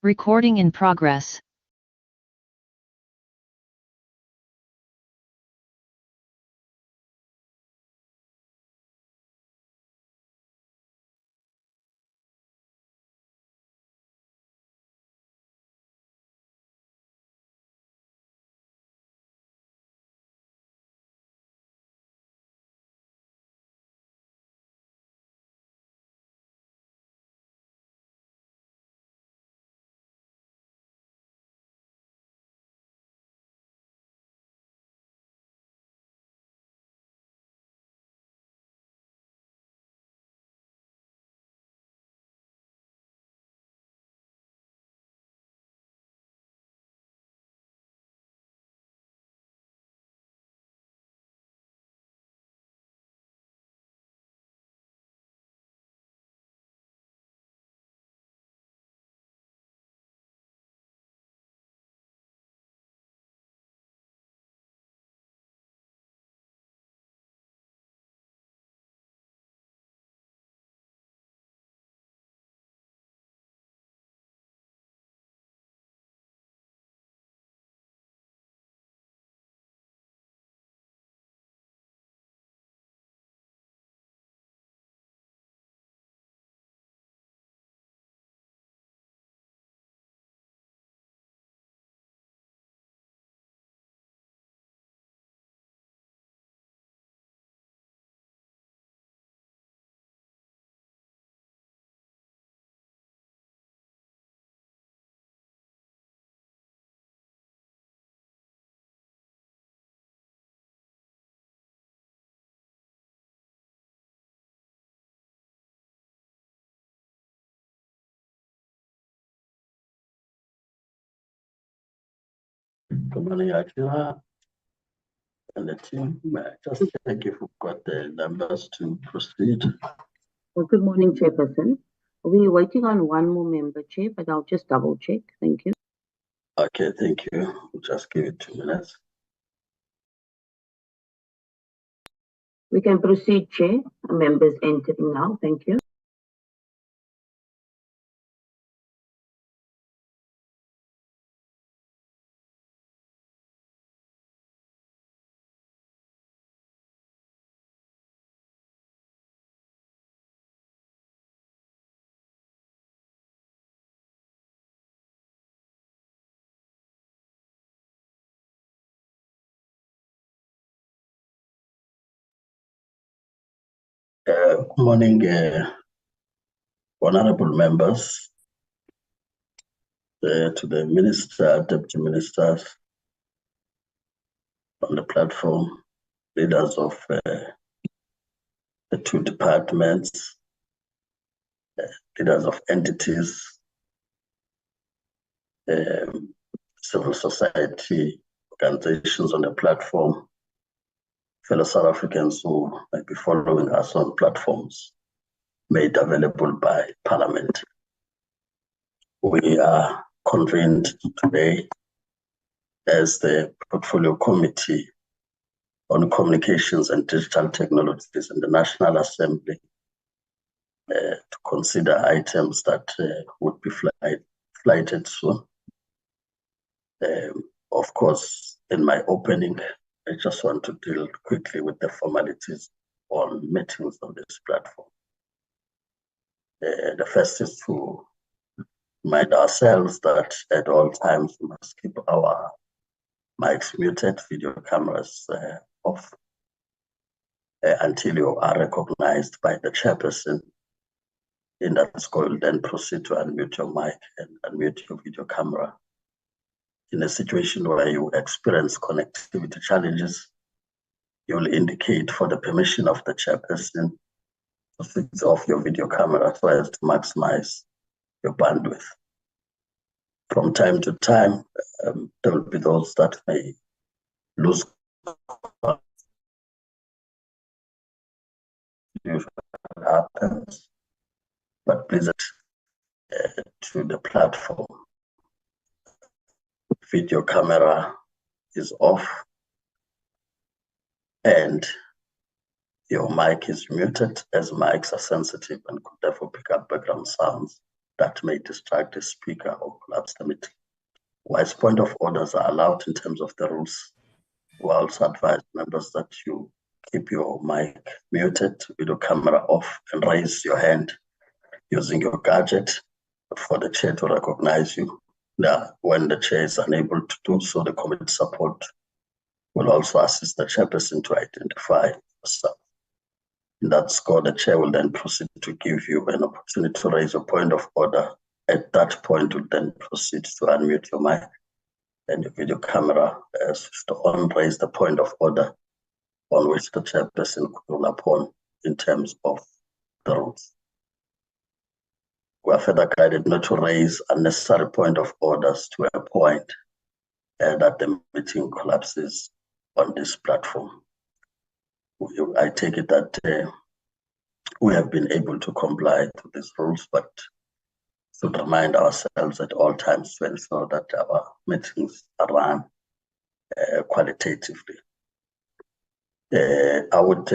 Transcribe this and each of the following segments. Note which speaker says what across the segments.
Speaker 1: Recording in progress.
Speaker 2: Good morning, Akila and the team. Just check if we've got the numbers to proceed.
Speaker 3: Well, good morning, Chairperson. We're waiting on one more member, Chair, but I'll just double check. Thank you.
Speaker 2: Okay, thank you. We'll just give it 2 minutes.
Speaker 3: We can proceed, Chair. Members entering now. Thank you.
Speaker 2: Good morning, honorable members, to the minister, deputy ministers on the platform, leaders of the 2 departments, leaders of entities, civil society organizations on the platform, fellow South Africans who might be following us on platforms made available by Parliament. We are convened today as the Portfolio Committee on Communications and Digital Technologies in the National Assembly to consider items that would be flighted soon. Of course, in my opening, I just want to deal quickly with the formalities on meetings on this platform. The first is to remind ourselves that at all times we must keep our mics muted, video cameras off until you are recognized by the chairperson. In that score, you'll then proceed to unmute your mic and unmute your video camera. In a situation where you experience connectivity challenges, you'll indicate for the permission of the chairperson to switch off your video camera so as to maximize your bandwidth. From time to time, there will be those that may lose happens, but please to the platform. Video camera is off and your mic is muted, as mics are sensitive and could therefore pick up background sounds that may distract the speaker or collapse the meeting. Whilst point of orders are allowed in terms of the rules, we also advise members that you keep your mic muted, video camera off, and raise your hand using your gadget for the chair to recognize you. Now, when the chair is unable to do so, the committee support will also assist the chairperson to identify yourself. In that score, the chair will then proceed to give you an opportunity to raise a point of order. At that point, you'll then proceed to unmute your mic and your video camera switched on, raise the point of order on which the chairperson could rule upon in terms of the rules. We are further guided not to raise unnecessary point of orders to a point that the meeting collapses on this platform. I take it that we have been able to comply to these rules, but should remind ourselves at all times to ensure that our meetings are run qualitatively. I would,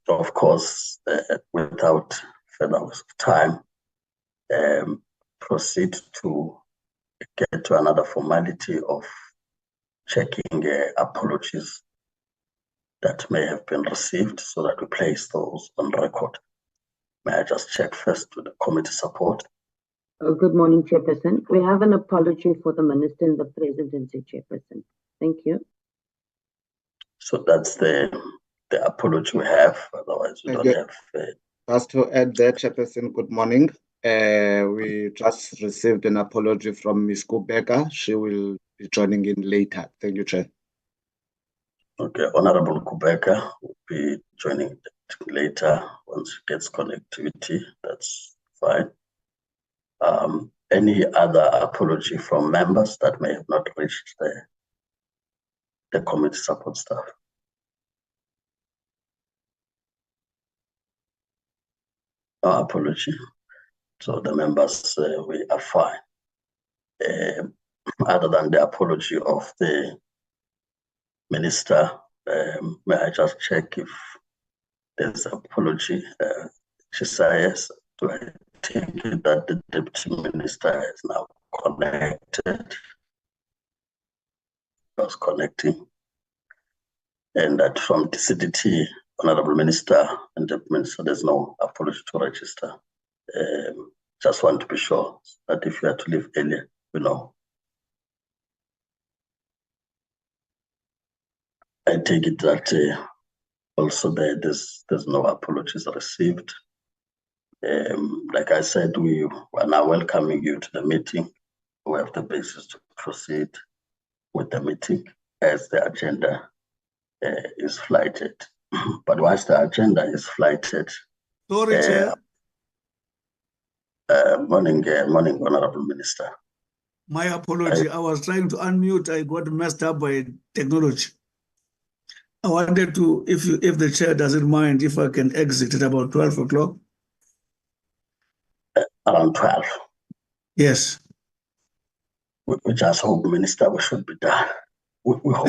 Speaker 2: of course, without further waste of time, proceed to get to another formality of checking apologies that may have been received so that we place those on record. May I just check first with the committee support?
Speaker 3: Good morning, Chairperson. We have an apology for the Minister and the Presidency, Chairperson. Thank you.
Speaker 2: So that's the apology we have. Otherwise, we don't have.
Speaker 1: Just to add there, Chairperson, good morning. We just received an apology from Ms. Kubeka. She will be joining in later. Thank you, Chair.
Speaker 2: Okay, Honorable Kubeka will be joining later once she gets connectivity. That's fine. Any other apology from members that may have not reached the committee support staff? No apology. So the members, we are fine. Other than the apology of the Minister, may I just check if there's an apology? She says, do I take it that the Deputy Minister is now connected? Was connecting. And that from the CDT, Honorable Minister and Deputy Minister, there's no apology to register. Just want to be sure that if you had to leave earlier, we know. I take it that also there's no apologies received. Like I said, we are now welcoming you to the meeting. We have the basis to proceed with the meeting as the agenda is flighted. But once the agenda is flighted,
Speaker 4: sorry, Chair.
Speaker 2: Morning, Honorable Minister.
Speaker 4: My apology. I was trying to unmute. I got messed up by technology. I wanted to, if the chair doesn't mind, if I can exit at about 12 o'clock.
Speaker 2: Around 12.
Speaker 4: Yes.
Speaker 2: We just hope, Minister, we should be done. We hope.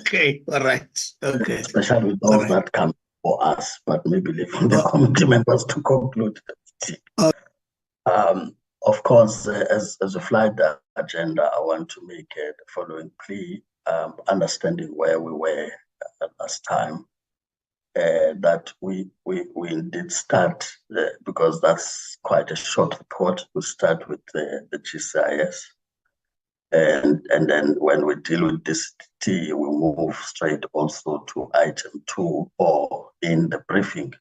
Speaker 4: Okay, all right. Okay.
Speaker 2: Especially with those that come for us, but maybe leaving the committee members to conclude the meeting. Of course, as a flight agenda, I want to make the following plea, understanding where we were last time, that we indeed start, because that's quite a short report, we start with the GCIS. And then when we deal with this T, we move straight also to item 2, or in the briefing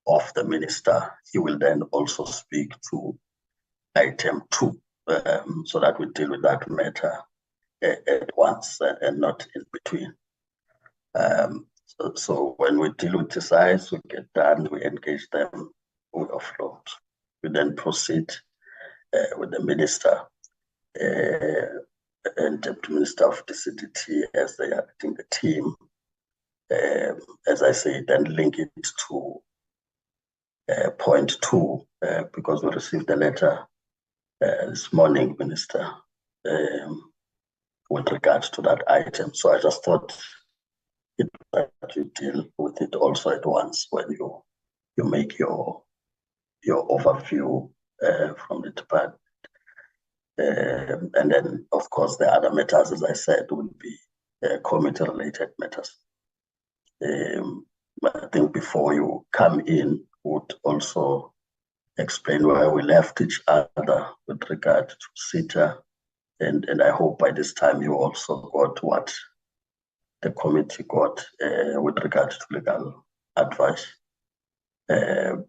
Speaker 2: of the minister, he will then also speak to item 2, so that we deal with that matter at once and not in between. So when we deal with this size, we get done, we engage them, we offload. We then proceed with the minister and Deputy Minister of the CDT as they are leading the team. As I say, then link it to point 2, because we received a letter this morning, Minister, with regards to that item. So I just thought that you deal with it also at once when you make your overview from the department. And then, of course, the other matters, as I said, will be committee-related matters. I think before you come in, would also explain where we left each other with regard to CETA. And I hope by this time you also got what the committee got with regard to legal advice. And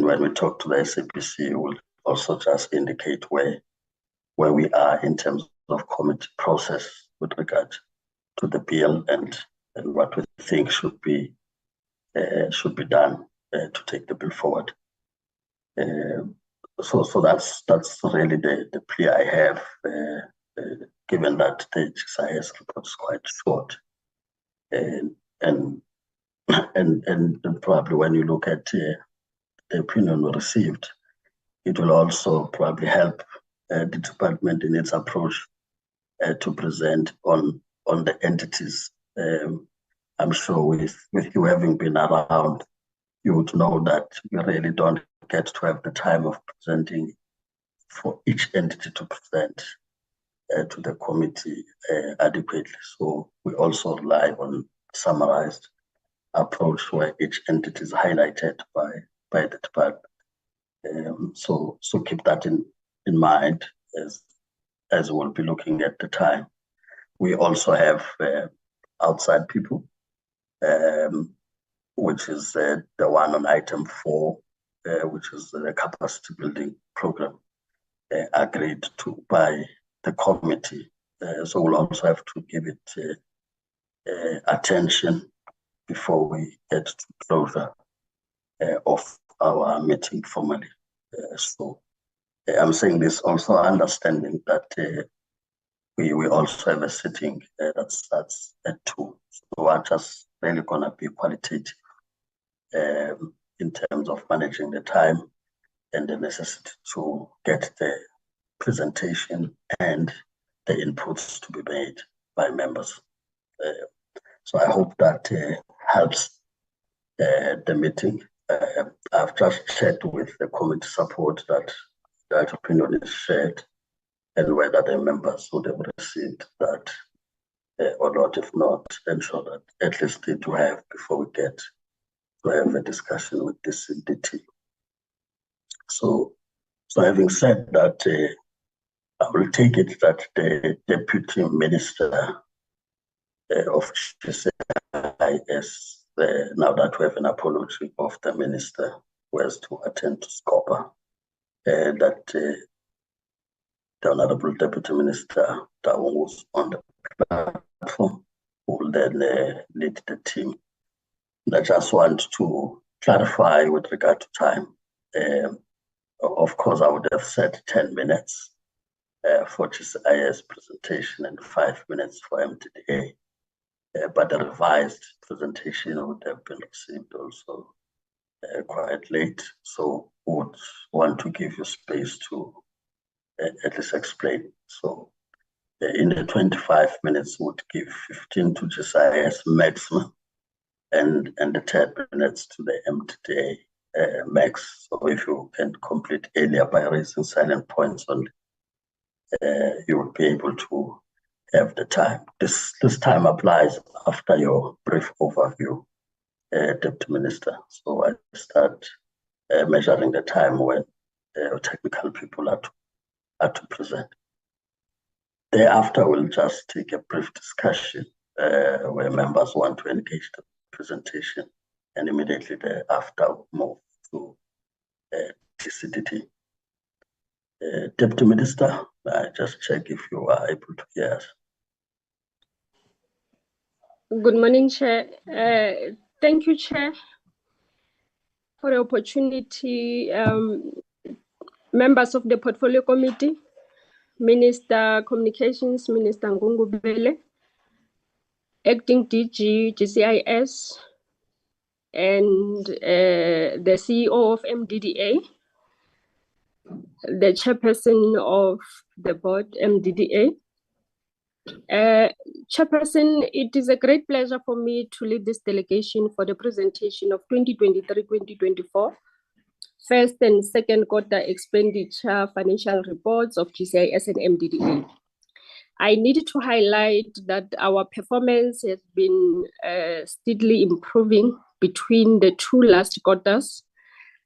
Speaker 2: when we talk to the SAPC, we'll also just indicate where we are in terms of committee process with regard to the bill and what we think should be done to take the bill forward. So that's really the plea I have, given that the GSIS report is quite short, and probably when you look at the opinion we received, it will also probably help the department in its approach to present on the entities. I'm sure with you having been around, you would know that we really don't get to have the time of presenting for each entity to present to the committee adequately. So we also rely on summarized approach where each entity is highlighted by the department. So keep that in mind as we'll be looking at the time. We also have outside people, which is the one on item 4, which is the capacity building program agreed to by the committee. So we'll also have to give it attention before we get to closure of our meeting formally. So I'm saying this also understanding that we also have a sitting that starts at 2. So we're just really gonna be qualitative in terms of managing the time and the necessity to get the presentation and the inputs to be made by members. So I hope that helps the meeting. I've just checked with the committee support that opinion is shared and whether the members would have received that or not. If not, ensure that at least they do have before we get to have a discussion with the CDT. So having said that, I will take it that the Deputy Minister of GSIS, now that we have an apology of the Minister who has to attend to SCOPA, that the Honorable Deputy Minister was on the platform, who will then lead the team. And I just want to clarify with regard to time. Of course, I would have said 10 minutes for GSIS presentation and 5 minutes for MTDA, but the revised presentation would have been received also quite late. So would want to give you space to at least explain. So in the 25 minutes would give 15 to GSIS maximum and the 10 minutes to the MTDA max. So if you can complete earlier by raising silent points only, you will be able to have the time. This time applies after your brief overview, Deputy Minister. So I start measuring the time when technical people are to present. Thereafter, we'll just take a brief discussion where members want to engage the presentation, and immediately thereafter move to TCDT. Deputy Minister, I just check if you are able to hear us.
Speaker 5: Good morning, Chair. Thank you, Chair, for the opportunity. Members of the Portfolio Committee, Minister Communications, Minister Ngungubele, Acting DG, GSIS, and the CEO of MDDA, the Chairperson of the Board, MDDA. Chairperson, it is a great pleasure for me to lead this delegation for the presentation of 2023-2024 first and second quarter expenditure financial reports of GCIS and MDDA. I need to highlight that our performance has been steadily improving between the two last quarters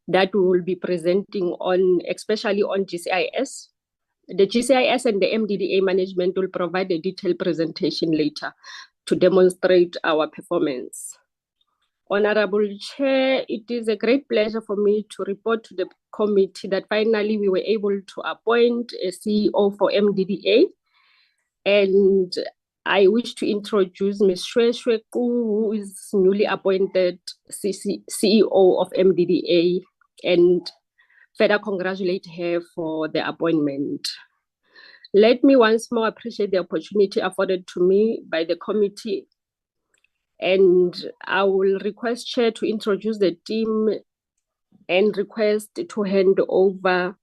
Speaker 5: that we will be presenting on, especially on GCIS. The GCIS and the MDDA management will provide a detailed presentation later to demonstrate our performance. Honorable Chair, it is a great pleasure for me to report to the committee that finally we were able to appoint a CEO for MDDA. And I wish to introduce Ms. Shweshwe Qu, who is newly appointed CEO of MDDA, and further congratulate her for the appointment. Let me once more appreciate the opportunity afforded to me by the committee, and I will request Chair to introduce the team and request to hand over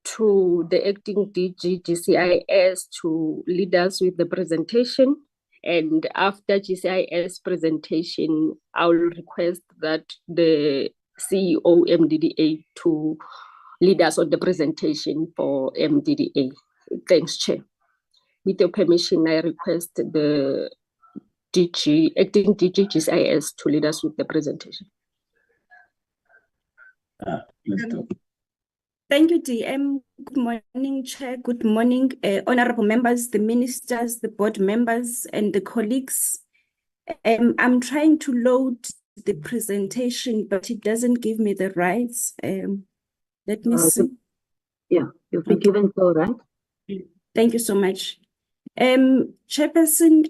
Speaker 5: to the acting DG GCIS to lead us with the presentation. And after GCIS presentation, I will request that the CEO MDDA to lead us on the presentation for MDDA. Thanks, Chair. With your permission, I request the acting DG GCIS to lead us with the presentation.
Speaker 2: Please do.
Speaker 6: Thank you, DM. Good morning, Chair. Good morning, honorable members, the ministers, the board members, and the colleagues. I'm trying to load the presentation, but it doesn't give me the rights. Let me see.
Speaker 3: Yeah, you've been given so, right?
Speaker 6: Thank you so much. Chairperson,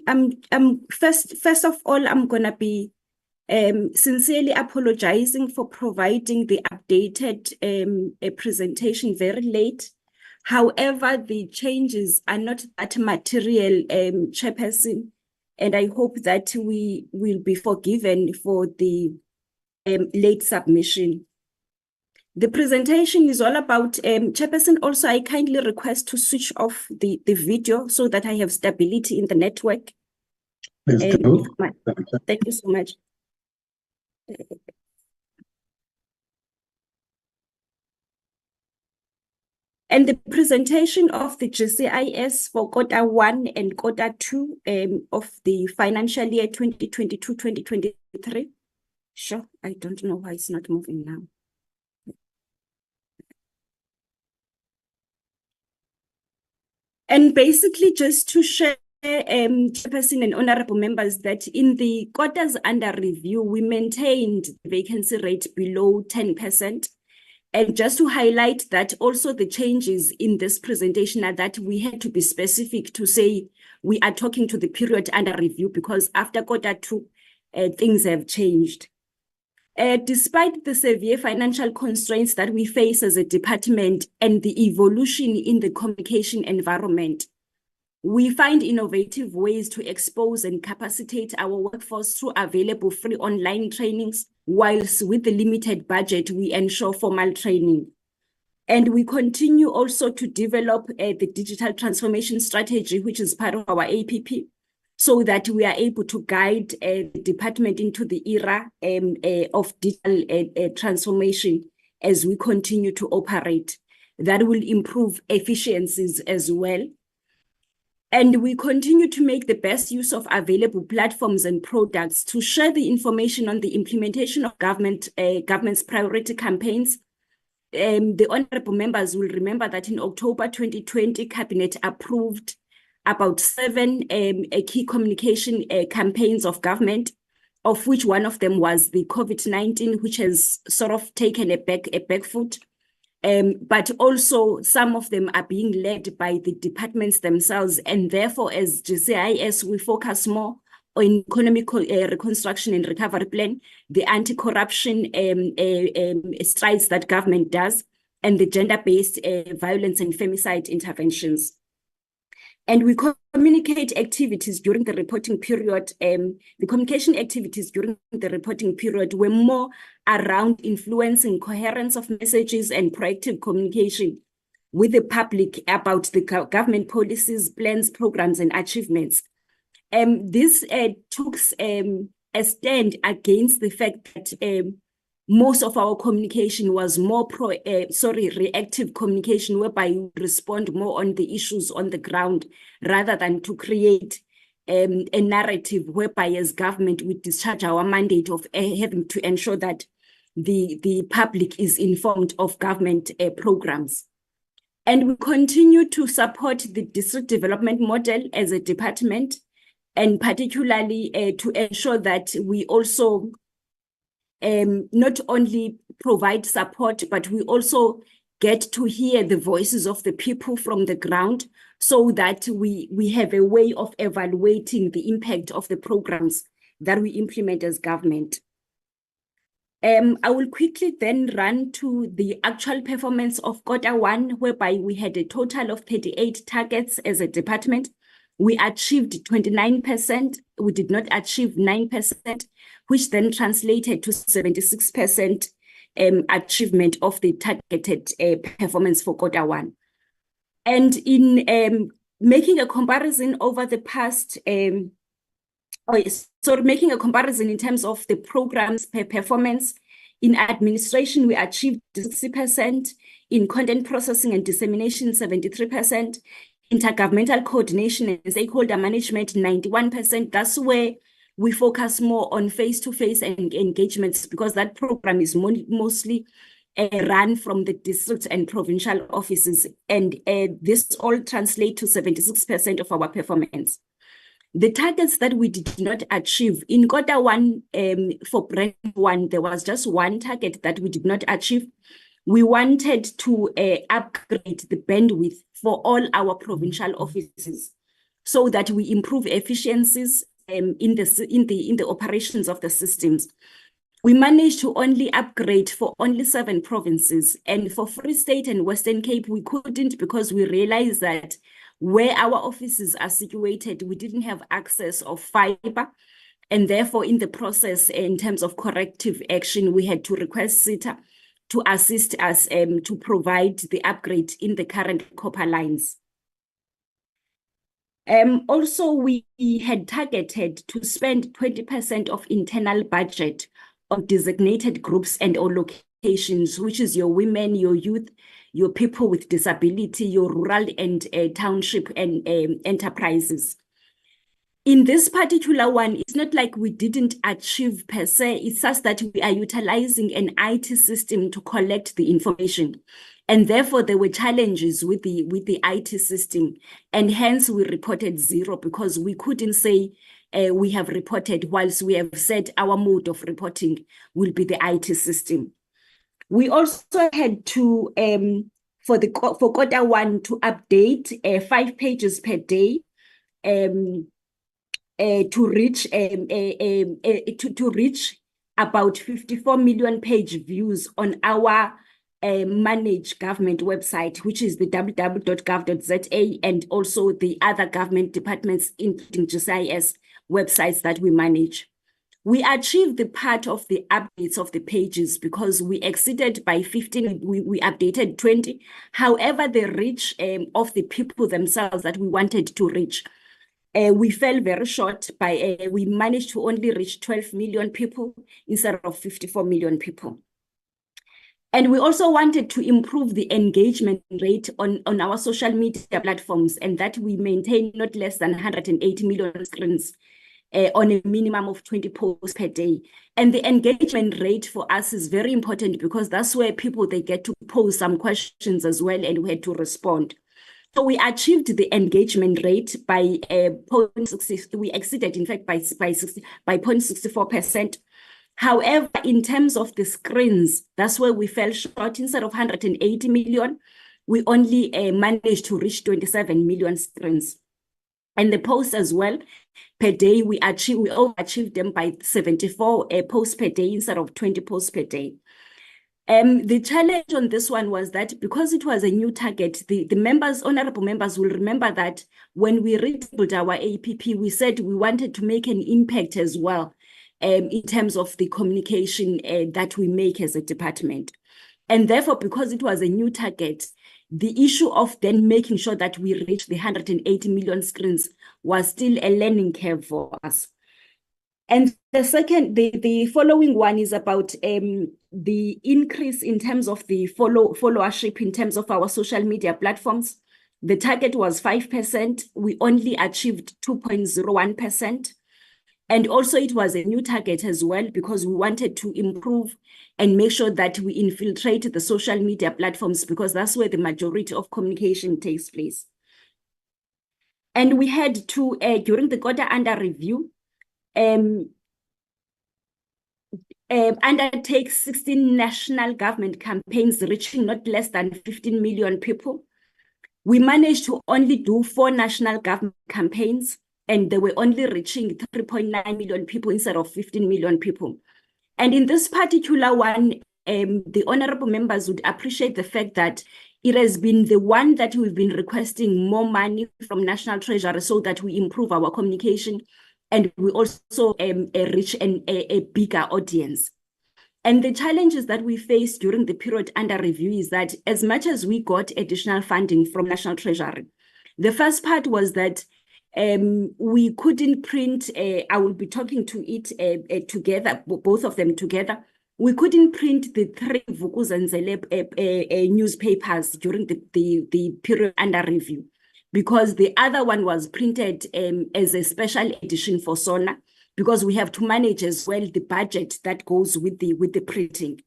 Speaker 6: first of all, I'm gonna be sincerely apologizing for providing the updated presentation very late. However, the changes are not that material, Chairperson, and I hope that we will be forgiven for the late submission. The presentation is all about, Chairperson, also I kindly request to switch off the video so that I have stability in the network.
Speaker 2: Please do.
Speaker 6: Thank you so much. And the presentation of the GCIS for quarter 1 and quarter 2 of the financial year 2022-2023. Sure, I don't know why it's not moving now. And basically just to share, Chairperson and honorable members, that in the quarters under review, we maintained the vacancy rate below 10%. And just to highlight that also the changes in this presentation are that we had to be specific to say we are talking to the period under review, because after quarter 2, things have changed. Despite the severe financial constraints that we face as a department and the evolution in the communication environment, we find innovative ways to expose and capacitate our workforce through available free online trainings, whilst with the limited budget, we ensure formal training. And we continue also to develop the digital transformation strategy, which is part of our APP, so that we are able to guide the department into the era of digital transformation as we continue to operate. That will improve efficiencies as well. And we continue to make the best use of available platforms and products to share the information on the implementation of government's priority campaigns. The honorable members will remember that in October 2020, Cabinet approved about 7 key communication campaigns of government, of which one of them was the COVID-19, which has sort of taken a back foot. But also some of them are being led by the departments themselves. And therefore, as GCIS, we focus more on economic reconstruction and recovery plan, the anti-corruption strides that government does, and the gender-based violence and femicide interventions. And we communicate activities during the reporting period. The communication activities during the reporting period were more around influencing coherence of messages and proactive communication with the public about the government policies, plans, programs, and achievements. This took a stand against the fact that most of our communication was more reactive communication, whereby we respond more on the issues on the ground rather than to create a narrative whereby as government we discharge our mandate of having to ensure that the public is informed of government programs. And we continue to support the district development model as a department, and particularly to ensure that we also not only provide support, but we also get to hear the voices of the people from the ground, so that we have a way of evaluating the impact of the programs that we implement as government. I will quickly then run to the actual performance of Q1, whereby we had a total of 38 targets as a department. We achieved 29%. We did not achieve 9%, which then translated to 76% achievement of the targeted performance for Q1. And in making a comparison over the past, making a comparison in terms of the programs performance, in administration, we achieved 60%, in content processing and dissemination, 73%, intergovernmental coordination and stakeholder management, 91%. That's where we focus more on face-to-face engagements, because that program is mostly run from the district and provincial offices. And this all translates to 76% of our performance. The targets that we did not achieve in Q1 for Brand 1, there was just one target that we did not achieve. We wanted to upgrade the bandwidth for all our provincial offices so that we improve efficiencies in the operations of the systems. We managed to only upgrade for only 7 provinces, and for Free State and Western Cape, we couldn't, because we realized that where our offices are situated, we didn't have access of fiber, and therefore in the process, in terms of corrective action, we had to request SITA to assist us to provide the upgrade in the current copper lines. Also, we had targeted to spend 20% of internal budget on designated groups and or locations, which is your women, your youth, your people with disability, your rural and township and enterprises. In this particular one, it's not like we didn't achieve per se, it's just that we are utilizing an IT system to collect the information. And therefore, there were challenges with the IT system. And hence, we reported 0, because we couldn't say we have reported, whilst we have said our mode of reporting will be the IT system. We also had to, for Q1, to update 5 pages per day to reach about 54 million page views on our managed government website, which is the www.gov.za, and also the other government departments, including GCIS websites that we manage. We achieved the part of the updates of the pages because we exceeded by 15, we updated 20. However, the reach of the people themselves that we wanted to reach, we fell very short by, we managed to only reach 12 million people instead of 54 million people. And we also wanted to improve the engagement rate on our social media platforms, and that we maintain not less than 180 million screens on a minimum of 20 posts per day. And the engagement rate for us is very important, because that's where people, they get to pose some questions as well, and we had to respond. So we achieved the engagement rate by 0.60, we exceeded, in fact, by 0.64%. However, in terms of the screens, that's where we fell short. Instead of 180 million, we only managed to reach 27 million screens. And the posts as well, per day, we overachieved them by 74 posts per day instead of 20 posts per day. The challenge on this one was that because it was a new target, the members, honorable members, will remember that when we rebuilt our APP, we said we wanted to make an impact as well in terms of the communication that we make as a department. And therefore, because it was a new target, the issue of then making sure that we reach the 180 million screens was still a learning curve for us. And the following one is about the increase in terms of the followership in terms of our social media platforms. The target was 5%. We only achieved 2.01%. And also it was a new target as well, because we wanted to improve and make sure that we infiltrate the social media platforms, because that's where the majority of communication takes place. And we had to, during the quarter under review, undertake 16 national government campaigns reaching not less than 15 million people. We managed to only do 4 national government campaigns, and they were only reaching 3.9 million people instead of 15 million people. And in this particular one, the honorable members would appreciate the fact that it has been the one that we've been requesting more money from National Treasury so that we improve our communication and we also reach a bigger audience. And the challenges that we faced during the period under review is that as much as we got additional funding from National Treasury, the first part was that we couldn't print, I will be talking to it together, both of them together. We couldn't print the 3 Vuk'uzenzele newspapers during the period under review, because the other one was printed as a special edition for SONA, because we have to manage as well the budget that goes with the printing.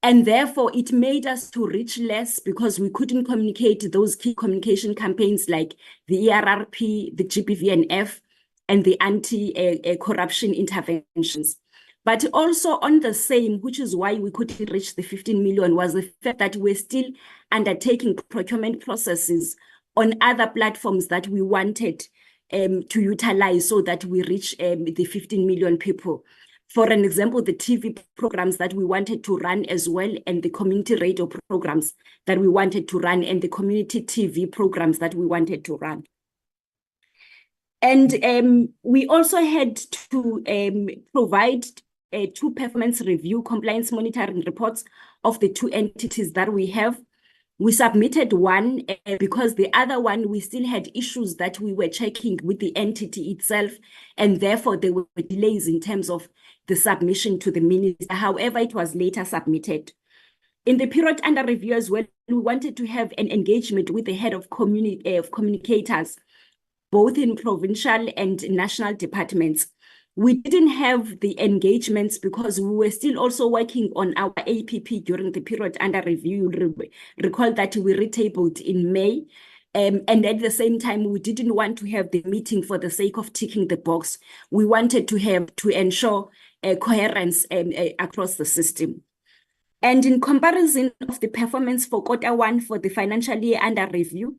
Speaker 6: And therefore, it made us to reach less because we couldn't communicate those key communication campaigns like the ERRP, the GBVNF, and the anti-corruption interventions. But also on the same, which is why we couldn't reach the 15 million, was the fact that we're still undertaking procurement processes on other platforms that we wanted to utilize so that we reach the 15 million people. For an example, the TV programs that we wanted to run as well, and the community radio programs that we wanted to run, and the community TV programs that we wanted to run. And we also had to provide 2 performance review compliance monitoring reports of the 2 entities that we have. We submitted one because the other one, we still had issues that we were checking with the entity itself, and therefore there were delays in terms of the submission to the minister. However, it was later submitted. In the period under review as well, we wanted to have an engagement with the head of communicators, both in provincial and national departments. We didn't have the engagements because we were still also working on our APP during the period under review. You'll recall that we retabled in May. And at the same time, we didn't want to have the meeting for the sake of ticking the box. We wanted to ensure coherence across the system. And in comparison of the performance for Q1 for the financial year under review,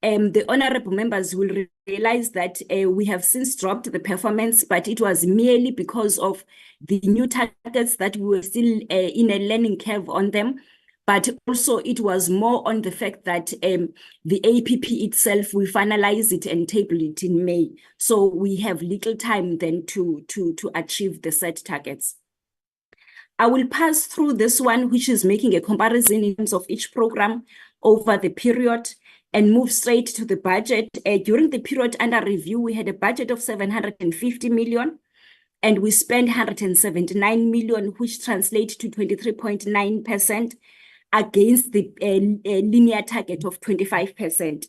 Speaker 6: the honorable members will realize that we have since dropped the performance, but it was merely because of the new targets that we were still in a learning curve on them. But also it was more on the fact that the APP itself, we finalize it and table it in May. So we have little time then to achieve the set targets. I will pass through this one, which is making a comparison in terms of each program over the period, and move straight to the budget. During the period under review, we had a budget of 750 million, and we spent 179 million, which translates to 23.9% against the linear target of 25%.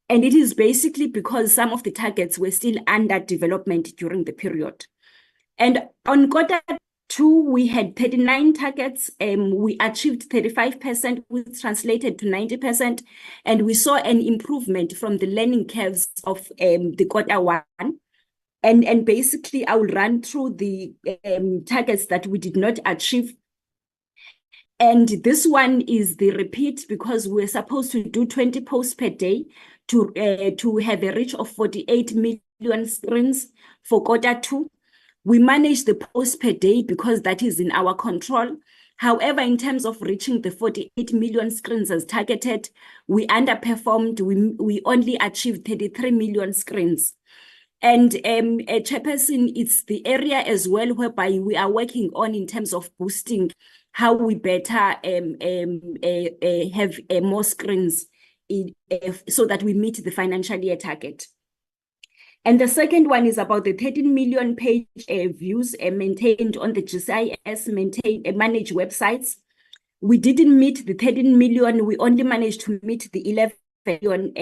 Speaker 6: And it is basically because some of the targets were still under development during the period. And on Q2, we had 39 targets. We achieved 35%, which translated to 90%. And we saw an improvement from the learning curves of the Q1. And basically, I will run through the targets that we did not achieve. And this one is the repeat because we're supposed to do 20 posts per day to have a reach of 48 million screens for Q2. We manage the posts per day because that is in our control. However, in terms of reaching the 48 million screens as targeted, we underperformed. We only achieved 33 million screens. And Chairperson, it's the area as well whereby we are working on in terms of boosting how we better have more screens so that we meet the financial year target. And the second one is about the 13 million page views maintained on the GCIS managed websites. We didn't meet the 13 million. We only managed to meet the 11 million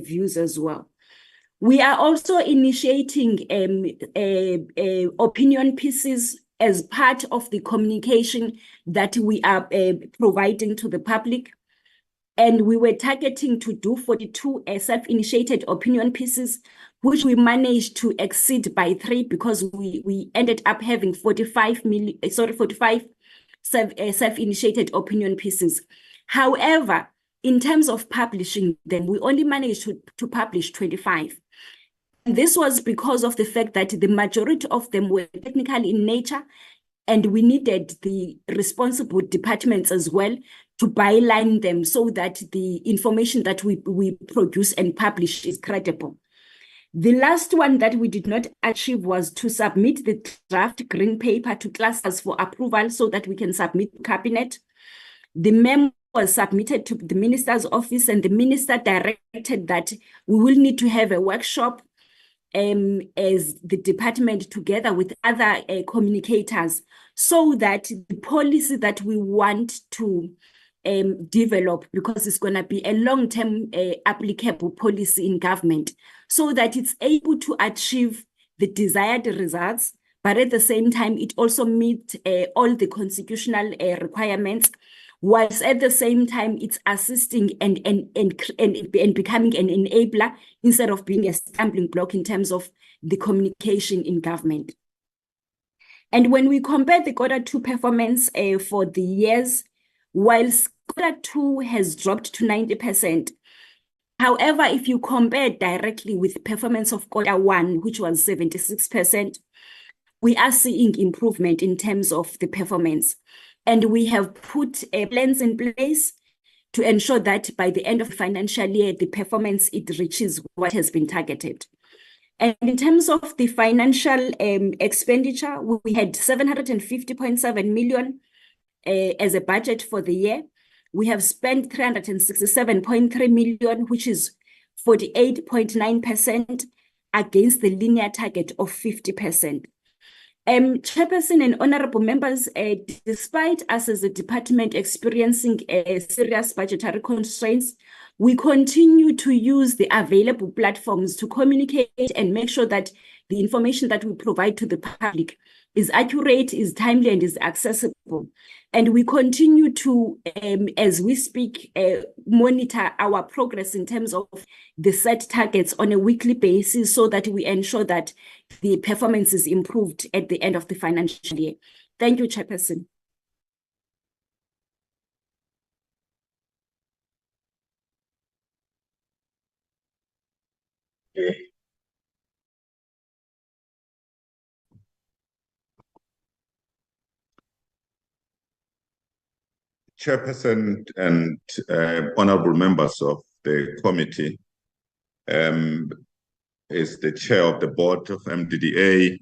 Speaker 6: views as well. We are also initiating opinion pieces as part of the communication that we are providing to the public. And we were targeting to do 42 self-initiated opinion pieces, which we managed to exceed by 3 because we ended up having 45 self-initiated opinion pieces. However, in terms of publishing them, we only managed to publish 25. And this was because of the fact that the majority of them were technical in nature, and we needed the responsible departments as well to byline them so that the information that we produce and publish is credible. The last one that we did not achieve was to submit the draft green paper to clusters for approval so that we can submit to cabinet. The memo was submitted to the minister's office, and the minister directed that we will need to have a workshop as the department together with other communicators so that the policy that we want to develop, because it's going to be a long-term applicable policy in government, so that it's able to achieve the desired results, but at the same time, it also meets all the constitutional requirements, whilst at the same time, it's assisting and becoming an enabler instead of being a stumbling block in terms of the communication in government. And when we compare the Q2 performance for the years, whilst Q2 has dropped to 90%, however, if you compare directly with the performance of Q1, which was 76%, we are seeing improvement in terms of the performance. And we have put plans in place to ensure that by the end of the financial year, the performance, it reaches what has been targeted. And in terms of the financial expenditure, we had 750.7 million as a budget for the year. We have spent 367.3 million, which is 48.9% against the linear target of 50%. Chairperson and honorable members, despite us as a department experiencing serious budgetary constraints, we continue to use the available platforms to communicate and make sure that the information that we provide to the public is accurate, is timely, and is accessible. And we continue to, as we speak, monitor our progress in terms of the set targets on a weekly basis so that we ensure that the performance is improved at the end of the financial year. Thank you, Chairperson.
Speaker 2: Okay.
Speaker 7: Chairperson and honorable members of the committee, is the chair of the board of MDDA.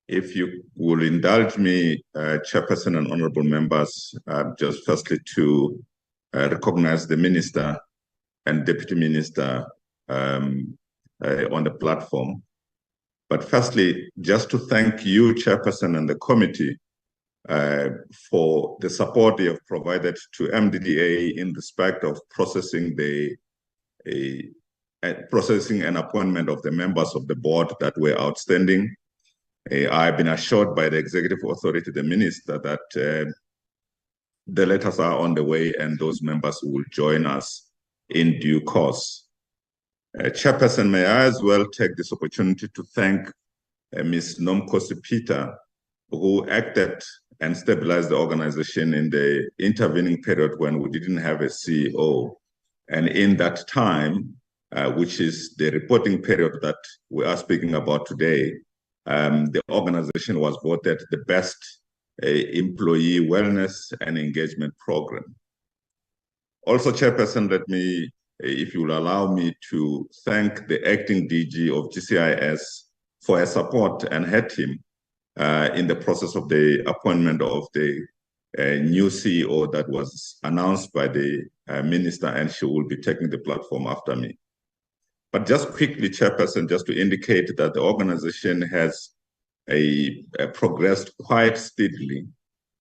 Speaker 7: If you will indulge me, Chairperson and honorable members, just firstly to recognize the minister and deputy minister on the platform. But firstly, just to thank you, Chairperson, and the committee for the support they have provided to MDDA in respect of processing an appointment of the members of the board that were outstanding. I've been assured by the executive authority, the minister, that the letters are on the way and those members will join us in due course. Chairperson, may I as well take this opportunity to thank Ms. Nomkosi Peter, who acted and stabilized the organization in the intervening period when we didn't have a CEO. And in that time, which is the reporting period that we are speaking about today, the organization was voted the best employee wellness and engagement program. Also, Chairperson, let me, if you will allow me, to thank the acting DG of GCIS for her support and her team in the process of the appointment of the new CEO that was announced by the minister, and she will be taking the platform after me. But just quickly, Chairperson, just to indicate that the organization has progressed quite steadily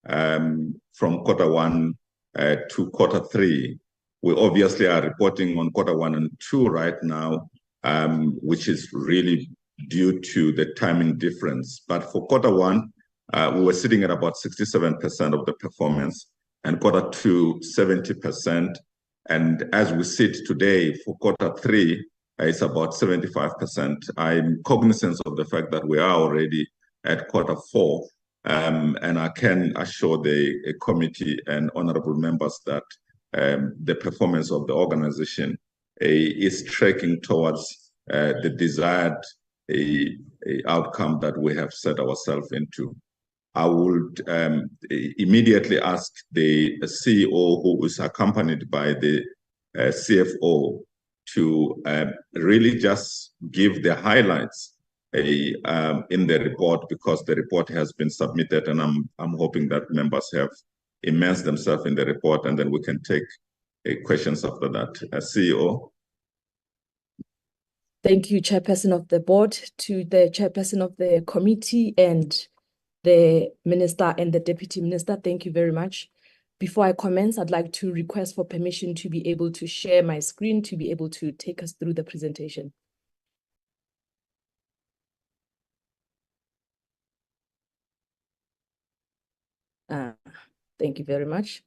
Speaker 7: from Q1 to Q3. We obviously are reporting on Q1 and 2 right now, which is really due to the timing difference. But for Q1, we were sitting at about 67% of the performance, and Q2, 70%. And as we sit today for Q3, it's about 75%. I'm cognizant of the fact that we are already at Q4, and I can assure the committee and honorable members that the performance of the organization is tracking towards the desired outcome that we have set ourselves into. I would immediately ask the CEO, who is accompanied by the CFO, to really just give the highlights in the report, because the report has been submitted, and I'm hoping that members have immersed themselves in the report, and then we can take questions after that. CEO.
Speaker 8: Thank you, Chairperson of the Board, to the Chairperson of the committee, and the Minister and the Deputy Minister. Thank you very much. Before I commence, I'd like to request for permission to be able to share my screen to be able to take us through the presentation. Thank you very much.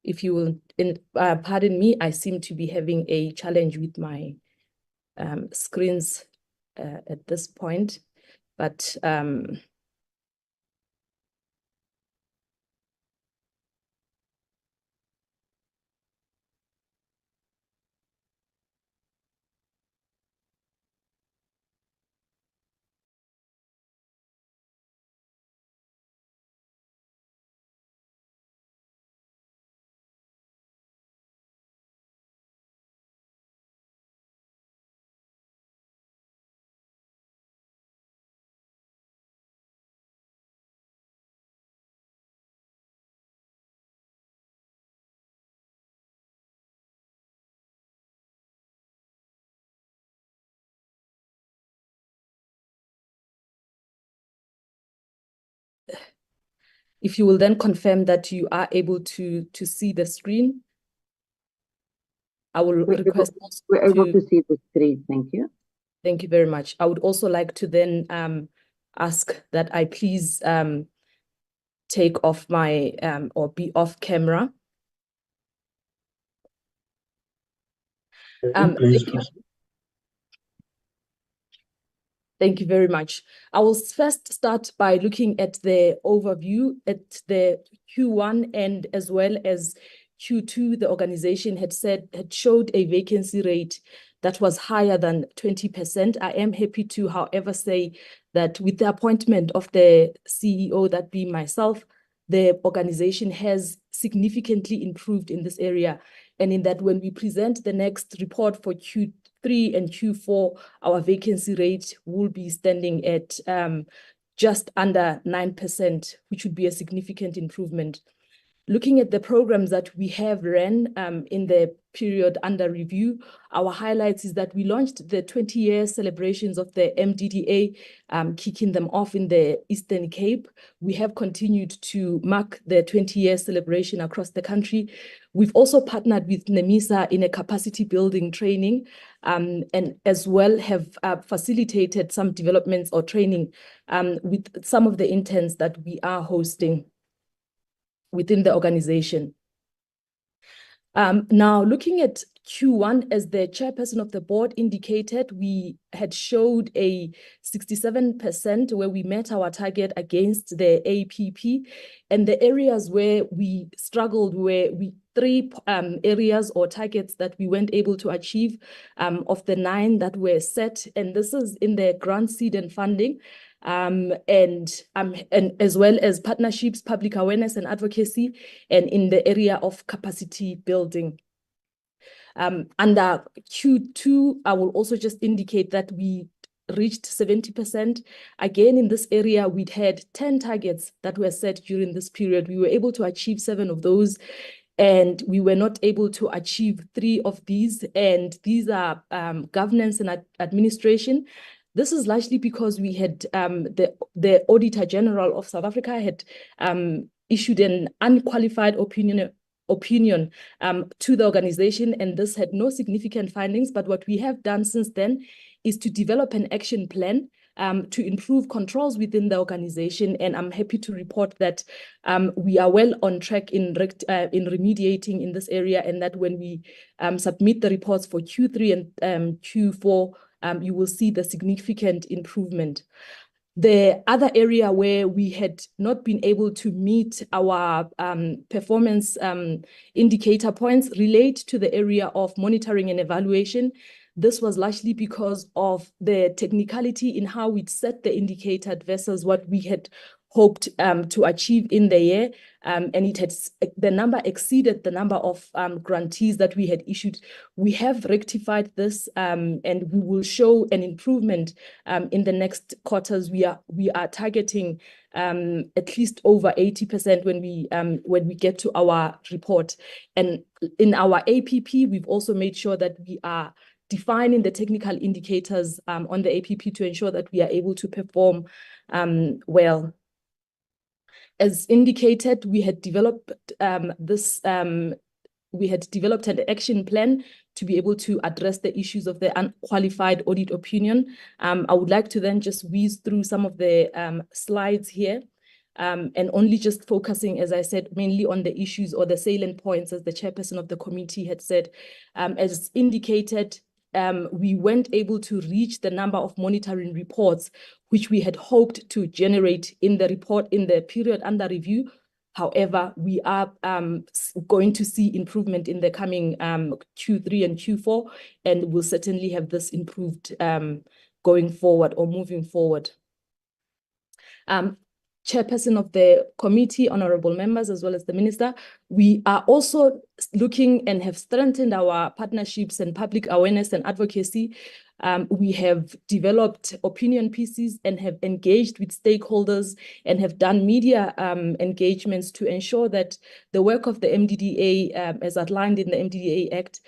Speaker 8: If you will, pardon me, I seem to be having a challenge with my screens at this point, but if you will then confirm that you are able to see the screen, I will request.
Speaker 3: We're able to see the screen. Thank you.
Speaker 8: Thank you very much. I would also like to then ask that I please take off my or be off camera.
Speaker 2: Please.
Speaker 8: Thank you very much. I will first start by looking at the overview at the Q1 and as well as Q2. The organization had showed a vacancy rate that was higher than 20%. I am happy to, however, say that with the appointment of the CEO, that being myself, the organization has significantly improved in this area. And in that, when we present the next report for Q3 and Q4, our vacancy rate will be standing at just under 9%, which would be a significant improvement. Looking at the programs that we have ran in the period under review, our highlights is that we launched the 20-year celebrations of the MDDA, kicking them off in the Eastern Cape. We have continued to mark the 20-year celebration across the country. We've also partnered with NEMISA in a capacity building training, and as well have facilitated some developments or training with some of the interns that we are hosting within the organization. Now, looking at Q1, as the Chairperson of the Board indicated, we had showed a 67% where we met our target against the APP, and the areas where we struggled were three areas or targets that we weren't able to achieve of the 9 that were set, and this is in the grant seed and funding. and as well as partnerships, public awareness and advocacy, and in the area of capacity building. Under Q2, I will also just indicate that we reached 70%. Again, in this area, we'd had 10 targets that were set during this period. We were able to achieve 7 of those, and we were not able to achieve 3 of these. And these are governance and administration. This is largely because we had the Auditor General of South Africa had issued an unqualified opinion to the organization, and this had no significant findings. But what we have done since then is to develop an action plan to improve controls within the organization, and I'm happy to report that we are well on track in remediating in this area, and that when we submit the reports for Q3 and Q4, you will see the significant improvement. The other area where we had not been able to meet our performance indicator points relate to the area of monitoring and evaluation. This was largely because of the technicality in how we'd set the indicator versus what we had hoped to achieve in the year, and the number exceeded the number of grantees that we had issued. We have rectified this, and we will show an improvement in the next quarters. We are targeting at least over 80% when we get to our report. And in our APP, we've also made sure that we are defining the technical indicators on the APP to ensure that we are able to perform well. As indicated, we had developed an action plan to be able to address the issues of the unqualified audit opinion. I would like to then just whiz through some of the slides here, and only just focusing, as I said, mainly on the issues or the salient points, as the chairperson of the committee had said. As indicated, we weren't able to reach the number of monitoring reports which we had hoped to generate in the report in the period under review. However, we are going to see improvement in the coming Q3 and Q4, and we'll certainly have this improved going forward or moving forward. Chairperson of the committee, honorable members, as well as the minister, we are also looking and have strengthened our partnerships and public awareness and advocacy. We have developed opinion pieces and have engaged with stakeholders and have done media engagements to ensure that the work of the MDDA, as outlined in the MDDA Act,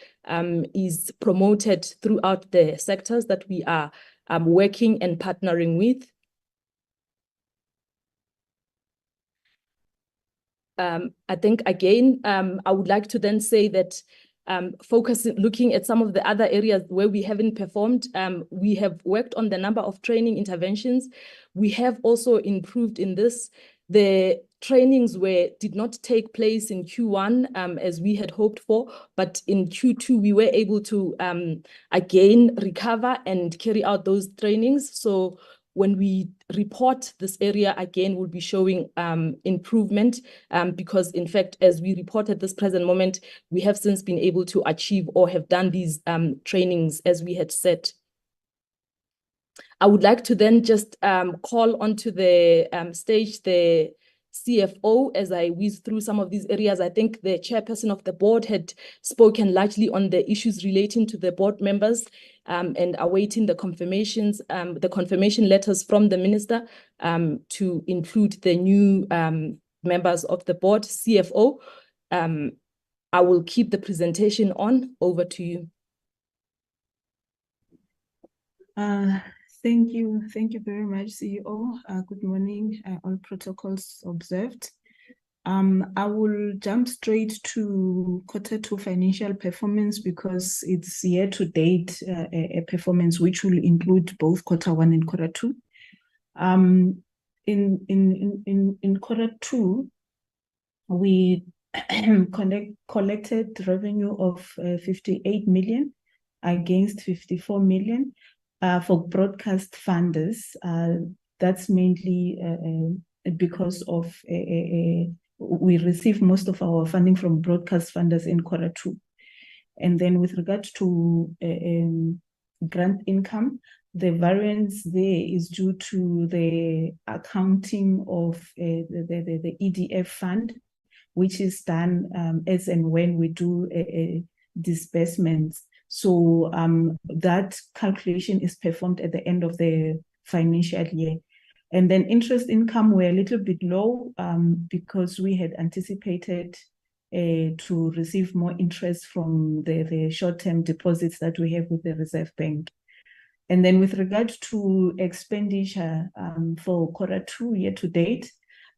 Speaker 8: is promoted throughout the sectors that we are working and partnering with. I think, again, I would like to then say that looking at some of the other areas where we haven't performed, we have worked on the number of training interventions. We have also improved in this. The trainings did not take place in Q1 as we had hoped for, but in Q2 we were able to again recover and carry out those trainings. So when we report this area again, we'll be showing improvement because, in fact, as we report at this present moment, we have since been able to achieve or have done these trainings as we had set. I would like to then just call onto the stage the CFO as I whiz through some of these areas. I think the chairperson of the board had spoken largely on the issues relating to the board members and awaiting the confirmations, the confirmation letters from the minister to include the new members of the board. CFO, I will keep the presentation on. Over to you.
Speaker 9: Thank you very much, CEO. Good morning, all protocols observed. I will jump straight to Q2 financial performance because it's year-to-date a performance which will include both Q1 and Q2. In Q2, we collected revenue of 58 million against 54 million. For broadcast funders, that's mainly because of we receive most of our funding from broadcast funders in Q2. And then with regard to grant income, The variance there is due to the accounting of the EDF fund, which is done as and when we do disbursements. So that calculation is performed at the end of the financial year. And then interest income were a little bit low because we had anticipated to receive more interest from the short-term deposits that we have with the Reserve Bank. And then with regard to expenditure for Q2 year to date,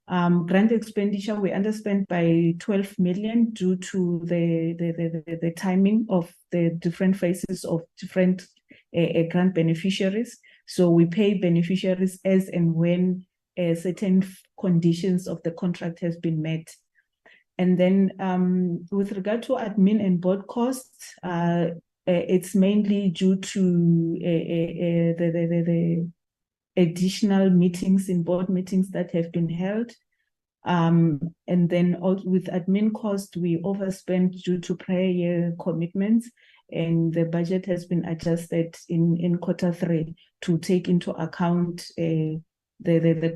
Speaker 9: grant expenditure, we underspent by 12 million due to the timing of the different phases of different grant beneficiaries. So we pay beneficiaries as and when certain conditions of the contract has been met. And then with regard to admin and board costs, it's mainly due to the additional meetings in board meetings that have been held. And then with admin cost, we overspent due to prior year commitments, and the budget has been adjusted in Q3 to take into account the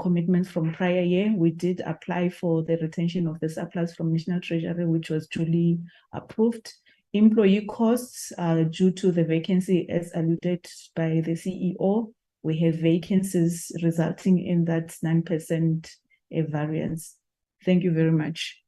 Speaker 9: commitments from prior year. We did apply for the retention of the surplus from National Treasury, which was duly approved. Employee costs due to the vacancy, as alluded by the CEO. We have vacancies resulting in that 9% variance. Thank you very much.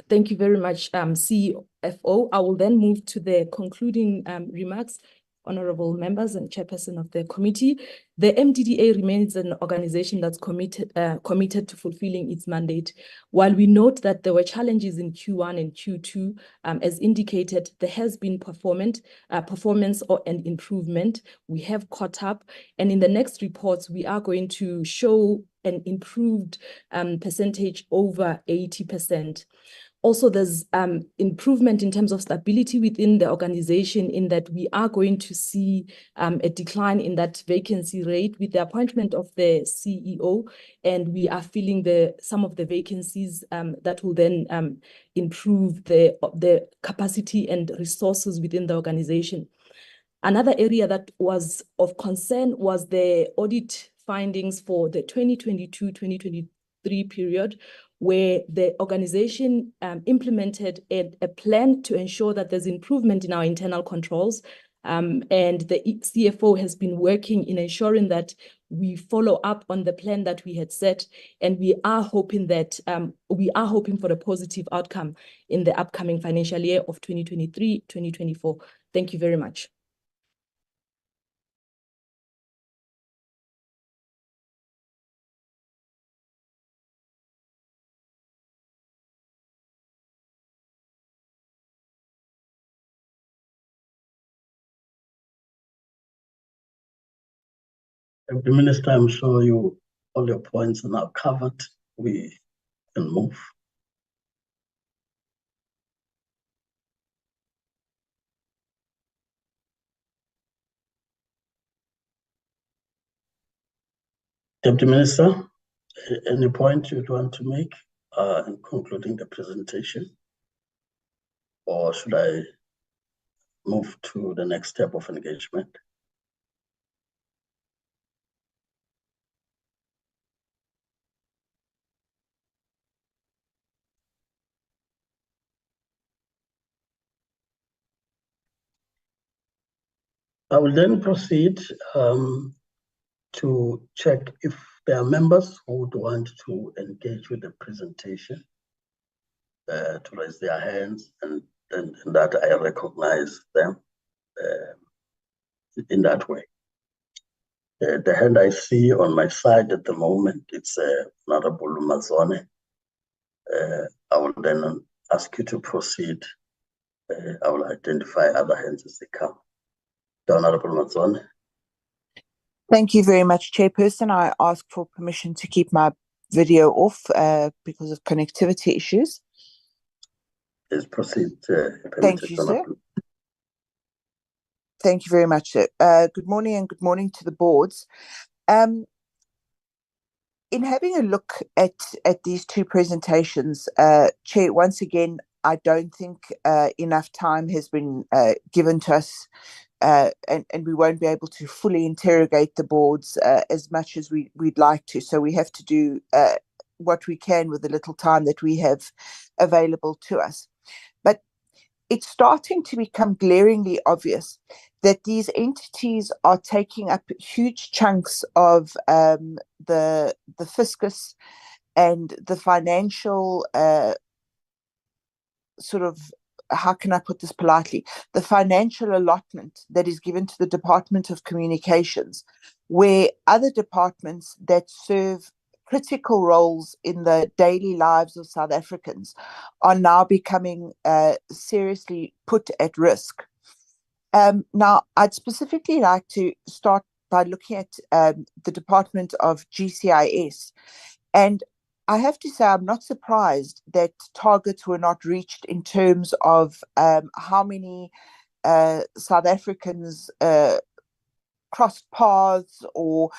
Speaker 8: Thank you very much, CFO. I will then move to the concluding remarks. Honorable members and chairperson of the committee, the MDDA remains an organization that's committed to fulfilling its mandate. While we note that there were challenges in Q1 and Q2, as indicated, there has been performance and improvement. We have caught up, and in the next reports, we are going to show an improved percentage over 80%. Also, there's improvement in terms of stability within the organization, in that we are going to see a decline in that vacancy rate with the appointment of the CEO, and we are filling some of the vacancies that will then improve the capacity and resources within the organization. Another area that was of concern was the audit findings for the 2022-2023 period, where the organization implemented a plan to ensure that there's improvement in our internal controls. And the CFO has been working in ensuring that we follow up on the plan that we had set, and we are hoping for a positive outcome in the upcoming financial year of 2023-2024. Thank you very much.
Speaker 2: The Minister, I'm sure all your points are now covered. We can move. Deputy Minister, any point you'd want to make in concluding the presentation? Or should I move to the next step of engagement? I will then proceed to check if there are members who would want to engage with the presentation, to raise their hands, and that I recognize them in that way. The hand I see on my side at the moment, it's Honorable Mazone. I will then ask you to proceed. I will identify other hands as they come. The Honorable Mazone.
Speaker 10: Thank you very much, Chairperson. I ask for permission to keep my video off because of connectivity issues.
Speaker 2: Please proceed.
Speaker 10: Thank you, sir. Thank you very much, sir. Good morning, and good morning to the boards. In having a look at these two presentations, Chair, once again, I don't think enough time has been given to us, and we won't be able to fully interrogate the boards as much as we'd like to. So we have to do what we can with the little time that we have available to us. But it's starting to become glaringly obvious that these entities are taking up huge chunks of the fiscus and the financial sort of, how can I put this politely, the financial allotment that is given to the Department of Communications, where other departments that serve critical roles in the daily lives of South Africans are now becoming seriously put at risk. Now, I'd specifically like to start by looking at the Department of GCIS. And I have to say, I'm not surprised that targets were not reached in terms of how many South Africans crossed paths or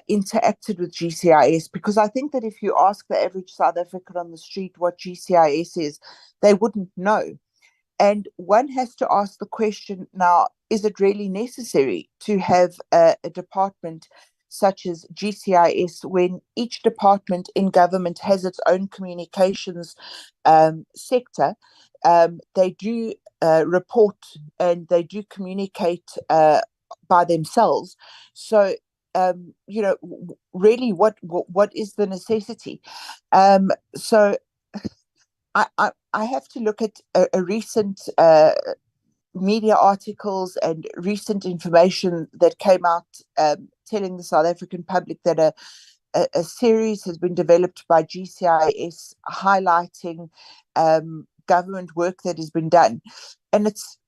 Speaker 10: interacted with GCIS, because I think that if you ask the average South African on the street what GCIS is, they wouldn't know. And one has to ask the question now, is it really necessary to have a department such as GCIS when each department in government has its own communications sector? They do report and they do communicate by themselves. So, you know, really, what is the necessity? So I have to look at a recent media articles and recent information that came out telling the South African public that a series has been developed by GCIS highlighting government work that has been done. And it's,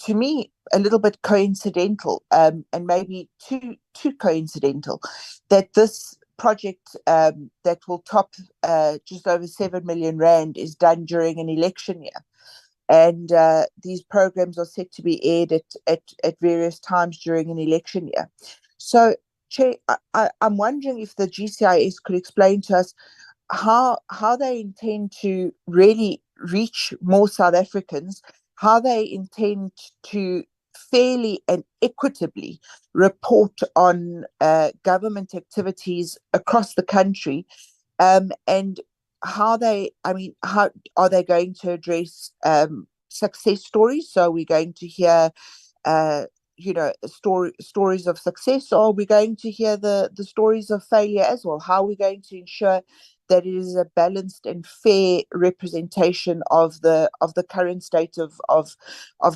Speaker 10: to me, a little bit coincidental, and maybe too coincidental, that this project that will top just over 7 million rand is done during an election year. And these programs are set to be aired at various times during an election year. So, Chair, I'm wondering if the GCIS could explain to us how they intend to really reach more South Africans, how they intend to fairly and equitably report on government activities across the country, and how are they going to address success stories? So we're going to hear stories of success, or are we going to hear the stories of failure as well? How are we going to ensure that it is a balanced and fair representation of the current state of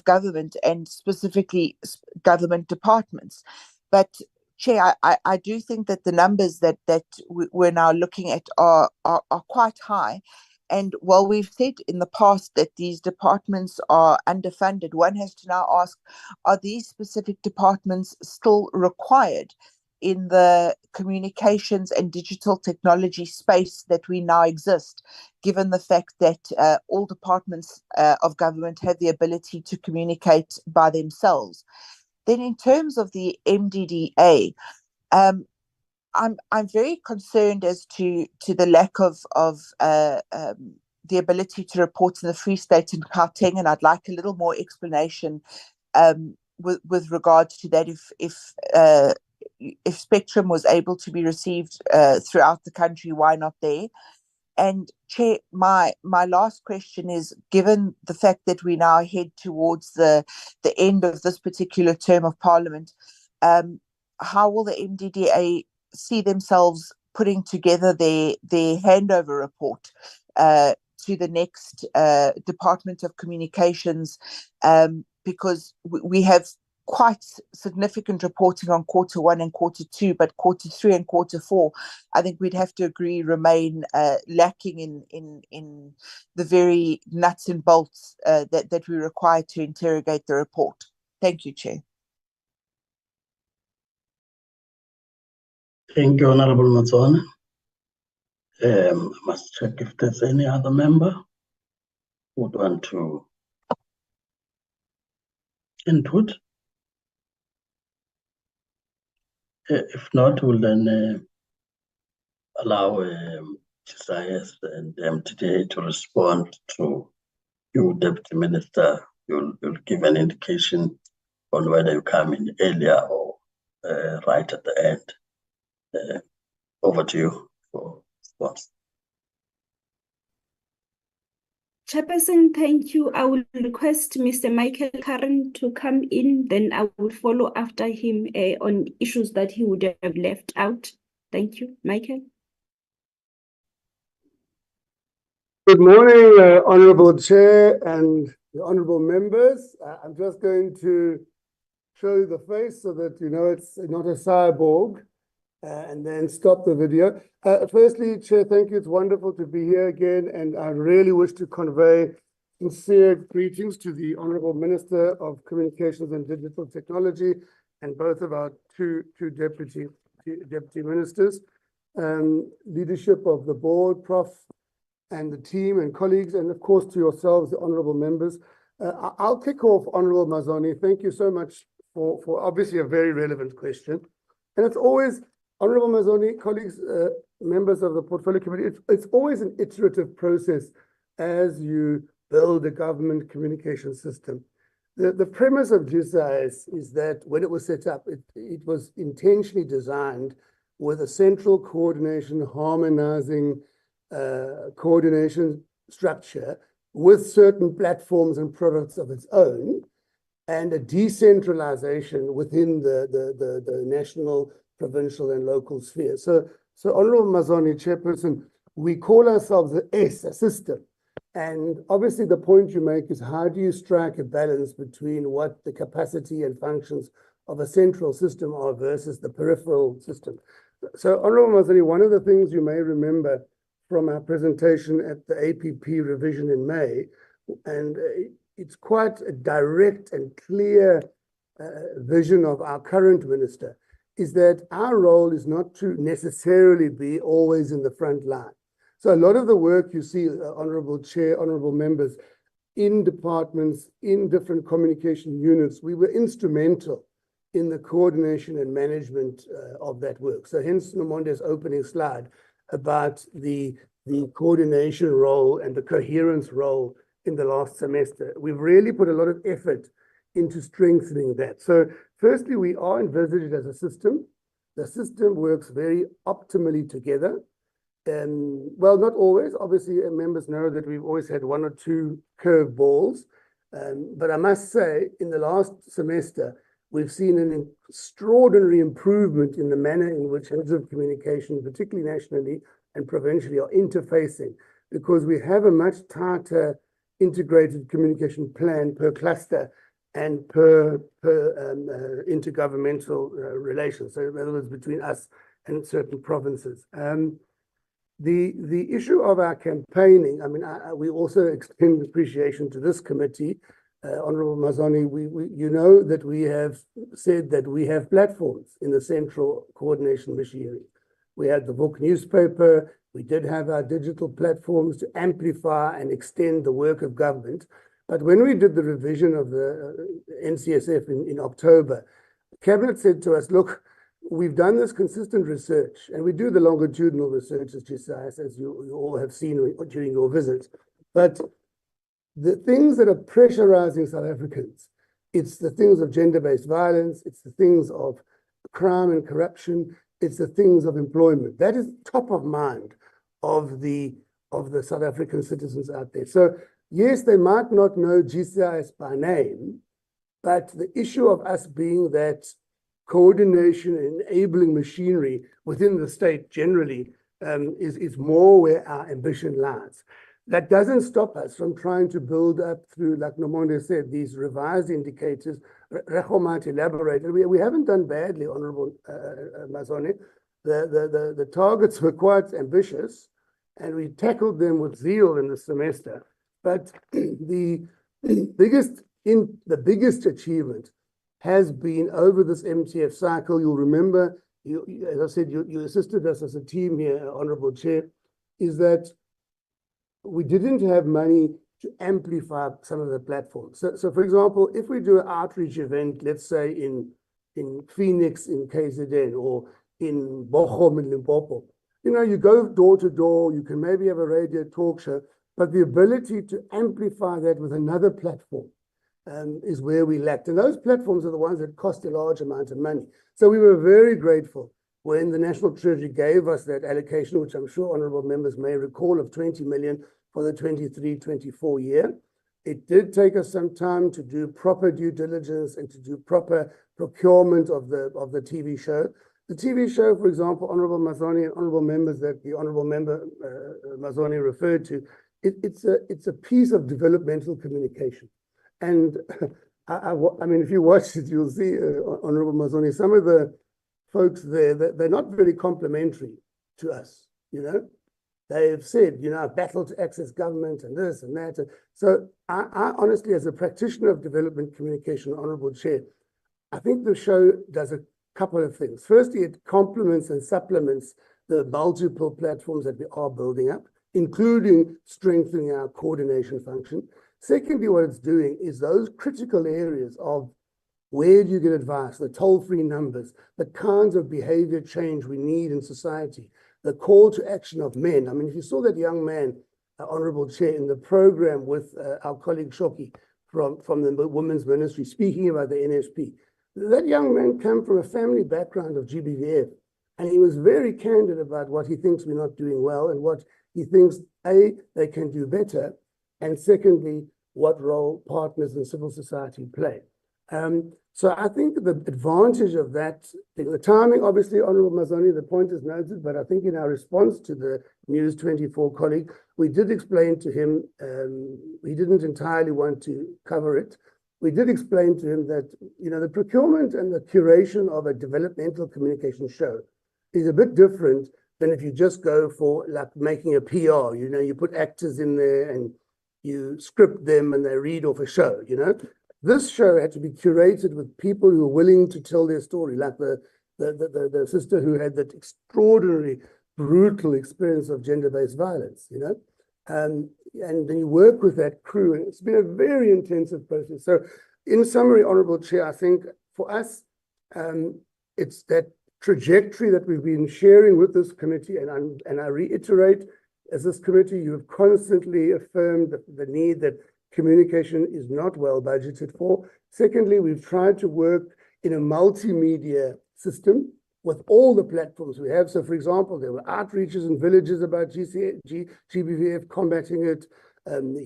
Speaker 10: government, and specifically government departments? But Chair, I do think that the numbers that we're now looking at are quite high. And while we've said in the past that these departments are underfunded, one has to now ask, are these specific departments still required in the communications and digital technology space that we now exist, given the fact that all departments of government have the ability to communicate by themselves? Then in terms of the MDDA, I'm very concerned as to the lack of the ability to report in the Free State and Gauteng, and I'd like a little more explanation with regards to that. If spectrum was able to be received throughout the country, why not there? And Chair, my last question is, given the fact that we now head towards the end of this particular term of Parliament, how will the MDDA see themselves putting together their handover report to the next Department of Communications? Because we have quite significant reporting on Q1 and Q2, but Q3 and Q4, I think we'd have to agree, remain lacking in the very nuts and bolts that we require to interrogate the report. Thank you, Chair.
Speaker 2: Thank you, Honorable Matswana. I must check if there's any other member who would want to input. If not, we'll then allow GCIS and MDDA to respond to you, Deputy Minister, you'll give an indication on whether you come in earlier or right at the end. Over to you for response.
Speaker 6: Chairperson, thank you. I will request Mr. Michael Curran to come in, then I will follow after him on issues that he would have left out. Thank you. Michael.
Speaker 11: Good morning, Honourable Chair and the honourable members. I'm just going to show you the face so that you know it's not a cyborg, and then stop the video. Firstly, Chair, thank you. It's wonderful to be here again, and I really wish to convey sincere greetings to the Honourable Minister of Communications and Digital Technology and both of our two deputy ministers, leadership of the board, Prof, and the team and colleagues, and of course to yourselves, the honourable members. I'll kick off, Honourable Mazoni. Thank you so much for obviously a very relevant question. And it's always, Honourable Mazoni, colleagues, members of the Portfolio Committee, it's always an iterative process as you build a government communication system. The premise of GCIS is that when it was set up, it was intentionally designed with a central coordination, harmonizing coordination structure with certain platforms and products of its own, and a decentralization within the national, provincial, and local sphere. So Honourable Mazoni, Chairperson, we call ourselves a system. And obviously the point you make is how do you strike a balance between what the capacity and functions of a central system are versus the peripheral system. So Honourable Mazoni, one of the things you may remember from our presentation at the APP revision in May, and it's quite a direct and clear vision of our current minister, is that our role is not to necessarily be always in the front line. So a lot of the work you see, Honourable Chair, honourable members, in departments, in different communication units, we were instrumental in the coordination and management of that work. So hence Nomonde's opening slide about the coordination role and the coherence role in the last semester. We've really put a lot of effort into strengthening that. So firstly, we are envisaged as a system. The system works very optimally together. Well, not always. Obviously, members know that we've always had one or two curve balls. But I must say, in the last semester, we've seen an extraordinary improvement in the manner in which heads of communication, particularly nationally and provincially, are interfacing, because we have a much tighter integrated communication plan per cluster and per intergovernmental relations. So in other words, between us and certain provinces. The issue of our campaigning, I mean, we also extend appreciation to this committee. Honourable Mazoni, you know that we have said that we have platforms in the central coordination machinery. We had the book newspaper, we did have our digital platforms to amplify and extend the work of government. But when we did the revision of the NCSF in October, Cabinet said to us, look, we've done this consistent research, and we do the longitudinal research as GCIS, as you all have seen during your visits. But the things that are pressurizing South Africans, it's the things of gender-based violence, it's the things of crime and corruption, it's the things of employment. That is top of mind of the South African citizens out there. So yes, they might not know GCIS by name, but the issue of us being that coordination and enabling machinery within the state generally is more where our ambition lies. That doesn't stop us from trying to build up through, like Nomonde said, these revised indicators. Reho might elaborate. We haven't done badly, Honourable Mazoni. The targets were quite ambitious, and we tackled them with zeal in the semester. But the biggest achievement has been over this MTF cycle. You'll remember, as I said, you assisted us as a team here, Honourable Chair, is that we didn't have money to amplify some of the platforms. So for example, if we do an outreach event, let's say in Phoenix in KZN or in Bochum in Limpopo, you know, you go door to door, you can maybe have a radio talk show, but the ability to amplify that with another platform is where we lacked. And those platforms are the ones that cost a large amount of money. So we were very grateful when the National Treasury gave us that allocation, which I'm sure honourable members may recall, of 20 million for the 23-24 year. It did take us some time to do proper due diligence and to do proper procurement of the TV show. The TV show, for example, Honourable Mazoni and honourable members that the honourable member Mazoni referred to, it's a piece of developmental communication. And I mean, if you watch it, you'll see, Honourable Mazoni, some of the folks there, they're not very complimentary to us, you know. They've said, you know, I've battled to access government and this and that. So I honestly, as a practitioner of development communication, Honourable Chair, I think the show does a couple of things. Firstly, it complements and supplements the multiple platforms that we are building up, including strengthening our coordination function. Secondly, what it's doing is those critical areas of where do you get advice, the toll-free numbers, the kinds of behavior change we need in society, the call to action of men. I mean, if you saw that young man, Honourable Chair, in the program with our colleague Shoki from the Women's Ministry, speaking about the NSP, that young man came from a family background of GBVF, and he was very candid about what he thinks we're not doing well and what he thinks, A, they can do better, and secondly, what role partners in civil society play. So I think the advantage of that, the timing, obviously, Honourable Mazoni, the point is noted, but I think in our response to the News 24 colleague, we did explain to him, he didn't entirely want to cover it. We did explain to him that, you know, the procurement and the curation of a developmental communication show is a bit different than if you just go for like making a PR, you know, you put actors in there and you script them and they read off a show, you know. This show had to be curated with people who are willing to tell their story, like the sister who had that extraordinary, brutal experience of gender-based violence, you know. And then you work with that crew, and it's been a very intensive process. So in summary, Honourable Chair, I think for us, it's that trajectory that we've been sharing with this committee, and I reiterate, as this committee, you have constantly affirmed the need that communication is not well budgeted for. Secondly, we've tried to work in a multimedia system with all the platforms we have. So, for example, there were outreaches in villages about GBVF combating it,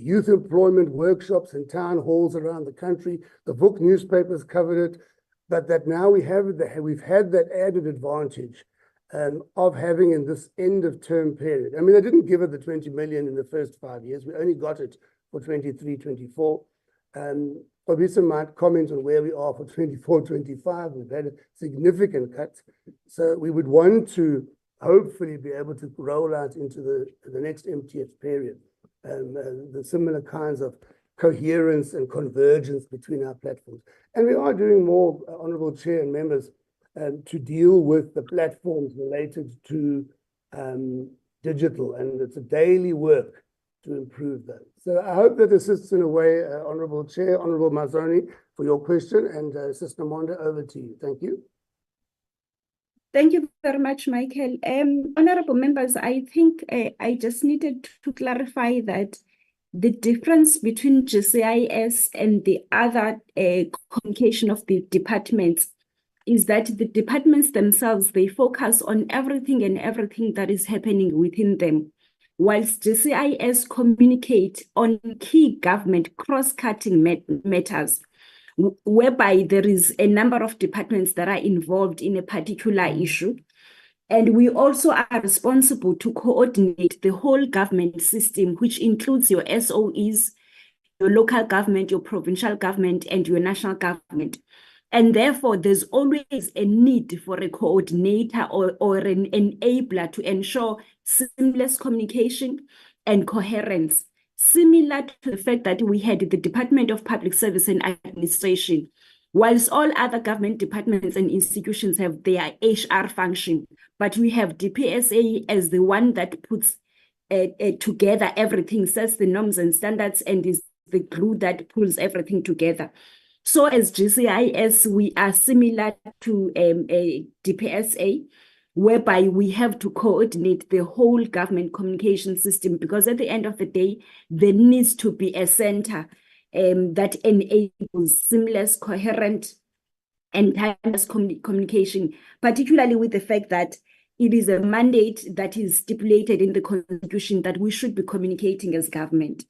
Speaker 11: youth employment workshops in town halls around the country. The book newspapers covered it, but that now we've had that added advantage of having in this end of term period. I mean, they didn't give it the 20 million in the first 5 years. We only got it for 23-24. Obviously, might comment on where we are for 24-25. We've had a significant cut. So we would want to hopefully be able to roll out into the next MTF period the similar kinds of coherence and convergence between our platforms. And we are doing more, Honourable Chair and members, to deal with the platforms related to digital, and it's a daily work to improve that. So I hope that assists in a way, Honourable Chair, Honourable Mazoni, for your question, and Sister Monda, over to you. Thank you.
Speaker 6: Thank you very much, Michael. Honourable members, I think I just needed to clarify that the difference between GCIS and the other communication of the departments is that the departments themselves, they focus on everything and everything that is happening within them, whilst GCIS communicate on key government cross-cutting matters, whereby there is a number of departments that are involved in a particular issue. And we also are responsible to coordinate the whole government system, which includes your SOEs, your local government, your provincial government, and your national government. And therefore, there's always a need for a coordinator or an enabler to ensure seamless communication and coherence, similar to the fact that we had the Department of Public Service and Administration. Whilst all other government departments and institutions have their HR function, but we have DPSA as the one that puts together everything, sets the norms and standards, and is the glue that pulls everything together. So as GCIS, we are similar to a DPSA, whereby we have to coordinate the whole government communication system, because at the end of the day, there needs to be a center that enables seamless, coherent, and timeless communication, particularly with the fact that it is a mandate that is stipulated in the Constitution that we should be communicating as government.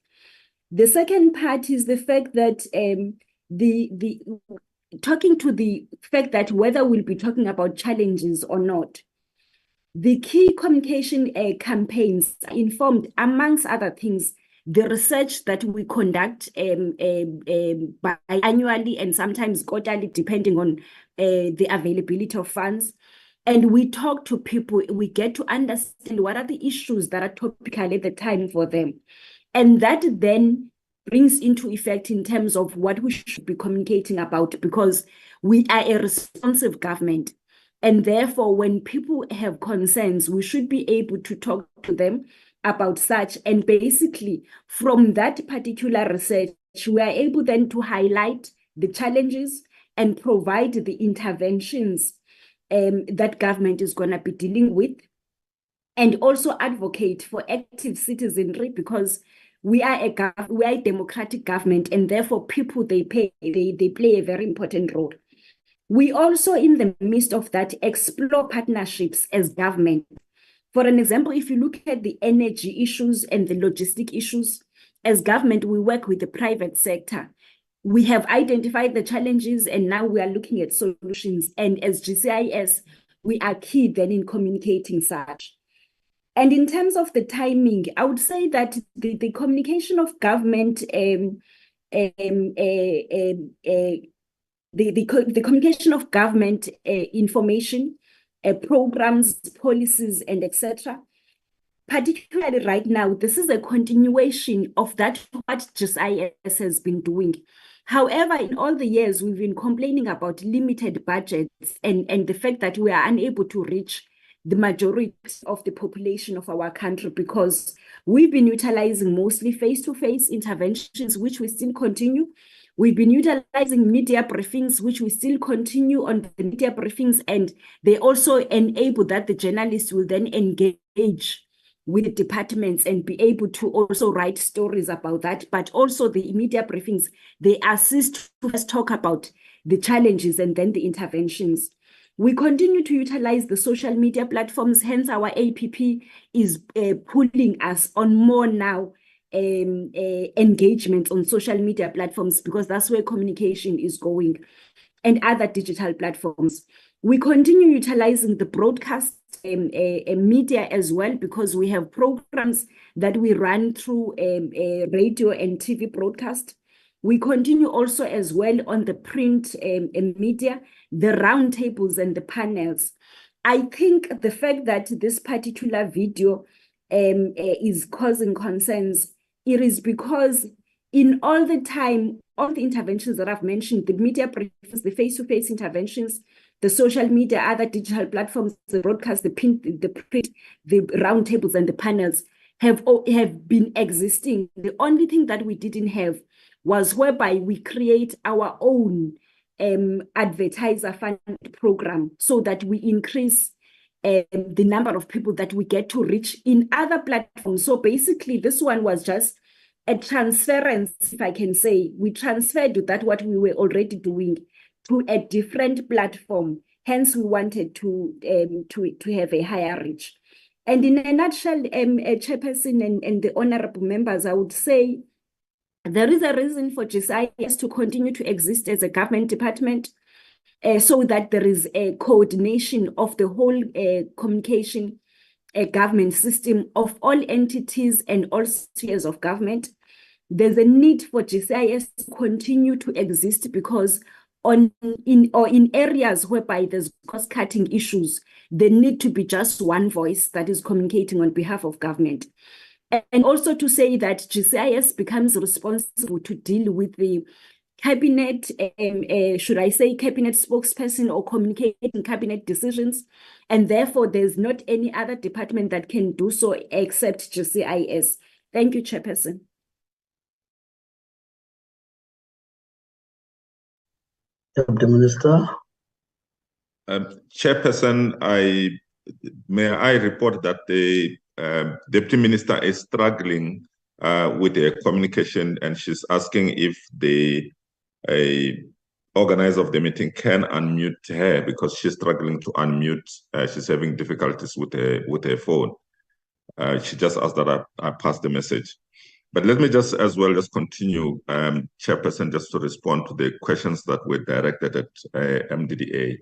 Speaker 6: The second part is the fact that talking to the fact that whether we'll be talking about challenges or not, the key communication campaigns informed, amongst other things, the research that we conduct annually and sometimes quarterly, depending on the availability of funds. And we talk to people, we get to understand what are the issues that are topical at the time for them. And that then brings into effect in terms of what we should be communicating about, because we are a responsive government. And therefore, when people have concerns, we should be able to talk to them about such. And basically, from that particular research, we are able then to highlight the challenges and provide the interventions that government is going to be dealing with, and also advocate for active citizenry, because we are a democratic government, and therefore people they play a very important role. We also, in the midst of that, explore partnerships as government. For an example, if you look at the energy issues and the logistic issues, as government, we work with the private sector. We have identified the challenges, and now we are looking at solutions. And as GCIS, we are key then in communicating such. And in terms of the timing, I would say that the communication of government, the communication of government information, programs, policies, and etc. Particularly right now, this is a continuation of that what GCIS has been doing. However, in all the years, we've been complaining about limited budgets and the fact that we are unable to reach the majority of the population of our country, because we've been utilizing mostly face-to-face interventions, which we still continue. We've been utilizing media briefings, which we still continue on the media briefings, and they also enable that the journalists will then engage with departments and be able to also write stories about that. But also the media briefings, they assist to first talk about the challenges and then the interventions. We continue to utilize the social media platforms, hence our APP is pulling us on more now engagement on social media platforms, because that's where communication is going, and other digital platforms. We continue utilizing the broadcast media as well, because we have programs that we run through radio and TV broadcast. We continue also as well on the print media, the roundtables and the panels. I think the fact that this particular video is causing concerns, it is because in all the time, all the interventions that I've mentioned, the media briefings, the face-to-face interventions, the social media, other digital platforms, the broadcast, the print, the roundtables and the panels have been existing. The only thing that we didn't have was whereby we create our own advertiser fund program, so that we increase the number of people that we get to reach in other platforms. So basically, this one was just a transference, if I can say. We transferred that what we were already doing to a different platform. Hence, we wanted to have a higher reach. And in a nutshell, Chairperson and the honorable members, I would say there is a reason for GCIS to continue to exist as a government department, so that there is a coordination of the whole communication government system of all entities and all spheres of government. There's a need for GCIS to continue to exist, because in areas whereby there's cost-cutting issues, there need to be just one voice that is communicating on behalf of government. And also to say that GCIS becomes responsible to deal with the cabinet, should I say cabinet spokesperson, or communicating cabinet decisions. And therefore, there's not any other department that can do so except GCIS. Thank you, Chairperson.
Speaker 2: Deputy Minister.
Speaker 7: Chairperson, I may I report that the Deputy Minister is struggling with a communication, and she's asking if the organizer of the meeting can unmute her because she's struggling to unmute. She's having difficulties with her phone. She just asked that I pass the message. But let me just continue, Chairperson, just to respond to the questions that were directed at MDDA.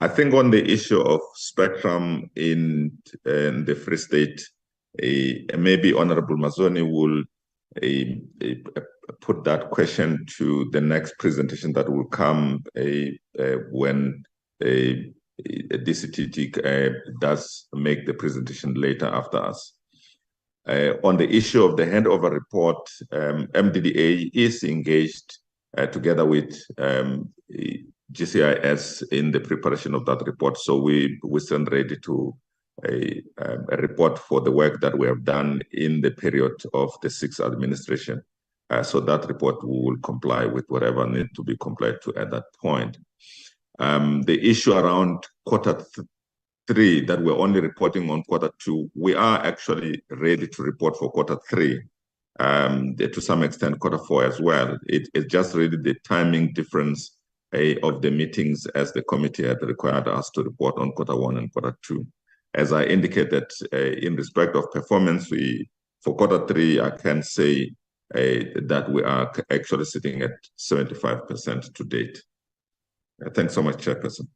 Speaker 7: I think on the issue of spectrum in the Free State, maybe Honorable Mazoni will put that question to the next presentation that will come when DCTT does make the presentation later after us. On the issue of the handover report, MDDA is engaged together with GCIS in the preparation of that report. So we stand ready to a report for the work that we have done in the period of the sixth administration. So that report will comply with whatever needs to be complied to at that point. The issue around quarter three, that we're only reporting on quarter two, we are actually ready to report for quarter three, to some extent quarter four as well. It's just really the timing difference of the meetings as the committee had required us to report on quarter one and quarter two. As I indicated, in respect of performance, for quarter three, I can say that we are actually sitting at 75% to date. Thanks so much, Chairperson.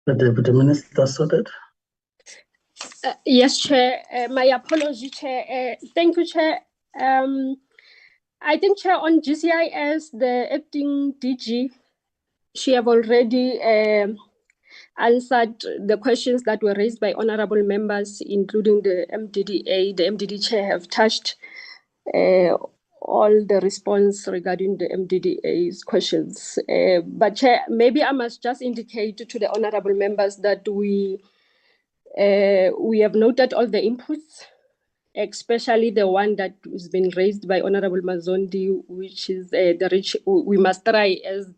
Speaker 2: The Deputy Minister sorted.
Speaker 5: Yes, Chair. My apology, Chair. Thank you, Chair. I think, Chair, on GCIS, the acting DG, she have already answered the questions that were raised by honorable members, including the MDDA. The MDD Chair have touched all the response regarding the MDDA's questions. But Chair, maybe I must just indicate to the honorable members that we have noted all the inputs, especially the one that has been raised by Honorable Mazondi, which is the reach. We must try as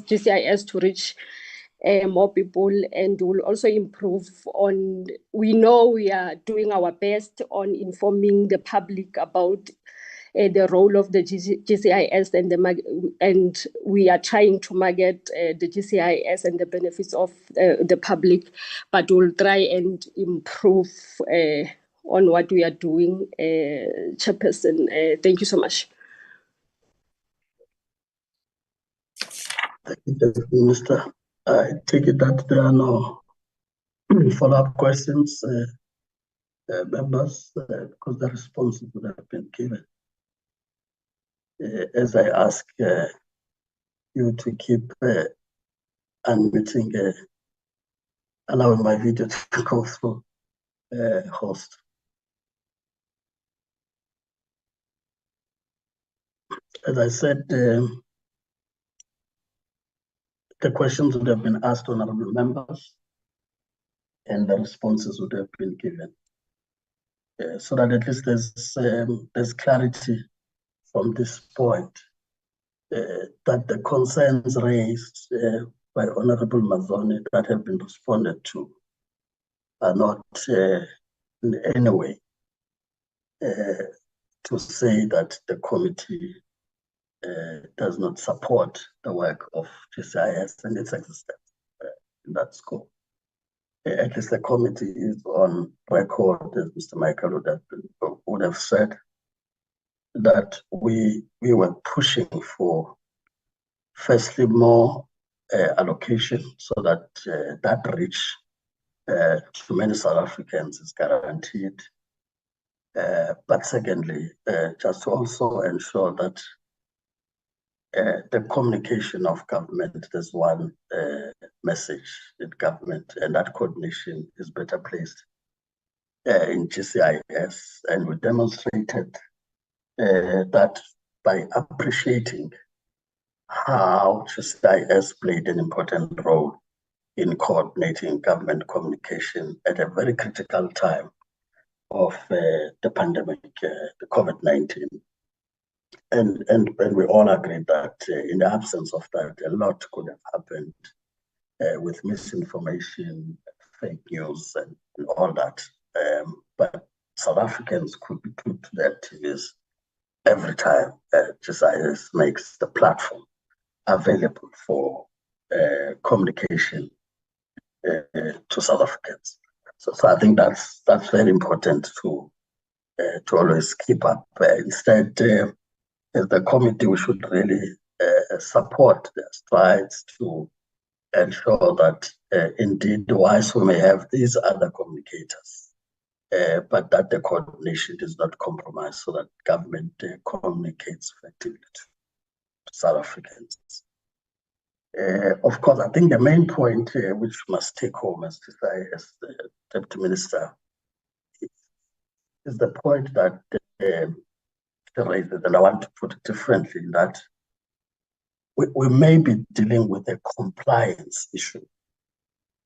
Speaker 5: GCIS to reach more people, and will also improve on. We know we are doing our best on informing the public about the role of the GCIS and we are trying to market the GCIS and the benefits of the public, but we'll try and improve on what we are doing, Chairperson. Thank you so much.
Speaker 2: Thank you, Minister. I take it that there are no follow-up questions, members, because the responses would have been given. As I ask you to keep unmuting, allowing my video to go through host. As I said, the questions would have been asked to honorable members and the responses would have been given. So that at least there's clarity from this point that the concerns raised by Honorable Mazoni that have been responded to are not in any way to say that the committee does not support the work of GCIS and its existence in that scope. At least the committee is on record, as Mr. Michael would have said, that we were pushing for, firstly, more allocation so that that reach to many South Africans is guaranteed. But secondly, just to also ensure that the communication of government, there's one message in government, and that coordination is better placed in GCIS. And we demonstrated that by appreciating how GCIS played an important role in coordinating government communication at a very critical time of the pandemic, the COVID-19. And we all agree that in the absence of that, a lot could have happened with misinformation, fake news, and all that. But South Africans could be glued to their TVs every time GSIS makes the platform available for communication to South Africans. So I think that's very important to always keep up. Instead, as the committee, we should really support their strides to ensure that indeed, whilst we may have these other communicators, but that the coordination is not compromised so that government communicates effectively to South Africans. Of course, I think the main point which we must take home as the Deputy Minister is the point that raised, and I want to put it differently, in that we may be dealing with a compliance issue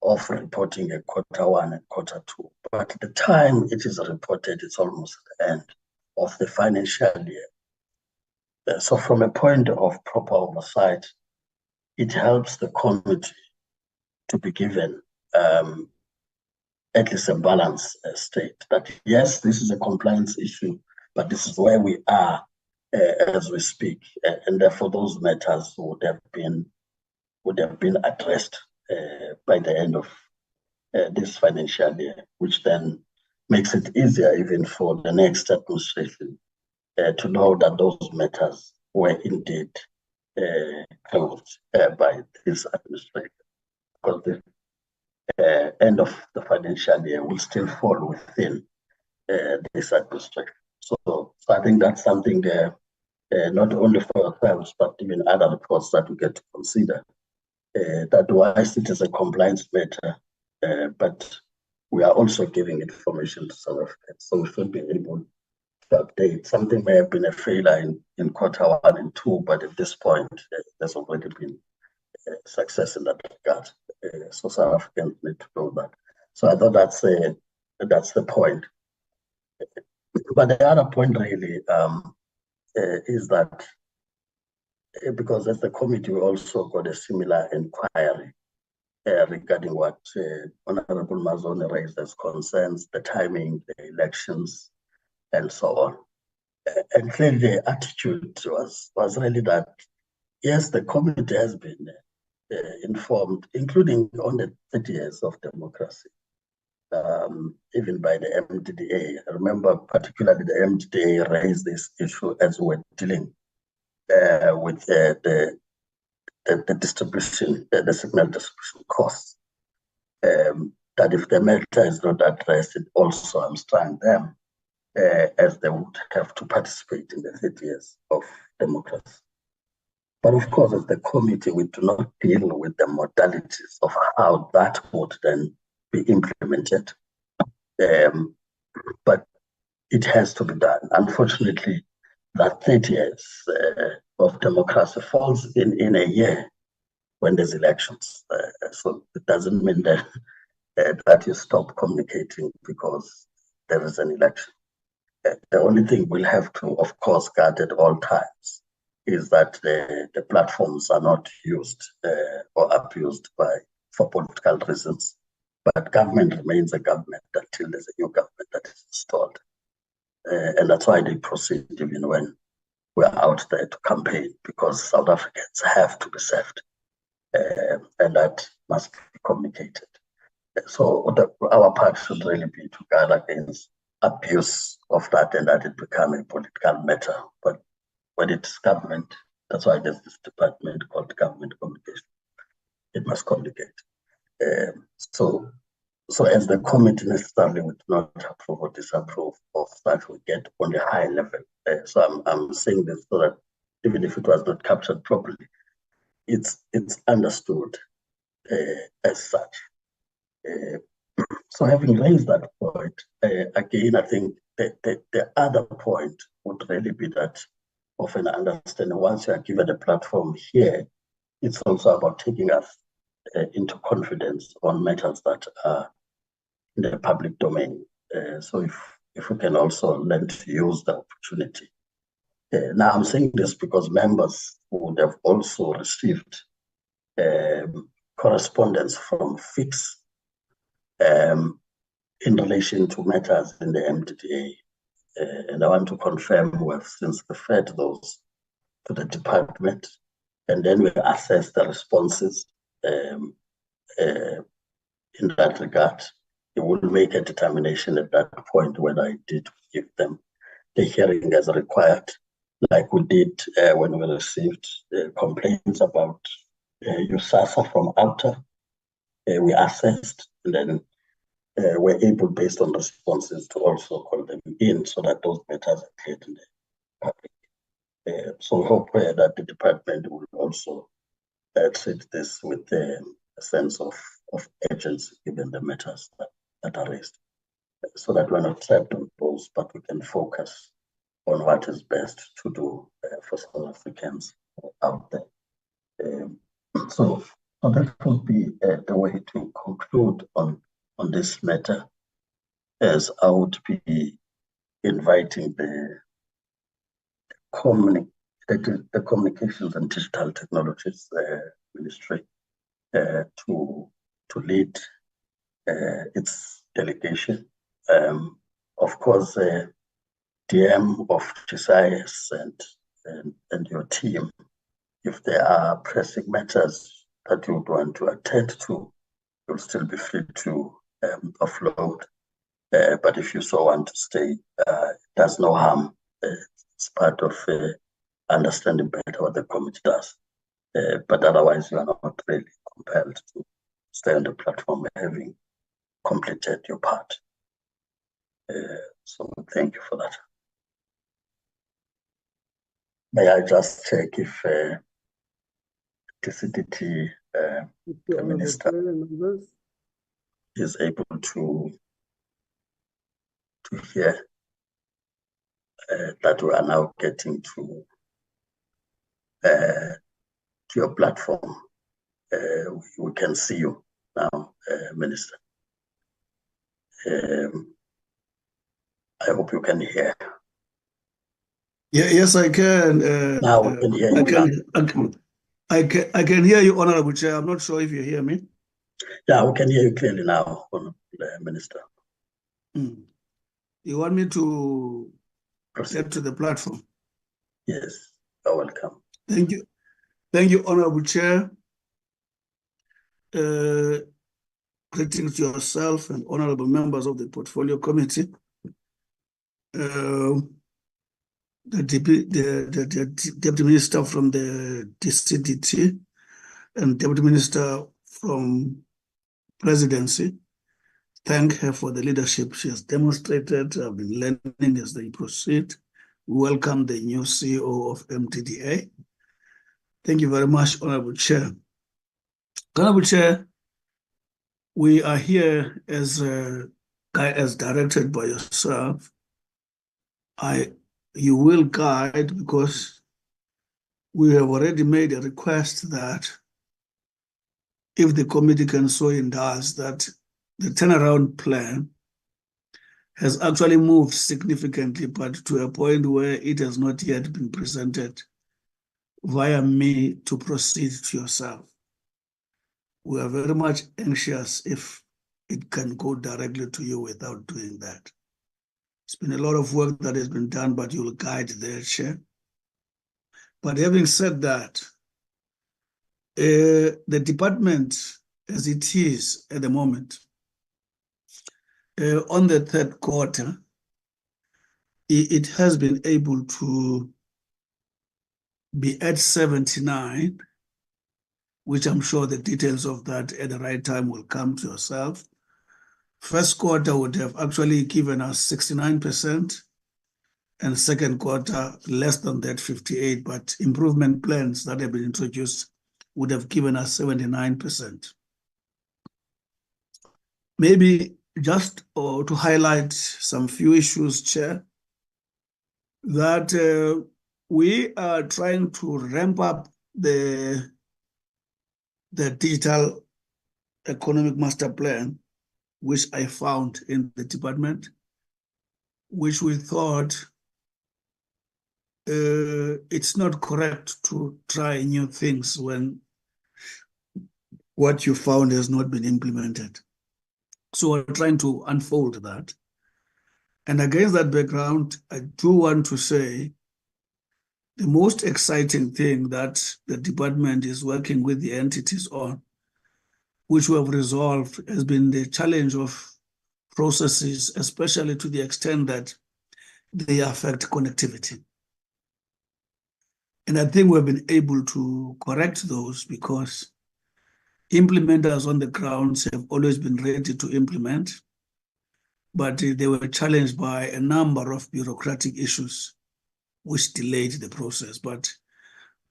Speaker 2: of reporting a Q1 and Q2, but at the time it is reported, it's almost the end of the financial year. So from a point of proper oversight, it helps the committee to be given at least a balanced state that, yes, this is a compliance issue, but this is where we are as we speak, and therefore those matters would have been addressed by the end of this financial year, which then makes it easier even for the next administration to know that those matters were indeed closed by this administration, because the end of the financial year will still fall within this administration. So I think that's something not only for ourselves, but even other reports that we get to consider. That whilst it is a compliance matter, but we are also giving information to South Africans, so we should be able to update. Something may have been a failure in Q1 and 2, but at this point, there's already been success in that regard. So South Africans need to know that. So I thought that's the point. But the other point really is that because as the committee, we also got a similar inquiry regarding what Honorable Mazone raised as concerns, the timing, the elections, and so on. And clearly the attitude was really that, yes, the committee has been informed, including on the 30 years of democracy, even by the MDDA. I remember particularly the MDDA raised this issue as we were dealing with the distribution, the signal distribution costs. That if the matter is not addressed, it also hamstrung them as they would have to participate in the 30 years of democracy. But of course, as the committee, we do not deal with the modalities of how that would then be implemented. But it has to be done. Unfortunately, that 30 years of democracy falls in a year when there's elections. So it doesn't mean that that you stop communicating because there is an election. The only thing we'll have to, of course, guard at all times is that the platforms are not used or abused for political reasons. But government remains a government until there's a new government that is installed. And that's why they proceed even when we're out there to campaign, because South Africans have to be served. And that must be communicated. So our part should really be to guard against abuse of that and that it become a political matter. But when it's government, that's why there's this department called government communication. It must communicate. So as the committee necessarily would not approve or disapprove of that, we get on a high level. So I'm saying this so that even if it was not captured properly, it's understood as such. So having raised that point, again, I think the other point would really be that of an understanding, once you are given a platform here, it's also about taking us into confidence on matters that are in the public domain. So if we can also learn to use the opportunity Now, I'm saying this because members would have also received correspondence from FIX in relation to matters in the MDDA. And I want to confirm we have since referred those to the department, and then we assess the responses in that regard. You will make a determination at that point whether I did give them the hearing as required, like we did when we received complaints about USASA from outer. We assessed, and then we're able, based on responses, to also call them in so that those matters are cleared in the public. So we hope that the department will also treat this with a sense of urgency given the matters that are raised, so that we're not trapped on those, but we can focus on what is best to do for South Africans out there. So that will be the way to conclude on this matter, as I would be inviting the Communications and Digital Technologies Ministry to lead its delegation. Of course, DM of GSIS and your team, if there are pressing matters that you would want to attend to, you'll still be free to offload. But if you so want to stay, it does no harm. It's part of understanding better what the committee does. But otherwise, you are not really compelled to stay on the platform having completed your part. So thank you for that. May I just check if the CDT minister is able to hear that we are now getting to your platform. We can see you now, Minister. I hope you can hear.
Speaker 4: Yeah, yes, I can.
Speaker 2: Now we can hear you.
Speaker 4: I can hear you, Honorable Chair. I'm not sure if you hear me.
Speaker 2: Yeah, we can hear you clearly now, Honorable Minister.
Speaker 4: You want me to get to the platform?
Speaker 2: Yes, you're welcome.
Speaker 4: Thank you. Thank you, Honorable Chair. Greetings to yourself and honorable members of the Portfolio Committee. The Deputy Minister from the DCDT and Deputy Minister from Presidency. Thank her for the leadership she has demonstrated. I've been learning as they proceed. Welcome the new CEO of MDDA. Thank you very much, Honorable Chair. Honorable Chair, we are here as directed by yourself. You will guide, because we have already made a request that if the committee can so indulge, that the turnaround plan has actually moved significantly, but to a point where it has not yet been presented via me to proceed to yourself. We are very much anxious if it can go directly to you without doing that. It's been a lot of work that has been done, but you'll guide there, Chair. But having said that, the department, as it is at the moment, on the third quarter, it has been able to be at 79, which I'm sure the details of that at the right time will come to yourself. First quarter would have actually given us 69%, and second quarter less than that, 58%, but improvement plans that have been introduced would have given us 79%. Maybe just to highlight some few issues, Chair, that we are trying to ramp up the digital economic master plan, which I found in the department, which we thought it's not correct to try new things when what you found has not been implemented. So we're trying to unfold that. And against that background, I do want to say the most exciting thing that the department is working with the entities on, which we have resolved, has been the challenge of processes, especially to the extent that they affect connectivity. And I think we've been able to correct those because implementers on the grounds have always been ready to implement, but they were challenged by a number of bureaucratic issues which delayed the process. But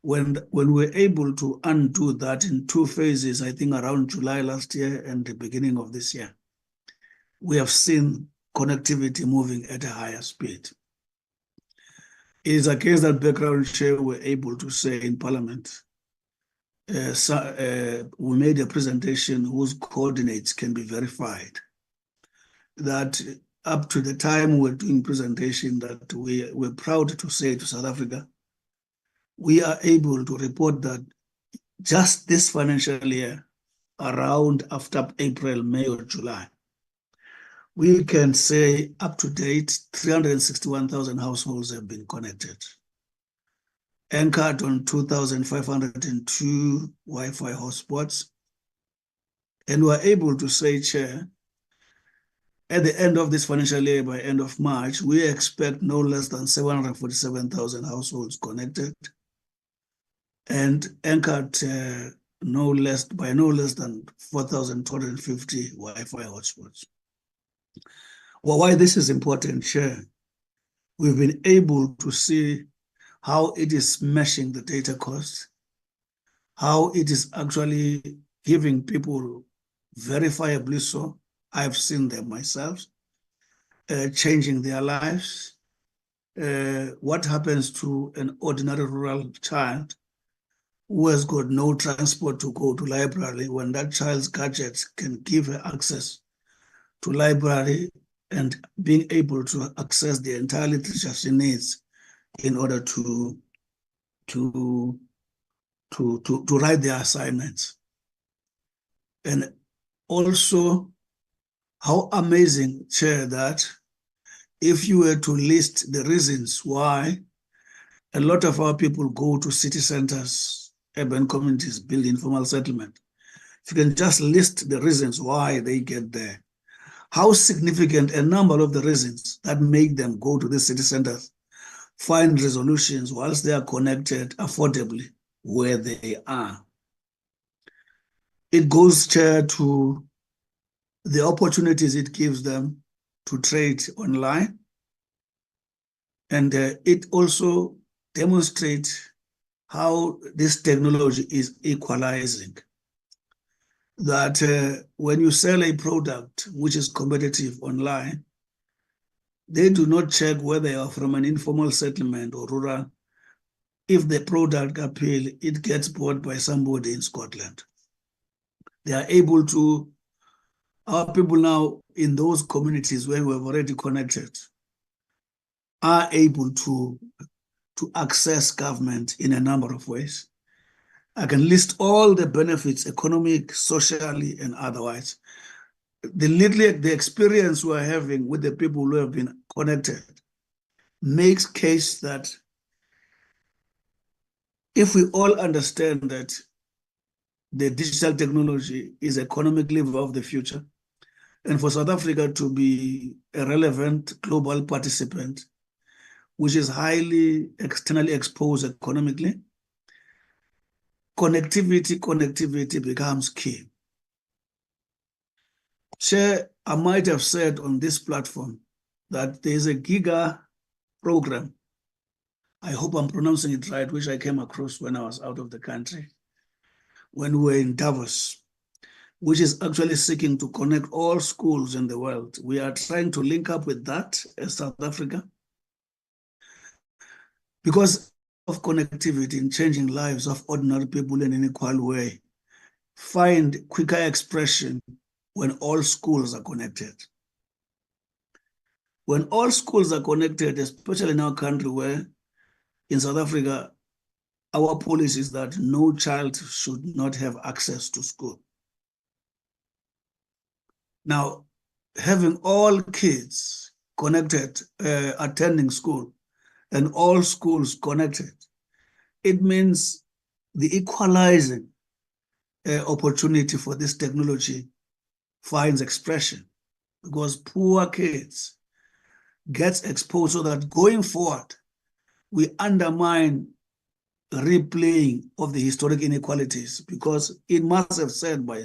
Speaker 4: when we're able to undo that in 2 phases, I think around July last year and the beginning of this year, we have seen connectivity moving at a higher speed. It is against that background, Chair, we're able to say in Parliament, we made a presentation whose coordinates can be verified, that up to the time we're doing presentation, that we're proud to say to South Africa, we are able to report that just this financial year, around after April, May, or July, we can say up to date 361,000 households have been connected, anchored on 2,502 Wi-Fi hotspots. And we're able to say, Chair, at the end of this financial year, by end of March, we expect no less than 747,000 households connected and anchored by no less than 4,250 Wi-Fi hotspots. Well, why this is important, Chair, we've been able to see how it is smashing the data cost, how it is actually giving people verifiably so, I've seen them myself, changing their lives. What happens to an ordinary rural child who has got no transport to go to library when that child's gadgets can give her access to library and being able to access the entire literature she needs in order to write their assignments. And also, how amazing, Chair, that if you were to list the reasons why a lot of our people go to city centers, urban communities, build informal settlement, if you can just list the reasons why they get there, how significant a number of the reasons that make them go to the city centers find resolutions whilst they are connected affordably where they are. It goes, Chair, to the opportunities it gives them to trade online. And it also demonstrates how this technology is equalizing. That when you sell a product which is competitive online, they do not check whether you are from an informal settlement or rural. If the product appeal, it gets bought by somebody in Scotland. They are able to, our people now in those communities where we have already connected are able to access government in a number of ways. I can list all the benefits, economic, socially, and otherwise. The experience we're having with the people who have been connected makes case that if we all understand that the digital technology is economically of the future, and for South Africa to be a relevant global participant, which is highly externally exposed economically, connectivity becomes key. Chair, I might have said on this platform that there is a GIGA program. I hope I'm pronouncing it right, which I came across when I was out of the country, when we were in Davos, which is actually seeking to connect all schools in the world. We are trying to link up with that as South Africa because of connectivity in changing lives of ordinary people in an equal way. Find quicker expression when all schools are connected. When all schools are connected, especially in our country where in South Africa, our policy is that no child should not have access to school. Now, having all kids connected, attending school, and all schools connected, it means the equalizing opportunity for this technology finds expression, because poor kids get exposed so that going forward, we undermine replaying of the historic inequalities, because it must have said by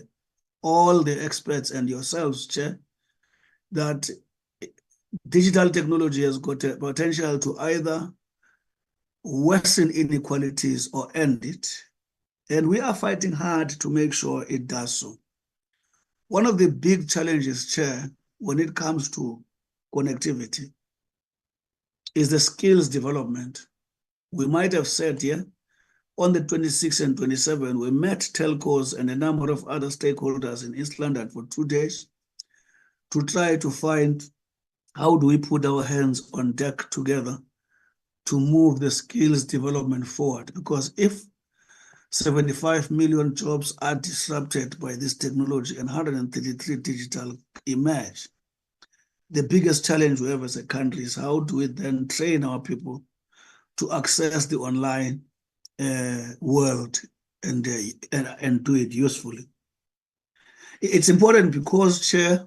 Speaker 4: all the experts and yourselves, Chair, that digital technology has got a potential to either worsen inequalities or end it. And we are fighting hard to make sure it does so. One of the big challenges, Chair, when it comes to connectivity is the skills development. We might have said here, on the 26th and 27th, we met telcos and a number of other stakeholders in East London for 2 days to try to find how do we put our hands on deck together to move the skills development forward. Because if 75 million jobs are disrupted by this technology and 133 digital emerge, the biggest challenge we have as a country is how do we then train our people to access the online world and do it usefully. It's important because, Chair,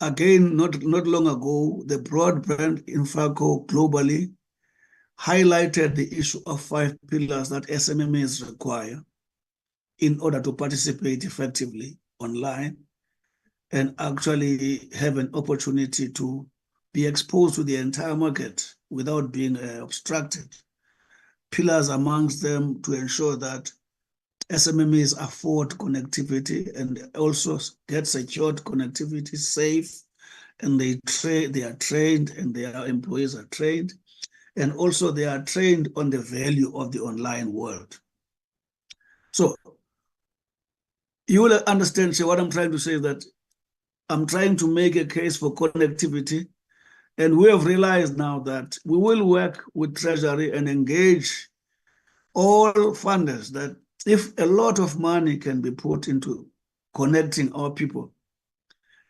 Speaker 4: again, not long ago, the Broadband Infraco globally highlighted the issue of 5 pillars that SMMEs require in order to participate effectively online and actually have an opportunity to be exposed to the entire market without being obstructed. Pillars amongst them to ensure that SMMEs afford connectivity and also get secured connectivity, safe, and they are trained and their employees are trained, and also they are trained on the value of the online world. So you will understand, Chair, what I'm trying to say is that I'm trying to make a case for connectivity, and we have realized now that we will work with Treasury and engage all funders that if a lot of money can be put into connecting our people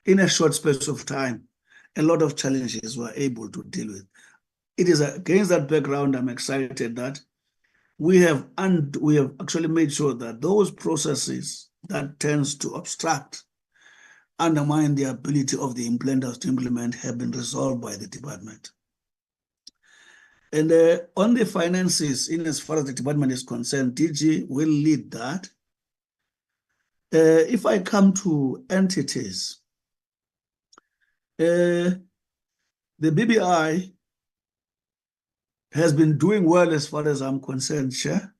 Speaker 4: in a short space of time, a lot of challenges we're able to deal with. It is against that background I'm excited that we have actually made sure that those processes that tends to obstruct, undermine the ability of the implementers to implement have been resolved by the department. And on the finances, in as far as the department is concerned, DG will lead that. If I come to entities, the BBI has been doing well as far as I'm concerned, Chair,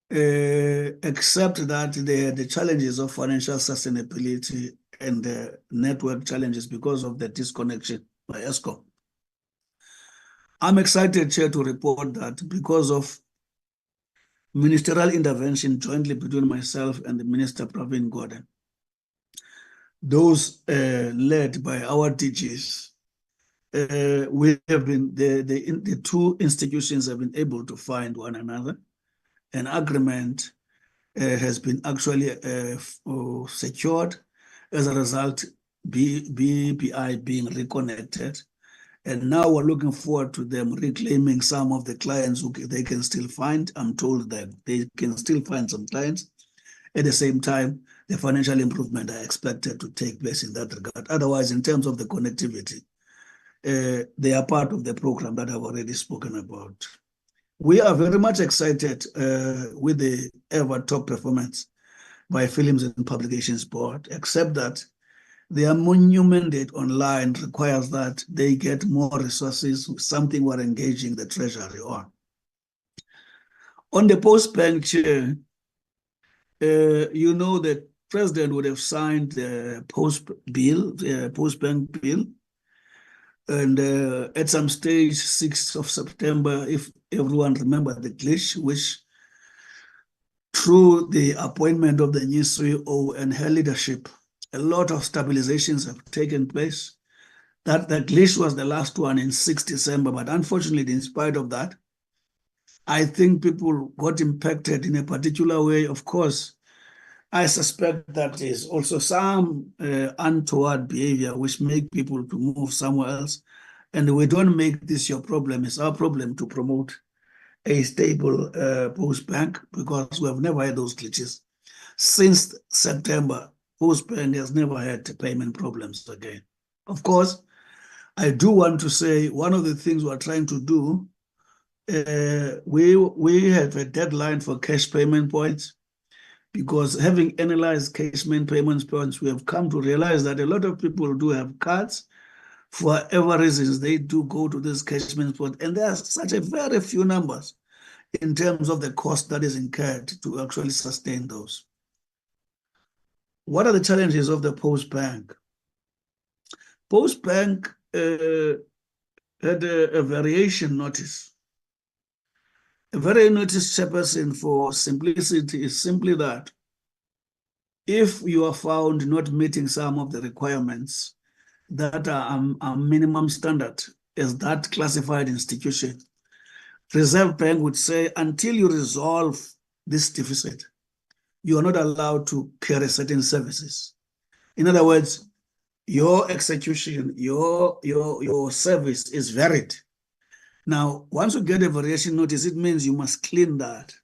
Speaker 4: except that they had the challenges of financial sustainability and the network challenges because of the disconnection by Eskom. I'm excited, Chair, to report that because of ministerial intervention jointly between myself and the Minister Pravin Gordhan, those led by our DGs, we have been, the two institutions have been able to find one another. An agreement has been actually secured as a result, BBI being reconnected. And now we're looking forward to them reclaiming some of the clients who they can still find. I'm told that they can still find some clients. At the same time, the financial improvement are expected to take place in that regard. Otherwise, in terms of the connectivity, they are part of the program that I've already spoken about. We are very much excited with the ever top performance by Films and Publications Board, except that their new mandate online requires that they get more resources, something we're engaging the Treasury on. On the post-bank, Chair, you know the President would have signed the post-bank bill, and at some stage, 6th of September, if everyone remember the glitch, which through the appointment of the new CEO and her leadership, a lot of stabilizations have taken place. That the glitch was the last one in 6 December, but unfortunately, in spite of that, I think people got impacted in a particular way. Of course, I suspect that is also some untoward behavior which make people to move somewhere else. And we don't make this your problem. It's our problem to promote a stable post bank, because we have never had those glitches. Since September, post bank has never had payment problems again. Of course, I do want to say one of the things we're trying to do, we have a deadline for cash payment points, because having analyzed cash payment points, we have come to realize that a lot of people do have cards. For whatever reasons, they do go to this cash payment point, and there are such a very few numbers in terms of the cost that is incurred to actually sustain those. What are the challenges of the post bank? Post bank had a variation notice. A variation notice, Chairperson, for simplicity is simply that if you are found not meeting some of the requirements that are minimum standard as that classified institution, Reserve Bank would say, until you resolve this deficit, you are not allowed to carry certain services. In other words, your execution, your service is varied. Now, once you get a variation notice, it means you must clean that.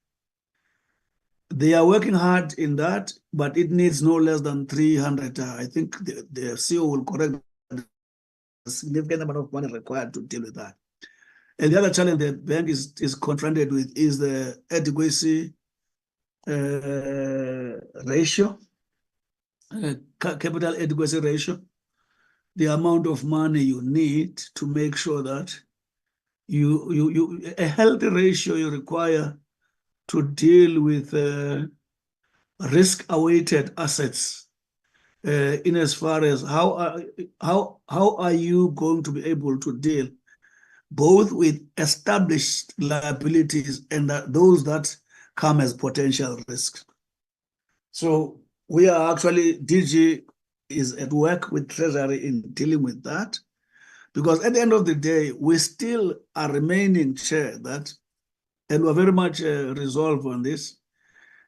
Speaker 4: They are working hard in that, but it needs no less than 300. I think the CEO will correct a significant amount of money required to deal with that. And the other challenge the bank is confronted with is the adequacy ratio, capital adequacy ratio, the amount of money you need to make sure that a healthy ratio you require to deal with risk-awaited assets, in as far as how are you going to be able to deal both with established liabilities and those that come as potential risks. So we are actually, DG is at work with Treasury in dealing with that, because at the end of the day, we still are remaining Chair that, and we're very much resolved on this.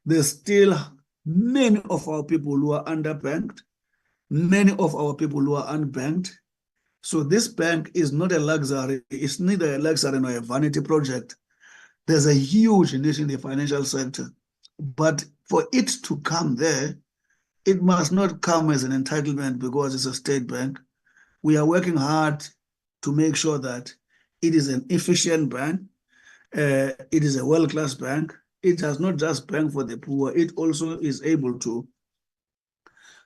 Speaker 4: There's still many of our people who are underbanked, many of our people who are unbanked. So this bank is not a luxury. It's neither a luxury nor a vanity project. There's a huge need in the financial sector. But for it to come there, it must not come as an entitlement because it's a state bank. We are working hard to make sure that it is an efficient bank. It is a world-class bank. It does not just bank for the poor. It also is able to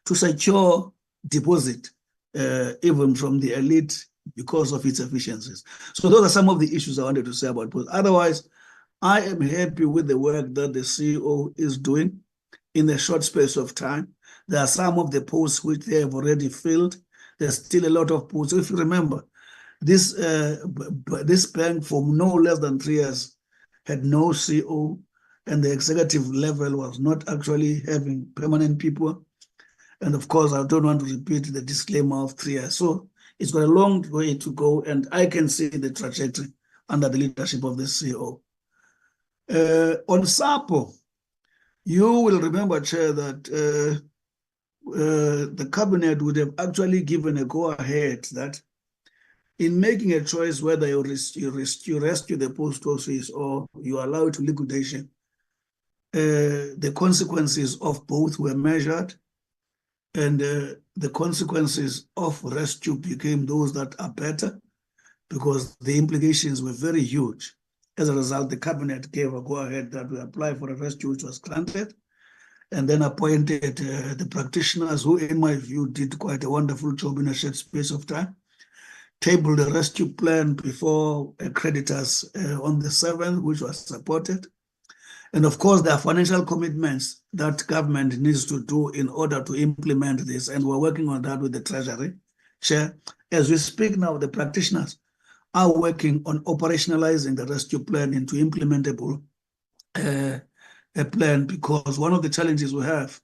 Speaker 4: secure deposit even from the elite because of its efficiencies. So those are some of the issues I wanted to say about post. Otherwise, I am happy with the work that the CEO is doing in a short space of time. There are some of the posts which they have already filled. There's still a lot of posts. If you remember, this bank for no less than 3 years had no CEO, and the executive level was not actually having permanent people. And of course, I don't want to repeat the disclaimer of 3 years. So it's got a long way to go, and I can see the trajectory under the leadership of the CEO. On SAPO, you will remember, Chair, that the cabinet would have actually given a go-ahead that in making a choice whether you rescue the post office or you allow it to liquidation, the consequences of both were measured, and the consequences of rescue became those that are better because the implications were very huge. As a result, the cabinet gave a go-ahead that we apply for a rescue, which was granted, and then appointed the practitioners who, in my view, did quite a wonderful job in a short space of time, tabled a rescue plan before creditors on the 7th, which was supported. And of course, there are financial commitments that government needs to do in order to implement this, and we're working on that with the Treasury Chair. As we speak now, the practitioners are working on operationalizing the rescue plan into implementable a plan, because one of the challenges we have,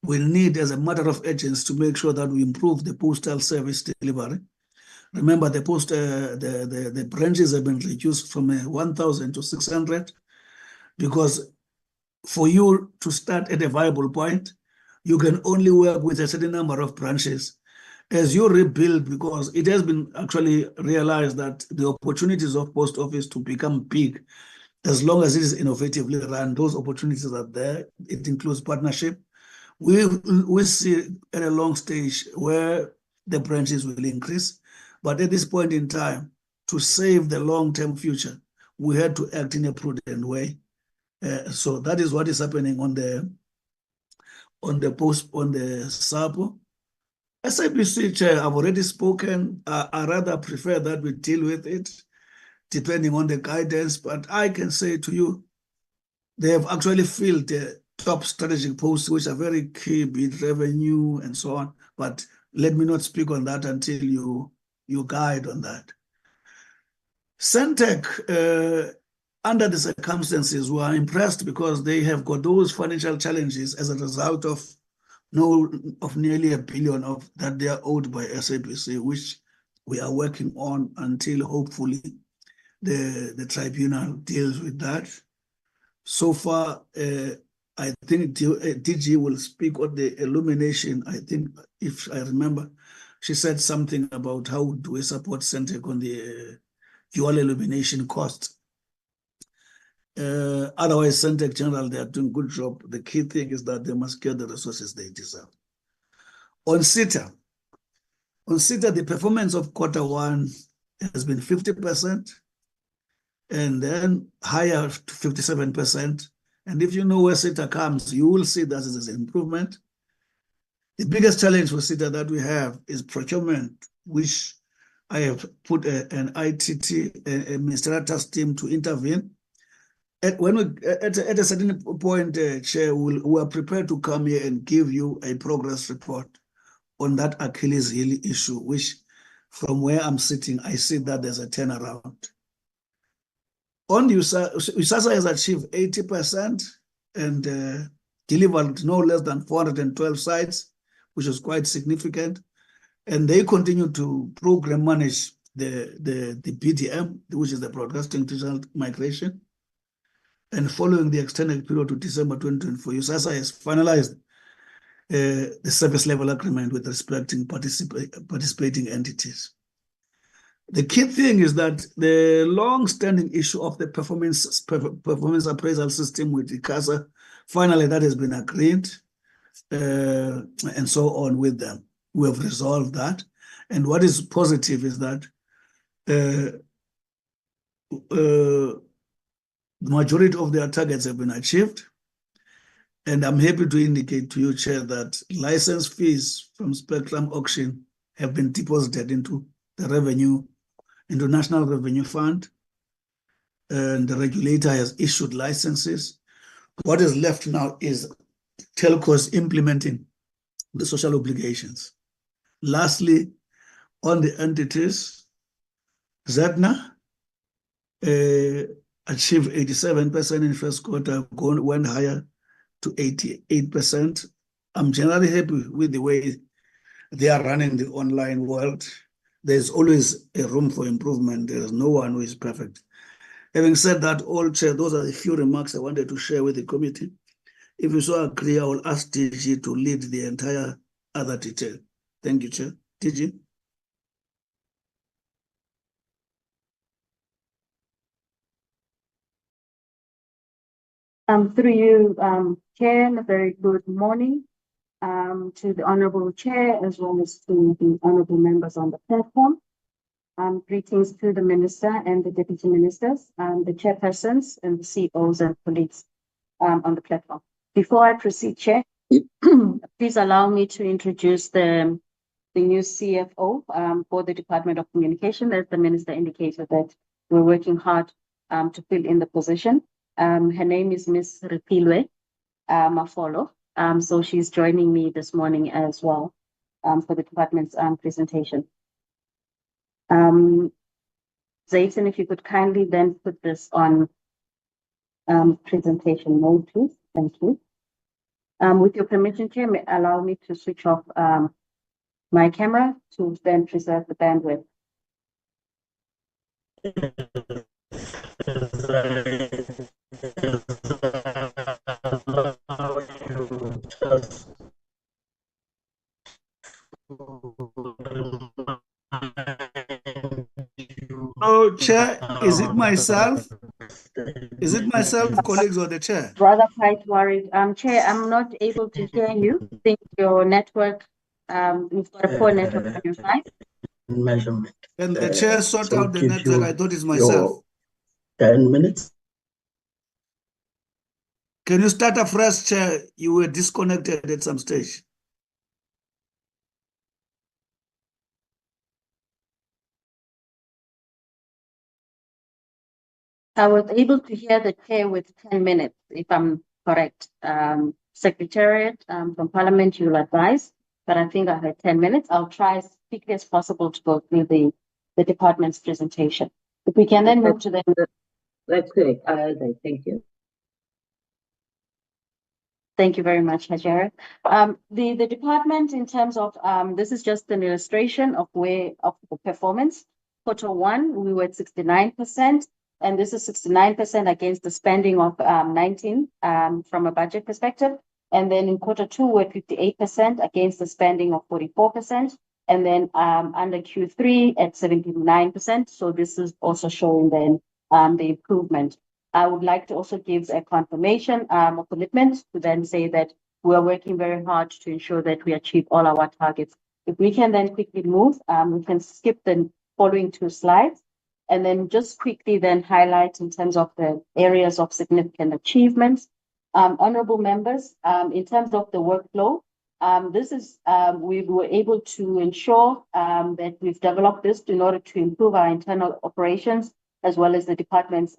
Speaker 4: we need as a matter of urgency to make sure that we improve the postal service delivery. Remember, the branches have been reduced from 1,000 to 600 because for you to start at a viable point, you can only work with a certain number of branches. As you rebuild, because it has been actually realized that the opportunities of post office to become big, as long as it is innovatively run, those opportunities are there. It includes partnership. We see at a long stage where the branches will increase. But at this point in time, to save the long-term future, we had to act in a prudent way. So that is what is happening on the SAPO. SABC chair, I've already spoken. I rather prefer that we deal with it depending on the guidance, but I can say to you, they have actually filled the top strategic posts, which are very key, be it revenue and so on. But let me not speak on that until you guide on that. Centec, under the circumstances, we are impressed because they have got those financial challenges as a result of nearly $1 billion that they are owed by SABC, which we are working on until hopefully the tribunal deals with that. So far, I think DG will speak on the illumination. I think, if I remember, she said something about how do we support Centec on the dual illumination cost. Otherwise, Centec General, they are doing a good job. The key thing is that they must get the resources they deserve. On SETA, the performance of Q1 has been 50%, and then higher to 57%. And if you know where SETA comes, you will see that there's an improvement. The biggest challenge for SETA that we have is procurement, which I have put an ITT, a ministerial task team to intervene. At a certain point, Chair, we are prepared to come here and give you a progress report on that Achilles heel issue, which from where I'm sitting, I see that there's a turnaround. On USASA has achieved 80% and delivered no less than 412 sites, which is quite significant. And they continue to program manage the BDM, which is the Broadcasting Digital Migration. And following the extended period to December 2024, USASA has finalized the service level agreement with respecting participating entities. The key thing is that the long-standing issue of the performance appraisal system with ICASA, finally that has been agreed, and so on with them. We have resolved that. And what is positive is that the majority of their targets have been achieved. And I'm happy to indicate to you, Chair, that license fees from Spectrum auction have been deposited into the revenue, into National Revenue Fund. And the regulator has issued licenses. What is left now is telcos implementing the social obligations. Lastly, on the entities, ZEDNA achieved 87% in first quarter, went higher to 88%. I'm generally happy with the way they are running the online world. There's always a room for improvement. There's no one who is perfect. Having said that, all Chair, those are the few remarks I wanted to share with the committee. If you so agree, I will ask DG to lead the entire other detail. Thank you, Chair. DG.
Speaker 3: Through you, Chair, a very good morning to the Honorable Chair as well as to the Honorable members on the platform. Greetings to the Minister and the Deputy Ministers, the Chairpersons and the CEOs and colleagues on the platform. Before I proceed, Chair, please allow me to introduce the new CFO for the Department of Communication. As the Minister indicated that we're working hard to fill in the position. Her name is Ms. Ripilwe Mafolo. So she's joining me this morning as well for the department's presentation. Zayton, if you could kindly then put this on presentation mode, please. Thank you. With your permission, Chair, allow me to switch off my camera to then preserve the bandwidth
Speaker 4: Oh, Chair, is it myself? Is it myself, colleagues, or the Chair?
Speaker 3: Rather quite worried. Chair, I'm not able to hear you. I think your network, you've got a poor network on your side.
Speaker 2: Measurement.
Speaker 4: And the Chair sort
Speaker 2: so
Speaker 4: out the
Speaker 2: give
Speaker 4: network.
Speaker 2: you
Speaker 4: I thought it's myself.
Speaker 2: your 10 minutes.
Speaker 4: Can you start afresh, Chair? You were disconnected at some stage.
Speaker 3: I was able to hear the chair with 10 minutes, if I'm correct. Secretariat from Parliament, you'll advise, but I think I had 10 minutes. I'll try as quickly as possible to go through the department's presentation. If we can then move to the...
Speaker 12: That's correct. Thank you.
Speaker 3: Thank you very much, Hajara. The department in terms of, this is just an illustration of the performance. Q1, we were at 69%. And this is 69% against the spending of 19 from a budget perspective. And then in Q2, we're 58% against the spending of 44%. And then under Q3 at 79%. So this is also showing then the improvement. I would like to also give a confirmation of commitment to then say that we are working very hard to ensure that we achieve all our targets. If we can then quickly move, we can skip the following 2 slides. And then just quickly then highlight in terms of the areas of significant achievements. Honorable members, in terms of the workflow, we were able to ensure that we've developed this in order to improve our internal operations, as well as the department's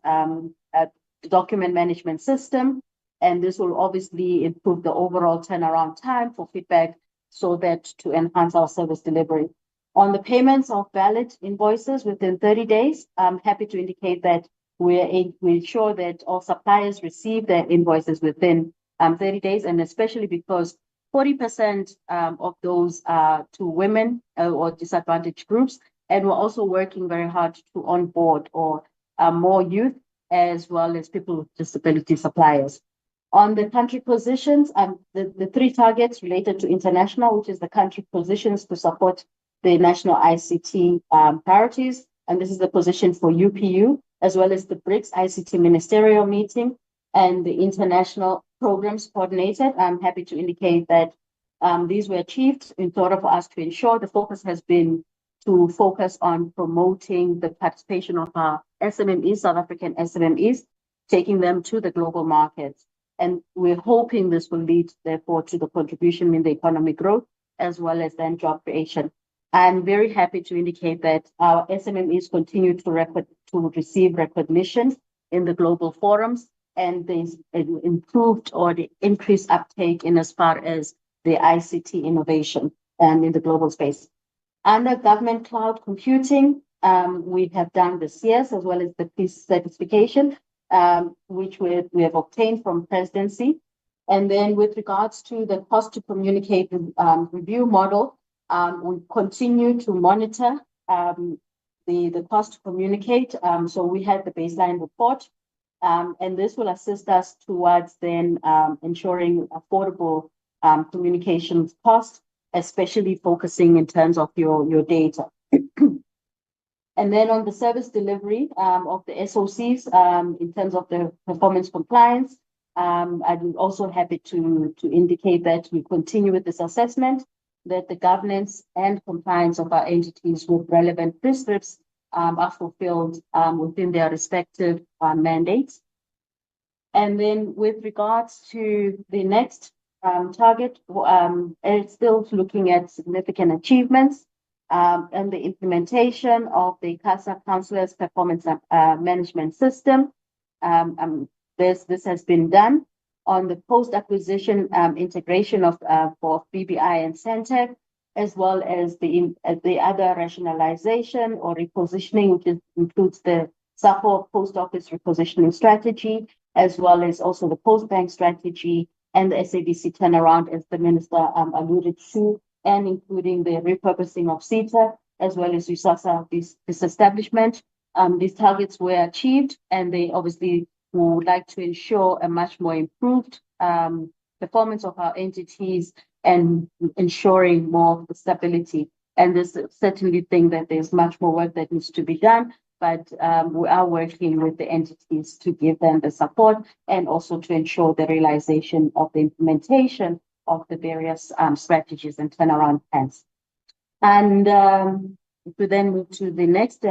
Speaker 3: document management system. And this will obviously improve the overall turnaround time for feedback so that to enhance our service delivery. On the payments of valid invoices within 30 days, I'm happy to indicate that we ensure that all suppliers receive their invoices within 30 days, and especially because 40% of those are to women or disadvantaged groups, and we're also working very hard to onboard or more youth as well as people with disability suppliers. On the country positions, the 3 targets related to international, which is the country positions to support the national ICT priorities, and this is the position for UPU, as well as the BRICS ICT ministerial meeting and the international programs coordinated. I'm happy to indicate that these were achieved in order for us to ensure the focus has been to focus on promoting the participation of our SMMEs, South African SMMEs, taking them to the global markets. And we're hoping this will lead, therefore, to the contribution in the economic growth, as well as then job creation. I'm very happy to indicate that our SMMEs continue to receive recognition in the global forums, and there's an improved or the increased uptake in as far as the ICT innovation in the global space. Under government cloud computing, we have done the CS as well as the PIS certification, which we have obtained from presidency. And then with regards to the cost to communicate review model, we continue to monitor the cost to communicate. So we had the baseline report, and this will assist us towards then ensuring affordable communications costs, especially focusing in terms of your data. And then on the service delivery of the SOCs, in terms of the performance compliance, I'm also happy to indicate that we continue with this assessment, that the governance and compliance of our entities with relevant prescripts are fulfilled within their respective mandates. And then with regards to the next target, it's still looking at significant achievements and the implementation of the CASA Councillors Performance Management System. This has been done on the post-acquisition integration of both BBI and Centec, as well as the other rationalization or repositioning, which includes the SAPO post office repositioning strategy, as well as also the post-bank strategy and the SABC turnaround, as the minister alluded to, and including the repurposing of CETA, as well as USASA disestablishment. These targets were achieved, and they obviously would like to ensure a much more improved performance of our entities and ensuring more stability. And this certainly think that there's much more work that needs to be done, but we are working with the entities to give them the support and also to ensure the realization of the implementation of the various strategies and turnaround plans. And if we then move to the next,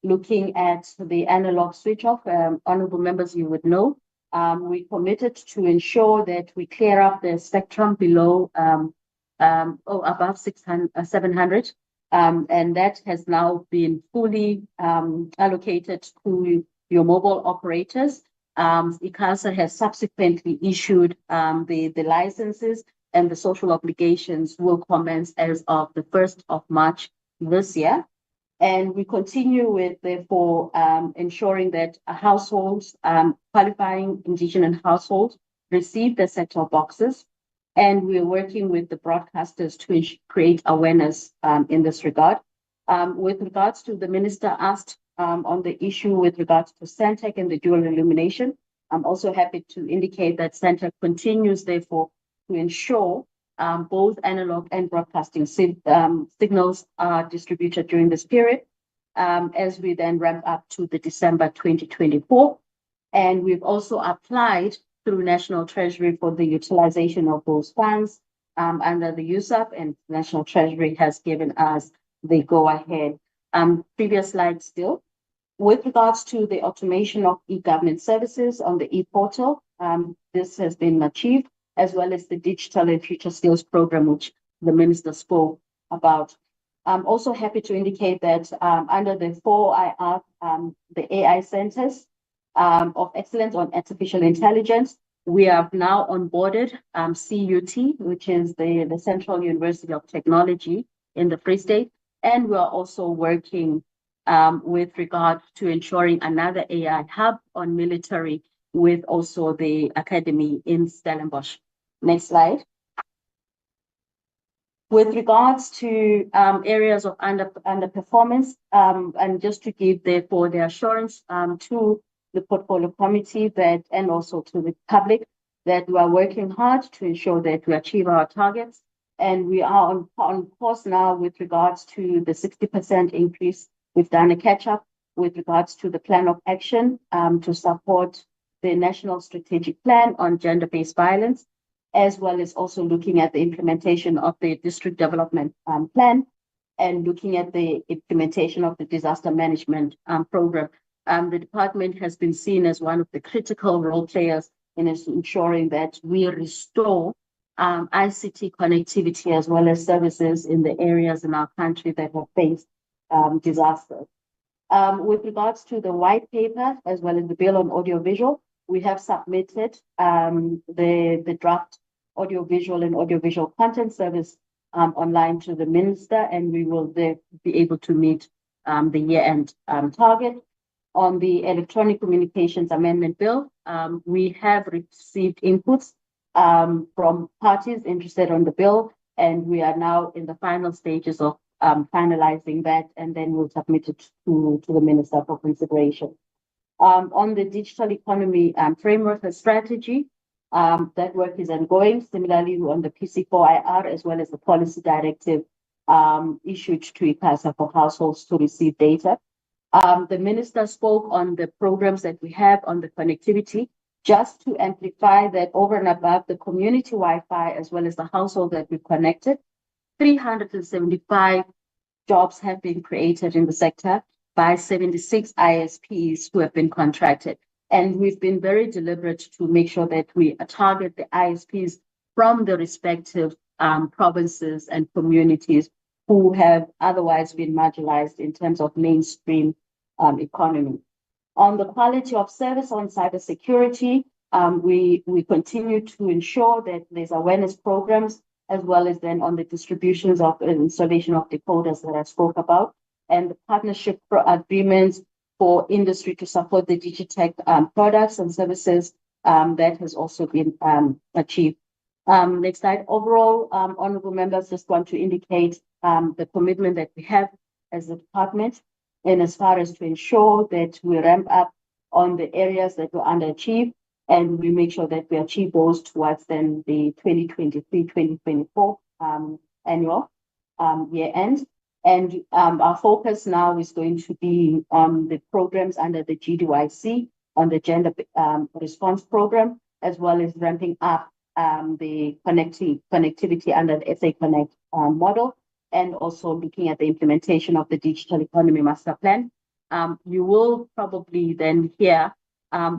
Speaker 3: looking at the analog switch off, honorable members, you would know, we committed to ensure that we clear up the spectrum below above 700. And that has now been fully allocated to your mobile operators. ICASA has subsequently issued the licenses, and the social obligations will commence as of the 1st of March this year. And we continue with, therefore, ensuring that households, qualifying indigenous households, receive the set-top boxes. And we're working with the broadcasters to create awareness in this regard. With regards to the minister asked on the issue with regards to Sentech and the dual illumination, I'm also happy to indicate that Sentech continues, therefore, to ensure both analog and broadcasting signals are distributed during this period as we then ramp up to the December 2024. And we've also applied through National Treasury for the utilization of those funds under the USAP, and National Treasury has given us the go-ahead. Previous slide still. With regards to the automation of e-government services on the e-portal, this has been achieved, as well as the Digital and Future Skills Program, which the Minister spoke about. I'm also happy to indicate that under the 4IR, the AI Centers of Excellence on Artificial Intelligence, we have now onboarded CUT, which is the Central University of Technology in the Free State, and we're also working with regard to ensuring another AI hub on military with also the academy in Stellenbosch. Next slide. With regards to areas of underperformance, and just to give therefore the assurance to the portfolio committee that, and also to the public, that we are working hard to ensure that we achieve our targets. And we are on course now with regards to the 60% increase. We've done a catch up with regards to the plan of action to support the National Strategic Plan on Gender-Based Violence, as well as also looking at the implementation of the District Development Plan and looking at the implementation of the Disaster Management Program. The department has been seen as one of the critical role players in ensuring that we restore ICT connectivity as well as services in the areas in our country that have faced disasters. With regards to the white paper as well as the bill on audiovisual, we have submitted the draft audiovisual and audiovisual content service online to the minister, and we will be able to meet the year-end target. On the Electronic Communications Amendment Bill, we have received inputs from parties interested on the bill, and we are now in the final stages of finalizing that, and then we'll submit it to the minister for consideration. On the digital economy framework and strategy, that work is ongoing. Similarly, on the PC4IR, as well as the policy directive issued to ICASA for households to receive data. The minister spoke on the programs that we have on the connectivity, just to amplify that over and above the community Wi-Fi, as well as the household that we connected, 375 jobs have been created in the sector by 76 ISPs who have been contracted. And we've been very deliberate to make sure that we target the ISPs from the respective provinces and communities who have otherwise been marginalized in terms of mainstream economy. On the quality of service on cybersecurity, we continue to ensure that there's awareness programs, as well as then on the distributions of installation of decoders that I spoke about, and the partnership agreements for industry to support the Digitech products and services that has also been achieved. Next slide. Overall, honorable members, just want to indicate the commitment that we have as a department and as far as to ensure that we ramp up on the areas that were underachieved, and we make sure that we achieve those towards then the 2023-2024 annual year end. And our focus now is going to be on the programs under the GDYC, on the gender response program, as well as ramping up the connectivity under the SA Connect model, and also looking at the implementation of the Digital Economy Master Plan. You will probably then hear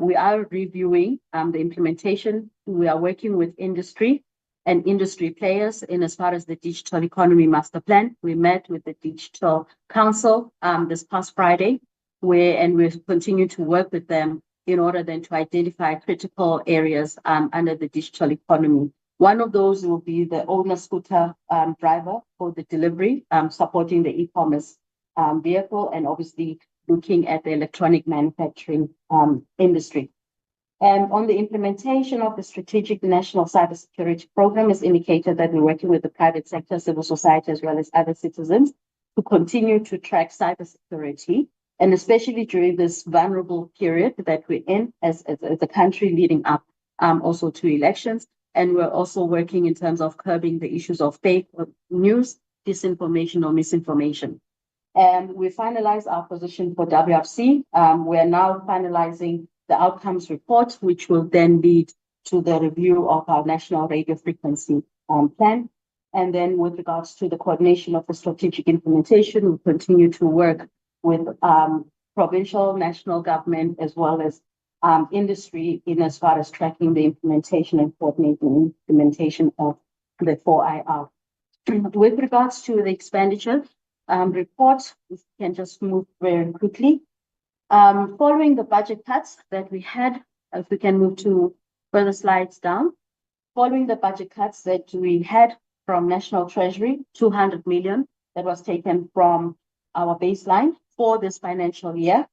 Speaker 3: we are reviewing the implementation. We are working with industry and industry players in as far as the Digital Economy Master Plan. We met with the Digital Council this past Friday, and we've continued to work with them in order then to identify critical areas under the digital economy. One of those will be the owner scooter driver for the delivery, supporting the e-commerce vehicle, and obviously looking at the electronic manufacturing industry. And on the implementation of the Strategic National Cybersecurity Program, is indicated that we're working with the private sector, civil society, as well as other citizens to continue to track cybersecurity, and especially during this vulnerable period that we're in as a country leading up also to elections. And we're also working in terms of curbing the issues of fake news, disinformation, or misinformation. And we finalized our position for WRC. We're now finalizing the outcomes report, which will then lead to the review of our national radio frequency plan. And then with regards to the coordination of the strategic implementation, we continue to work with provincial, national government, as well as industry in as far as tracking the implementation and coordinating implementation of the 4IR. With regards to the expenditure report, we can just move very quickly. Following the budget cuts that we had, if we can move to further slides down, following the budget cuts that we had from National Treasury, 200 million that was taken from our baseline for this financial year.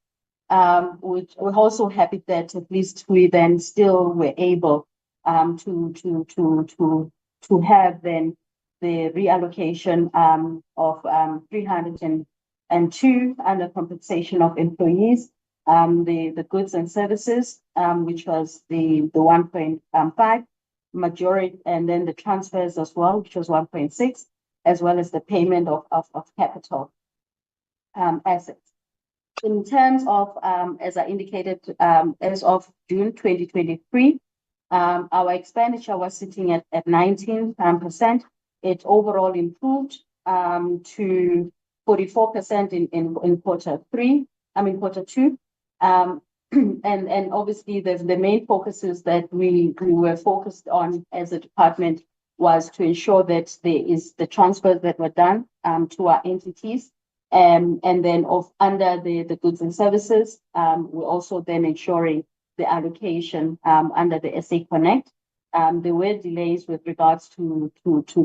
Speaker 3: Which we're also happy that at least we then still were able to have then the reallocation of 302 under compensation of employees, the goods and services, which was the 1.5 majority, and then the transfers as well, which was 1.6, as well as the payment of capital assets. In terms of, as I indicated, as of June 2023, our expenditure was sitting at 19%. It overall improved to 44% in quarter two. And obviously the main focuses that we were focused on as a department was to ensure that there is the transfers that were done to our entities. And then under the goods and services, we're also then ensuring the allocation under the SA Connect. There were delays with regards to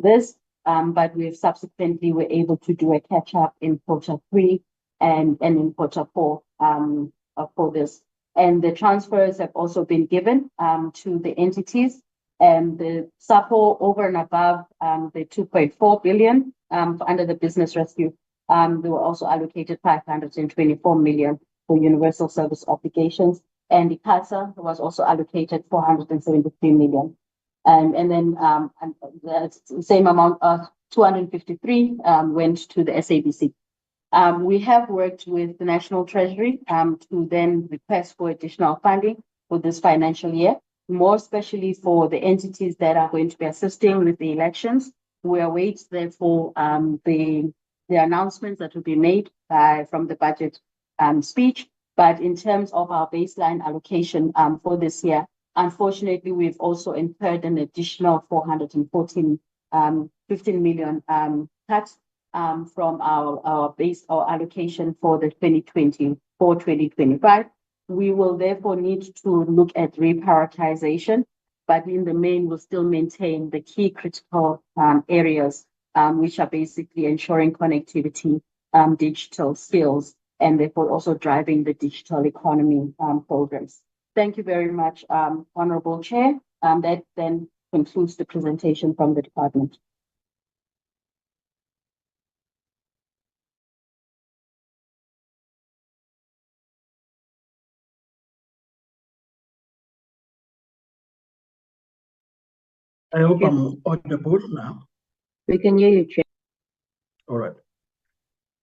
Speaker 3: this, but we have subsequently were able to do a catch up in quarter three and in quarter four for this. And the transfers have also been given to the entities, and the SAPO over and above the 2.4 billion under the business rescue. They were also allocated 524 million for universal service obligations, and the CASA was also allocated 473 million. And then the same amount of 253 went to the SABC. We have worked with the National Treasury to then request for additional funding for this financial year, more especially for the entities that are going to be assisting with the elections. We await therefore the announcements that will be made from the budget speech. But in terms of our baseline allocation for this year, unfortunately, we've also incurred an additional 15 million cuts from our base or allocation for the 2024-2025. We will therefore need to look at reprioritization, but in the main, we'll still maintain the key critical areas, which are basically ensuring connectivity, digital skills, and therefore also driving the digital economy programs. Thank you very much, Honorable Chair. That then concludes the presentation from the department.
Speaker 2: I hope I'm audible now.
Speaker 12: We can hear you, Chair.
Speaker 2: All right.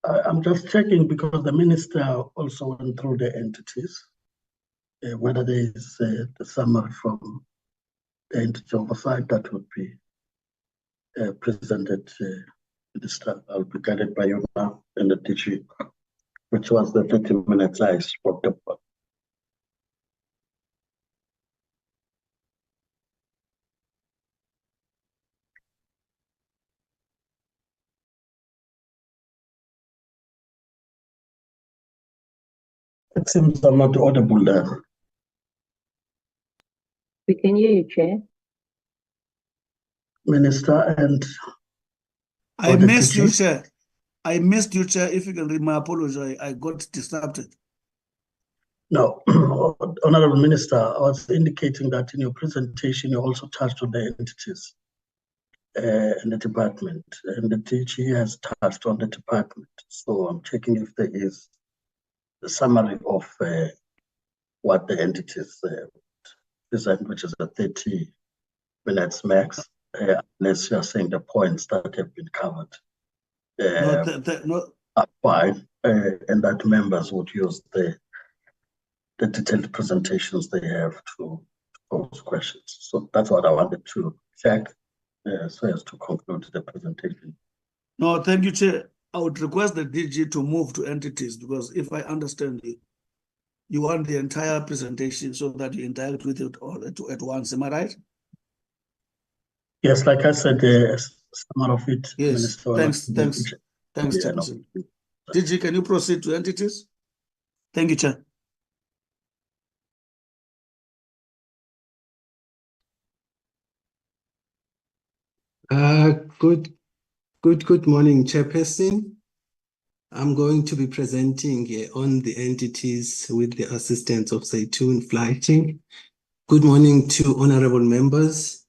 Speaker 2: I'm just checking because the minister also went through the entities, whether there is the summary from the entity oversight that would be presented. Minister, I'll be guided by you now in the DG, which was the 30 minutes I spoke about. It seems I'm not audible there.
Speaker 12: We can hear you, Chair.
Speaker 2: Minister and
Speaker 4: I missed you, Chair. I missed you, Chair. If you can read my apology, I got disrupted.
Speaker 2: No, Honorable Minister, I was indicating that in your presentation, you also touched on the entities in the department, and the DG has touched on the department. So I'm checking if there is the summary of what the entities present, which is a 30 minutes max, unless you're saying the points that have been covered. Are fine, and that members would use the detailed presentations they have to pose questions. So that's what I wanted to check, so as to conclude the presentation.
Speaker 4: No, thank you, Chair. I would request the DG to move to entities, because if I understand you, you want the entire presentation so that you interact with it all at once. Am I right?
Speaker 2: Yes, like I said, some of it.
Speaker 4: Yes,
Speaker 2: Minister,
Speaker 4: thanks, Chairperson. DG, can you proceed to entities? Thank you, Chair.
Speaker 13: Good morning, Chairperson. I'm going to be presenting on the entities with the assistance of Zaytoon Flighting. Good morning to honorable members,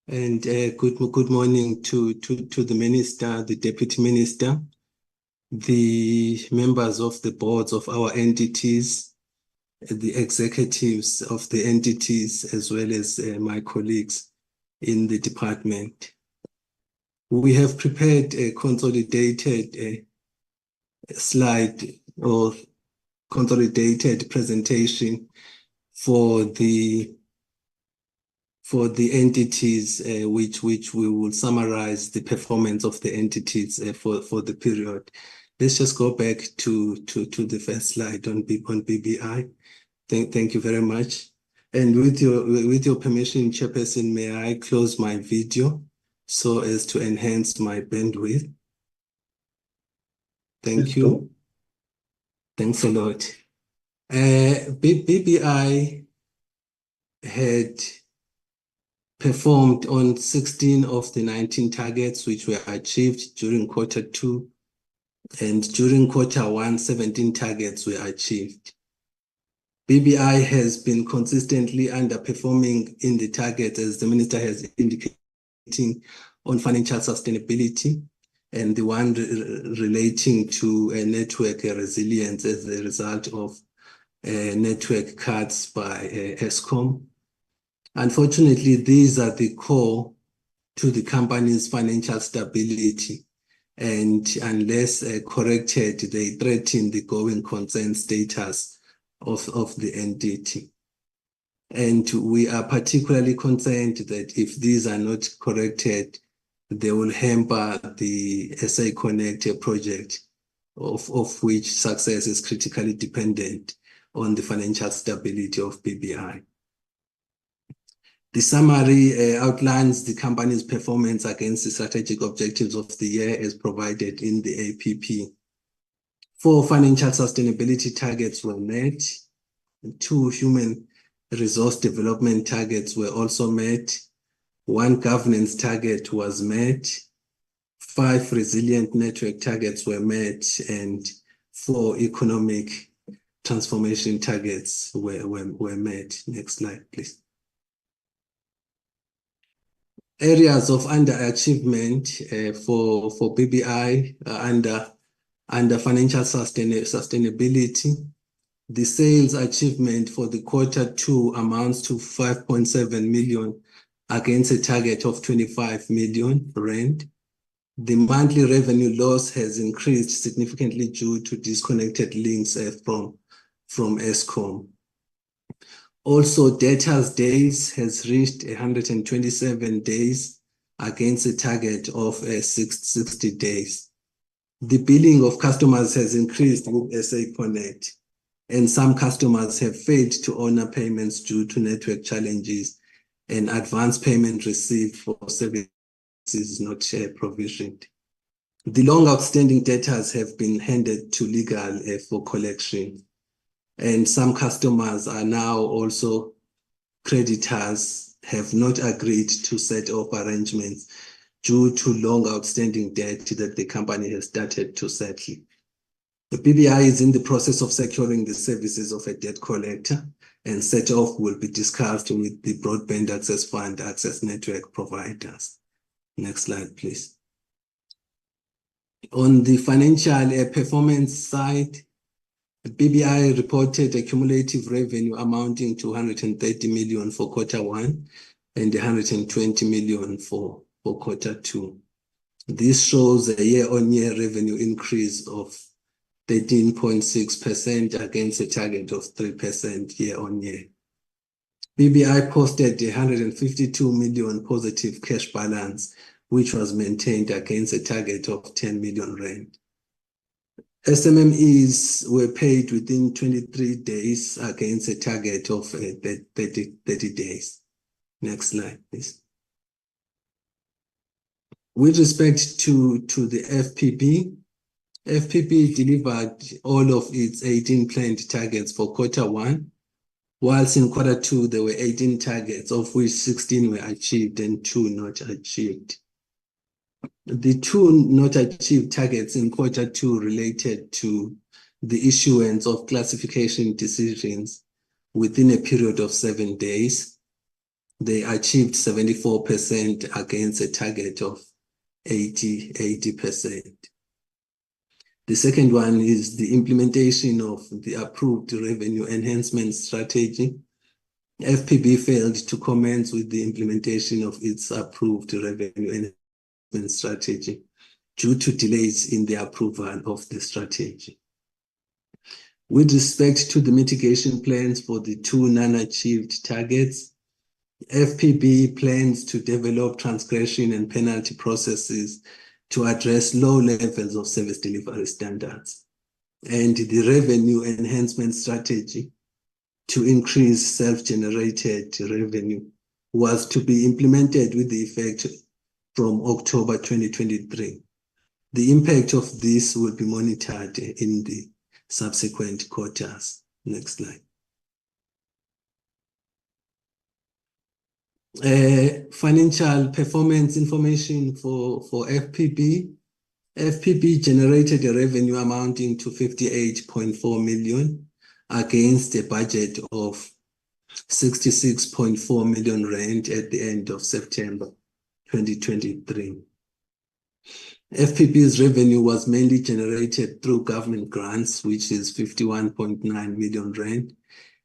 Speaker 13: and good morning to the minister, the deputy minister, the members of the boards of our entities, the executives of the entities, as well as my colleagues in the department. We have prepared a consolidated slide or consolidated presentation for the entities, which we will summarize the performance of the entities for the period. Let's just go back to the first slide on BBI. Thank you very much. And with your permission, Chairperson, may I close my video so as to enhance my bandwidth? Thank you. Thanks a lot. BBI had performed on 16 of the 19 targets which were achieved during Q2, and during Q1, 17 targets were achieved. BBI has been consistently underperforming in the target, as the Minister has indicated, on financial sustainability, and the one relating to network resilience as a result of network cuts by Eskom. Unfortunately, these are the core to the company's financial stability, and unless corrected, they threaten the going concern status of the entity. And we are particularly concerned that if these are not corrected, they will hamper the SA Connect project, of which success is critically dependent on the financial stability of BBI. The summary outlines the company's performance against the strategic objectives of the year as provided in the APP. 4 financial sustainability targets were met. 2 human resource development targets were also met. 1 governance target was met. 5 resilient network targets were met, and 4 economic transformation targets were met. Next slide, please. Areas of underachievement for BBI under financial sustainability. The sales achievement for the Q2 amounts to 5.7 million against a target of 25 million rand. The monthly revenue loss has increased significantly due to disconnected links from Eskom. Also, debtors days has reached 127 days against a target of 60 days. The billing of customers has increased with SA Connect, and some customers have failed to honor payments due to network challenges and advance payment received for services not provisioned. The long outstanding debtors have been handed to legal for collection, and some customers are now also creditors have not agreed to set off arrangements due to long outstanding debt that the company has started to settle. The BBI is in the process of securing the services of a debt collector, and set off will be discussed with the Broadband Access Fund access network providers. Next slide, please. On the financial performance side, the BBI reported a cumulative revenue amounting to 130 million for Q1 and 120 million for Q2. This shows a year-on-year revenue increase of 13.6% against a target of 3% year-on-year. BBI posted 152 million positive cash balance, which was maintained against a target of 10 million rand. SMMEs were paid within 23 days against a target of 30 days. Next slide, please. With respect to the FPB delivered all of its 18 planned targets for Q1, whilst in Q2 there were 18 targets, of which 16 were achieved and 2 not achieved. The 2 not achieved targets in Q2 related to the issuance of classification decisions within a period of 7 days. They achieved 74% against a target of 80%. The second one is the implementation of the approved revenue enhancement strategy. FPB failed to commence with the implementation of its approved revenue enhancement strategy due to delays in the approval of the strategy. With respect to the mitigation plans for the 2 non-achieved targets, FPB plans to develop transgression and penalty processes to address low levels of service delivery standards, and the revenue enhancement strategy to increase self-generated revenue was to be implemented with the effect from October 2023. The impact of this will be monitored in the subsequent quarters. Next slide. Financial performance information for FPB. FPB generated a revenue amounting to 58.4 million against a budget of 66.4 million rand at the end of September 2023. FPB's revenue was mainly generated through government grants, which is 51.9 million rand,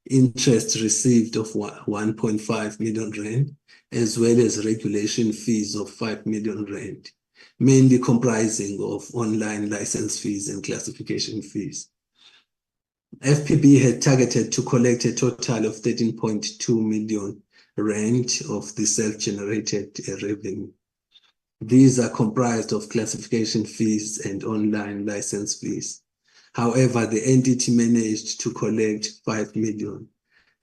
Speaker 13: interest received of 1.5 million rand, as well as regulation fees of 5 million rand, mainly comprising of online license fees and classification fees. FPB had targeted to collect a total of 13.2 million rand of the self-generated revenue. These are comprised of classification fees and online license fees. However, the entity managed to collect 5 million,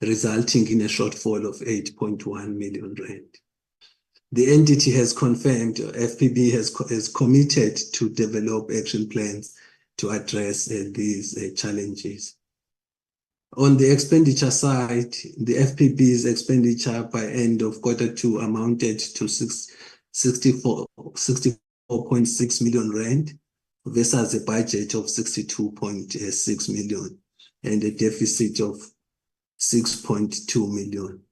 Speaker 13: resulting in a shortfall of 8.1 million rand. The entity has confirmed FPB has committed to develop action plans to address these challenges. On the expenditure side, the FPB's expenditure by end of Q2 amounted to 64.6 million rand versus a budget of 62.6 million and a deficit of 6.2 million.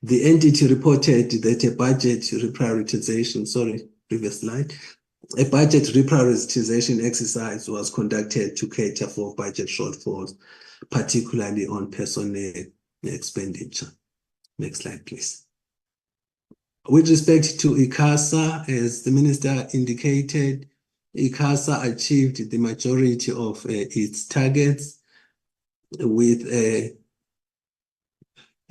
Speaker 13: The entity reported that a budget reprioritization exercise was conducted to cater for budget shortfalls, particularly on personnel expenditure. Next slide, please. With respect to ICASA, as the Minister indicated, ICASA achieved the majority of its targets with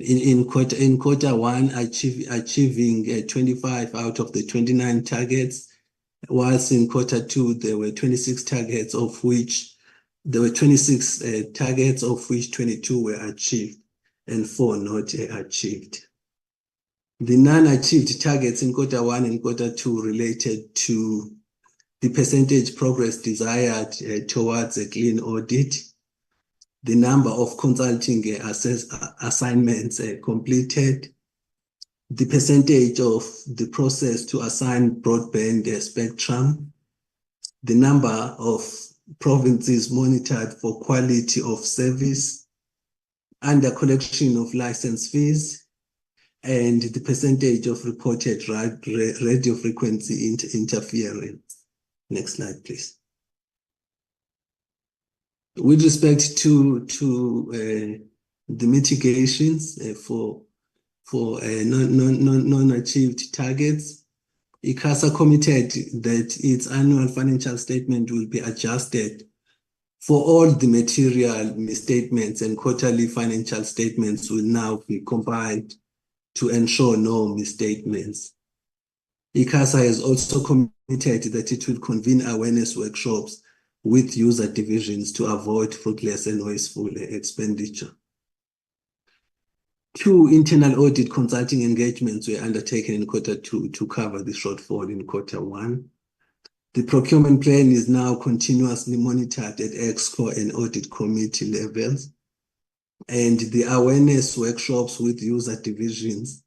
Speaker 13: in quarter one achieving 25 out of the 29 targets, whilst in quarter two there were 26 targets, of which 22 were achieved and 4 not achieved. The non-achieved targets in quarter one and quarter two related to the percentage progress desired towards a clean audit, the number of consulting assignments completed, the percentage of the process to assign broadband spectrum, the number of provinces monitored for quality of service, under collection of license fees, and the percentage of reported radio frequency interference. Next slide, please. With respect to the mitigations for non-achieved targets, ICASA committed that its annual financial statement will be adjusted for all the material misstatements, and quarterly financial statements will now be compiled to ensure no misstatements. ICASA has also committed that it will convene awareness workshops with user divisions to avoid fruitless and wasteful expenditure. 2 internal audit consulting engagements were undertaken in quarter two to cover the shortfall in quarter one. The procurement plan is now continuously monitored at ExCo and audit committee levels, and the awareness workshops with user divisions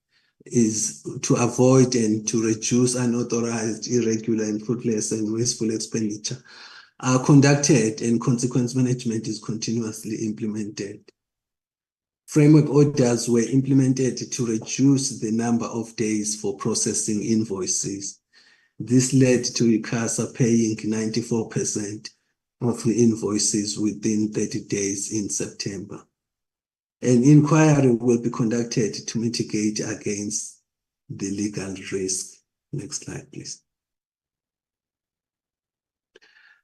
Speaker 13: is to avoid and to reduce unauthorized, irregular, and fruitless and wasteful expenditure are conducted, and consequence management is continuously implemented. Framework orders were implemented to reduce the number of days for processing invoices. This led to ICASA paying 94% of the invoices within 30 days in September. An inquiry will be conducted to mitigate against the legal risk. Next slide, please.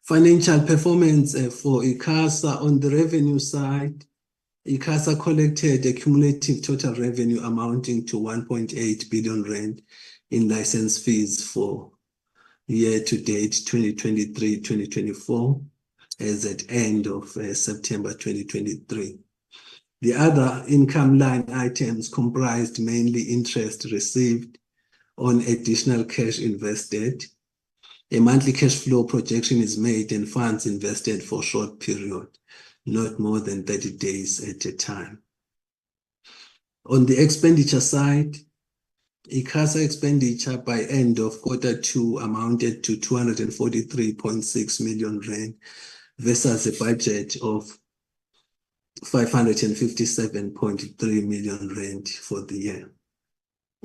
Speaker 13: Financial performance for ICASA. On the revenue side, ICASA collected a cumulative total revenue amounting to 1.8 billion rand in license fees for year-to-date 2023-2024 as at end of September 2023. The other income line items comprised mainly interest received on additional cash invested. A monthly cash flow projection is made and funds invested for a short period, not more than 30 days at a time. On the expenditure side, ICASA expenditure by end of quarter two amounted to 243.6 million rand versus a budget of 557.3 million rand for the year.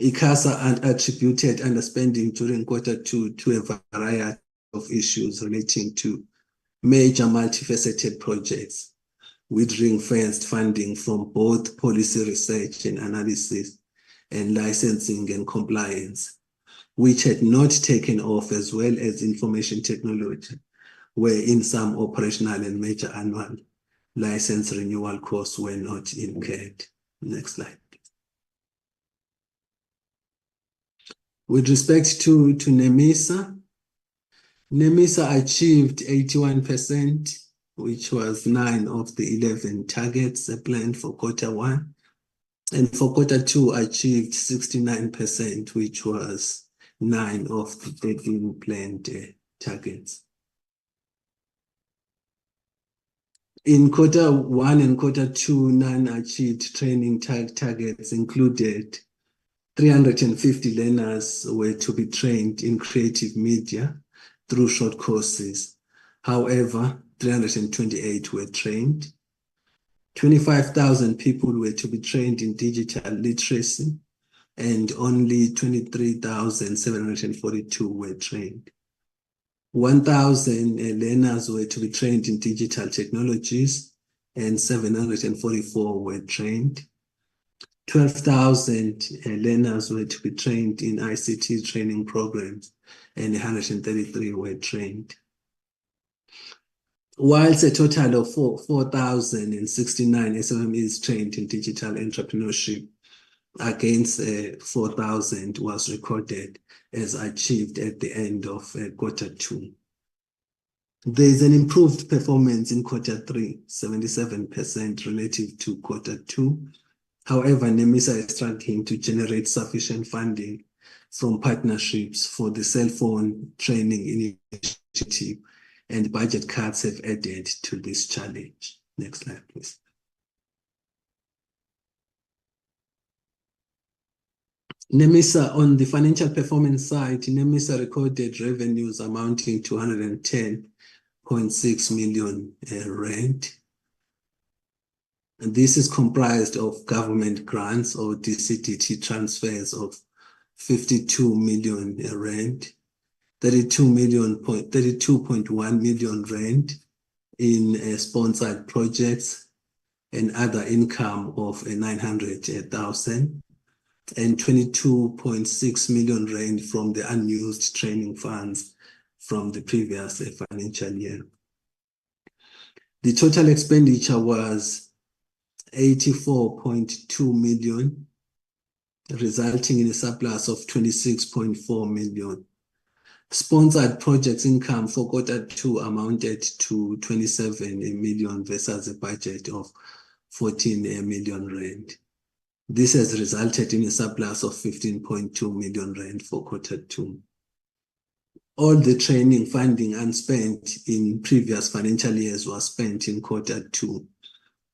Speaker 13: ICASA attributed underspending during quarter two to a variety of issues relating to major multifaceted projects with ring-fenced funding from both policy research and analysis and licensing and compliance, which had not taken off, as well as information technology, wherein some operational and major annual license renewal costs were not incurred. Next slide. With respect to NEMISA, NEMISA achieved 81%, which was 9 of the 11 targets planned for quarter one. And for quarter two, achieved 69%, which was 9 of the 13 planned targets. In quarter one and quarter two, non-achieved training targets included 350 learners were to be trained in creative media through short courses. However, 328 were trained. 25,000 people were to be trained in digital literacy, and only 23,742 were trained. 1,000 learners were to be trained in digital technologies, and 744 were trained. 12,000 learners were to be trained in ICT training programs, and 133 were trained. Whilst a total of 4,069 SMMEs trained in digital entrepreneurship against 4,000 was recorded as achieved at the end of Q2. There is an improved performance in Q3, 77% relative to Q2. However, NEMISA is struggling to generate sufficient funding from partnerships for the cell phone training initiative, and budget cuts have added to this challenge. Next slide, please. NEMISA, on the financial performance side, NEMISA recorded revenues amounting to 110.6 million rand. And this is comprised of government grants or DCDT transfers of 52 million rand, 32.1 million rand in sponsored projects, and other income of 900,000, and 22.6 million rand from the unused training funds from the previous financial year. The total expenditure was 84.2 million, resulting in a surplus of 26.4 million. Sponsored projects income for Q2 amounted to 27 million versus a budget of 14 million rand. This has resulted in a surplus of 15.2 million rand for Q2. All the training funding unspent in previous financial years was spent in Q2,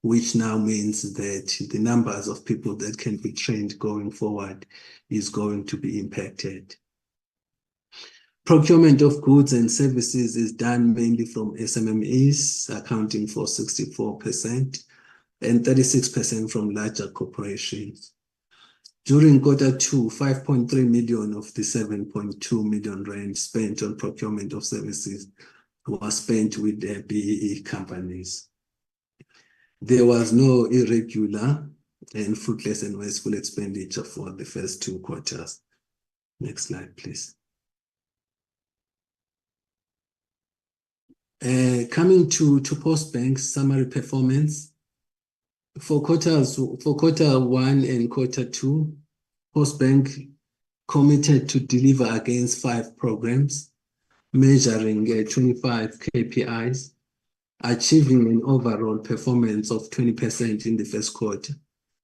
Speaker 13: which now means that the numbers of people that can be trained going forward is going to be impacted. Procurement of goods and services is done mainly from SMMEs, accounting for 64%, and 36% from larger corporations. During Q2, 5.3 million of the 7.2 million rand spent on procurement of services was spent with the BEE companies. There was no irregular and fruitless and wasteful expenditure for the first 2 quarters. Next slide, please. Coming to Postbank's summary performance. For Q1 and Q2, Postbank committed to deliver against 5 programs, measuring 25 KPIs, achieving an overall performance of 20% in the first quarter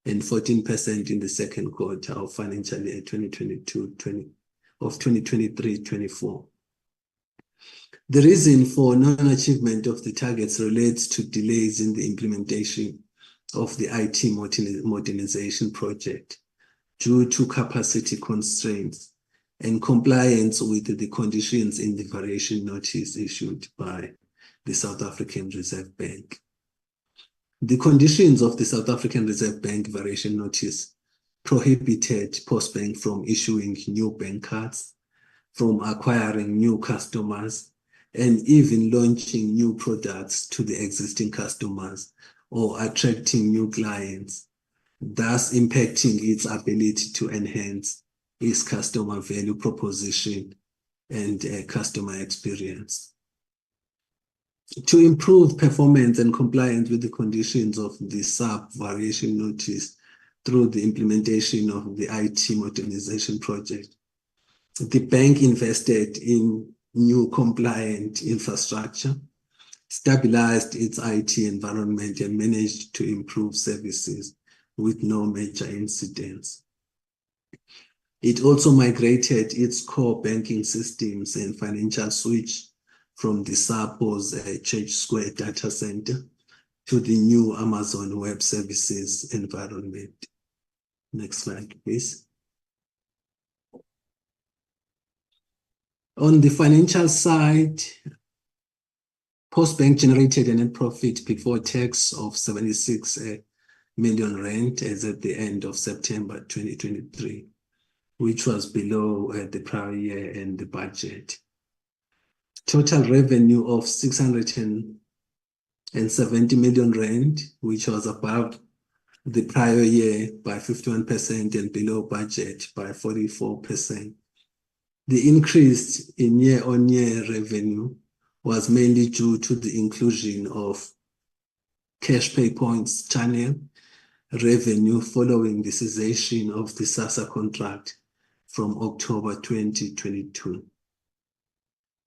Speaker 13: and 14% in the second quarter of financial year 2023-24. The reason for non-achievement of the targets relates to delays in the implementation of the IT modernization project due to capacity constraints and compliance with the conditions in the variation notice issued by the South African Reserve Bank. The conditions of the South African Reserve Bank variation notice prohibited Postbank from issuing new bank cards, from acquiring new customers, and even launching new products to the existing customers or attracting new clients, thus impacting its ability to enhance its customer value proposition and customer experience. To improve performance and compliance with the conditions of the sub-variation notice through the implementation of the IT modernization project, the bank invested in new compliant infrastructure, stabilized its IT environment, and managed to improve services with no major incidents. It also migrated its core banking systems and financial switch from the SAPO's Church Square data center to the new Amazon Web Services environment. Next slide, please. On the financial side, Postbank generated a net profit before tax of 76 million rand as at the end of September 2023, which was below the prior year and the budget. Total revenue of 670 million rand, which was above the prior year by 51% and below budget by 44%. The increase in year-on-year revenue was mainly due to the inclusion of Cash Pay Points channel revenue following the cessation of the SASSA contract from October 2022.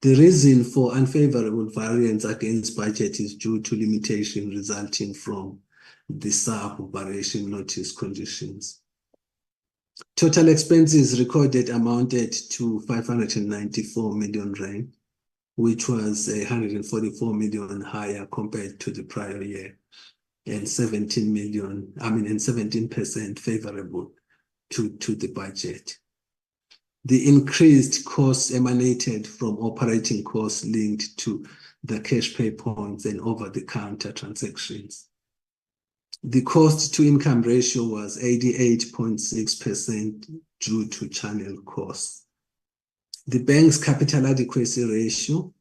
Speaker 13: The reason for unfavorable variance against budget is due to limitation resulting from the SARB operation notice conditions. Total expenses recorded amounted to 594 million rand, which was 144 million higher compared to the prior year, and 17% favorable to the budget. The increased costs emanated from operating costs linked to the Cash Pay Points and over-the-counter transactions. The cost-to-income ratio was 88.6% due to channel costs. The bank's capital adequacy ratio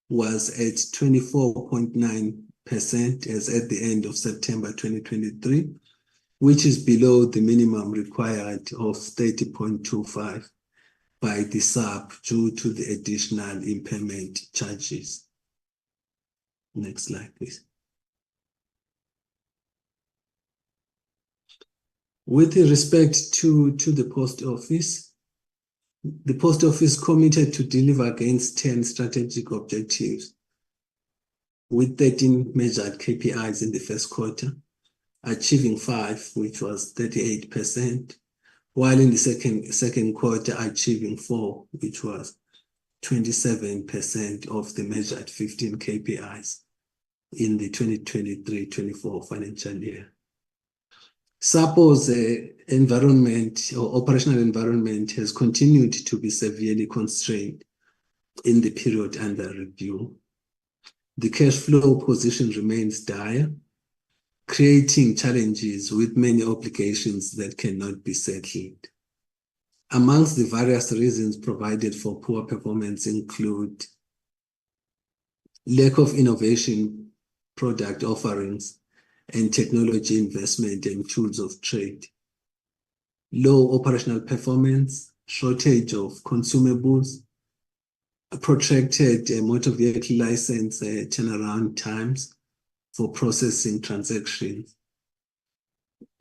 Speaker 13: was at 24.9% as at the end of September 2023, which is below the minimum required of 30.25 by the SARB due to the additional impairment charges. Next slide, please. With respect to the post office committed to deliver against 10 strategic objectives with 13 measured KPIs in the first quarter, achieving 5, which was 38%, while in the second quarter achieving 4, which was 27% of the measured 15 KPIs in the 2023-24 financial year. SAPO's environment or operational environment has continued to be severely constrained in the period under review. The cash flow position remains dire, creating challenges with many obligations that cannot be settled. Amongst the various reasons provided for poor performance include lack of innovation, product offerings, and technology investment and tools of trade, low operational performance, shortage of consumables, protracted motor vehicle license turnaround times for processing transactions.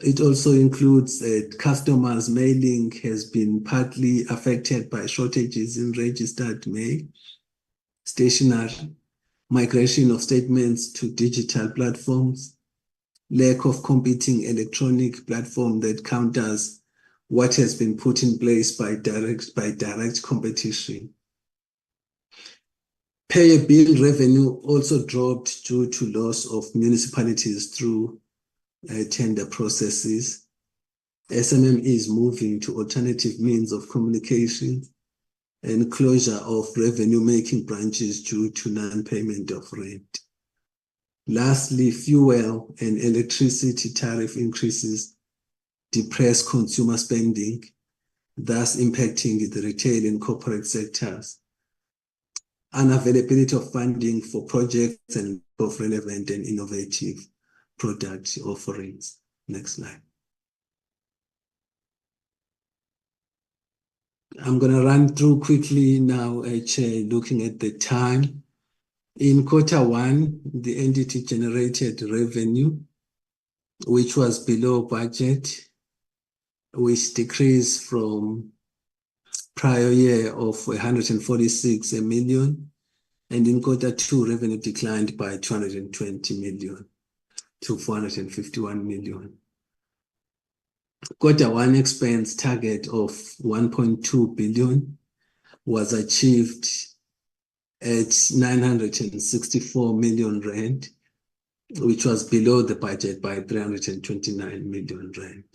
Speaker 13: It also includes customers' mailing has been partly affected by shortages in registered mail, stationery, migration of statements to digital platforms, lack of competing electronic platform that counters what has been put in place by direct competition. Pay a bill revenue also dropped due to loss of municipalities through tender processes. SMM is moving to alternative means of communication and closure of revenue-making branches due to non-payment of rent. Lastly, fuel and electricity tariff increases depress consumer spending, thus impacting the retail and corporate sectors. Unavailability of funding for projects and of relevant and innovative product offerings. Next slide. I'm going to run through quickly now, Chair, looking at the time. In quarter one, the entity generated revenue, which was below budget, which decreased from prior year of 146 million. And in quarter two, revenue declined by 220 million to 451 million. Quarter one expense target of 1.2 billion was achieved at 964 million rand, which was below the budget by 329 million rand.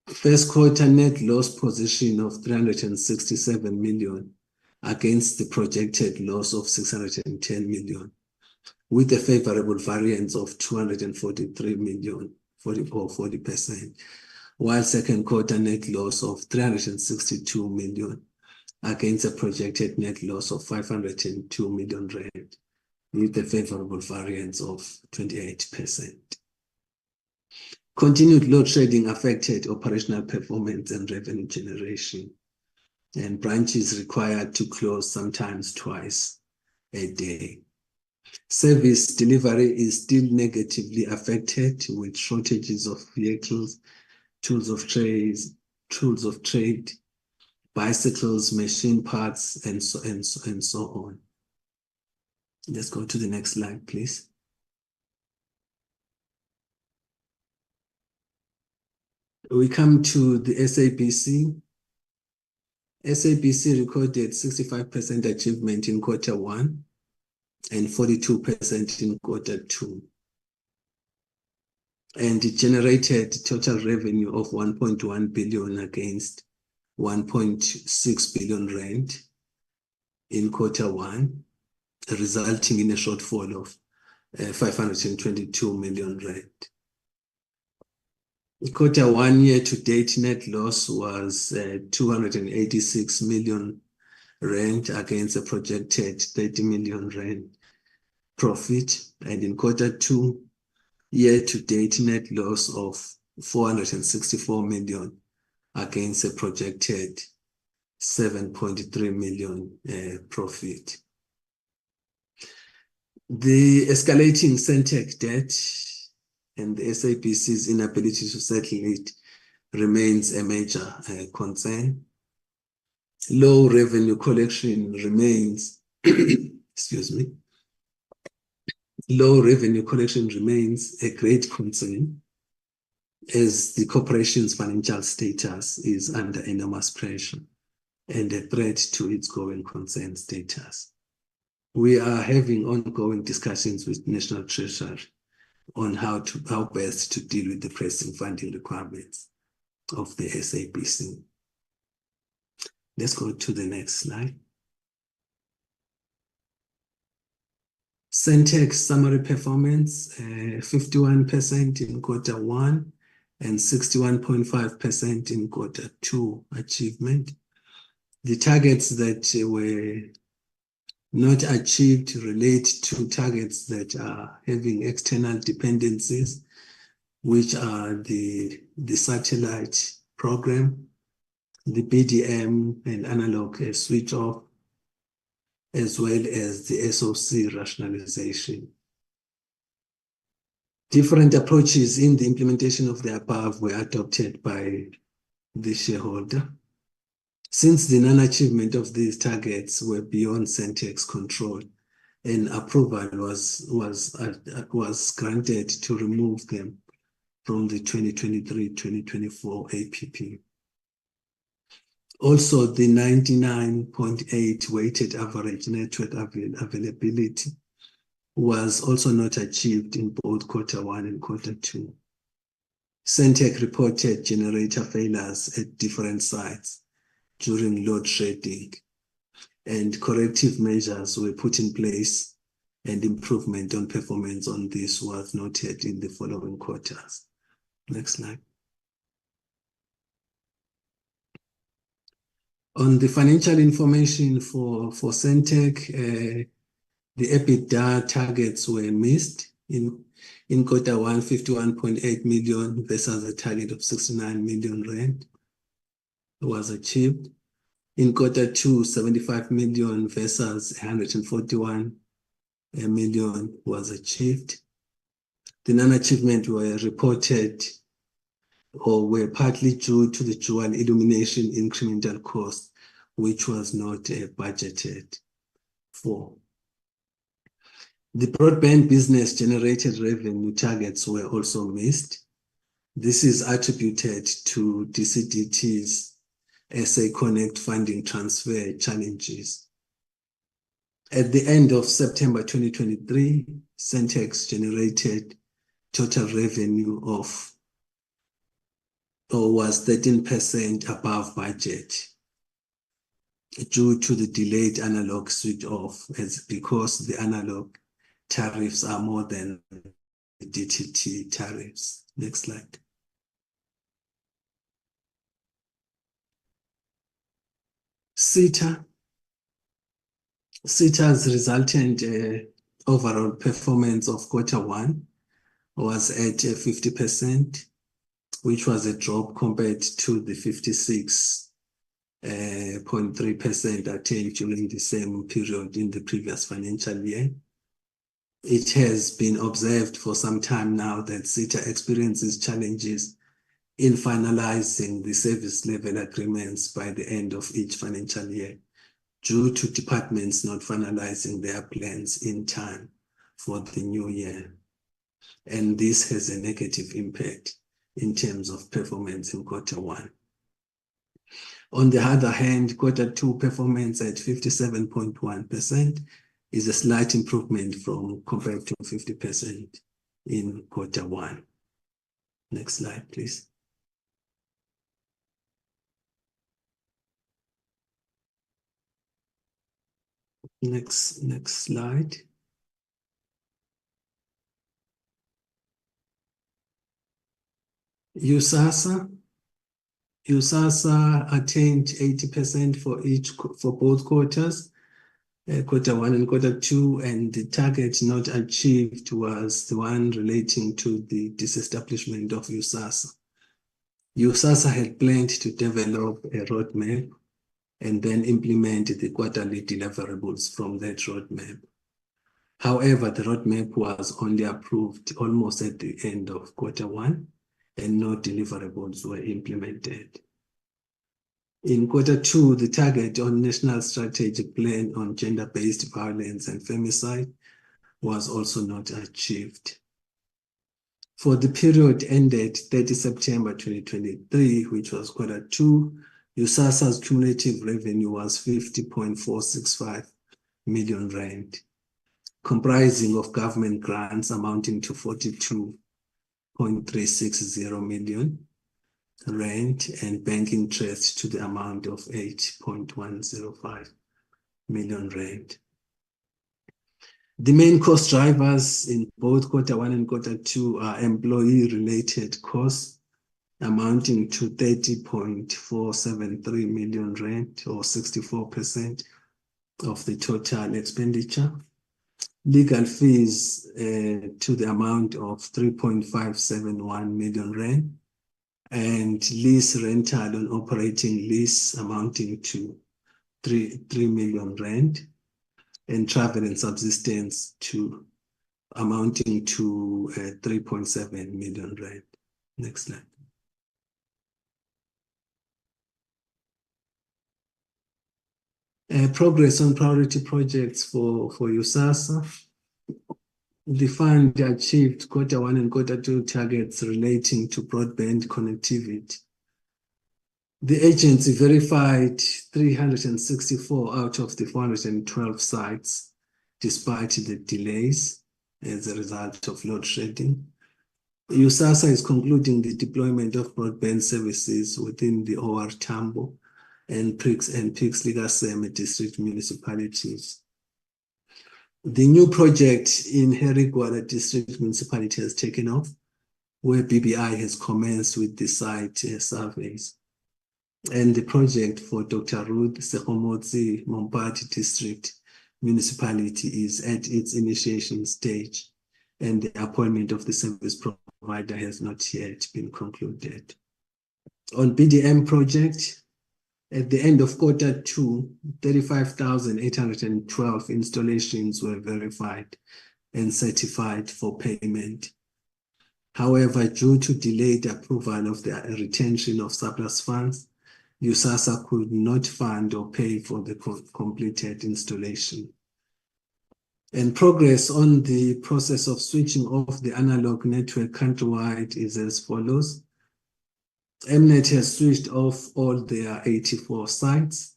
Speaker 13: First quarter net loss position of 367 million against the projected loss of 610 million, with a favorable variance of 243 million, 40%, while second quarter net loss of 362 million against a projected net loss of 502 million rand, with a favorable variance of 28%. Continued load shedding affected operational performance and revenue generation, and branches required to close sometimes twice a day. Service delivery is still negatively affected with shortages of vehicles, tools of trade, bicycles, machine parts, and so on. Let's go to the next slide, please. We come to the SABC. SABC recorded 65% achievement in Q1 and 42% in Q2. And it generated total revenue of 1.1 billion against 1.6 billion rand in Q1, resulting in a shortfall of 522 million rand. Q1 year-to-date net loss was 286 million rand against a projected 30 million rand profit, and in Q2 year-to-date net loss of 464 million against a projected 7.3 million profit. The escalating Sentech debt and the SABC's inability to settle it remains a major concern. Low revenue collection remains, excuse me. Low revenue collection remains a great concern as the corporation's financial status is under enormous pressure and a threat to its going concern status. We are having ongoing discussions with National Treasury on how best to deal with the pressing funding requirements of the SABC. Let's go to the next slide. Sentech's summary performance, 51% in Q1 and 61.5% in Q2 achievement. The targets that were not achieved relate to targets that are having external dependencies, which are the satellite program, the BDM and analog switch off, as well as the SOC rationalization. Different approaches in the implementation of the above were adopted by the shareholder. Since the non-achievement of these targets were beyond Sentech's control, an approval was granted to remove them from the 2023-2024 APP. Also, the 99.8 weighted average network availability was also not achieved in both Q1 and Q2. Sentech reported generator failures at different sites during load shedding, and corrective measures were put in place, and improvement on performance on this was noted in the following quarters. Next slide. On the financial information for Sentech, the EBITDA targets were missed. In Q1, 51.8 million versus a target of 69 million rand was achieved. In Q2, 75 million versus 141 million was achieved. The non-achievement were reported or were partly due to the dual illumination incremental cost, which was not budgeted for. The broadband business generated revenue targets were also missed. This is attributed to DCDT's SA Connect funding transfer challenges. At the end of September 2023, Sentech generated total revenue of was 13% above budget due to the delayed analog switch off, because the analog tariffs are more than the DTT tariffs. Next slide. SITA's resultant overall performance of Q1 was at 50%. which was a drop compared to the 56.3% attained during the same period in the previous financial year. It has been observed for some time now that SETA experiences challenges in finalizing the service level agreements by the end of each financial year due to departments not finalizing their plans in time for the new year. And this has a negative impact in terms of performance in Q1. On the other hand, Q2 performance at 57.1% is a slight improvement from compared to 50% in Q1. Next slide, please. Next slide. USASA attained 80% for both quarters, Q1 and Q2, and the target not achieved was the one relating to the disestablishment of USASA. USASA had planned to develop a roadmap and then implement the quarterly deliverables from that roadmap. However, the roadmap was only approved almost at the end of Q1 and no deliverables were implemented. In Q2, the target on National Strategic Plan on Gender-Based Violence and Femicide was also not achieved. For the period ended 30 September 2023, which was Q2, USASA's cumulative revenue was 50.465 million rand, comprising of government grants amounting to 42.360 million rand and bank interest to the amount of 8.105 million rand. The main cost drivers in both Q1 and Q2 are employee-related costs amounting to 30.473 million rand, or 64% of the total expenditure. Legal fees to the amount of 3.571 million rand, and lease rental on operating lease amounting to 3 million rand, and travel and subsistence amounting to 3.7 million rand. Next slide. Progress on priority projects for USASA. The fund achieved Q1 and Q2 targets relating to broadband connectivity. The agency verified 364 out of the 412 sites, despite the delays as a result of load shedding. USASA is concluding the deployment of broadband services within the OR Tambo and Pixley-Kaseme district municipalities. The new project in Herigwala district municipality has taken off, where BBI has commenced with the site surveys. And the project for Dr. Ruth Sekgomotsi Mompati district municipality is at its initiation stage, and the appointment of the service provider has not yet been concluded. On BDM project, at the end of Q2, 35,812 installations were verified and certified for payment. However, due to delayed approval of the retention of surplus funds, USASA could not fund or pay for the completed installation. And progress on the process of switching off the analog network countrywide is as follows. Mnet has switched off all their 84 sites.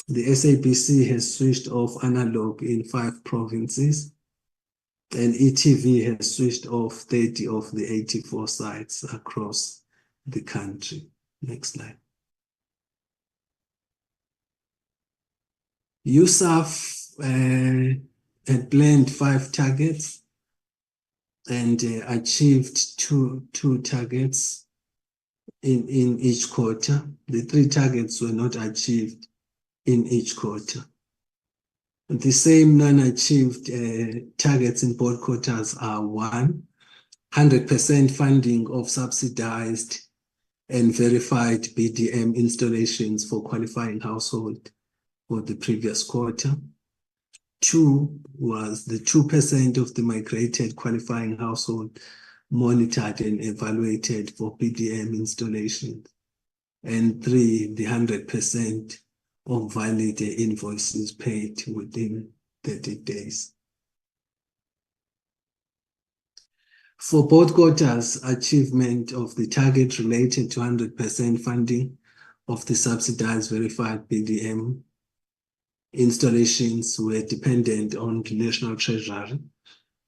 Speaker 13: The SABC has switched off analog in 5 provinces, and ETV has switched off 30 of the 84 sites across the country. Next slide. USAF had planned 5 targets and achieved two targets in each quarter. The 3 targets were not achieved in each quarter. The same non-achieved targets in both quarters are 1, 100% funding of subsidized and verified BDM installations for qualifying household for the previous quarter. 2 was the 2% of the migrated qualifying household monitored and evaluated for BDM installation. And 3, the 100% of valid invoices paid within 30 days. For both quarters, achievement of the target related to 100% funding of the subsidized verified BDM installations were dependent on the National Treasury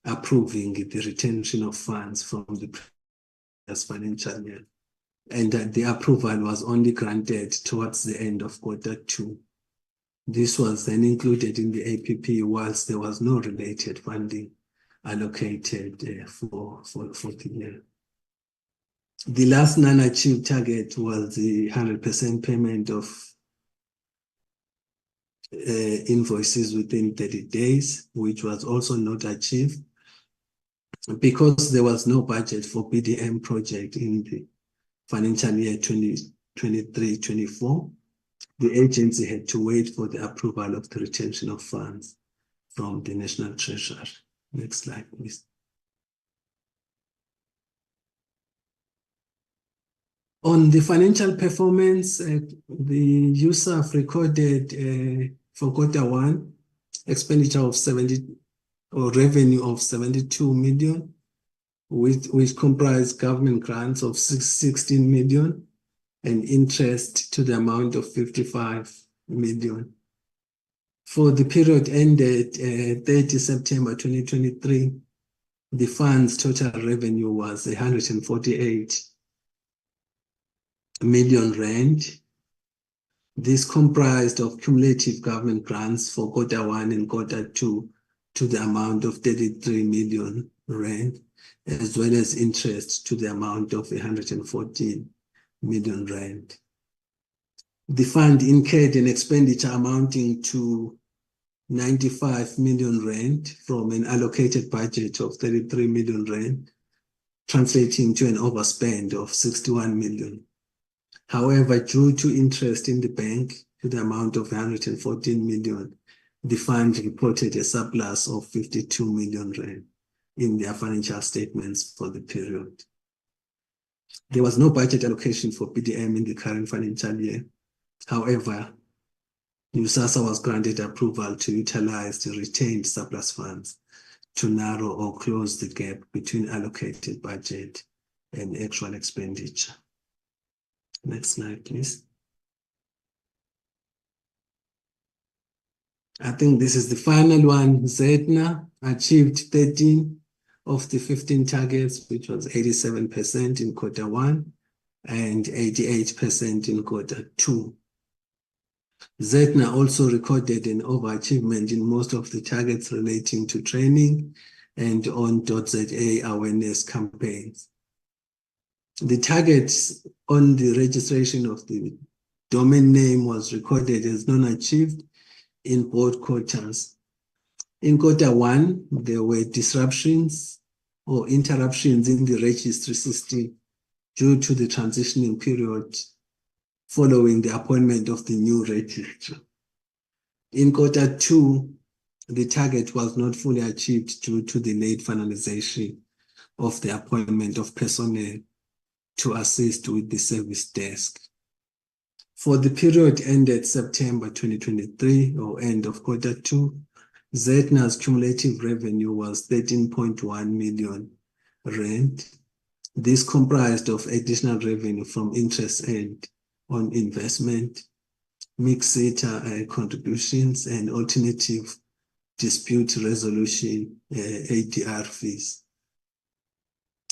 Speaker 13: approving the retention of funds from the previous financial year, and that the approval was only granted towards the end of quarter 2. This was then included in the APP whilst there was no related funding allocated for the year. The last non-achieved target was the 100% payment of invoices within 30 days, which was also not achieved because there was no budget for BDM project in the financial year 2023-24. The agency had to wait for the approval of the retention of funds from the National Treasury. Next slide, please. On the financial performance, the USAF recorded for quarter 1 expenditure of revenue of 72 million, which comprised government grants of 16 million and interest to the amount of 55 million. For the period ended 30 September 2023, the fund's total revenue was 148 million rand. This comprised of cumulative government grants for quarter 1 and quarter 2 to the amount of 33 million rand, as well as interest to the amount of 114 million rand. The fund incurred an expenditure amounting to 95 million rand from an allocated budget of 33 million rand, translating to an overspend of 61 million. However, due to interest in the bank to the amount of 114 million, the fund reported a surplus of 52 million rand in their financial statements for the period. There was no budget allocation for BDM in the current financial year. However, USASA was granted approval to utilize the retained surplus funds to narrow or close the gap between allocated budget and actual expenditure. Next slide, please. I think this is the final one. ZEDNA achieved 13 of the 15 targets, which was 87% in quarter 1 and 88% in quarter 2. ZEDNA also recorded an overachievement in most of the targets relating to training and on .za awareness campaigns. The targets on the registration of the domain name was recorded as non-achieved in both quarters. In quarter 1, there were disruptions or interruptions in the registry system due to the transitioning period following the appointment of the new registrar. In quarter 2, the target was not fully achieved due to the late finalization of the appointment of personnel to assist with the service desk. For the period ended September 2023 or end of quarter 2, ZEDNA's cumulative revenue was 13.1 million rand. This comprised of additional revenue from interest earned on investment, MICSETA contributions, and alternative dispute resolution ADR fees.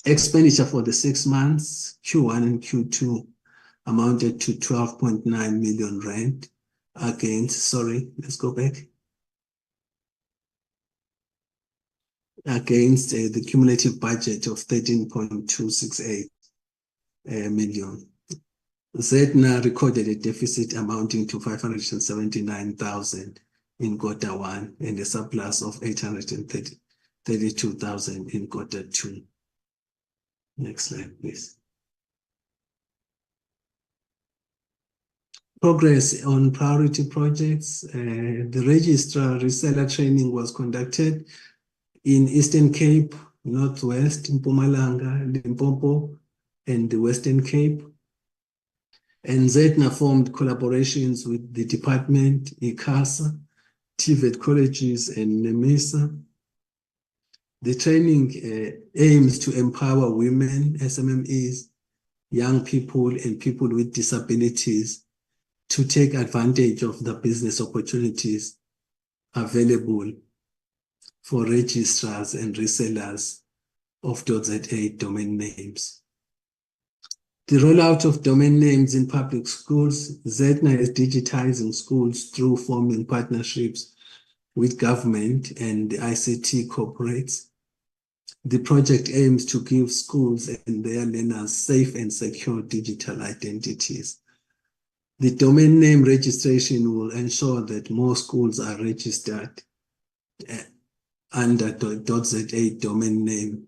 Speaker 13: Expenditure for the 6 months, Q1 and Q2, amounted to 12.9 million rand against, against the cumulative budget of 13.268 million. ZEDNA recorded a deficit amounting to 579,000 in quarter 1 and a surplus of 832,000 in quarter 2. Next slide, please. Progress on priority projects. The registrar reseller training was conducted in Eastern Cape, Northwest, Mpumalanga, Limpopo, and the Western Cape. And ZETNA formed collaborations with the department, ICASA, TVET colleges, and NEMISA. The training aims to empower women, SMMEs, young people, and people with disabilities to take advantage of the business opportunities available for registrars and resellers of .za domain names. The rollout of domain names in public schools. ZETNA is digitizing schools through forming partnerships with government and the ICT corporates. The project aims to give schools and their learners safe and secure digital identities. The domain name registration will ensure that more schools are registered under .za domain name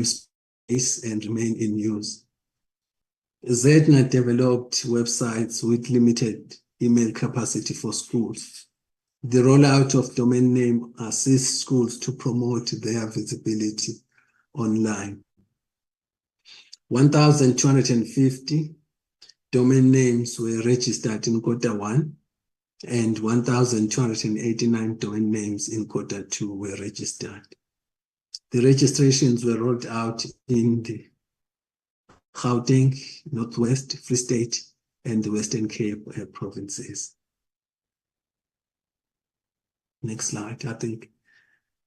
Speaker 13: space and remain in use. ZETNA developed websites with limited email capacity for schools. The rollout of domain name assists schools to promote their visibility online. 1,250 domain names were registered in Q1, and 1,289 domain names in Q2 were registered. The registrations were rolled out in the Gauteng, Northwest, Free State, and the Western Cape provinces. Next slide. I think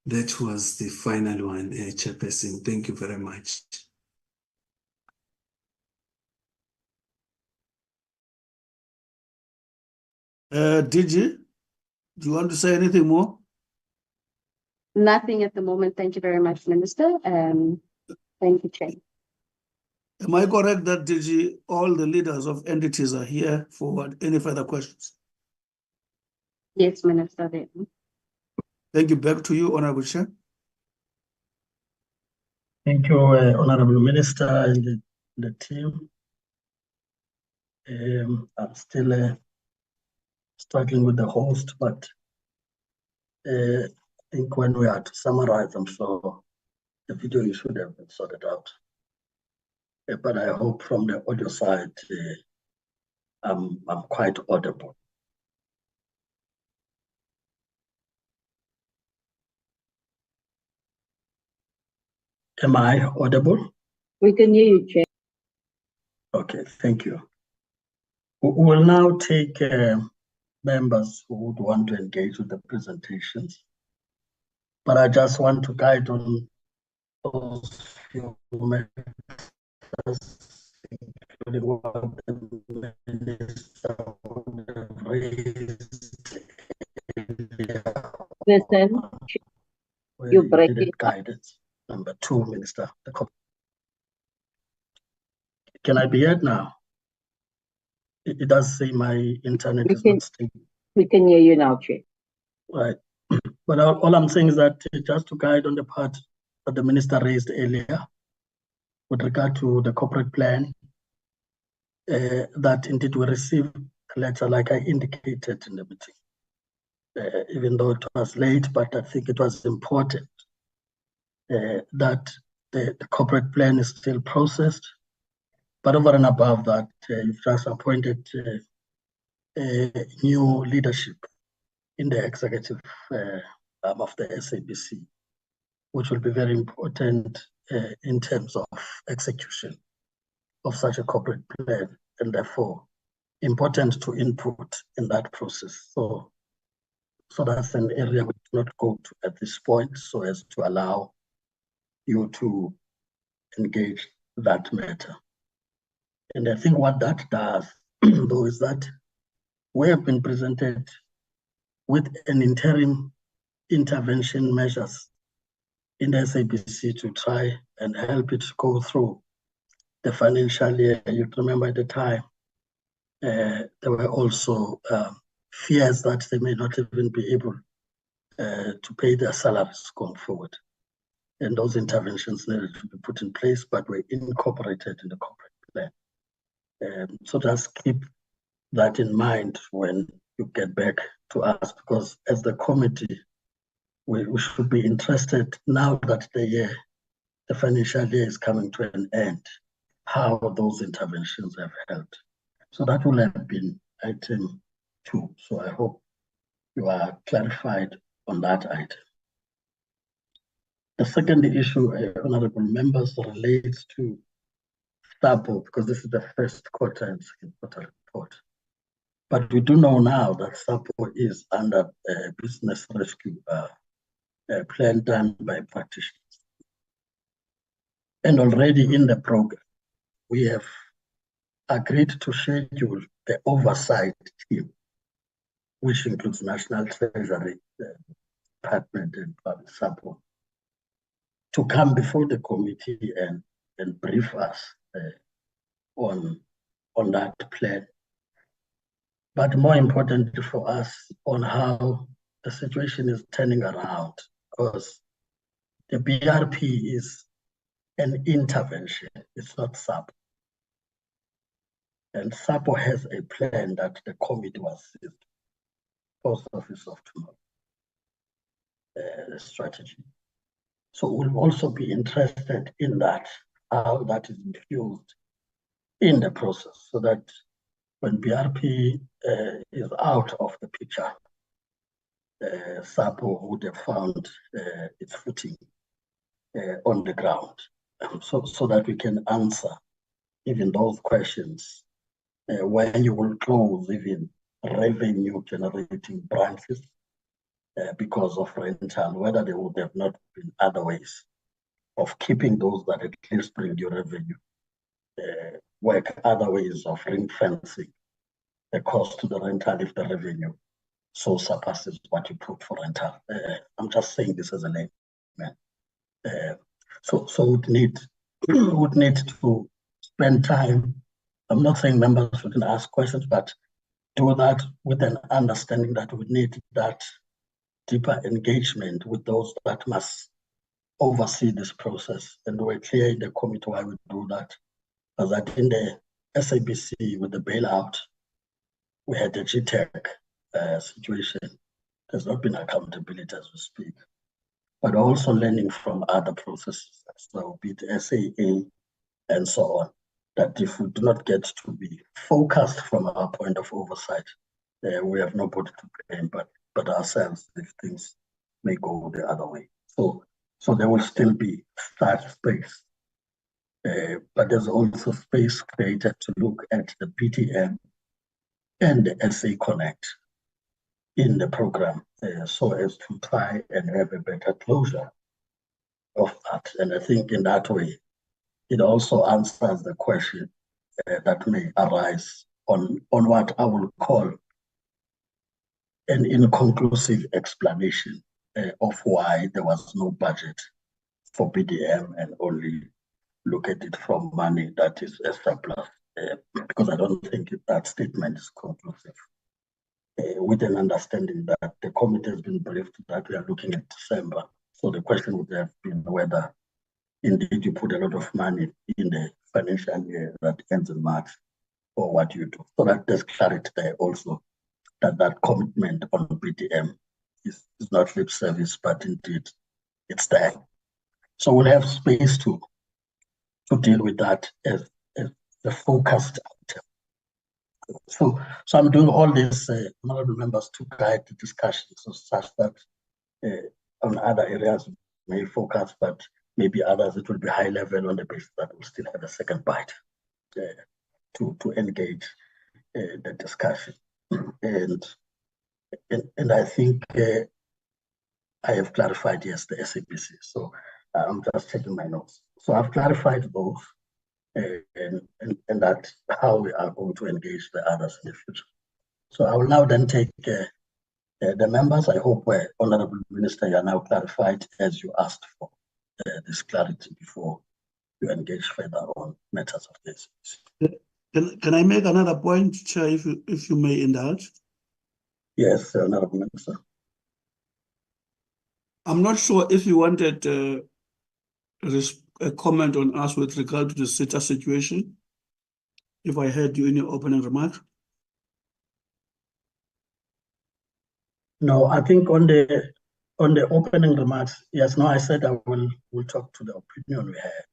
Speaker 13: that was the final one, Chairperson. Thank you very much.
Speaker 4: DG, do you want to say anything more?
Speaker 3: Nothing at the moment. Thank you very much, Minister. Thank you, Chair.
Speaker 4: Am I correct that, DG, all the leaders of entities are here for any further questions?
Speaker 3: Yes, Minister.
Speaker 4: Thank you. Back to you, Honorable Chair.
Speaker 2: Thank you, Honorable Minister and the team. I'm still struggling with the host, but I think when we are to summarize, I'm sure the video you should have been sorted out. But I hope from the audio side, I'm quite audible. Am I audible?
Speaker 12: We can hear you, Chair.
Speaker 2: Okay, thank you. We will now take members who would want to engage with the presentations. But I just want to guide on those few matters, including what the minister would have raised earlier.
Speaker 12: Listen, you break it.
Speaker 2: Guidance. Number 2, Minister. Can I be heard now? It does say my internet is not stable.
Speaker 12: We can hear you now, Chair.
Speaker 2: Right. But all I'm saying is that just to guide on the part that the minister raised earlier with regard to the corporate plan, that indeed we received a letter like I indicated in the meeting. Even though it was late, but I think it was important that the corporate plan is still processed. But over and above that, you've just appointed new leadership in the executive arm of the SABC, which will be very important in terms of execution of such a corporate plan, and therefore important to input in that process. So that's an area we do not go to at this point, so as to allow you to engage that matter. And I think what that does, though, is that we have been presented with an interim intervention measures in the SABC to try and help it go through the financial year. You remember at the time, there were also fears that they may not even be able to pay their salaries going forward. and those interventions needed to be put in place, but were incorporated in the corporate plan. So just keep that in mind when you get back to us, because as the committee, we should be interested now that the financial year is coming to an end, how those interventions have helped. So that will have been item 2. So I hope you are clarified on that item. The second issue, honorable members, relates to SAPO, because this is the first quarter and second quarter report. But we do know now that SAPO is under a business rescue plan done by practitioners. And already in the program, we have agreed to schedule the oversight team, which includes National Treasury Department and SAPO, to come before the committee and brief us on that plan. But more importantly for us, on how the situation is turning around, because the BRP is an intervention, it's not SAPO. And SAPO has a plan that the committee was seized, Post Office of Tomorrow strategy. So we'll also be interested in that, how that is infused in the process, so that when BRP is out of the picture, SAPO would have found its footing on the ground, so that we can answer even those questions when you will close even revenue generating branches because of rental, whether there would have not been other ways of keeping those that at least bring you revenue, work other ways of ring fencing the cost to the rental if the revenue so surpasses what you put for rental. I'm just saying this as a layman. So would need to spend time. I'm not saying members shouldn't ask questions, but do that with an understanding that we need that deeper engagement with those that must oversee this process. And we're clear in the committee why we do that. Because that in the SABC with the bailout, we had the GTEC situation. There's not been accountability as we speak, but also learning from other processes, so be it SAA and so on, that if we do not get to be focused from our point of oversight, we have nobody to blame but ourselves if things may go the other way. So there will still be that space, but there's also space created to look at the PTM and the SA Connect in the program, so as to try and have a better closure of that. And I think in that way, it also answers the question that may arise on what I will call an inconclusive explanation of why there was no budget for BDM and only look at it from money that is a surplus, because I don't think that statement is conclusive. With an understanding that the committee has been briefed that we are looking at December. So the question would have been whether indeed you put a lot of money in the financial year that ends in March, or what you do. So that there's clarity there also, that commitment on BDM is not lip service, but indeed it's there. So we'll have space to deal with that as the focused item. So I'm doing all this, honorable members, to guide the discussion, so such that on other areas we may focus, but maybe others it will be high level on the basis that we'll still have a second bite to engage the discussion. And I think I have clarified, yes, the SABC. So I'm just taking my notes. So I've clarified those. And that's how we are going to engage the others in the future. So I will now then take the members. I hope, Honorable Minister, you are now clarified as you asked for this clarity before you engage further on matters of this.
Speaker 4: Can I make another point, Chair, if you may indulge?
Speaker 2: Yes, Honorable Minister.
Speaker 4: I'm not sure if you wanted a comment on us with regard to the SETA situation? If I heard you in your opening remark.
Speaker 2: No, I think on the opening remarks, yes, no, I said I will talk to the opinion we had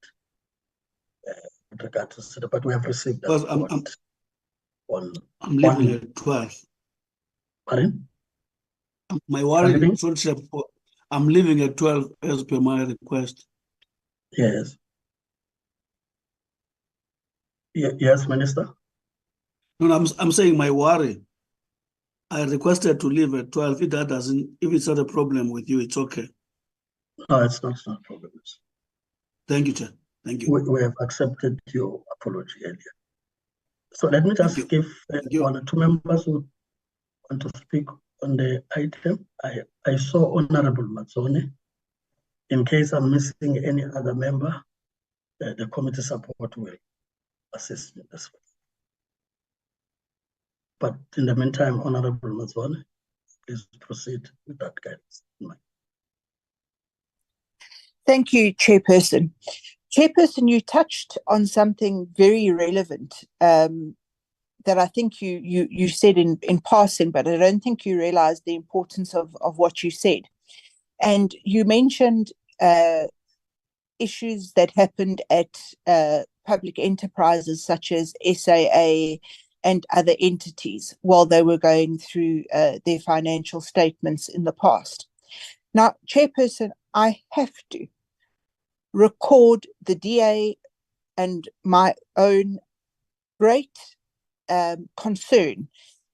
Speaker 2: with regard to SETA, but we have received that report
Speaker 4: I'm leaving at 12.
Speaker 2: Pardon?
Speaker 4: My worry, I'm leaving at 12 as per my request.
Speaker 2: Yes. Yes, Minister.
Speaker 4: No, I'm saying my worry. I requested to leave at 12. If it's not a problem with you, it's okay.
Speaker 2: No, it's not a problem.
Speaker 4: Thank you, Chair. Thank you.
Speaker 2: We have accepted your apology earlier. So let me just give one or two members who want to speak on the item. I saw Honorable Mazzone. In case I'm missing any other member, the committee support will assist me as well. But in the meantime, Honorable Mazzone, please proceed with that guidance.
Speaker 10: Thank you, Chairperson. Chairperson, you touched on something very relevant that I think you said in passing, but I don't think you realized the importance of what you said. And you mentioned issues that happened at public enterprises such as SAA and other entities while they were going through their financial statements in the past. Now, Chairperson, I have to record the DA and my own great concern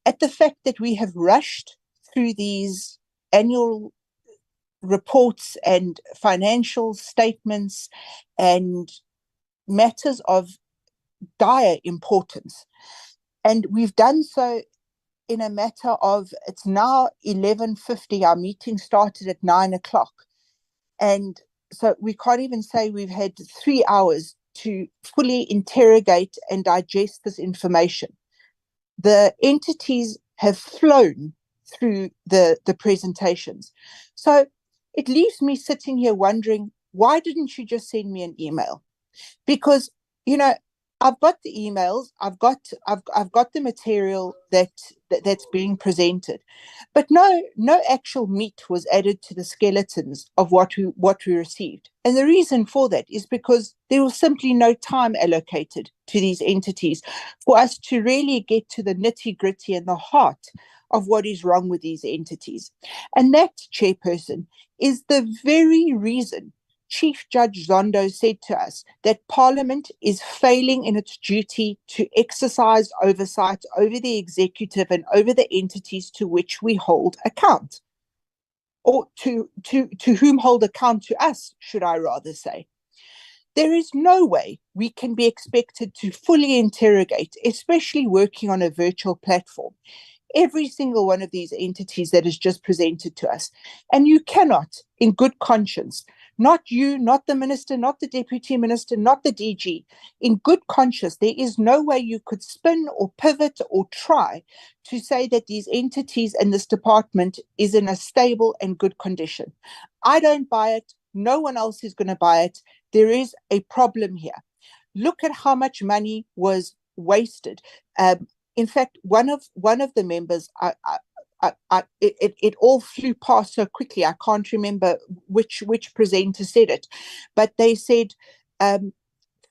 Speaker 10: at the fact that we have rushed through these annual reports and financial statements and matters of dire importance. And we've done so in a matter of, it's now 11:50, our meeting started at 9 o'clock. And so we can't even say we've had 3 hours to fully interrogate and digest this information. The entities have flown through the presentations. So it leaves me sitting here wondering, why didn't you just send me an email? Because, I've got the emails, I've got the material that's being presented, but no actual meat was added to the skeletons of what we received. And the reason for that is because there was simply no time allocated to these entities for us to really get to the nitty-gritty and the heart of what is wrong with these entities. And that, Chairperson, is the very reason Chief Judge Zondo said to us that Parliament is failing in its duty to exercise oversight over the executive and over the entities to which we hold account, or to whom hold account to us, should I rather say. There is no way we can be expected to fully interrogate, especially working on a virtual platform, every single one of these entities that is just presented to us. And you cannot, in good conscience, not you, not the minister, not the deputy minister, not the DG, in good conscience, there is no way you could spin or pivot or try to say that these entities and this department is in a stable and good condition. I don't buy it. No one else is going to buy it. There is a problem here. Look at how much money was wasted. In fact, one of the members, it all flew past so quickly. I can't remember which presenter said it, but they said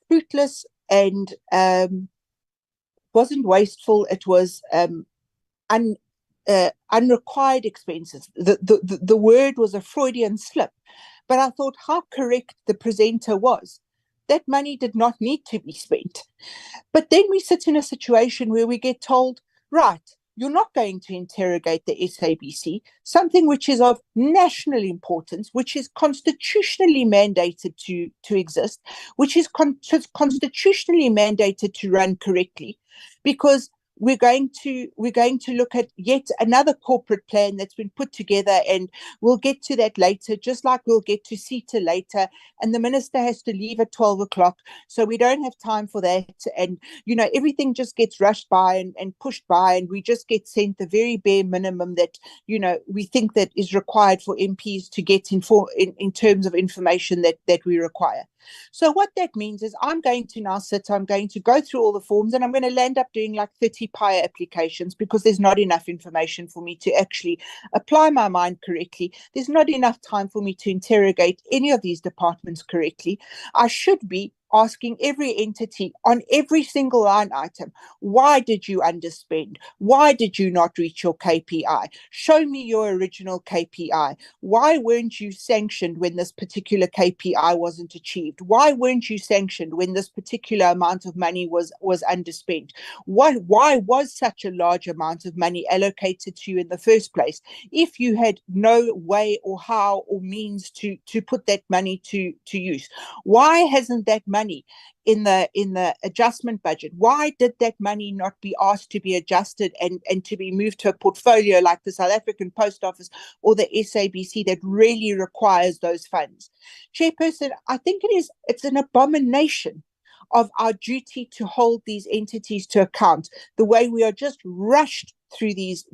Speaker 10: fruitless and wasn't wasteful. It was unrequired expenses. The word was a Freudian slip, but I thought how correct the presenter was. That money did not need to be spent. But then we sit in a situation where we get told, right, you're not going to interrogate the SABC, something which is of national importance, which is constitutionally mandated to exist, which is constitutionally mandated to run correctly, because we're going to look at yet another corporate plan that's been put together, and we'll get to that later, just like we'll get to SETA later, and the minister has to leave at 12 o'clock, so we don't have time for that, and everything just gets rushed by and pushed by, and we just get sent the very bare minimum that we think that is required for MPs to get in terms of information that we require. So what that means is I'm going to go through all the forms, and I'm going to land up doing like 30 PIA applications because there's not enough information for me to actually apply my mind correctly. There's not enough time for me to interrogate any of these departments correctly. I should be asking every entity on every single line item, why did you underspend? Why did you not reach your KPI? Show me your original KPI. Why weren't you sanctioned when this particular KPI wasn't achieved? Why weren't you sanctioned when this particular amount of money was underspent? Why was such a large amount of money allocated to you in the first place if you had no way or how or means to put that money to use? Why hasn't that money in the adjustment budget, why did that money not be asked to be adjusted and to be moved to a portfolio like the South African Post Office or the SABC that really requires those funds? Chairperson, I think it's an abomination of our duty to hold these entities to account, the way we are just rushed through these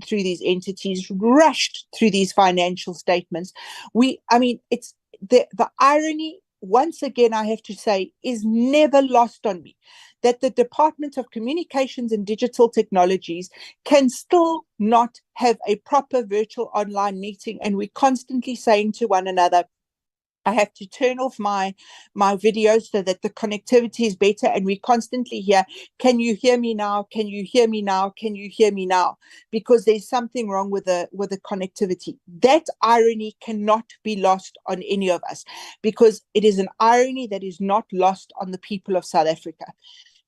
Speaker 10: entities, rushed through these financial statements. It's the irony, once again, I have to say, is never lost on me, that the Department of Communications and Digital Technologies can still not have a proper virtual online meeting. And we're constantly saying to one another, I have to turn off my video so that the connectivity is better. And we constantly hear, can you hear me now? Can you hear me now? Can you hear me now? Because there's something wrong with the connectivity. That irony cannot be lost on any of us, because it is an irony that is not lost on the people of South Africa.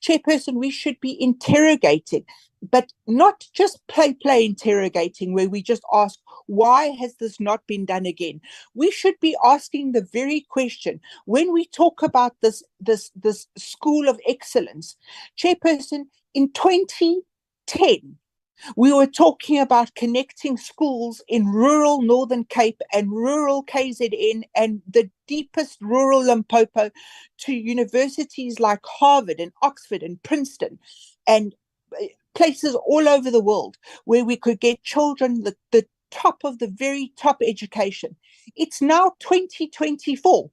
Speaker 10: Chairperson, we should be interrogating, but not just play interrogating where we just ask, why has this not been done again? We should be asking the very question when we talk about this school of excellence. Chairperson, in 2010, we were talking about connecting schools in rural Northern Cape and rural KZN and the deepest rural Limpopo to universities like Harvard and Oxford and Princeton and places all over the world where we could get children the top of the very top education. It's now 2024.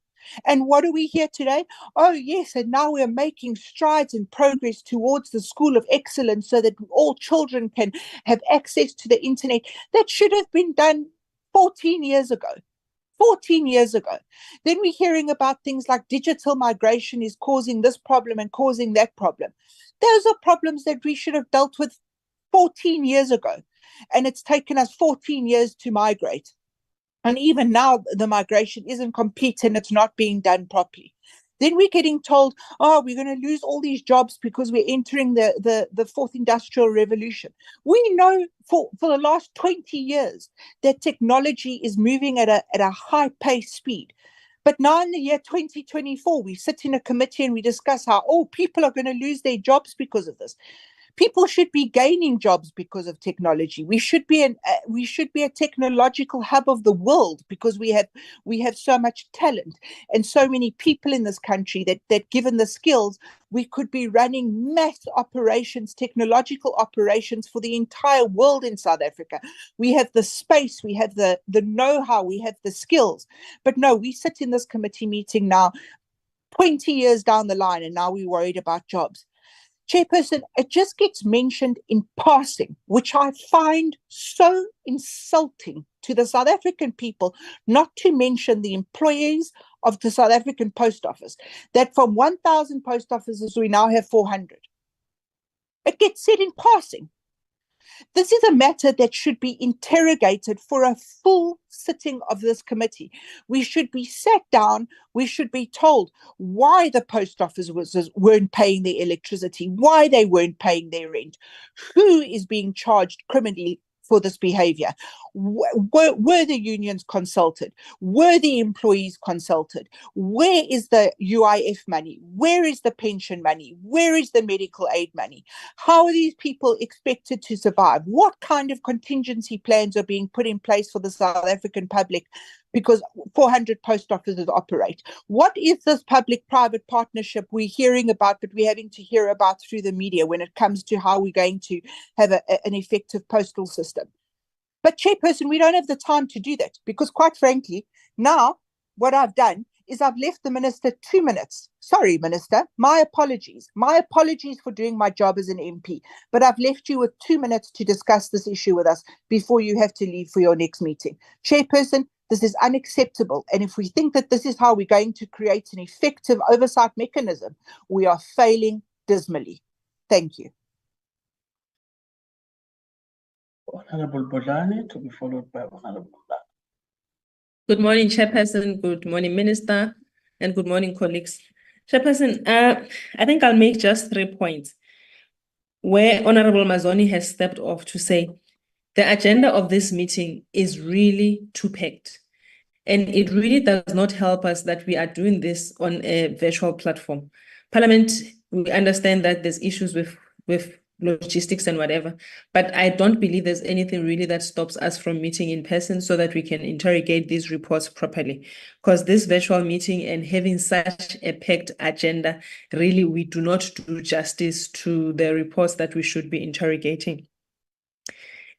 Speaker 10: And what do we hear today? Oh, yes, and now we're making strides and progress towards the school of excellence so that all children can have access to the internet. That should have been done 14 years ago. 14 years ago. Then we're hearing about things like digital migration is causing this problem and causing that problem. Those are problems that we should have dealt with 14 years ago. And it's taken us 14 years to migrate. And even now, the migration isn't complete and it's not being done properly. Then we're getting told, oh, we're going to lose all these jobs because we're entering the fourth industrial revolution. We know for the last 20 years that technology is moving at a high pace speed. But now in the year 2024, we sit in a committee and we discuss how, people are going to lose their jobs because of this. People should be gaining jobs because of technology. We should be a technological hub of the world because we have so much talent and so many people in this country that given the skills, we could be running mass operations, technological operations for the entire world in South Africa. We have the space, we have the know-how, we have the skills. But no, we sit in this committee meeting now 20 years down the line and now we're worried about jobs. Chairperson, it just gets mentioned in passing, which I find so insulting to the South African people, not to mention the employees of the South African Post Office, that from 1,000 post offices, we now have 400. It gets said in passing. This is a matter that should be interrogated for a full sitting of this committee. We should be sat down. We should be told why the post offices weren't paying their electricity, why they weren't paying their rent, who is being charged criminally for this behavior. Were the unions consulted? Were the employees consulted? Where is the UIF money? Where is the pension money? Where is the medical aid money? How are these people expected to survive? What kind of contingency plans are being put in place for the South African public? Because 400 post offices operate. What is this public-private partnership we're hearing about, but we're having to hear about through the media when it comes to how we're going to have an effective postal system? But Chairperson, we don't have the time to do that because quite frankly, now what I've done is I've left the minister 2 minutes. Sorry, minister, my apologies. My apologies for doing my job as an MP, but I've left you with 2 minutes to discuss this issue with us before you have to leave for your next meeting. Chairperson, this is unacceptable. And if we think that this is how we're going to create an effective oversight mechanism, we are failing dismally. Thank you.
Speaker 2: Honorable Bodlani to be followed by Honorable Mlala.
Speaker 14: Good morning, Chairperson. Good morning, Minister, and good morning, colleagues. Chairperson, I think I'll make just 3 points where Honorable Mazoni has stepped off to say the agenda of this meeting is really too packed. And it really does not help us that we are doing this on a virtual platform. Parliament, we understand that there's issues with logistics and whatever, but I don't believe there's anything really that stops us from meeting in person so that we can interrogate these reports properly. Because this virtual meeting and having such a packed agenda, really, we do not do justice to the reports that we should be interrogating.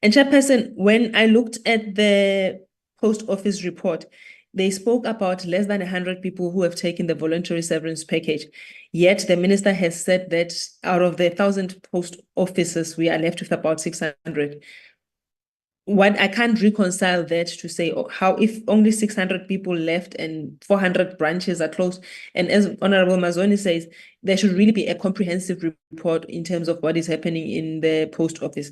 Speaker 14: And Chairperson, when I looked at the Post Office report, they spoke about less than 100 people who have taken the voluntary severance package. Yet the minister has said that out of the 1,000 post offices, we are left with about 600. What I can't reconcile that to say how if only 600 people left and 400 branches are closed. And as Honorable Mazoni says, there should really be a comprehensive report in terms of what is happening in the post office.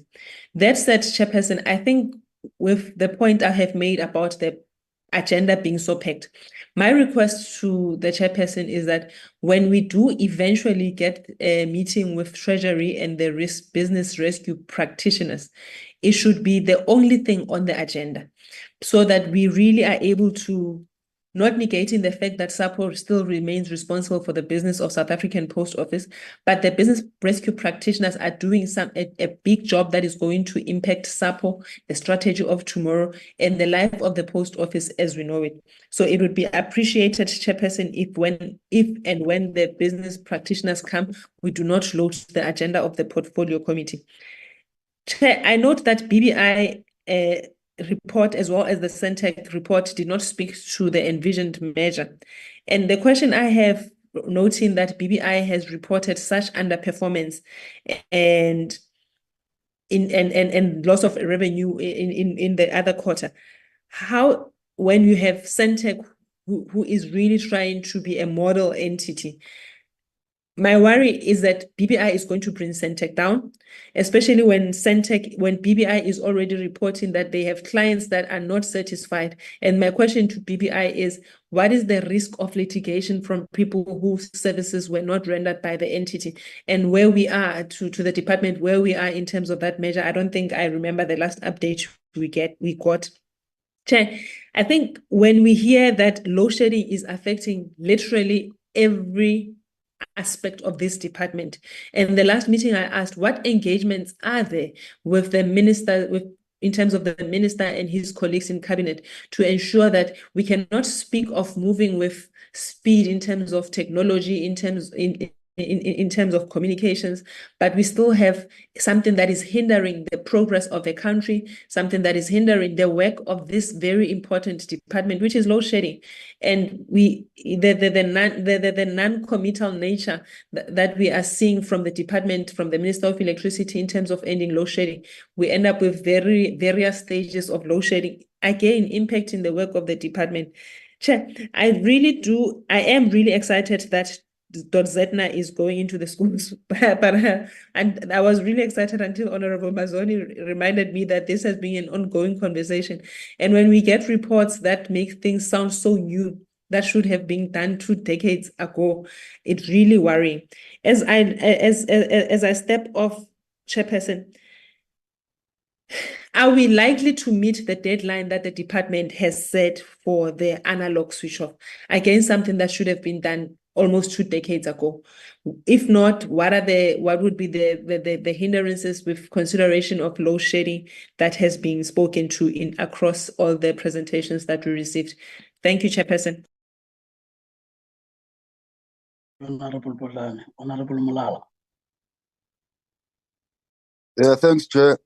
Speaker 14: That said, Chairperson, I think with the point I have made about the agenda being so packed, my request to the Chairperson is that when we do eventually get a meeting with Treasury and the business rescue practitioners, it should be the only thing on the agenda so that we really are able to, not negating the fact that SAPO still remains responsible for the business of South African Post Office, but the business rescue practitioners are doing a big job that is going to impact SAPO, the strategy of tomorrow, and the life of the post office as we know it. So it would be appreciated, Chairperson, if and when the business practitioners come, we do not load the agenda of the portfolio committee. Chair, I note that BBI report as well as the Centec report did not speak to the envisioned measure. And the question I have, noting that BBI has reported such underperformance and loss of revenue in the other quarter, how, when you have Centec who is really trying to be a model entity, my worry is that BBI is going to bring Centec down, especially when BBI is already reporting that they have clients that are not satisfied. And my question to BBI is, what is the risk of litigation from people whose services were not rendered by the entity? And where we are to the department, where we are in terms of that measure, I don't think I remember the last update we got. Chair, I think when we hear that load shedding is affecting literally every aspect of this department. And the last meeting I asked, what engagements are there with the minister, in terms of the minister and his colleagues in cabinet to ensure that we cannot speak of moving with speed in terms of technology, in terms of communications, but we still have something that is hindering the progress of the country, something that is hindering the work of this very important department, which is load shedding. And the non-committal nature that we are seeing from the department, from the Minister of Electricity in terms of ending load shedding, we end up with various stages of load shedding, again, impacting the work of the department. Chair, I am really excited that Zetna is going into the schools, and I was really excited until Honorable Mazoni reminded me that this has been an ongoing conversation. And when we get reports that make things sound so new, that should have been done 2 decades ago, it's really worrying. As I step off, Chairperson, are we likely to meet the deadline that the department has set for the analog switch off? Again, something that should have been done almost 2 decades ago. If not, what would be the hindrances with consideration of load shedding that has been spoken to across all the presentations that we received? Thank you, Chairperson.
Speaker 2: Honorable Bodlani. Honorable Mlala.
Speaker 15: Thanks, Chair.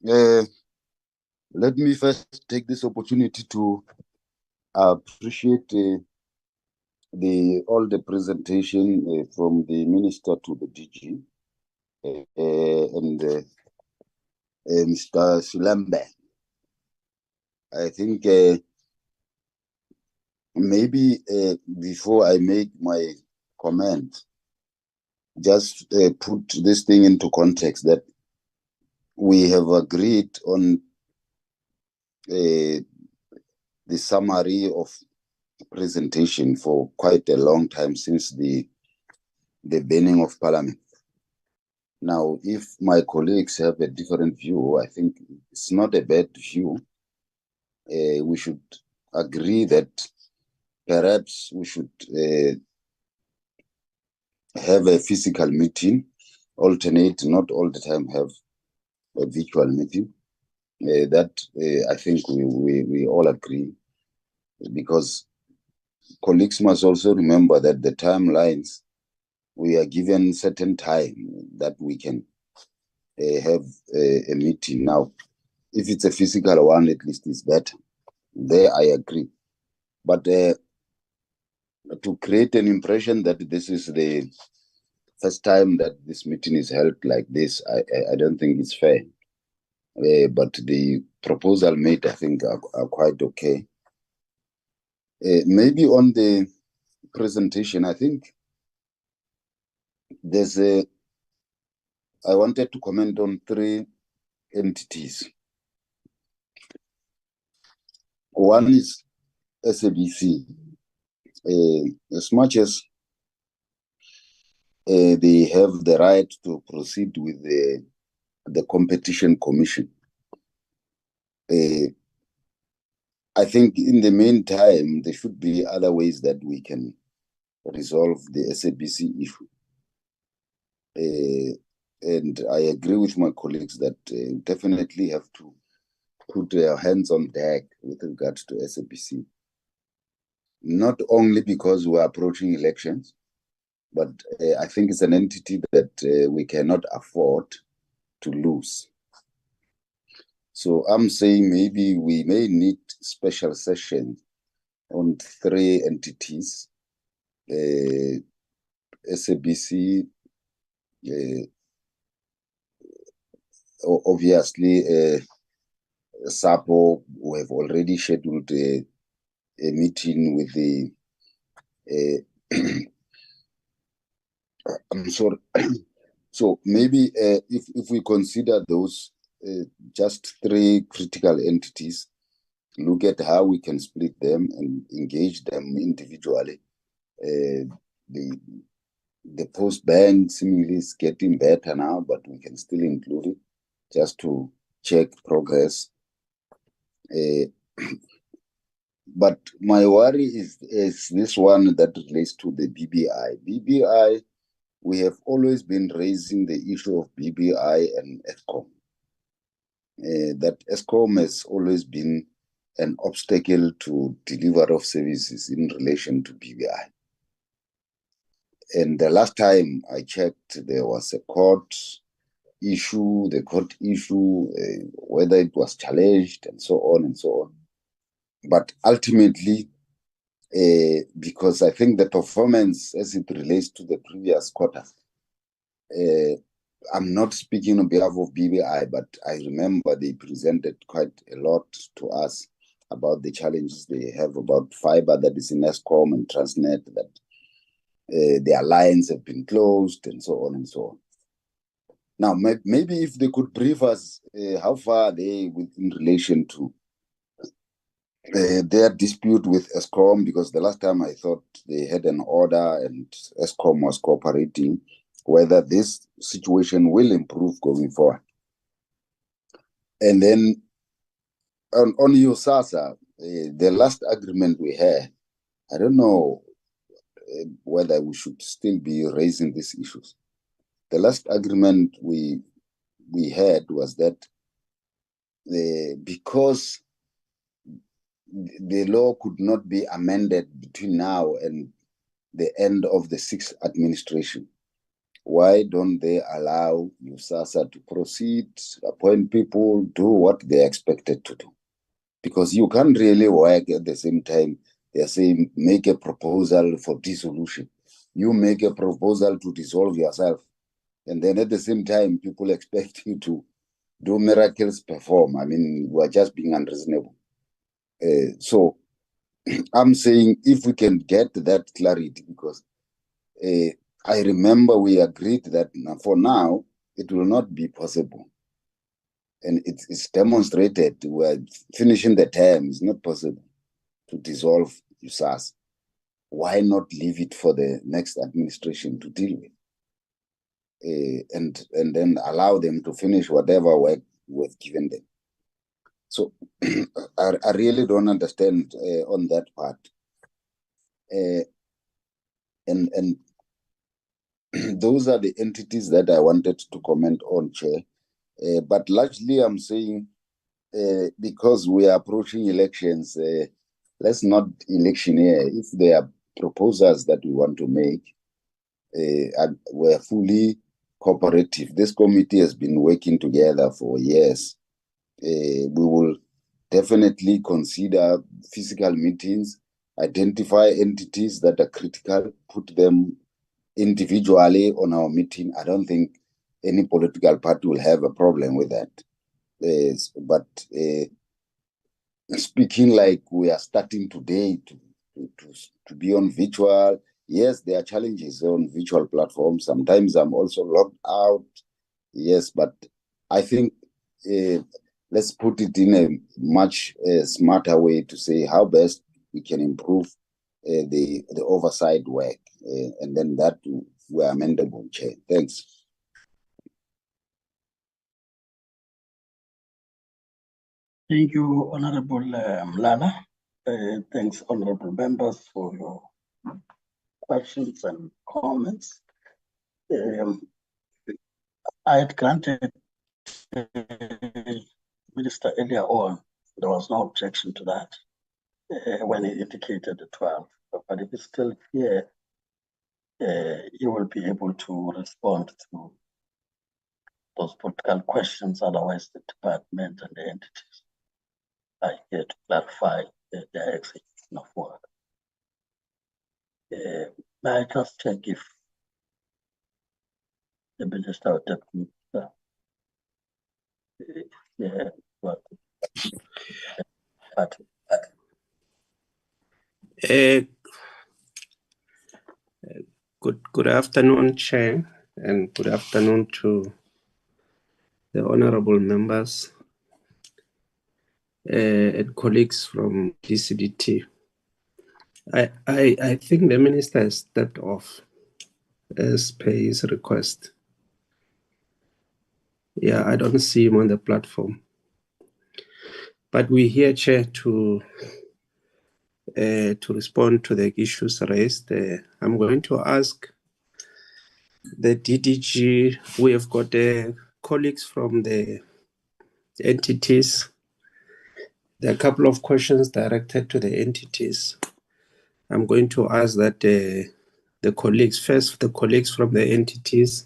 Speaker 15: Let me first take this opportunity to appreciate all the presentation from the minister to the DG and Mr. Shilambe. I think maybe before I make my comment, just put this thing into context that we have agreed on the summary of presentation for quite a long time since the burning of Parliament. Now, if my colleagues have a different view, I think it's not a bad view. We should agree that perhaps we should have a physical meeting, alternate, not all the time have a virtual meeting. That I think we all agree, because colleagues must also remember that the timelines, we are given certain time that we can have a meeting. Now, if it's a physical one, at least it's better. There I agree. But to create an impression that this is the first time that this meeting is held like this, I don't think it's fair. But the proposal made, I think, are quite okay. Maybe on the presentation, I think there's I wanted to comment on 3 entities. One is SABC. As much as they have the right to proceed with the Competition Commission, I think in the meantime, there should be other ways that we can resolve the SABC issue. And I agree with my colleagues that definitely have to put their hands on deck with regards to SABC. Not only because we're approaching elections, but I think it's an entity that we cannot afford to lose. So I'm saying maybe we may need special sessions on 3 entities, SABC, obviously SAPO. We have already scheduled a meeting with the I'm sorry. So maybe if we consider those just 3 critical entities, look at how we can split them and engage them individually. The post bank seemingly is getting better now, but we can still include it just to check progress. But my worry is this one that relates to the BBI. BBI, we have always been raising the issue of BBI and Eskom. That Eskom has always been an obstacle to delivery of services in relation to BBI. And the last time I checked, there was a court issue, whether it was challenged and so on and so on. But ultimately, because I think the performance as it relates to the previous quarter, I'm not speaking on behalf of BBI, but I remember they presented quite a lot to us about the challenges they have about fiber that is in Eskom and Transnet, that their lines have been closed and so on and so on. Now, maybe if they could brief us how far they in relation to their dispute with Eskom, because the last time I thought they had an order and Eskom was cooperating, whether this situation will improve going forward. And then on USASA, the last agreement we had, I don't know whether we should still be raising these issues. The last agreement we had was that because the law could not be amended between now and the end of the 6th administration, why don't they allow USASA to proceed, appoint people, do what they're expected to do? Because you can't really work at the same time say, make a proposal for dissolution. You make a proposal to dissolve yourself. And then at the same time, people expect you to do miracles perform. I mean, we're just being unreasonable. So I'm saying if we can get that clarity, because I remember we agreed that for now, it will not be possible. And it's demonstrated we're finishing the term. It's not possible to dissolve USAS. Why not leave it for the next administration to deal with? And then allow them to finish whatever work we've given them. So I really don't understand on that part. And those are the entities that I wanted to comment on, Chair. But largely I'm saying, because we are approaching elections, let's not electioneer. If there are proposals that we want to make, we're fully cooperative. This committee has been working together for years. We will definitely consider physical meetings, identify entities that are critical, put them individually on our meeting. I don't think any political party will have a problem with that. But speaking like we are starting today to be on virtual, yes, there are challenges on virtual platforms. Sometimes I'm also logged out. Yes, but I think let's put it in a much smarter way to say how best we can improve the oversight work. And then that were amendable, Chair. Thanks.
Speaker 2: Thank you, Honorable Mlala. Thanks, honorable members, for your questions and comments. I had granted Minister earlier on, there was no objection to that when he indicated the 12th. But if he's still here, you will be able to respond to those political questions. Otherwise, the department and the entities are here to clarify their execution of work. May I just check if the Minister or Deputy Minister,
Speaker 16: Good afternoon, Chair, and good afternoon to the honorable members and colleagues from DCDT. I think the Minister has stepped off as per his request. Yeah, I don't see him on the platform. But we're here, Chair, to respond to the issues raised. I'm going to ask the DDG. We have got colleagues from the entities. There are a couple of questions directed to the entities. I'm going to ask that the colleagues, first the colleagues from the entities,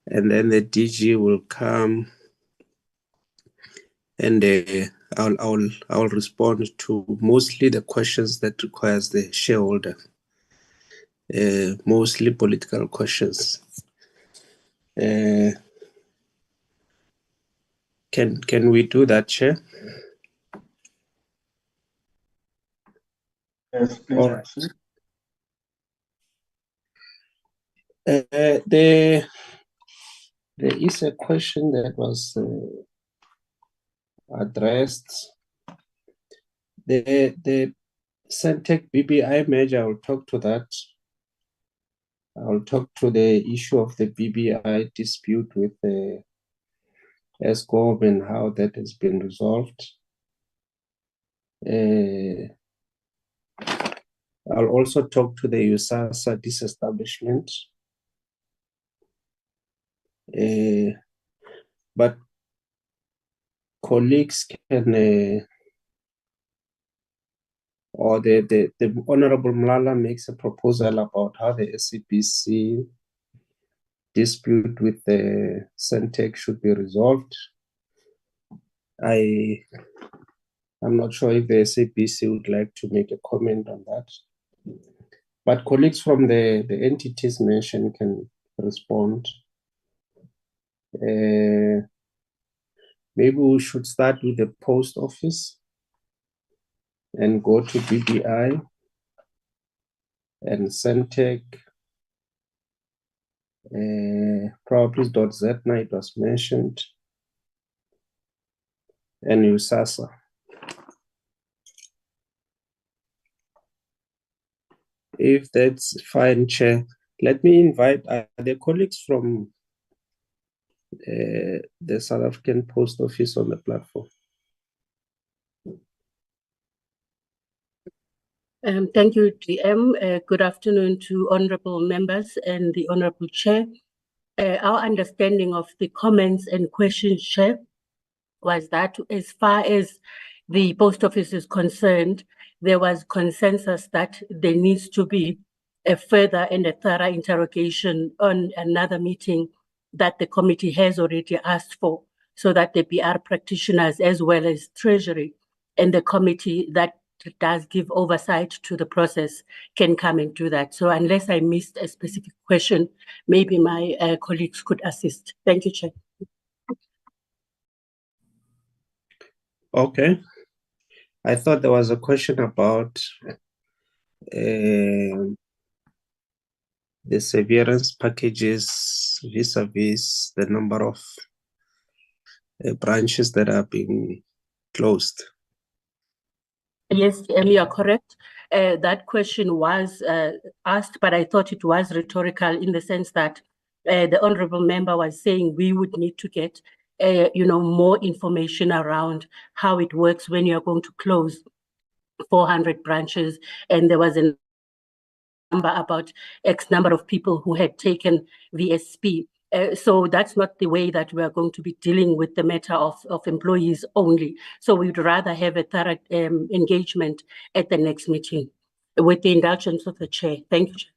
Speaker 16: and then the DG will come and I'll respond to mostly the questions that requires the shareholder, mostly political questions. Can we do that, Chair?
Speaker 2: Yes, please.
Speaker 16: All right. There is a question that was addressed. The Centec BBI merger, I will talk to that. I will talk to the issue of the BBI dispute with the ESCOM and how that has been resolved. I'll also talk to the USASA disestablishment. But colleagues can, or the Honorable Mlala makes a proposal about how the SCPC dispute with the Centec should be resolved. I'm not sure if the SABC would like to make a comment on that. But colleagues from the entities mentioned can respond. Maybe we should start with the post office and go to BBI and Centec. Properties.Zna, it was mentioned, and USASA. If that's fine, Chair, let me invite the colleagues from the South African Post Office on the platform.
Speaker 17: Thank you, GM. Good afternoon to honorable members and the honorable chair. Our understanding of the comments and questions, Chair, was that as far as the post office is concerned, there was consensus that there needs to be a further and a thorough interrogation on another meeting that the committee has already asked for, so that the BR practitioners as well as Treasury and the committee that does give oversight to the process can come and do that. So unless I missed a specific question, maybe my colleagues could assist. Thank you, Chair.
Speaker 16: Okay. I thought there was a question about the severance packages vis-a-vis the number of branches that are being closed.
Speaker 17: Yes, you are correct. That question was asked, but I thought it was rhetorical in the sense that the honorable member was saying we would need to get more information around how it works when you're going to close 400 branches, and there was a number about X number of people who had taken VSP. So that's not the way that we are going to be dealing with the matter of employees only. So we'd rather have a thorough engagement at the next meeting, with the indulgence of the chair. Thank you, Chair.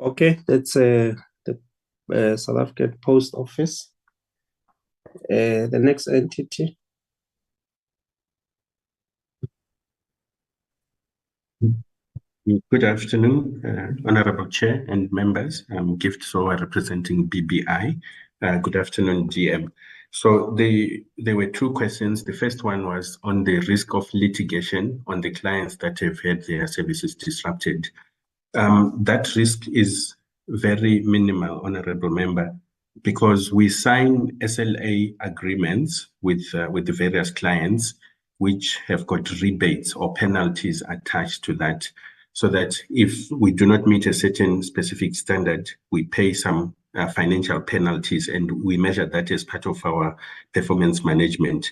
Speaker 16: Okay, that's the South African Post Office. The next entity.
Speaker 18: Good afternoon, Honorable Chair and members. I'm Gift Soa representing BBI. Good afternoon, GM. So there were two questions. The first one was on the risk of litigation on the clients that have had their services disrupted. That risk is very minimal, Honorable Member, because we sign SLA agreements with the various clients, which have got rebates or penalties attached to that, so that if we do not meet a certain specific standard, we pay some financial penalties, and we measure that as part of our performance management.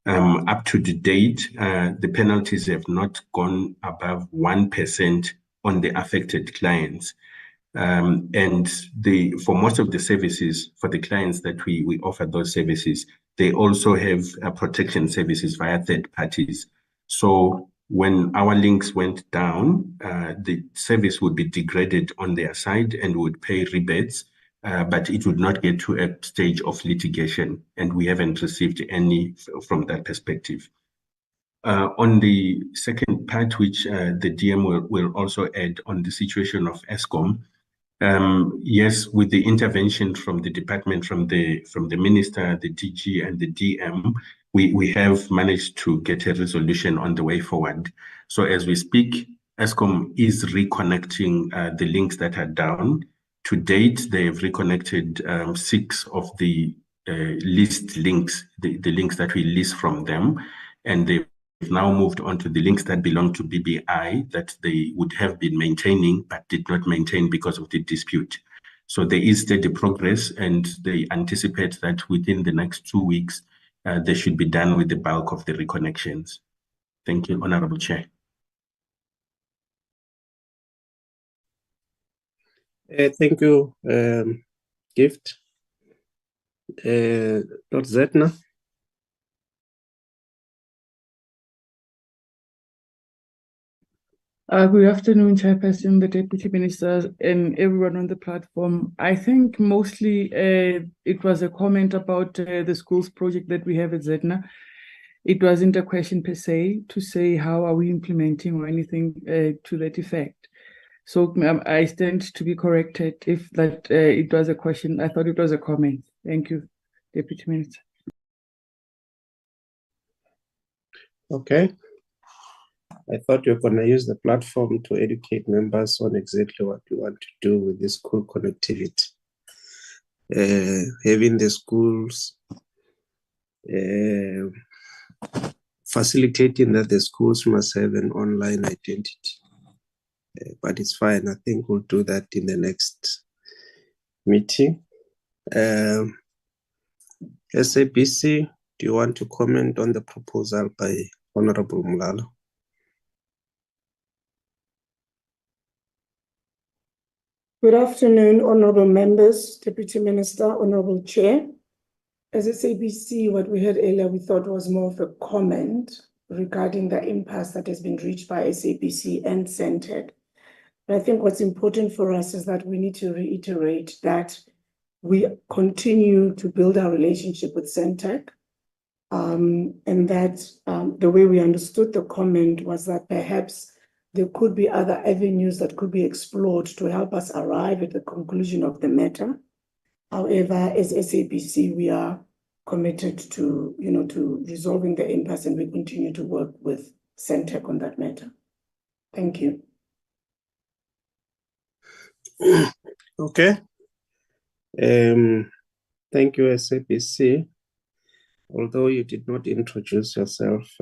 Speaker 18: Up to the date, the penalties have not gone above 1% on the affected clients. And for most of the services, for the clients that we offer those services, they also have protection services via third parties. So when our links went down, the service would be degraded on their side and would pay rebates, but it would not get to a stage of litigation, and we haven't received any from that perspective. On the second part, which the DM will also add on the situation of Eskom, yes, with the intervention from the department, from the minister, the DG, and the DM, we have managed to get a resolution on the way forward. So as we speak, Eskom is reconnecting the links that are down. To date, they have reconnected 6 of the leased links, the links that we lease from them, and they've now moved on to the links that belong to BBI that they would have been maintaining but did not maintain because of the dispute. So there is steady progress, and they anticipate that within the next 2 weeks, they should be done with the bulk of the reconnections. Thank you, Honorable Chair.
Speaker 16: Thank you, Gift. Dr. Zna.
Speaker 19: Good afternoon, Chairperson, the Deputy Ministers, and everyone on the platform. I think mostly it was a comment about the schools project that we have at Zedna. It wasn't a question per se to say how are we implementing or anything to that effect. So I stand to be corrected if that it was a question. I thought it was a comment. Thank you, Deputy Minister.
Speaker 16: Okay. I thought you were going to use the platform to educate members on exactly what you want to do with this school connectivity. Having the schools, facilitating that the schools must have an online identity. But it's fine. I think we'll do that in the next meeting. SABC, do you want to comment on the proposal by Honorable Mulalo?
Speaker 20: Good afternoon, honorable members, Deputy Minister, honorable Chair. As SABC, what we heard earlier, we thought was more of a comment regarding the impasse that has been reached by SABC and Centec. But I think what's important for us is that we need to reiterate that we continue to build our relationship with Centec, and that the way we understood the comment was that perhaps there could be other avenues that could be explored to help us arrive at the conclusion of the matter. However, as SABC, we are committed to, to resolving the impasse, and we continue to work with Centec on that matter. Thank you.
Speaker 16: Okay. Thank you, SABC. Although you did not introduce yourself,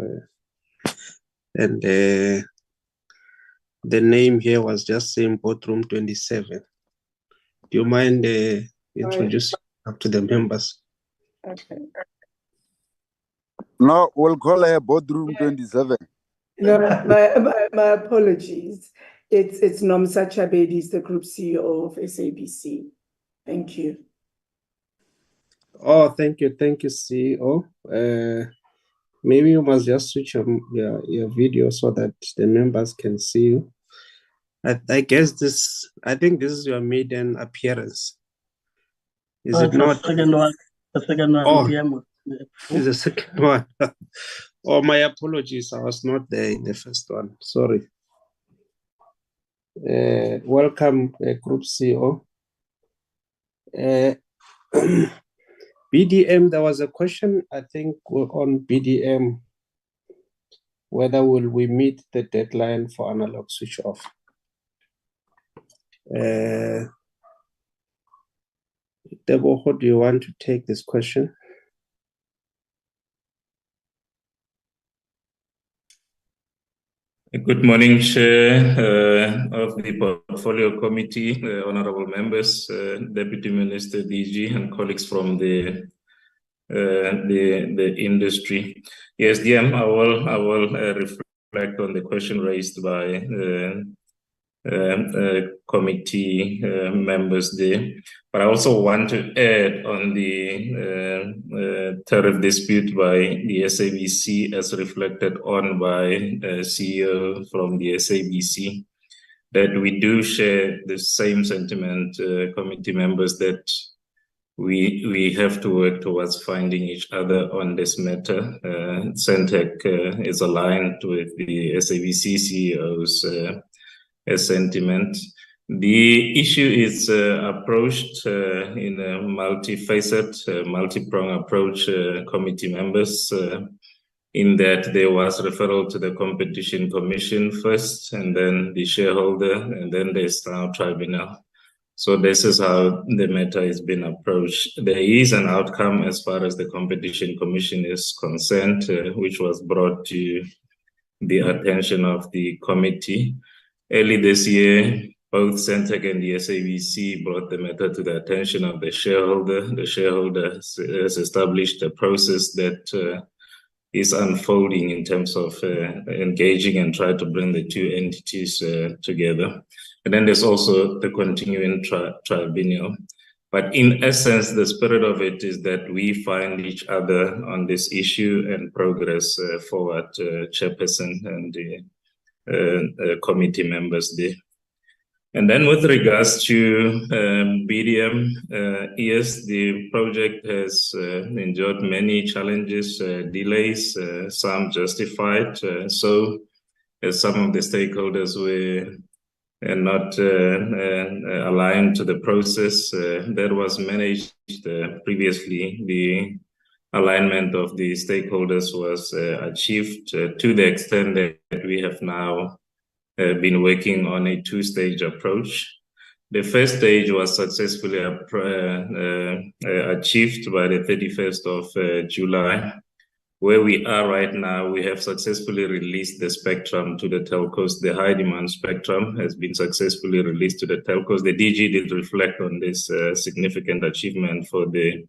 Speaker 16: and the name here was just saying Boardroom 27. Do you mind introducing yourself to the members?
Speaker 20: Okay.
Speaker 21: No, we'll call her Boardroom 27.
Speaker 20: No, my apologies. It's Nomsa Chabedi, the Group CEO of SABC. Thank you.
Speaker 16: Oh, thank you, CEO. Maybe you must just switch on your video so that the members can see you. I guess I think this is your maiden appearance. Is it not?
Speaker 2: The second one.
Speaker 16: Oh,
Speaker 2: PM.
Speaker 16: it's the second one. Oh, my apologies. I was not there in the first one. Sorry. Welcome, Group CEO. BDM, there was a question, I think, on BDM, whether will we meet the deadline for analog switch off. Debo, do you want to take this question?
Speaker 22: Good morning, Chair of the Portfolio Committee, honorable members, Deputy Minister, DG, and colleagues from the industry. Yes, DM, I will reflect on the question raised by committee members there. But I also want to add on the tariff dispute by the SABC as reflected on by CEO from the SABC, that we do share the same sentiment, committee members, that we have to work towards finding each other on this matter. Centec is aligned with the SABC CEO's sentiment. The issue is approached in a multifaceted, multi-pronged approach, committee members, in that there was referral to the Competition Commission first, and then the shareholder, and then there's now tribunal. So this is how the matter has been approached. There is an outcome as far as the Competition Commission is concerned, which was brought to the attention of the committee. Early this year, both Centec and the SABC brought the matter to the attention of the shareholder. The shareholder has established a process that is unfolding in terms of engaging and try to bring the two entities together. And then there's also the continuing tribunal. But in essence, the spirit of it is that we find each other on this issue and progress forward, Chairperson and committee members there. And then with regards to BDM, yes, the project has endured many challenges, delays, some justified. So as some of the stakeholders were not aligned to the process, that was managed previously. The alignment of the stakeholders was achieved to the extent that we have now been working on a two-stage approach. The first stage was successfully achieved by the 31st of July. Where we are right now, we have successfully released the spectrum to the telcos. The high demand spectrum has been successfully released to the telcos. The DG did reflect on this significant achievement for the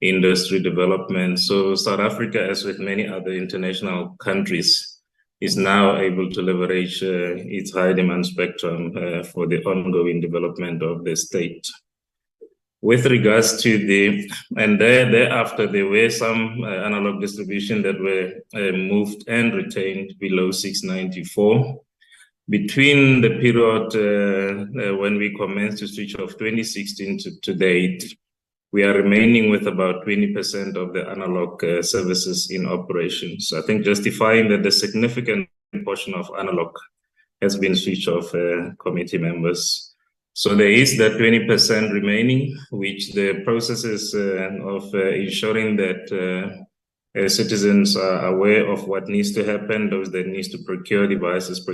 Speaker 22: industry development. So South Africa, as with many other international countries, is now able to leverage its high demand spectrum for the ongoing development of the state. With regards to thereafter, there were some analog distribution that were moved and retained below 694. Between the period when we commenced to switch off 2016 to date, we are remaining with about 20% of the analog services in operations. I think justifying that the significant portion of analog has been switched off, committee members. So there is that 20% remaining, which the processes of ensuring that citizens are aware of what needs to happen, those that needs to procure devices,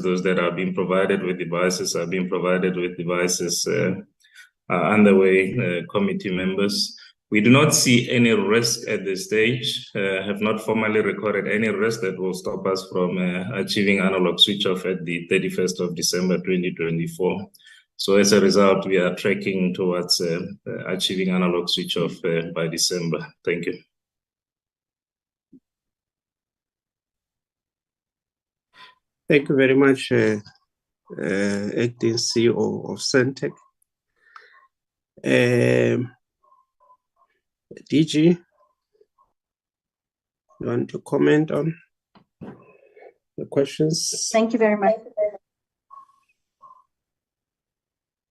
Speaker 22: those that are being provided with devices are being provided with devices, underway, committee members. We do not see any risk at this stage, have not formally recorded any risk that will stop us from achieving analog switch off at the 31st of December 2024. So as a result, we are tracking towards achieving analog switch off by December. Thank you.
Speaker 16: Thank you very much, Acting CEO of Sentech. DG, you want to comment on the questions?
Speaker 3: Thank you very much.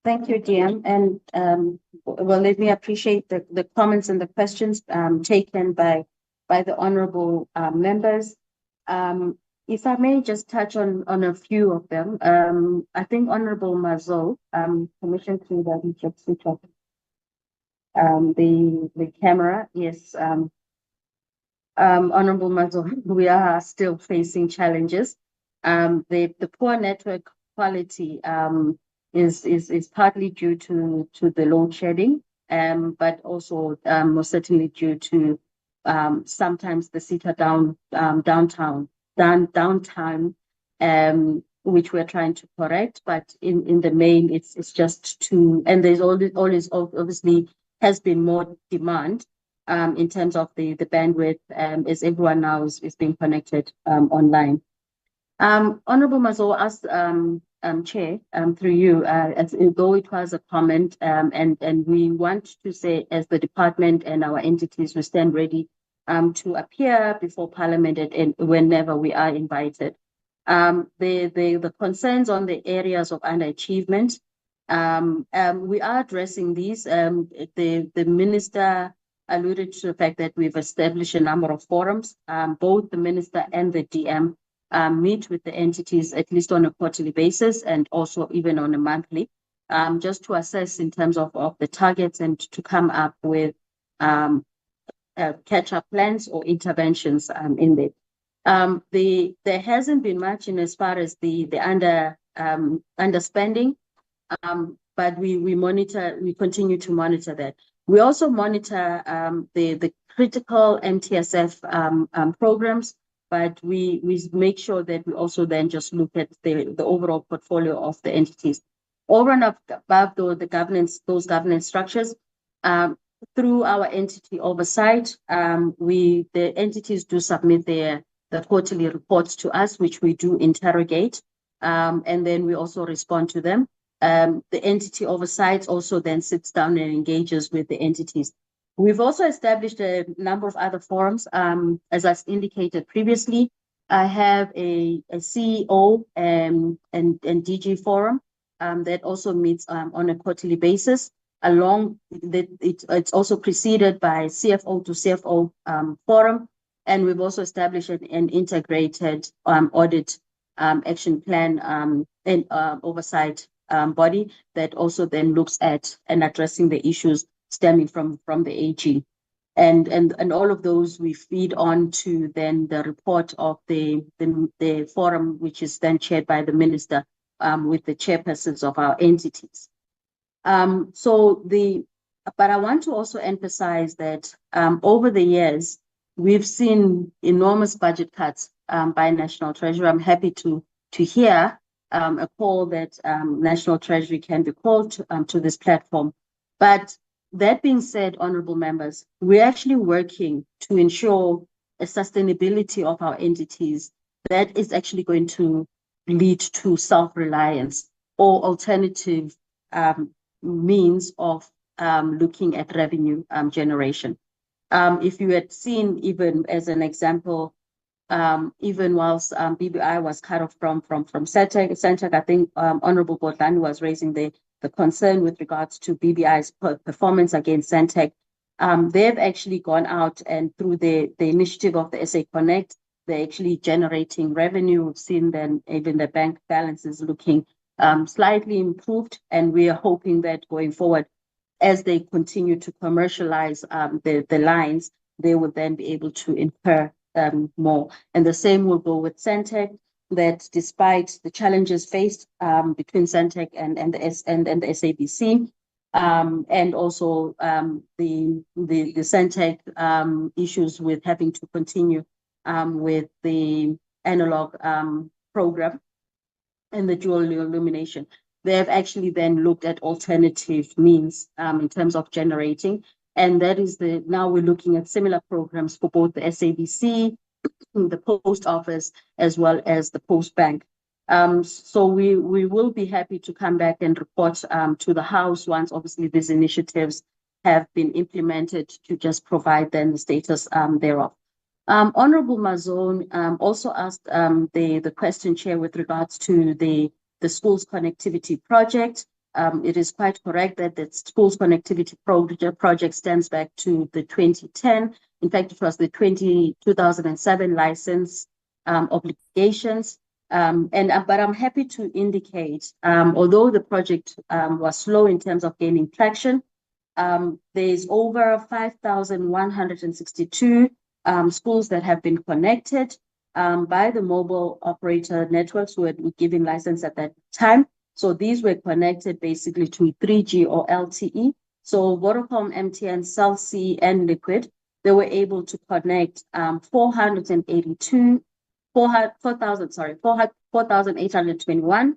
Speaker 3: Thank you, DM. And well, let me appreciate the comments and the questions taken by the honorable members. If I may just touch on a few of them. I think Honorable Mazo, permission to that just switch off the camera. Yes, Honorable Mazo, we are still facing challenges. The poor network quality is partly due to the load shedding, but also most certainly due to sometimes the downtime, which we're trying to correct. But in the main, it's just too, and there's always obviously has been more demand in terms of the bandwidth, as everyone now is being connected online. Honorable Mazo asked Chair, through you, as though it was a comment, and we want to say, as the department and our entities, we stand ready to appear before Parliament and whenever we are invited. The concerns on the areas of underachievement, we are addressing these. The Minister alluded to the fact that we've established a number of forums. Both the Minister and the DM meet with the entities at least on a quarterly basis and also even on a monthly, just to assess in terms of the targets and to come up with catch-up plans or interventions in there. There hasn't been much in as far as the underspending, but we continue to monitor that. We also monitor the critical MTSF programs, but we make sure that we also then just look at the overall portfolio of the entities. Over and above those governance structures, through our entity oversight, the entities do submit the quarterly reports to us, which we do interrogate, and then we also respond to them. The entity oversight also then sits down and engages with the entities. We've also established a number of other forums, as I indicated previously. I have a CEO and DG forum that also meets on a quarterly basis. Along that, it's also preceded by CFO to CFO forum, and we've also established an integrated audit action plan and oversight body that also then looks at and addressing the issues stemming from the AG. And all of those we feed on to then the report of the forum, which is then chaired by the minister with the chairpersons of our entities. But I want to also emphasize that over the years, we've seen enormous budget cuts by National Treasury. I'm happy to hear a call that National Treasury can be called to this platform. But that being said, honorable members, we're actually working to ensure a sustainability of our entities that is actually going to lead to self-reliance or alternative means of looking at revenue generation. If you had seen, even as an example, even whilst BBI was cut off from SANTAC, I think Honorable Botlan was raising the concern with regards to BBI's performance against SANTAC. They've actually gone out and through the initiative of the SA Connect, they're actually generating revenue. We've seen then even the bank balances looking slightly improved, and we are hoping that going forward, as they continue to commercialize the lines, they will then be able to incur more. And the same will go with SANTAC, that despite the challenges faced between SANTAC and the SABC, and also the SANTAC issues with having to continue with the analog program and the dual illumination, they have actually then looked at alternative means in terms of generating. And that is now we're looking at similar programs for both the SABC, the post office, as well as the post bank. So we will be happy to come back and report to the House once obviously these initiatives have been implemented, to just provide then the status thereof. Honorable Mazone also asked the question, Chair, with regards to the schools connectivity project. It is quite correct that the schools connectivity project stems back to the 2010. In fact, it was the 2007 license obligations. But I'm happy to indicate, although the project was slow in terms of gaining traction, there's over 5,162 schools that have been connected by the mobile operator networks who had been given license at that time. So these were connected basically to 3G or LTE. So Vodacom, MTN, Cell C, and Liquid, they were able to connect 4,821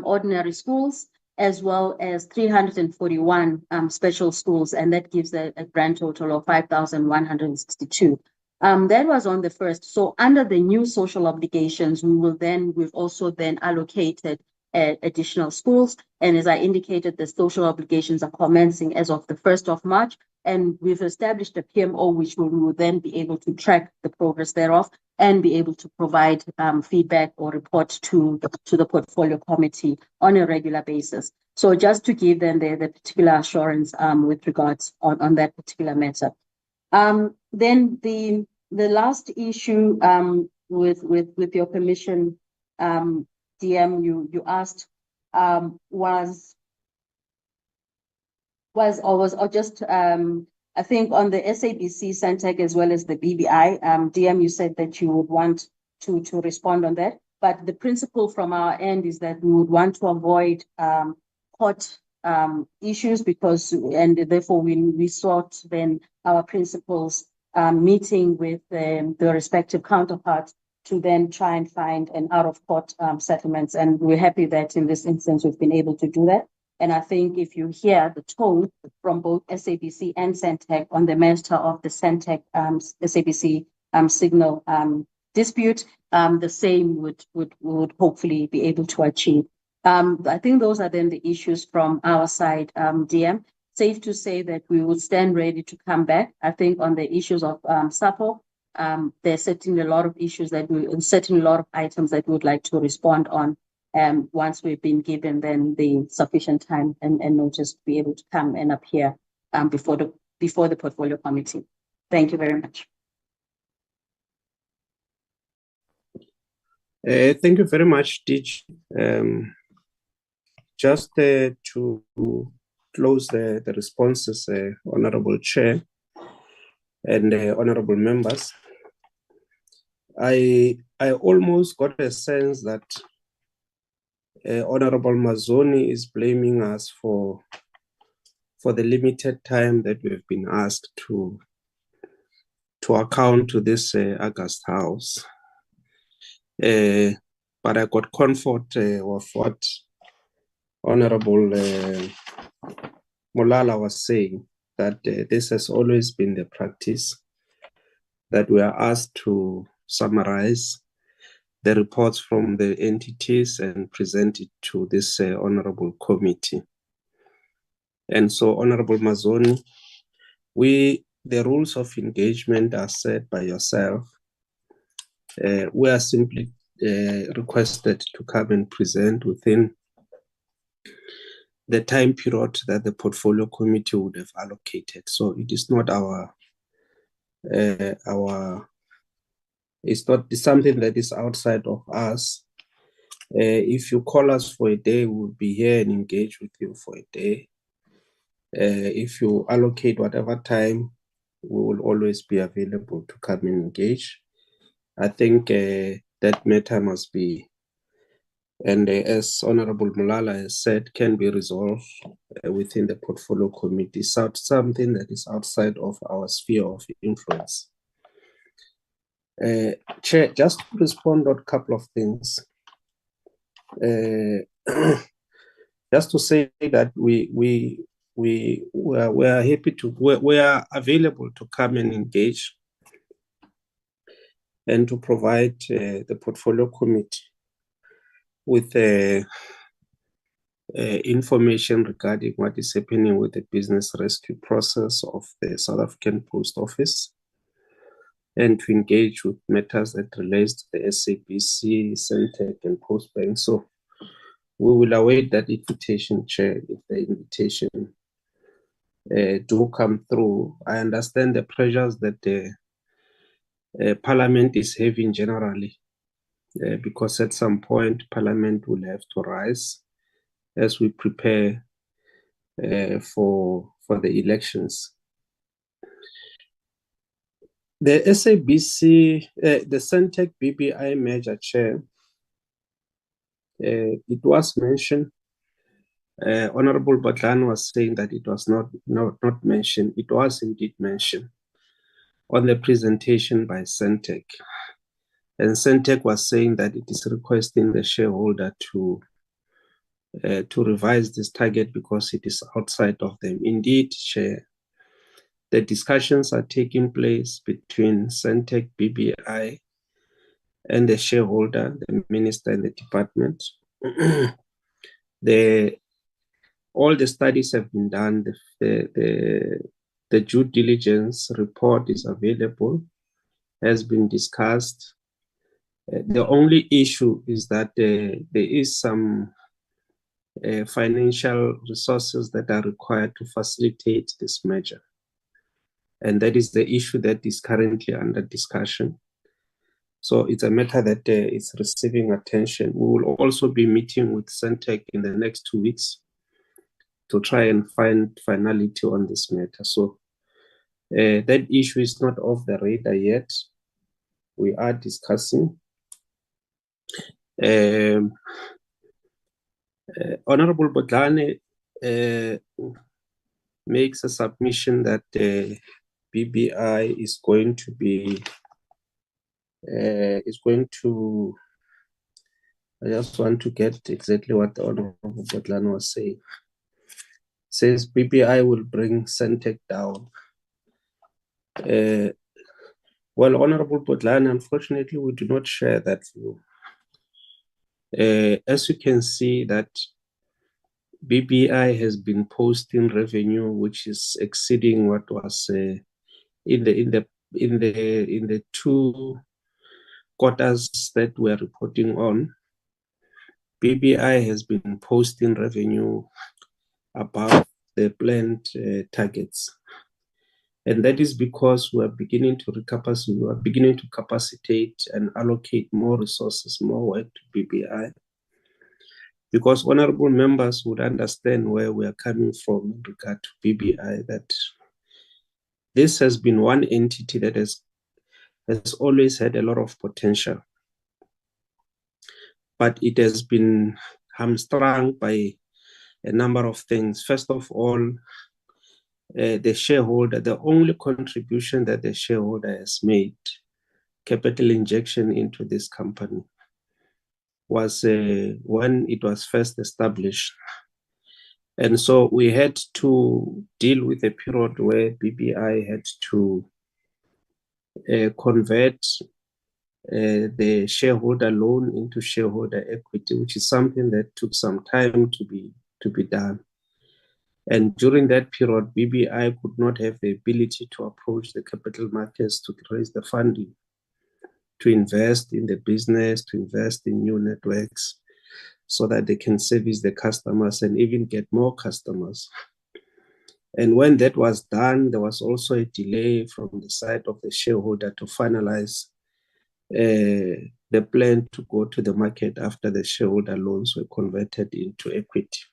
Speaker 3: ordinary schools, as well as 341 special schools, and that gives a grand total of 5,162. That was on the first. So under the new social obligations, we've also then allocated additional schools. And as I indicated, the social obligations are commencing as of the 1st of March. And we've established a PMO, which we will then be able to track the progress thereof and be able to provide feedback or report to the portfolio committee on a regular basis. So just to give them the particular assurance with regards on that particular matter. Then the last issue with your permission, DM, you asked was just I think on the SABC, SANTAC, as well as the BBI, DM, you said that you would want to respond on that. But the principle from our end is that we would want to avoid court issues and therefore we sought then our principals meeting with the respective counterparts to then try and find an out-of-court settlements. And we're happy that in this instance we've been able to do that. And I think if you hear the tone from both SABC and SANTAC on the matter of the SANTAC SABC signal dispute, the same would hopefully be able to achieve. I think those are then the issues from our side, DM. Safe to say that we will stand ready to come back. I think on the issues of SAPO, There's certainly a lot of issues certainly a lot of items that we would like to respond on. Once we've been given then the sufficient time and notice to be able to come and appear before the portfolio committee. Thank you very much.
Speaker 16: Thank you very much, DG. Just to close the responses, Honorable Chair and honorable members, I almost got a sense that Honorable Mazzoni is blaming us for the limited time that we've been asked to account to this August House. But I got comfort of what Honorable Molala was saying, that this has always been the practice, that we are asked to summarize the reports from the entities and present it to this honorable committee. And so, Honorable Mazzoni, the rules of engagement are set by yourself. We are simply requested to come and present within the time period that the portfolio committee would have allocated. So it is not it's something that is outside of us. If you call us for a day, we'll be here and engage with you for a day. If you allocate whatever time, we will always be available to come and engage. I think that matter must be, and as Honorable Molala has said, can be resolved within the portfolio committee. So something that is outside of our sphere of influence. Chair, just to respond on a couple of things. Just to say that we are happy to, we are available to come and engage and to provide the portfolio committee with information regarding what is happening with the business rescue process of the South African Post Office, and to engage with matters that relates to the SABC, Centec, and Postbank. So we will await that invitation, Chair, if the invitation do come through. I understand the pressures that the Parliament is having generally, because at some point Parliament will have to rise as we prepare for the elections. The SABC, the Centec BBI merger, Chair, it was mentioned. Honorable Batlan was saying that it was not mentioned. It was indeed mentioned on the presentation by Centec. And Centec was saying that it is requesting the shareholder to revise this target because it is outside of them. Indeed, Chair, the discussions are taking place between Centec BBI and the shareholder, the minister and the department. All the studies have been done. The due diligence report is available, has been discussed. The only issue is that there is some financial resources that are required to facilitate this merger. And that is the issue that is currently under discussion. So it's a matter that is receiving attention. We will also be meeting with Centec in the next 2 weeks to try and find finality on this matter. So that issue is not off the radar yet. We are discussing. Honorable Botlane makes a submission that BBI is going to be I just want to get exactly what the Honorable Botlane was saying. Says BBI will bring Centec down. Well, Honorable Botlane, unfortunately, we do not share that view. As you can see, that BBI has been posting revenue which is exceeding what was in the in the 2 quarters that we're reporting on, BBI has been posting revenue above the planned targets. And that is because we are beginning to capacitate and allocate more resources, more work to BBI. Because honorable members would understand where we are coming from in regard to BBI, that this has been one entity that has always had a lot of potential. But it has been hamstrung by a number of things. First of all, the shareholder, the only contribution that the shareholder has made, capital injection into this company, was when it was first established. And so we had to deal with a period where BBI had to convert the shareholder loan into shareholder equity, which is something that took some time to be done. And during that period, BBI could not have the ability to approach the capital markets to raise the funding, to invest in the business, to invest in new networks, so that they can service the customers and even get more customers. And when that was done, there was also a delay from the side of the shareholder to finalize the plan to go to the market after the shareholder loans were converted into equity.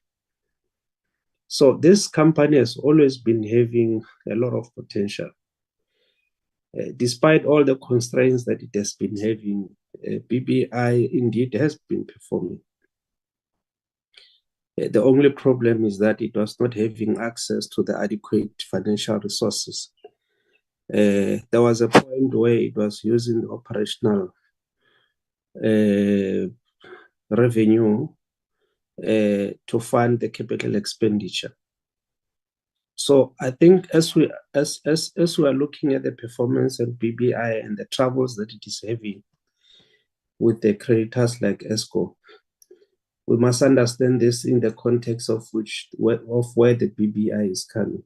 Speaker 16: So this company has always been having a lot of potential. Despite all the constraints that it has been having, BBI indeed has been performing. The only problem is that it was not having access to the adequate financial resources. There was a point where it was using operational revenue to fund the capital expenditure. So I think as we are looking at the performance of BBI and the troubles that it is having with the creditors like ESCO, we must understand this in the context of where the BBI is coming.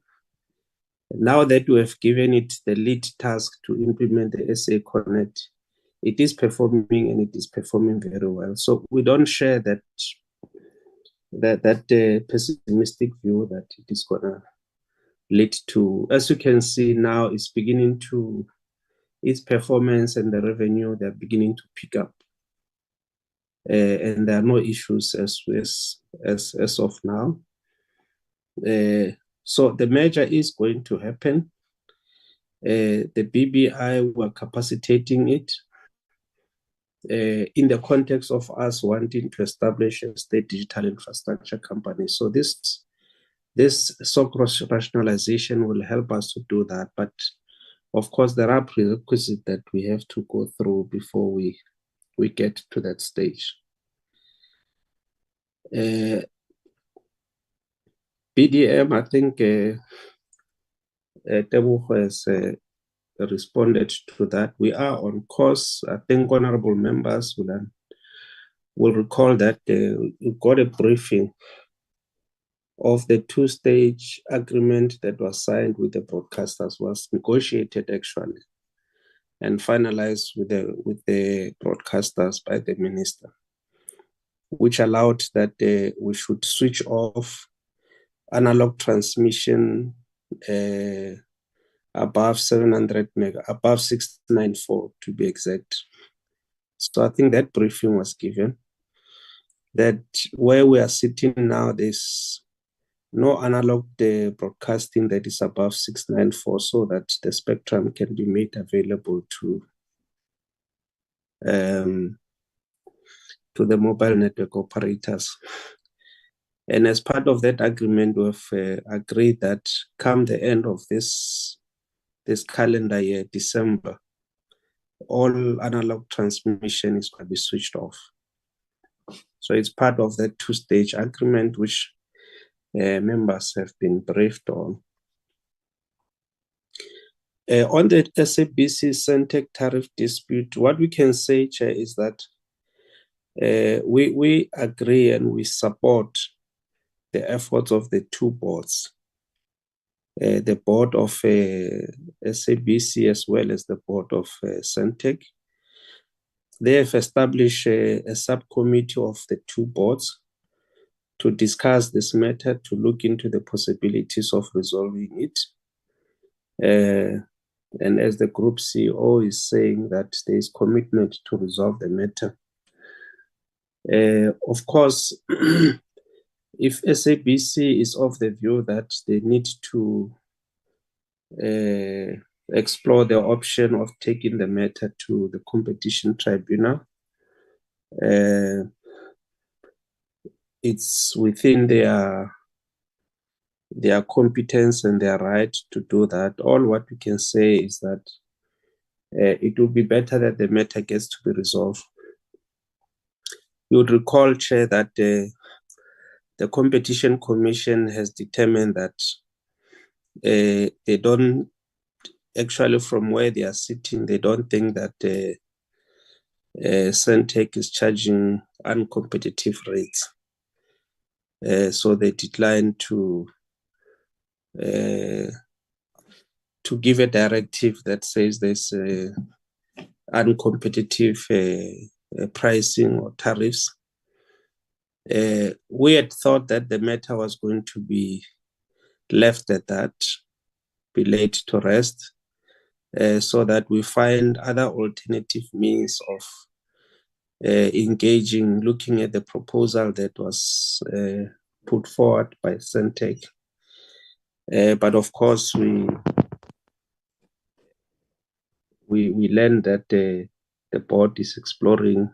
Speaker 16: Now that we have given it the lead task to implement the SA Connect, it is performing and it is performing very well. So we don't share that pessimistic view that it is gonna lead to, as you can see now, it's beginning to, its performance and the revenue, they're beginning to pick up. And there are no issues as of now. So the merger is going to happen. The BBI, we're capacitating it in the context of us wanting to establish a state digital infrastructure company. So this so-called rationalization will help us to do that. But of course, there are prerequisites that we have to go through before we get to that stage. BDM, I think Tebogo has responded to that. We are on course. I think honorable members will recall that we got a briefing of the 2-stage agreement that was signed with the broadcasters, was negotiated actually and finalized with the broadcasters by the minister, which allowed that we should switch off analog transmission above 700 mega, above 694 to be exact. So I think that briefing was given, that where we are sitting now, there's no analog broadcasting that is above 694, so that the spectrum can be made available to the mobile network operators. And as part of that agreement, we've agreed that come the end of this calendar year, December, all analog transmission is going to be switched off. So it's part of that 2-stage agreement, which members have been briefed on. On the SABC Sentech tariff dispute, what we can say, Chair, is that we agree and we support the efforts of the 2 boards the board of SABC as well as the board of Sentech. They have established a subcommittee of the two boards to discuss this matter, to look into the possibilities of resolving it. And as the group CEO is saying that there is commitment to resolve the matter. Of course, if SABC is of the view that they need to explore the option of taking the matter to the competition tribunal, it's within their competence and their right to do that. All what we can say is that it will be better that the matter gets to be resolved. You would recall, Chair, that the Competition Commission has determined that they don't, actually from where they are sitting, they don't think that Sentech is charging uncompetitive rates. So they declined to give a directive that says there's uncompetitive pricing or tariffs. We had thought that the matter was going to be left at that, be laid to rest, so that we find other alternative means of engaging, looking at the proposal that was put forward by Sentech. But of course, we learned that the board is exploring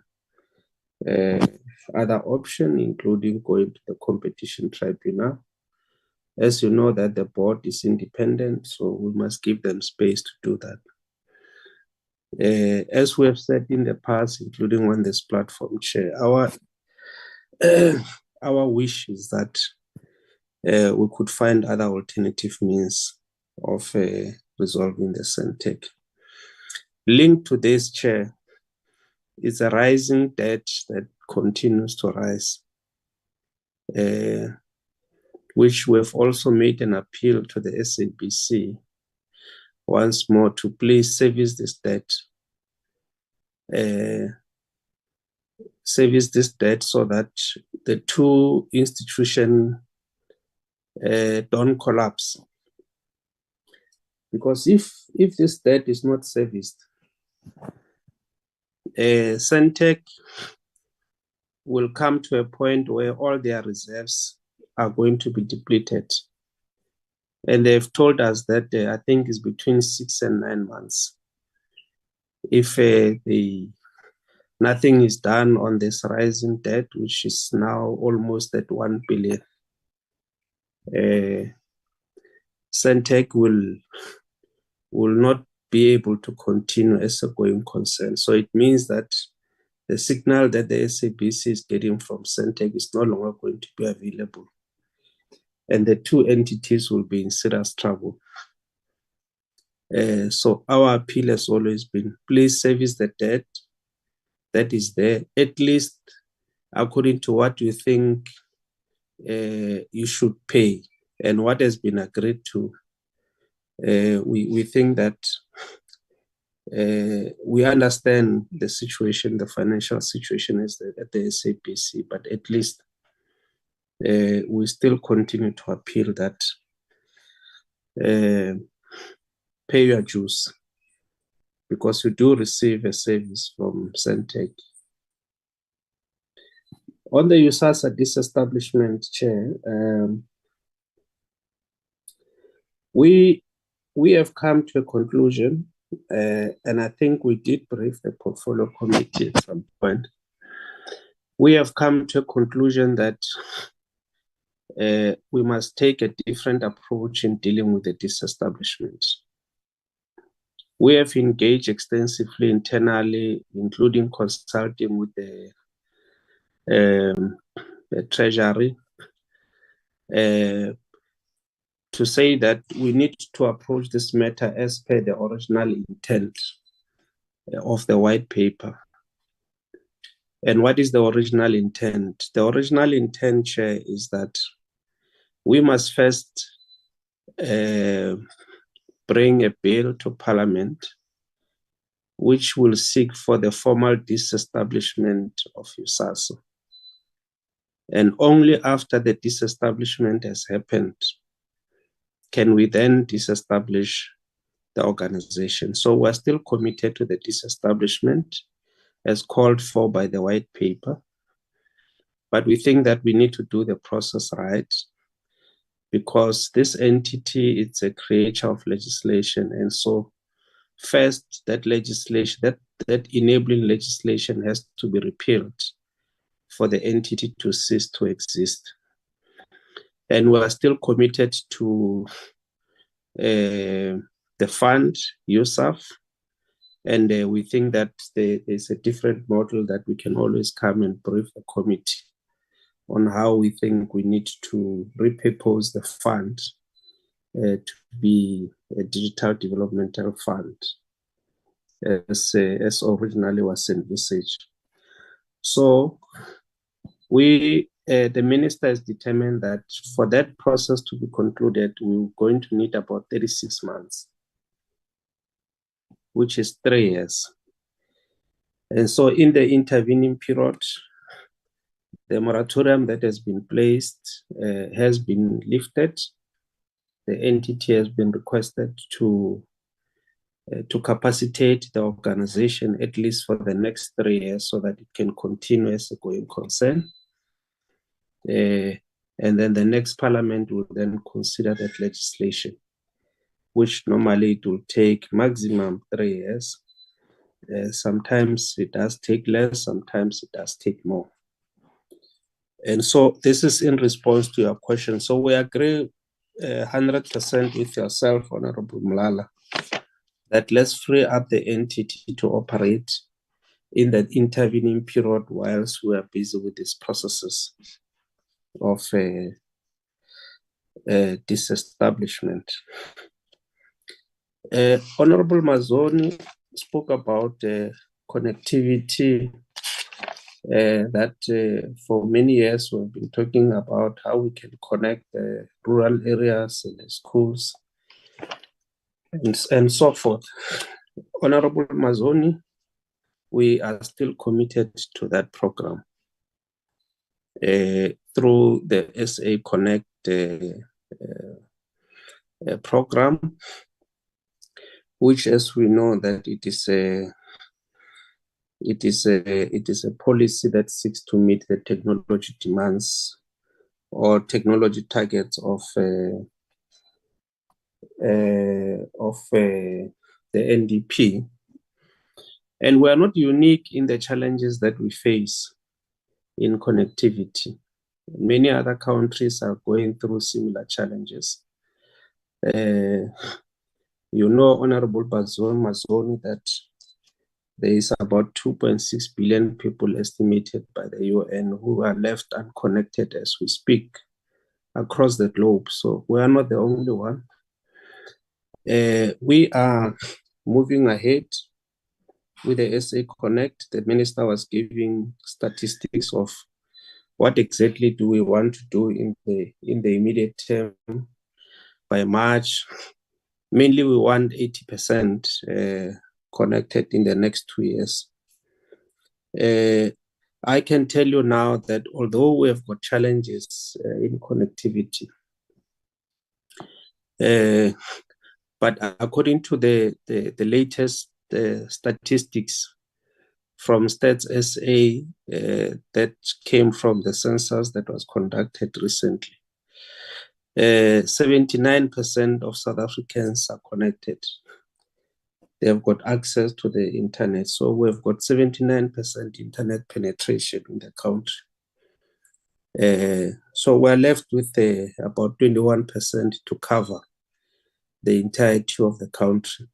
Speaker 16: other options, including going to the competition tribunal. As you know, that the board is independent, so we must give them space to do that. As we have said in the past, including on this platform, Chair, our wish is that we could find other alternative means of resolving the Sentech. Linked to this, Chair, is a rising debt that continues to rise, which we have also made an appeal to the SABC once more to please service this debt. Service this debt so that the two institutions don't collapse. Because if this debt is not serviced, Sentech will come to a point where all their reserves are going to be depleted. And they've told us that I think it's between 6 and 9 months. If nothing is done on this rising debt, which is now almost at 1 billion, Sentech will not be able to continue as a going concern. So it means that the signal that the SABC is getting from Sentech is no longer going to be available. And the two entities will be in serious trouble. So our appeal has always been, please service the debt that is there, at least according to what you think you should pay and what has been agreed to. We think that we understand the situation, the financial situation is at the SABC, but at least we still continue to appeal that pay your dues, because you do receive a service from Sentech. On the USASA disestablishment, Chair, we have come to a conclusion, and I think we did brief the portfolio committee at some point. We have come to a conclusion that we must take a different approach in dealing with the disestablishment. We have engaged extensively internally, including consulting with the Treasury, to say that we need to approach this matter as per the original intent of the white paper. And what is the original intent? The original intent, Chair, is that we must first bring a bill to Parliament which will seek for the formal disestablishment of USASO. And only after the disestablishment has happened can we then disestablish the organization. So we're still committed to the disestablishment as called for by the white paper. But we think that we need to do the process right, because this entity, it's a creature of legislation. And so first, that legislation, that enabling legislation has to be repealed for the entity to cease to exist. And we are still committed to the fund, USAF, and we think that there is a different model that we can always come and brief the committee on how we think we need to repurpose the fund to be a digital developmental fund as originally was envisaged. So the minister has determined that for that process to be concluded, we're going to need about 36 months, which is 3 years. And so in the intervening period, the moratorium that has been placed has been lifted. The entity has been requested to capacitate the organization at least for the next 3 years so that it can continue as a going concern. And then the next parliament will then consider that legislation, which normally it will take maximum 3 years. Sometimes it does take less, sometimes it does take more. And so this is in response to your question. So we agree 100% with yourself, Honorable Mlala, that let's free up the entity to operate in that intervening period whilst we are busy with these processes of disestablishment. Honorable Mazzoni spoke about connectivity, that for many years we've been talking about how we can connect the rural areas and the schools and so forth. Honorable Mazzoni, we are still committed to that program through the SA Connect program, which, as we know, that it is a policy that seeks to meet the technology demands or technology targets of the NDP. And we are not unique in the challenges that we face in connectivity. Many other countries are going through similar challenges. You know, Honorable Mazzoni, that there is about 2.6 billion people estimated by the UN who are left unconnected as we speak across the globe. So we are not the only one. We are moving ahead with the SA Connect. The minister was giving statistics of what exactly do we want to do in the immediate term. By March, mainly we want 80% connected in the next 2 years. I can tell you now that although we have got challenges in connectivity, but according to the latest statistics from Stats SA that came from the census that was conducted recently, 79% of South Africans are connected. They have got access to the internet. So we've got 79% internet penetration in the country. So we're left with about 21% to cover the entirety of the country.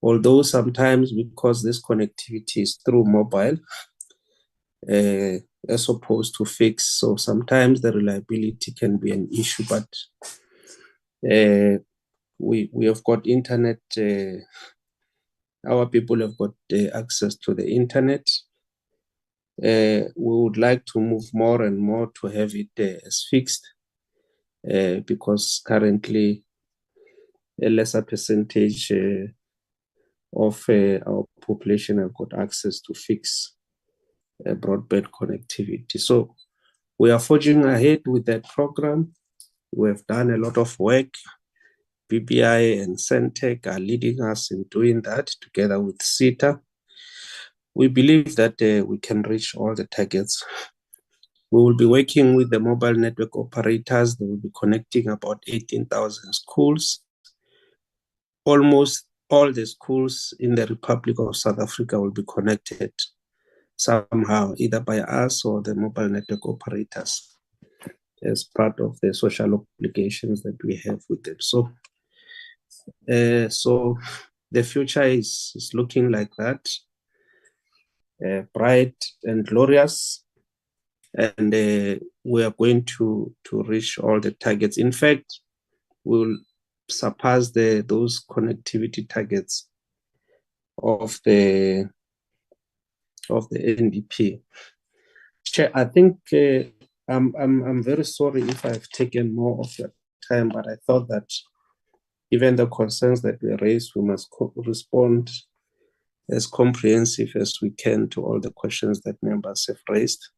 Speaker 16: Although sometimes, because this connectivity is through mobile, as opposed to fixed, so sometimes the reliability can be an issue, but we have got internet, our people have got access to the internet. We would like to move more and more to have it as fixed, because currently a lesser percentage of our population have got access to fixed broadband connectivity. So we are forging ahead with that program. We have done a lot of work. BBI and Centec are leading us in doing that together with SITA. We believe that we can reach all the targets. We will be working with the mobile network operators. They will be connecting about 18,000 schools. Almost all the schools in the Republic of South Africa will be connected somehow, either by us or the mobile network operators, as part of the social obligations that we have with them. So the future is looking like that, bright and glorious, and we are going to reach all the targets. In fact, we'll surpass those connectivity targets of the NDP. Chair, I think I'm very sorry if I've taken more of your time, but I thought that given the concerns that were raised, we must respond as comprehensive as we can to all the questions that members have raised.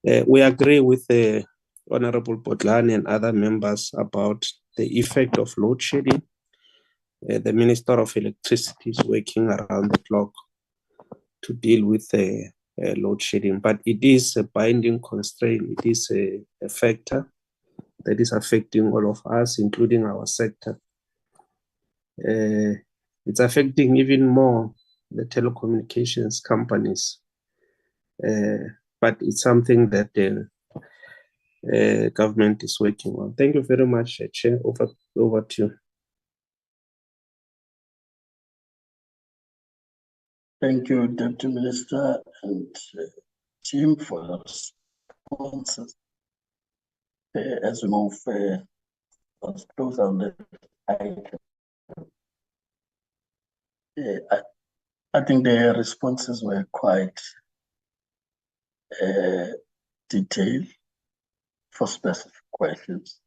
Speaker 16: We agree with the Honorable Botlani and other members about the effect of load shedding. The Minister of Electricity is working around the clock to deal with the load shedding, but it is a binding constraint. It is a factor that is affecting all of us, including our sector. It's affecting even more the telecommunications companies, but it's something that the government is working on. Thank you very much, Chair. Over to you.
Speaker 2: Thank you, Deputy Minister and team, for your responses. As we move closer on the item, I think the responses were quite detailed for specific questions.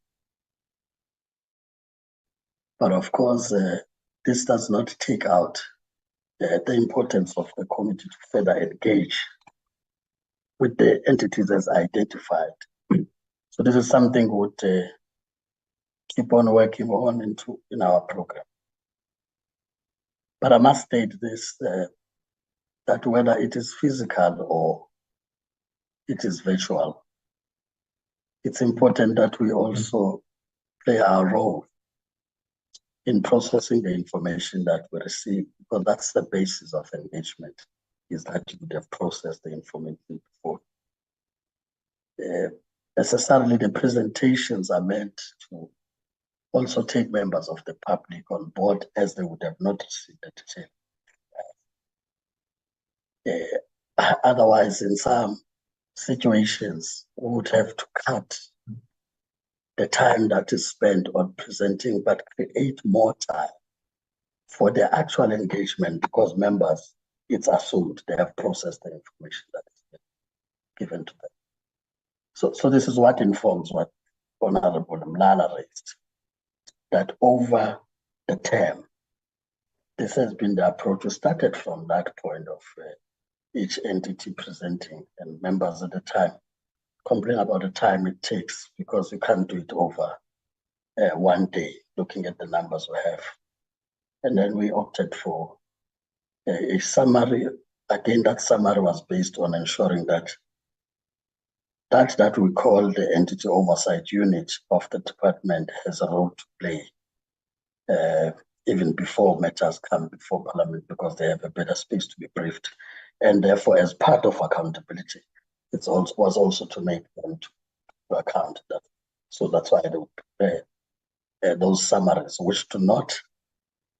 Speaker 2: But of course, this does not take out the importance of the committee to further engage with the entities as identified. So this is something we would keep on working on in our program. But I must state this, that whether it is physical or it is virtual, it's important that we also play our role in processing the information that we receive, because that's the basis of engagement, is that you would have processed the information before. Necessarily, the presentations are meant to also take members of the public on board, as they would have not received the detail. Otherwise, in some situations, we would have to cut the time that is spent on presenting, but create more time for the actual engagement, because members, it's assumed they have processed the information that is given to them. So this is what informs what Honorable Mlala raised, that over the term, this has been the approach. We started from that point of each entity presenting, and members at the time complain about the time it takes, because you can't do it over one day, looking at the numbers we have. And then we opted for a summary. Again, that summary was based on ensuring that we call the entity oversight unit of the department has a role to play, even before matters come before Parliament, because they have a better space to be briefed. And therefore, as part of accountability, it was also to make them to account that. So that's why they would prepare those summaries, which do not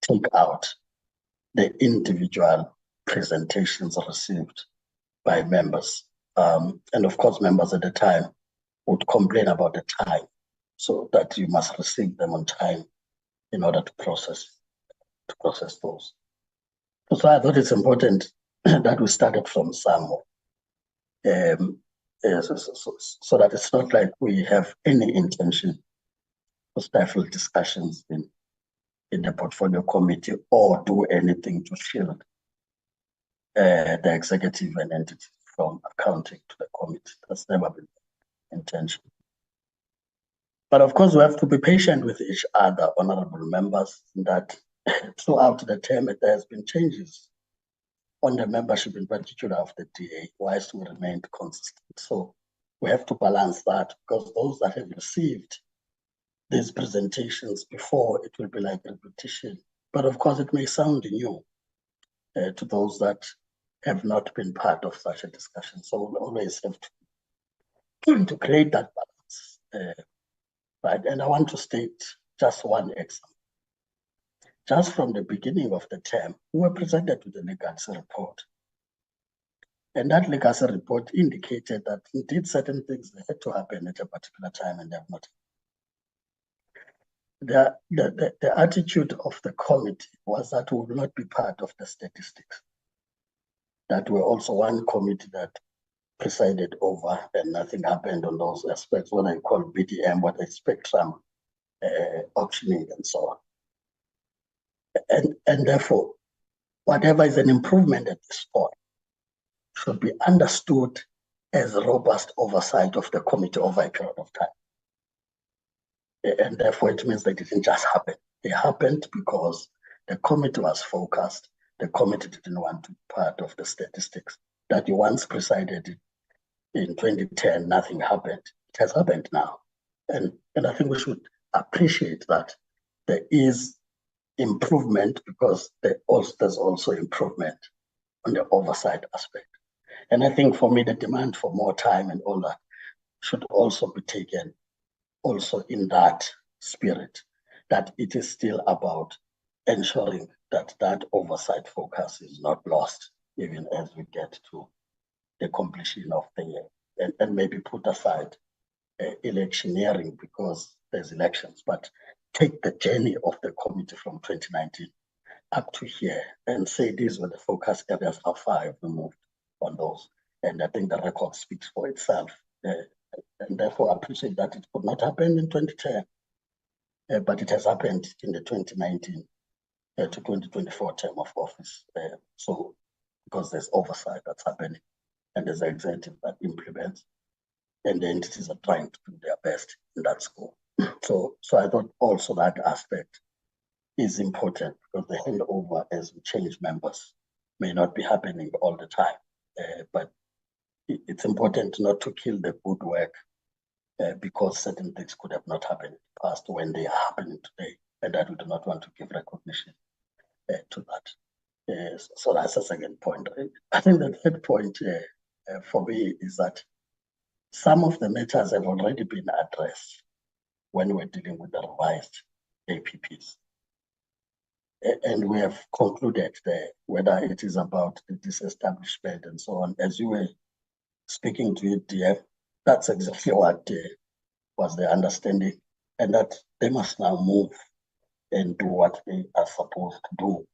Speaker 2: take out the individual presentations received by members. And of course, members at the time would complain about the time, so that you must receive them on time in order to process those. So I thought it's important that we started from somewhere, so that it's not like we have any intention to stifle discussions in in the portfolio committee or do anything to shield the executive and entities from accounting to the committee. That's never been the intention. But of course, we have to be patient with each other, honorable members, that throughout the term there has been changes on the membership, in particular of the DA, whilst we remained consistent. So we have to balance that, because those that have received these presentations before, it will be like repetition. But of course, it may sound new to those that have not been part of such a discussion. So we always have to create that balance. Right, and I want to state just one example. Just from the beginning of the term, we were presented with the legacy report. And that legacy report indicated that indeed certain things had to happen at a particular time and they have not. The attitude of the committee was that we will not be part of the statistics. That were also one committee that presided over and nothing happened on those aspects, what I call BDM, what I spectrum auctioning and so on. And therefore, whatever is an improvement at this point should be understood as robust oversight of the committee over a period of time. And therefore, it means that it didn't just happen. It happened because the committee was focused. The committee didn't want to be part of the statistics that you once presided in 2010, nothing happened. It has happened now. And I think we should appreciate that there is improvement, because there's also improvement on the oversight aspect. And I think for me, the demand for more time and all that should also be taken also in that spirit, that it is still about ensuring that that oversight focus is not lost, even as we get to the completion of the year, and maybe put aside electioneering because there's elections, but take the journey of the committee from 2019 up to here and say these were the focus areas, how far have we moved on those. And I think the record speaks for itself. And therefore appreciate that it could not happen in 2010, but it has happened in the 2019 to 2024 term of office. So because there's oversight that's happening, and there's an executive that implements, and the entities are trying to do their best in that scope. So I thought also that aspect is important, because the handover as we change members may not be happening all the time. But it's important not to kill the good work because certain things could have not happened in the past when they are happening today, and that we do not want to give recognition to that. So that's the second point. I think the third point for me is that some of the matters have already been addressed when we're dealing with the revised APPs. And we have concluded there, whether it is about the disestablishment and so on. As you were speaking to it, DF, that's exactly what was the understanding, and that they must now move and do what they are supposed to do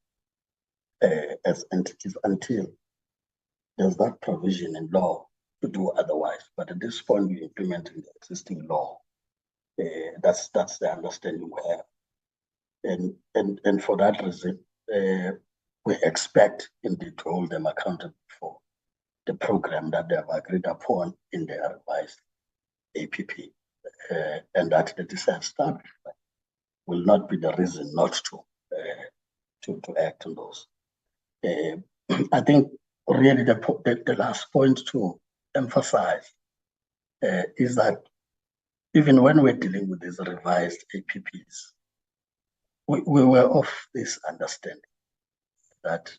Speaker 2: as entities until there's that provision in law to do otherwise. But at this point, we're implementing the existing law. That's the understanding we have. And for that reason, we expect indeed to hold them accountable for the program that they have agreed upon in their revised APP, and that the disestablishment will not be the reason not to act on those. I think really the last point to emphasize is that even when we're dealing with these revised APPs, we were of this understanding that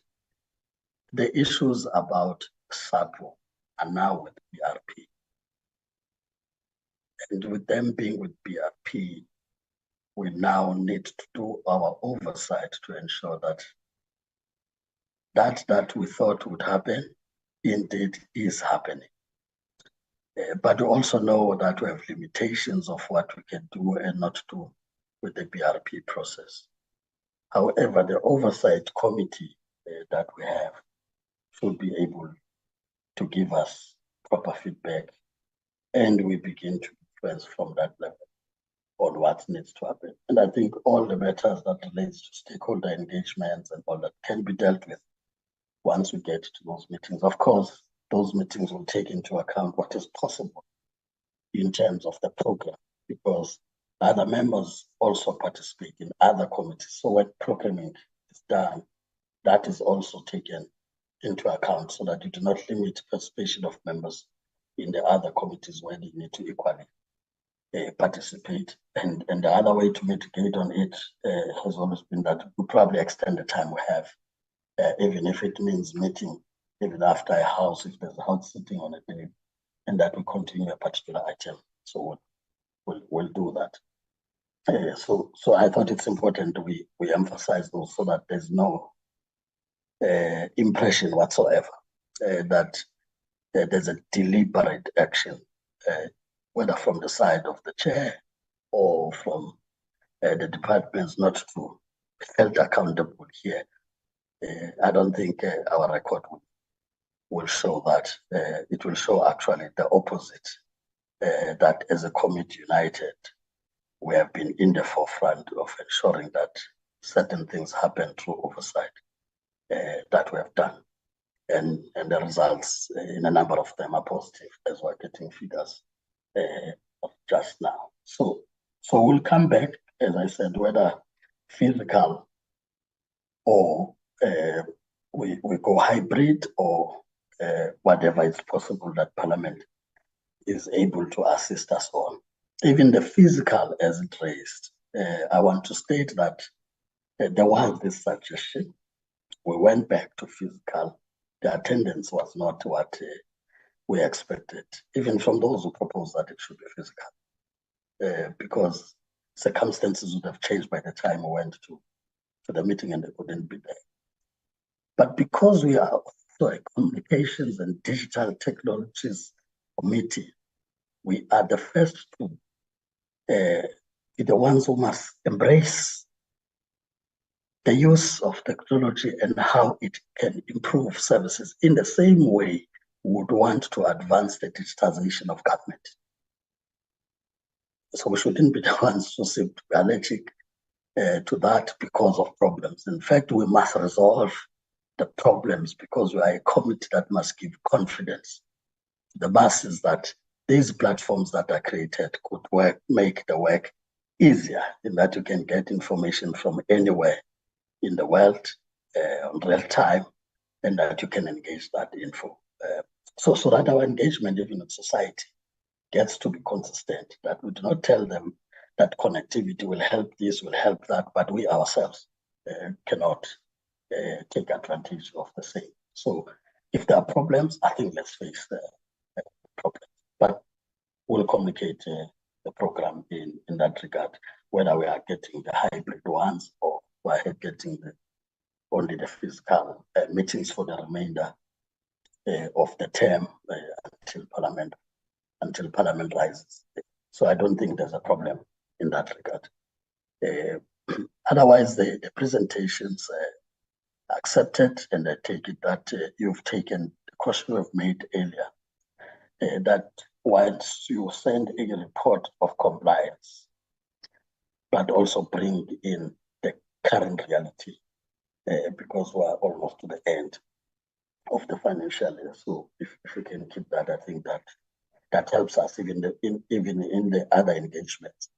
Speaker 2: the issues about SAPO are now with BRP. And with them being with BRP, we now need to do our oversight to ensure that we thought would happen indeed is happening. But we also know that we have limitations of what we can do and not do with the BRP process. However, the oversight committee that we have should be able to give us proper feedback, and we begin to influence from that level on what needs to happen. And I think all the matters that relates to stakeholder engagements and all that can be dealt with once we get to those meetings. Of course, those meetings will take into account what is possible in terms of the program, because other members also participate in other committees. So when programming is done, that is also taken into account so that you do not limit participation of members in the other committees where they need to equally participate. And the other way to mitigate on it has always been that we probably extend the time we have, even if it means meeting even after a house, if there's a house sitting on a day, and that we continue a particular item. So we'll do that. So I thought it's important we emphasize those so that there's no impression whatsoever that there's a deliberate action, whether from the side of the chair or from the departments not to be held accountable here. I don't think our record will show that. It will show actually the opposite, that as a committee united, we have been in the forefront of ensuring that certain things happen through oversight that we have done. And the results in a number of them are positive, as we're getting figures just now. So we'll come back, as I said, whether physical or we go hybrid or whatever is possible that Parliament is able to assist us on. Even the physical as it raised, I want to state that there was this suggestion. We went back to physical. The attendance was not what we expected, even from those who proposed that it should be physical, because circumstances would have changed by the time we went to the meeting and they couldn't be there. But because we are also a communications and digital technologies committee, we are the first to be the ones who must embrace the use of technology and how it can improve services in the same way we would want to advance the digitization of government. So we shouldn't be the ones who seem to be allergic to that because of problems. In fact, we must resolve the problems because we are a committee that must give confidence to the masses that these platforms that are created could make the work easier, in that you can get information from anywhere in the world on real time, and that you can engage that info. So that our engagement even in society gets to be consistent, that we do not tell them that connectivity will help this, will help that, but we ourselves cannot take advantage of the same. So if there are problems, I think let's face the problem. But we'll communicate the program in that regard, whether we are getting the hybrid ones or we are getting only the physical meetings for the remainder of the term until Parliament rises. So I don't think there's a problem in that regard. Otherwise, the presentations accepted, and I take it that you've taken the question we've made earlier, that once you send a report of compliance, but also bring in the current reality, because we are almost to the end of the financial year. So if we can keep that, I think that helps us even in the other engagements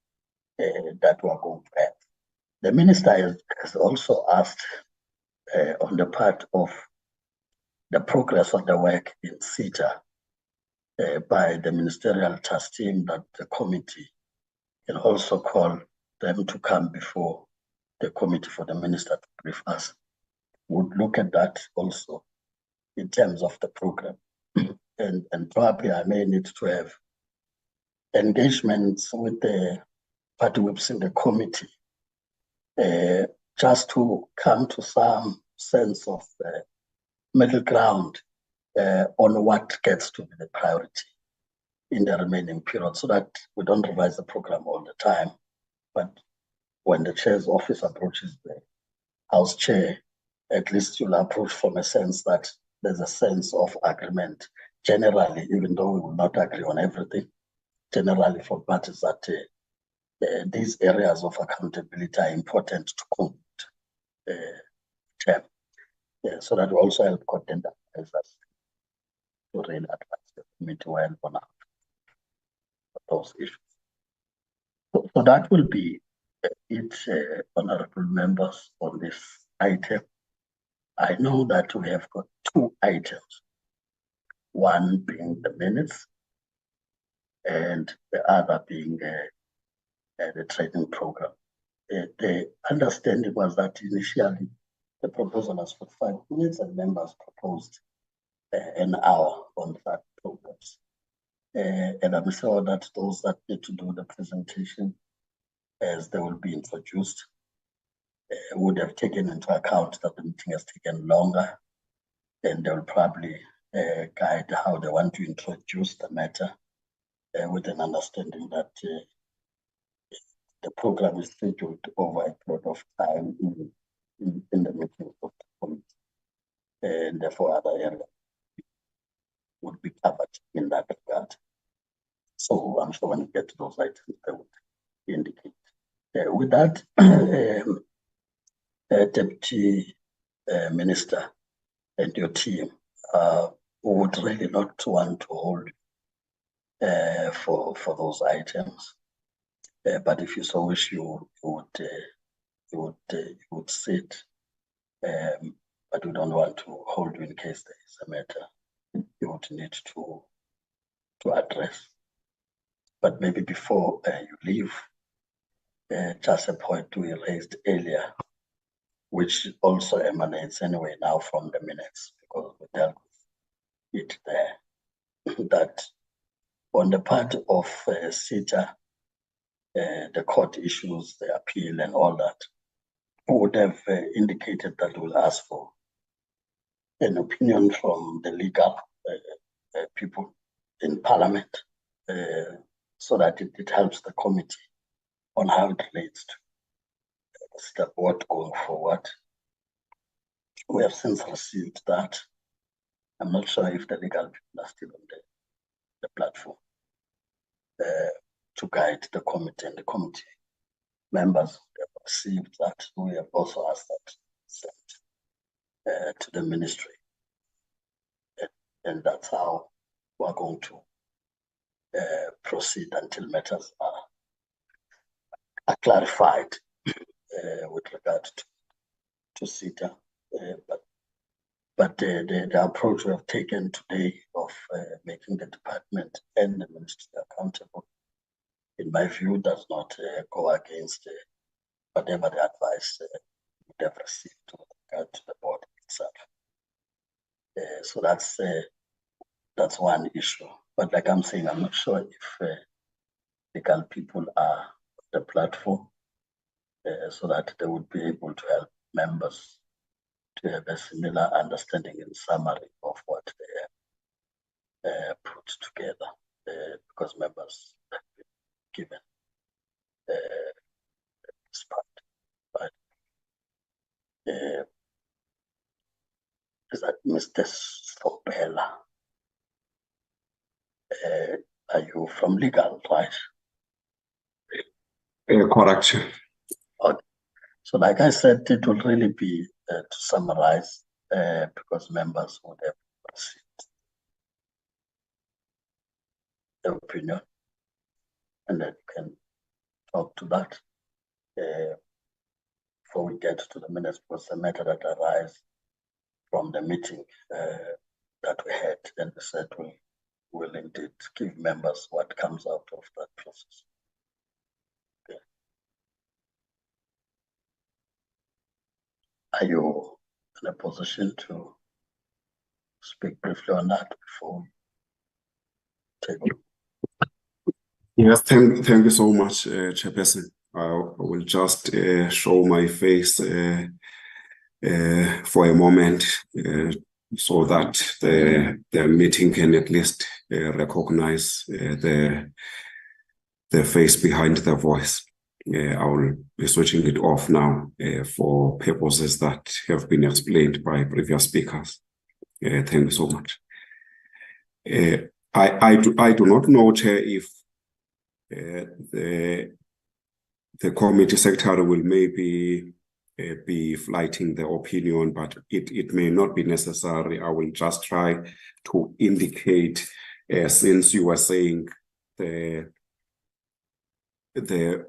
Speaker 2: that we are going to have. The minister has also asked on the part of the progress of the work in SETA by the ministerial task team, that the committee can also call them to come before the committee for the minister to brief us. Would look at that also in terms of the program. And probably I may need to have engagements with the party whips in the committee just to come to some sense of middle ground on what gets to be the priority in the remaining period, so that we don't revise the program all the time. But when the chair's office approaches the House chair, at least you'll approach from a sense that there's a sense of agreement generally, even though we will not agree on everything, generally for parties that these areas of accountability are important to term. So that will also help content advisors to really advise the committee well on those issues. So that will be it, honorable members, on this item. I know that we have got two items, one being the minutes and the other being the training program. The understanding was that initially the proposal was for 5 minutes and members proposed an hour on that programs. And I'm sure that those that need to do the presentation as they will be introduced would have taken into account that the meeting has taken longer, and they will probably guide how they want to introduce the matter with an understanding that the program is scheduled over a period of time in the meeting of the committee, and therefore other areas would be covered in that regard. So I'm sure when we get to those items, they would indicate. With that, Deputy Minister and your team would really not want to hold for those items. But if you so wish, you would sit. But we don't want to hold you in case there is a matter you would need to address. But maybe before you leave, just a point we raised earlier, which also emanates anyway now from the minutes, because we dealt with it there, that on the part of SETA, the court issues, the appeal and all that, would have indicated that we'll ask for an opinion from the legal people in Parliament, so that it helps the committee on how it relates to the board going forward. We have since received that. I'm not sure if the legal people are still on the platform to guide the committee, and the committee members have received that. We have also asked that sent to the ministry, and that's how we're going to proceed until matters are clarified with regard to SETA. But the approach we have taken today of making the department and the ministry accountable, in my view, does not go against whatever the advice we have received with regard to the board itself. So that's one issue. But like I'm saying, I'm not sure if legal people are on the platform so that they would be able to help members to have a similar understanding and summary of what they have put together, because members have been given this part. Right? Is that Mr. Sobela? Are you from legal, right?
Speaker 1: Correct.
Speaker 2: Okay. So like I said, it will really be to summarize, because members would have received the opinion, and then you can talk to that before we get to the minutes, because the matter that arises from the meeting that we had, and we said we will indeed give members what comes out of that process. Okay. Are you in a position to speak briefly on that before we take over?
Speaker 1: Yes, thank you so much, Chairperson. I will just show my face for a moment so that the meeting can at least recognize the face behind the voice. I will be switching it off now for purposes that have been explained by previous speakers. Thank you so much. I do not know, Chair, if the the committee secretary will maybe be flighting the opinion, but it may not be necessary. I will just try to indicate, since you were saying the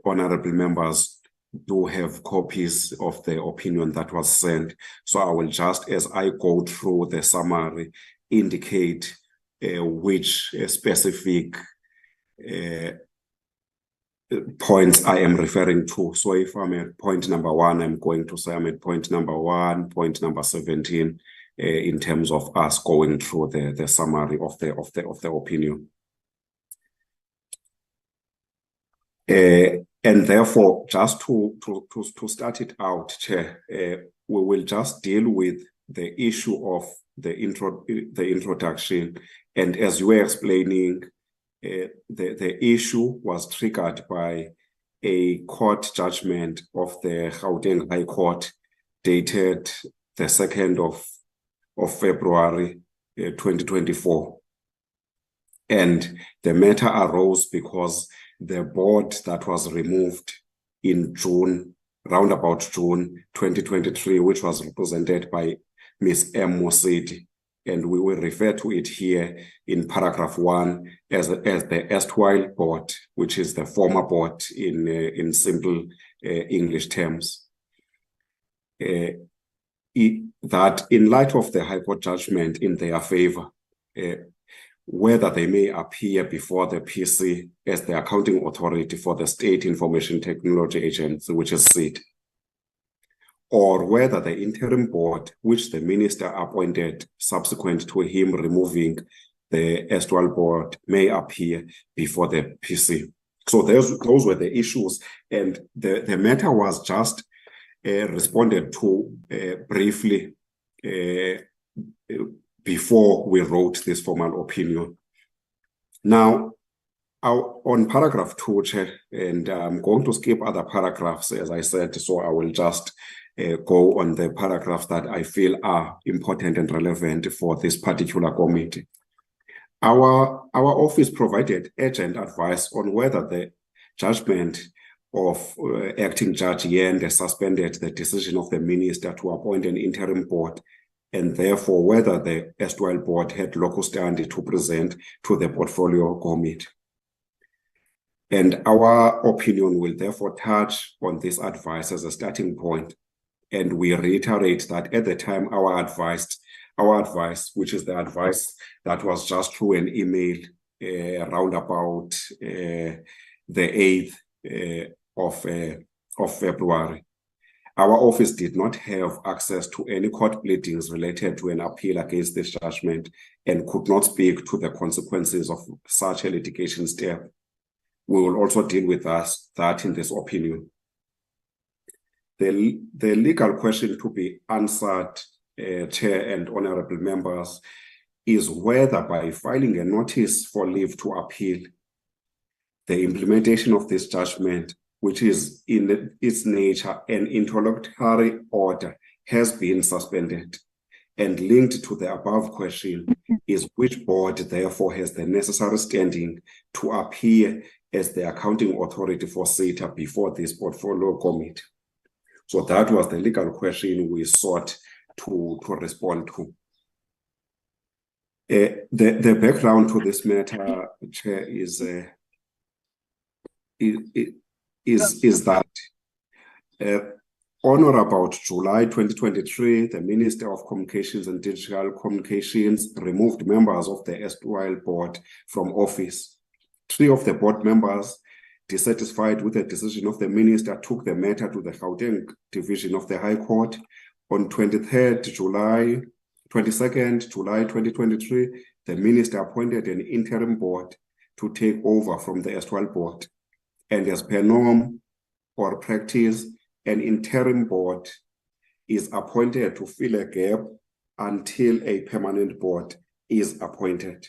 Speaker 1: honorable members do have copies of the opinion that was sent. So I will just, as I go through the summary, indicate which specific points I am referring to. So if I'm at point number 1, I'm going to say I'm at point number 1, point number 17, in terms of us going through the summary of the opinion. And therefore, just to start it out, Chair, we will just deal with the issue of the introduction. And as you were explaining, the issue was triggered by a court judgment of the Gauteng High Court dated the 2nd of February 2024. And the matter arose because the board that was removed in June, round about June 2023, which was represented by Ms. M. Mosidi, and we will refer to it here in paragraph 1 as the erstwhile board, which is the former board in simple English terms. That in light of the High Court judgment in their favor, whether they may appear before the PC as the accounting authority for the State Information Technology Agency, which is SIT, or whether the interim board, which the minister appointed subsequent to him removing the erstwhile board, may appear before the PC. So those were the issues, and the matter was just responded to briefly before we wrote this formal opinion. Now, on paragraph 2, Chair, and I'm going to skip other paragraphs, as I said, so I will just go on the paragraphs that I feel are important and relevant for this particular committee. Our office provided urgent advice on whether the judgment of acting Judge Yende suspended the decision of the minister to appoint an interim board, and therefore whether the erstwhile board had locus standi to present to the portfolio committee. And our opinion will therefore touch on this advice as a starting point. And we reiterate that at the time our advice, which is the advice that was just through an email around about the 8th of February, our office did not have access to any court pleadings related to an appeal against this judgment and could not speak to the consequences of such a litigation step. We will also deal with that in this opinion. The legal question to be answered, Chair and honorable members, is whether by filing a notice for leave to appeal, the implementation of this judgment, which is in its nature an interlocutory order, has been suspended. And linked to the above question is which board therefore has the necessary standing to appear as the accounting authority for SETA before this portfolio committee. So that was the legal question we sought to respond to. The background to this matter, Chair, is that on or about July 2023, the Minister of Communications and Digital Communications removed members of the erstwhile board from office. 3 of the board members, dissatisfied with the decision of the minister, took the matter to the Gauteng Division of the High Court. On 22nd July 2023, the minister appointed an interim board to take over from the erstwhile board. And as per norm or practice, an interim board is appointed to fill a gap until a permanent board is appointed.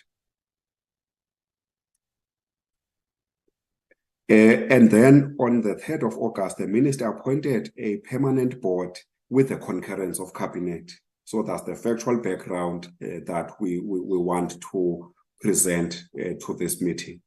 Speaker 1: And then on the 3rd of August, the minister appointed a permanent board with the concurrence of cabinet. So that's the factual background that we want to present to this meeting.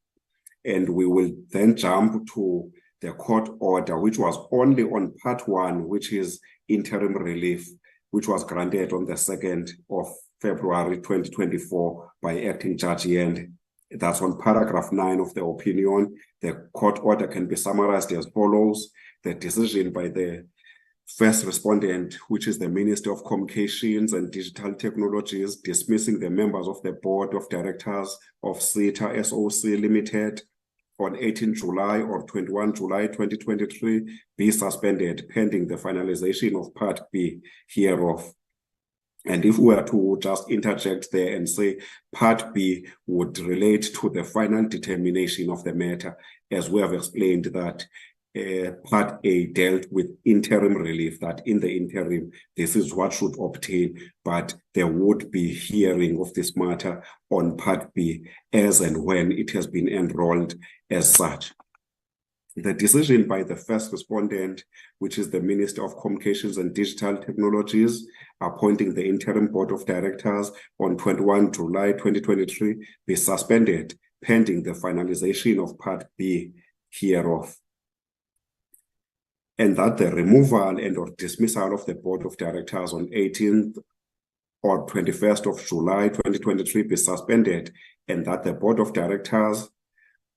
Speaker 1: And we will then jump to the court order, which was only on part 1, which is interim relief, which was granted on the 2nd of February 2024 by Acting Judge Yende. That's on paragraph 9 of the opinion. The court order can be summarized as follows. The decision by the first respondent, which is the Minister of Communications and Digital Technologies, dismissing the members of the Board of Directors of SETA SOC Limited on 18 July or 21 July 2023 be suspended pending the finalization of Part B hereof. And if we were to just interject there and say Part B would relate to the final determination of the matter, as we have explained that Part A dealt with interim relief, that in the interim, this is what should obtain, but there would be hearing of this matter on Part B as and when it has been enrolled as such. The decision by the first respondent, which is the Minister of Communications and Digital Technologies, appointing the interim board of directors on 21 July 2023, be suspended pending the finalization of Part B hereof. And that the removal and or dismissal of the board of directors on 18th or 21st of July 2023 be suspended, and that the board of directors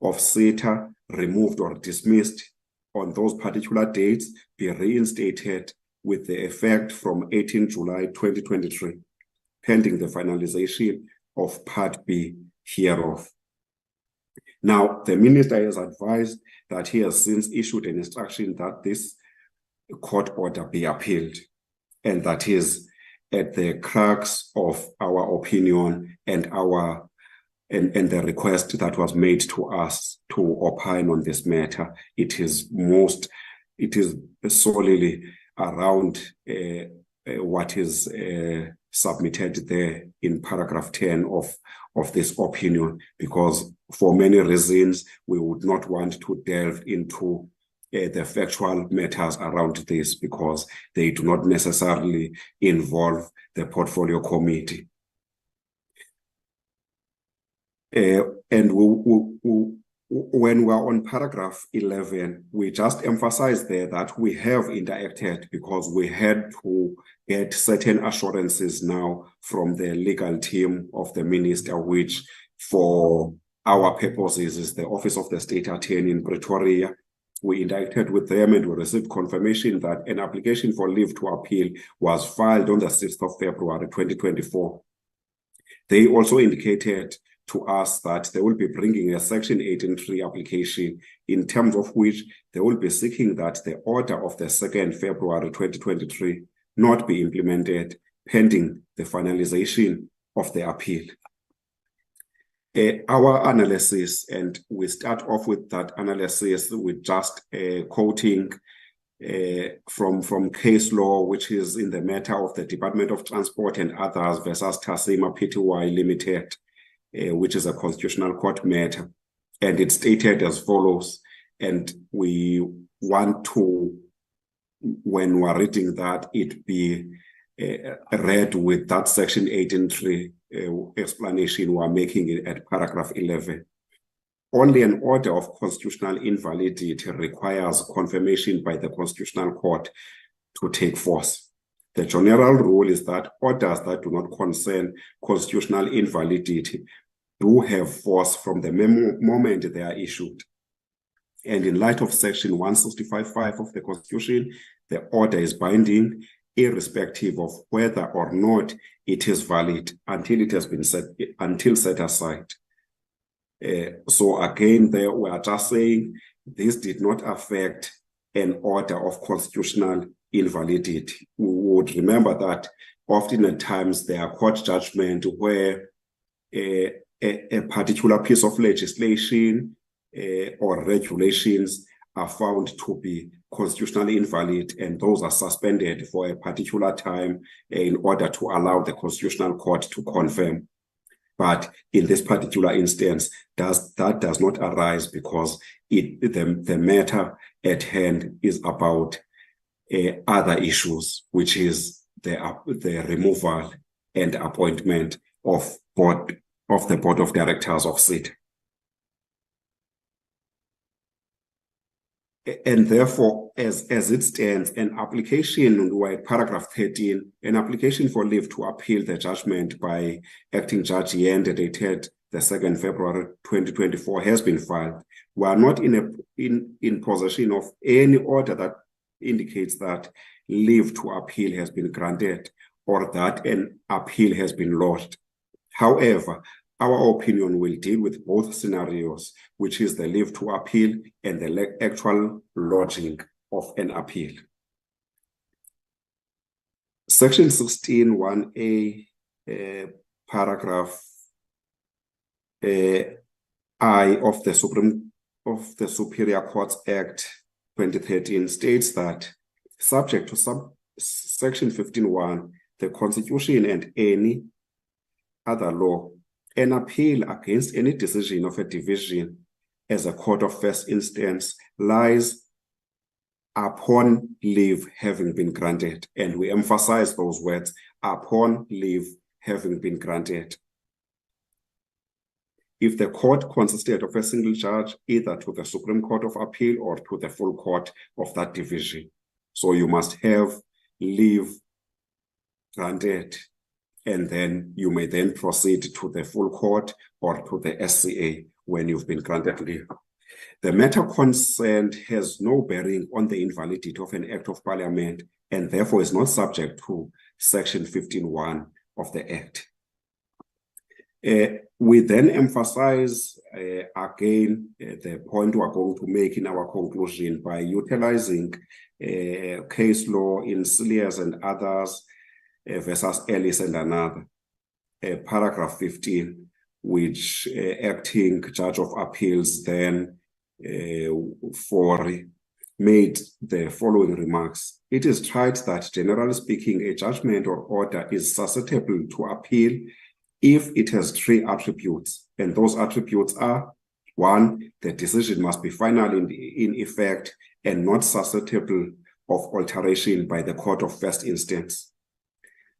Speaker 1: of SETA removed or dismissed on those particular dates be reinstated with the effect from 18 July 2023, pending the finalization of Part B hereof. Now, the minister has advised that he has since issued an instruction that this court order be appealed, and that is at the crux of our opinion and our and the request that was made to us to opine on this matter. It is solely around what is submitted there in paragraph 10 of this opinion, because for many reasons we would not want to delve into the factual matters around this, because they do not necessarily involve the portfolio committee. And when we're on paragraph 11, we just emphasize there that we have interacted because we had to get certain assurances now from the legal team of the minister, which for our purposes is the Office of the State Attorney in Pretoria. We interacted with them and we received confirmation that an application for leave to appeal was filed on the 6th of February 2024. They also indicated to us that they will be bringing a Section 18(3) application, in terms of which they will be seeking that the order of the 2nd February 2023 not be implemented pending the finalization of the appeal. Our analysis, and we start off with that analysis with just quoting from case law, which is in the matter of the Department of Transport and others versus Tasima Pty Limited, which is a constitutional court matter. And it's stated as follows, and we want to, when we're reading that, it be read with that Section 18(3) explanation we're making it at paragraph 11. Only an order of constitutional invalidity requires confirmation by the Constitutional Court to take force. The general rule is that orders that do not concern constitutional invalidity do have force from the moment they are issued. And in light of Section 165(5) of the Constitution, the order is binding, irrespective of whether or not it is valid until it has been set aside. So again, there we are just saying this did not affect an order of constitutional invalidity. We would remember that often at times there are court judgments where a particular piece of legislation or regulations are found to be constitutionally invalid, and those are suspended for a particular time in order to allow the Constitutional Court to confirm. But in this particular instance, that does not arise because the matter at hand is about other issues, which is the removal and appointment of the Board of Directors of SETA. And therefore, as it stands, an application, paragraph 13, an application for leave to appeal the judgment by Acting Judge Yende dated the 2nd February 2024 has been filed. We are not in possession of any order that indicates that leave to appeal has been granted or that an appeal has been lodged. However, our opinion will deal with both scenarios, which is the leave to appeal and the actual lodging of an appeal. Section 16(1)(a), paragraph I of the Superior Courts Act 2013 states that, subject to Section 15(1), the Constitution and any other law, an appeal against any decision of a division as a court of first instance lies upon leave having been granted. And we emphasize those words, upon leave having been granted. If the court consisted of a single judge, either to the Supreme Court of Appeal or to the full court of that division. So you must have leave granted, and then you may then proceed to the full court or to the SCA when you've been granted leave. The matter concerned has no bearing on the invalidity of an Act of Parliament and therefore is not subject to Section 15(1) of the Act. We then emphasize again the point we are going to make in our conclusion by utilizing case law in Cilliers and others versus Ellis and another, paragraph 15, which Acting Judge of Appeals then made the following remarks. It is tried that, generally speaking, a judgment or order is susceptible to appeal if it has 3 attributes, and those attributes are: 1, the decision must be final in effect and not susceptible of alteration by the court of first instance.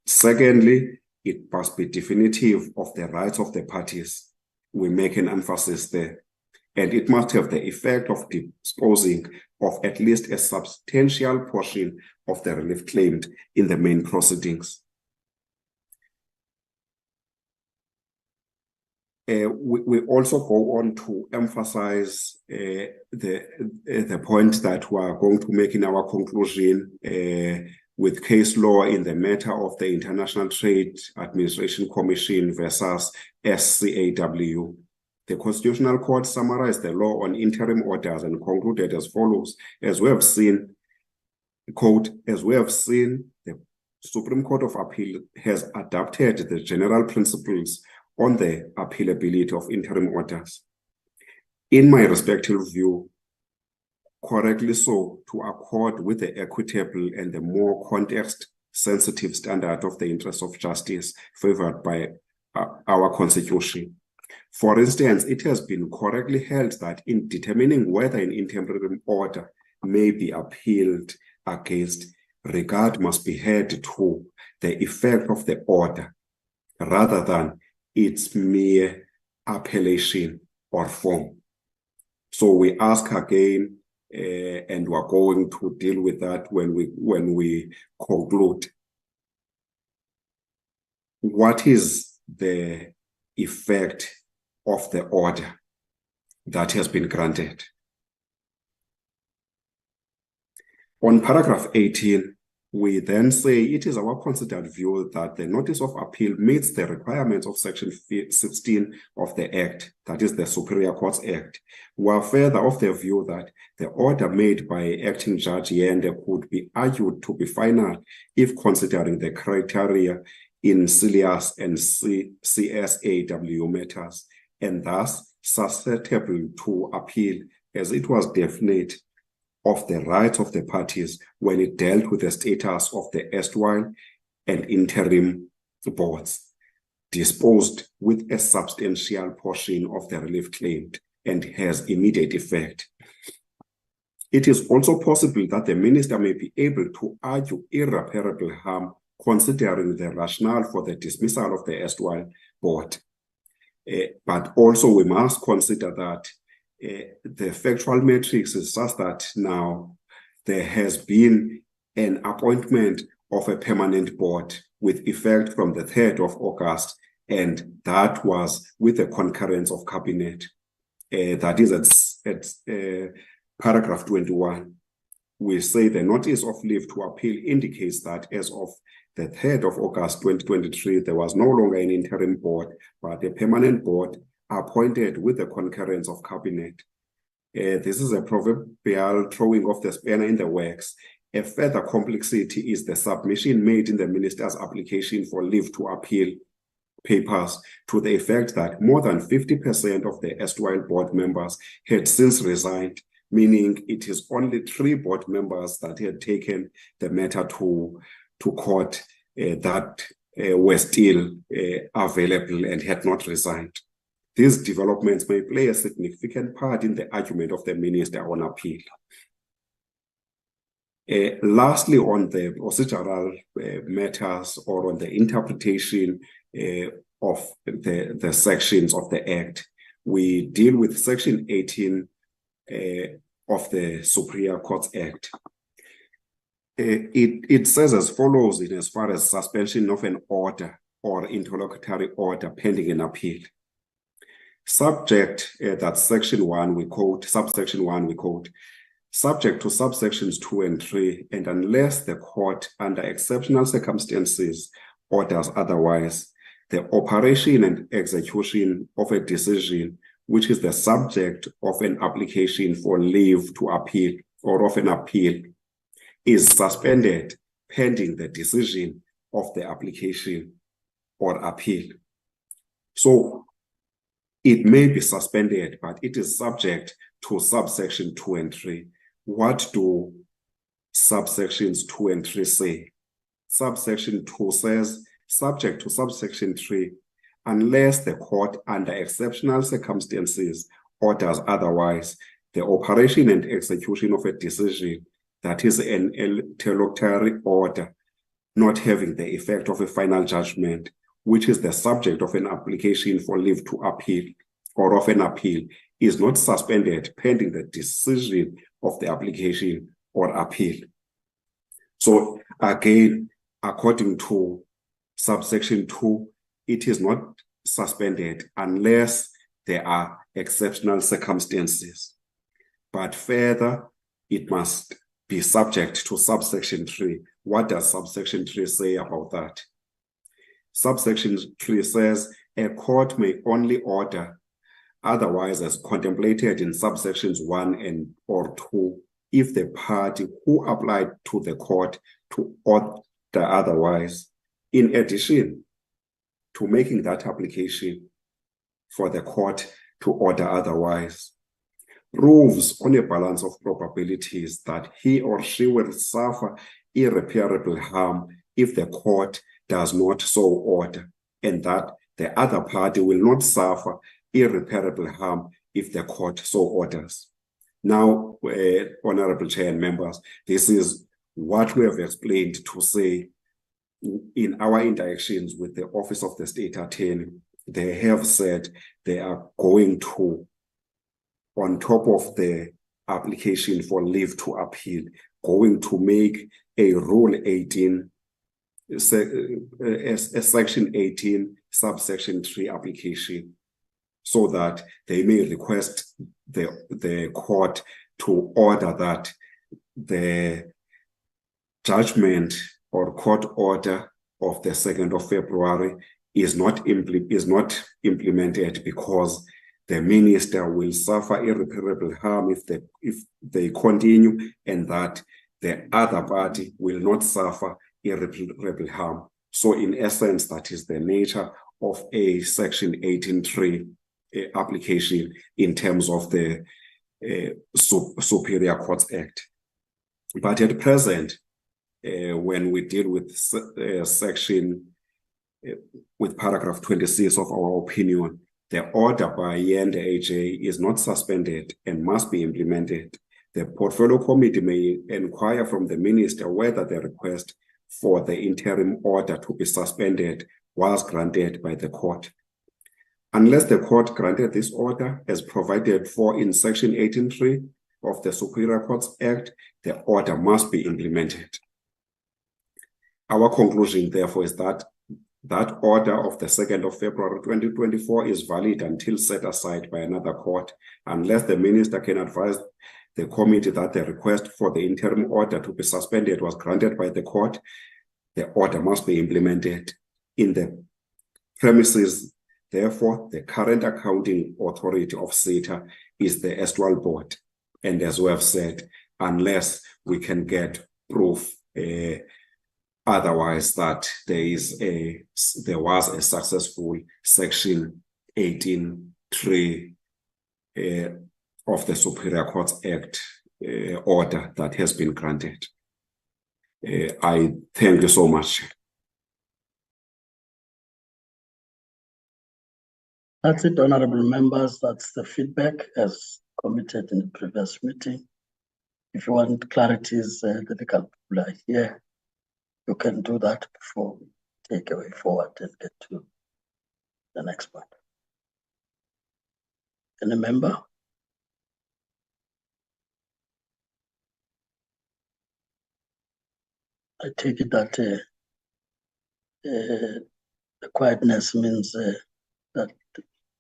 Speaker 1: Secondly, it must be definitive of the rights of the parties. We make an emphasis there. And it must have the effect of disposing of at least a substantial portion of the relief claimed in the main proceedings. We also go on to emphasize the point that we are going to make in our conclusion with case law in the matter of the International Trade Administration Commission versus SCAW. The Constitutional Court summarized the law on interim orders and concluded as follows: as we have seen, quote, as we have seen, the Supreme Court of Appeal has adopted the general principles on the appealability of interim orders. In my respective view, correctly so, to accord with the equitable and the more context-sensitive standard of the interest of justice favored by our Constitution. For instance, it has been correctly held that in determining whether an interim order may be appealed against, regard must be had to the effect of the order rather than its mere appellation or form. So we ask again, and we're going to deal with that when we conclude. What is the effect of the order that has been granted? On paragraph 18, we then say it is our considered view that the notice of appeal meets the requirements of Section 16 of the Act, that is the Superior Courts Act. We are further of the view that the order made by Acting Judge Yende could be argued to be final if considering the criteria in Cilliers and CSAW matters, and thus susceptible to appeal, as it was definite of the rights of the parties when it dealt with the status of the erstwhile and interim boards, disposed with a substantial portion of the relief claimed and has immediate effect. It is also possible that the minister may be able to argue irreparable harm considering the rationale for the dismissal of the erstwhile board. But also we must consider that the factual matrix is just that now there has been an appointment of a permanent board with effect from the 3rd of August, and that was with the concurrence of cabinet. That is at paragraph 21. We say the notice of leave to appeal indicates that as of the 3rd of August 2023, there was no longer an interim board, but a permanent board appointed with the concurrence of cabinet. This is a proverbial throwing of the spanner in the works. A further complexity is the submission made in the minister's application for leave to appeal papers to the effect that more than 50% of the erstwhile board members had since resigned, meaning it is only 3 board members that had taken the matter to court that were still available and had not resigned. These developments may play a significant part in the argument of the minister on appeal. Lastly, on the procedural matters or on the interpretation of the sections of the Act, we deal with Section 18 of the Superior Courts Act. It says as follows in as far as suspension of an order or interlocutory order pending an appeal. Subject, that's section 1, we quote, subsection 1, we quote, subject to subsections 2 and 3, and unless the court, under exceptional circumstances, orders otherwise, the operation and execution of a decision which is the subject of an application for leave to appeal or of an appeal is suspended pending the decision of the application or appeal. So it may be suspended, but it is subject to subsection 2 and 3. What do subsections 2 and 3 say? Subsection 2 says, subject to subsection 3, unless the court under exceptional circumstances orders otherwise, the operation and execution of a decision that is an interlocutory order not having the effect of a final judgment, which is the subject of an application for leave to appeal or of an appeal, is not suspended pending the decision of the application or appeal. So again, according to subsection 2, it is not suspended unless there are exceptional circumstances. But further, it must be subject to subsection 3. What does subsection 3 say about that? Subsection 3 says a court may only order otherwise as contemplated in subsections 1 and or 2 if the party who applied to the court to order otherwise, in addition to making that application for the court to order otherwise, proves on a balance of probabilities that he or she will suffer irreparable harm if the court does not so order, and that the other party will not suffer irreparable harm if the court so orders. Now, Honorable Chair and members, this is what we have explained to say in our interactions with the Office of the State Attorney. They have said they are going to, on top of the application for leave to appeal, going to make a Rule 18, a Section 18, subsection 3 application, so that they may request the court to order that the judgment or court order of the 2nd of February is not implemented because the minister will suffer irreparable harm if they continue, and that the other party will not suffer irreparable harm. So in essence, that is the nature of a Section 18.3 application in terms of the Superior Courts Act. But at present, when we deal with with paragraph 26 of our opinion, the order by Yende AJ is not suspended and must be implemented. The Portfolio Committee may inquire from the minister whether the request for the interim order to be suspended was granted by the court. Unless the court granted this order as provided for in Section 18.3 of the Superior Courts Act, the order must be implemented. Our conclusion, therefore, is that that order of the 2nd of February 2024 is valid until set aside by another court, unless the minister can advise the committee that the request for the interim order to be suspended was granted by the court. The order must be implemented in the premises. Therefore, the current accounting authority of SETA is the Estual Board. And as we have said, unless we can get proof otherwise that there was a successful Section 18.3 of the Superior Courts Act order that has been granted. I thank you so much.
Speaker 2: That's it, honorable members. That's the feedback as committed in the previous meeting. If you want clarities, the legal people are here. You can do that before we take a way forward and get to the next part. Any member? I take it that the quietness means that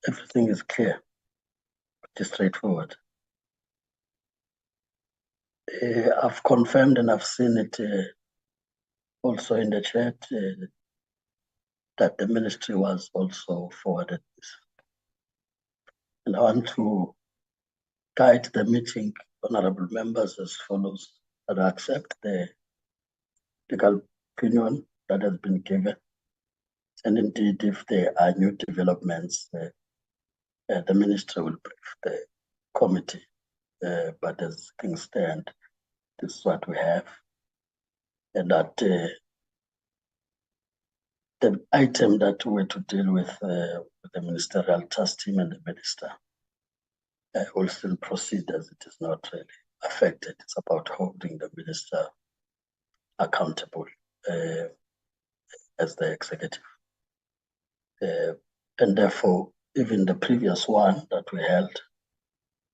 Speaker 2: everything is clear, pretty straightforward. I've confirmed and I've seen it also in the chat that the ministry was also forwarded this. And I want to guide the meeting, honorable members, as follows: that I accept the legal opinion that has been given. And indeed, if there are new developments, the ministry will brief the committee. But as things stand, this is what we have. And that the item that we're to deal with the ministerial task team and the minister will still proceed, as it is not really affected. It's about holding the minister accountable as the executive. And therefore, even the previous one that we held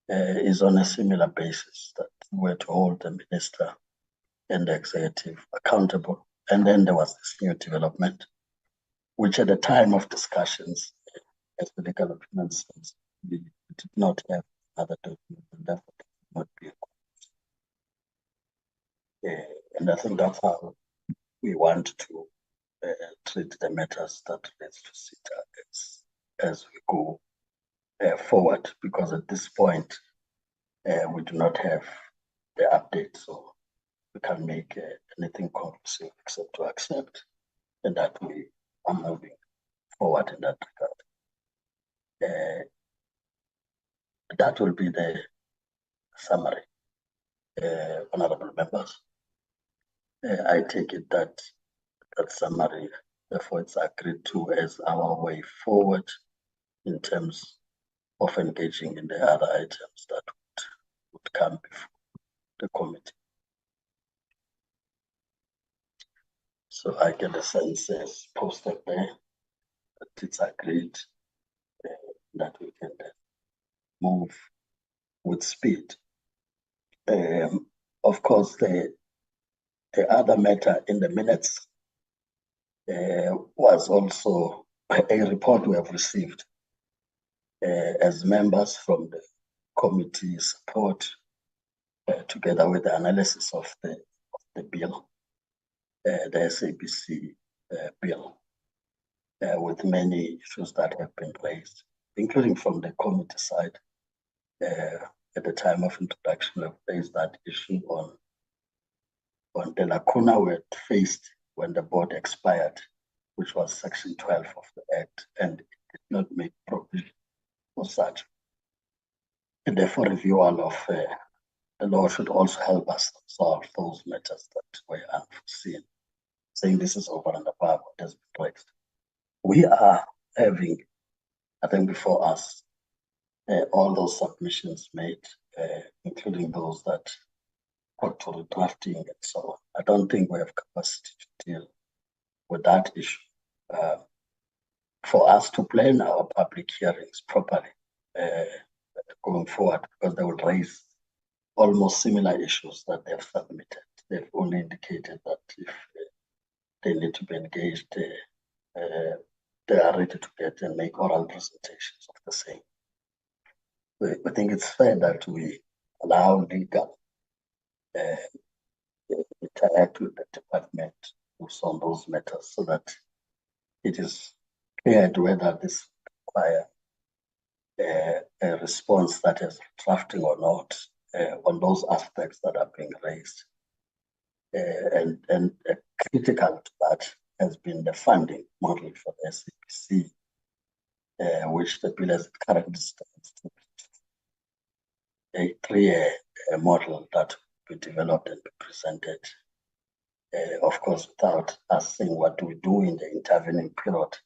Speaker 2: is on a similar basis, that we're to hold the minister and the executive accountable. And then there was this new development, which at the time of discussions, as the legal opinion says, we did not have other documents, and therefore it would not be a and I think that's how we want to treat the matters that relates to SETA as we go forward, because at this point, we do not have the update, so we can't make anything conclusive except to accept, and that we are moving forward in that regard. That will be the summary, honorable members. I take it that that summary, therefore, it's agreed to as our way forward in terms of engaging in the other items that would come before the committee. So I get a sense as posted there that it's agreed that we can then move with speed. Of course, the other matter in the minutes was also a report we have received as members from the committee support, together with the analysis of the bill, the SABC bill, with many issues that have been raised, including from the committee side. At the time of introduction, we raised that issue on the lacuna we had faced when the board expired, which was Section 12 of the Act, and it did not make provision for such. And therefore, reviewal of the law should also help us solve those matters that were unforeseen, saying this is over and above what has been raised. We are having, I think, before us, all those submissions made, including those that got to redrafting and so on. I don't think we have capacity to deal with that issue for us to plan our public hearings properly going forward, because they will raise almost similar issues that they've submitted. They've only indicated that if they need to be engaged, they are ready to get and make oral presentations of the same. I think it's fair that we allow legal interact with the department on those matters, so that it is clear whether this require a response that is drafting or not on those aspects that are being raised. And critical to that has been the funding model for the SABC, which the bill as it currently stands to a clear model that will be developed and be presented, of course, without us saying what do we do in the intervening period,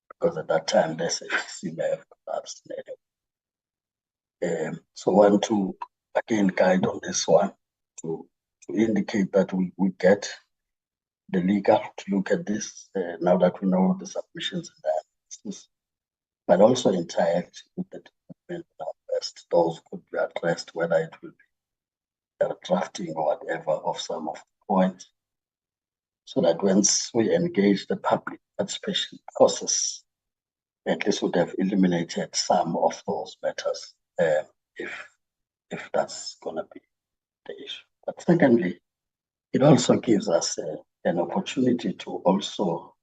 Speaker 2: because at that time the SABC may have collapsed. So I want to again guide on this one to indicate that we get the legal to look at this now that we know the submissions and the analysis, but also interact with the department now best. Those could be addressed, whether it will be a drafting or whatever of some of the points, so that once we engage the public participation process, at least would have eliminated some of those matters, if that's going to be the issue. But secondly, it also gives us an opportunity to also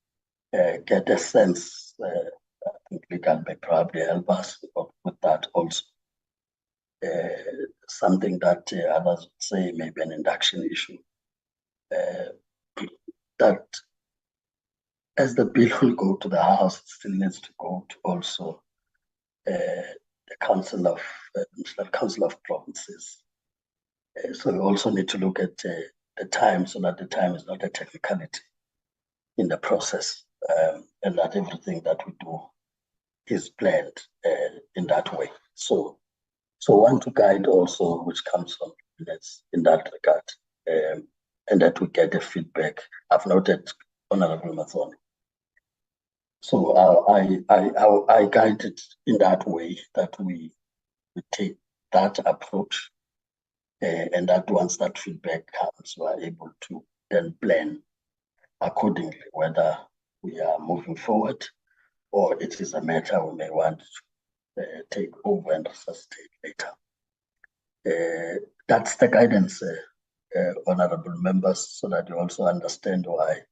Speaker 2: get a sense. I think legal may probably help us with that also. Something that others would say maybe an induction issue. That as the bill will go to the House, it still needs to go to also the National Council of Provinces. So we also need to look at the time, so that the time is not a technicality in the process, and that everything that we do is planned in that way. So want to guide also, which comes from minutes in that regard, and that we get the feedback. I've noted Honorable Mathoni. So I guide it in that way, that we take that approach, and that once that feedback comes, we are able to then plan accordingly, whether we are moving forward or it is a matter we may want to take over and resuscitate later. That's the guidance, honorable members, so that you also understand why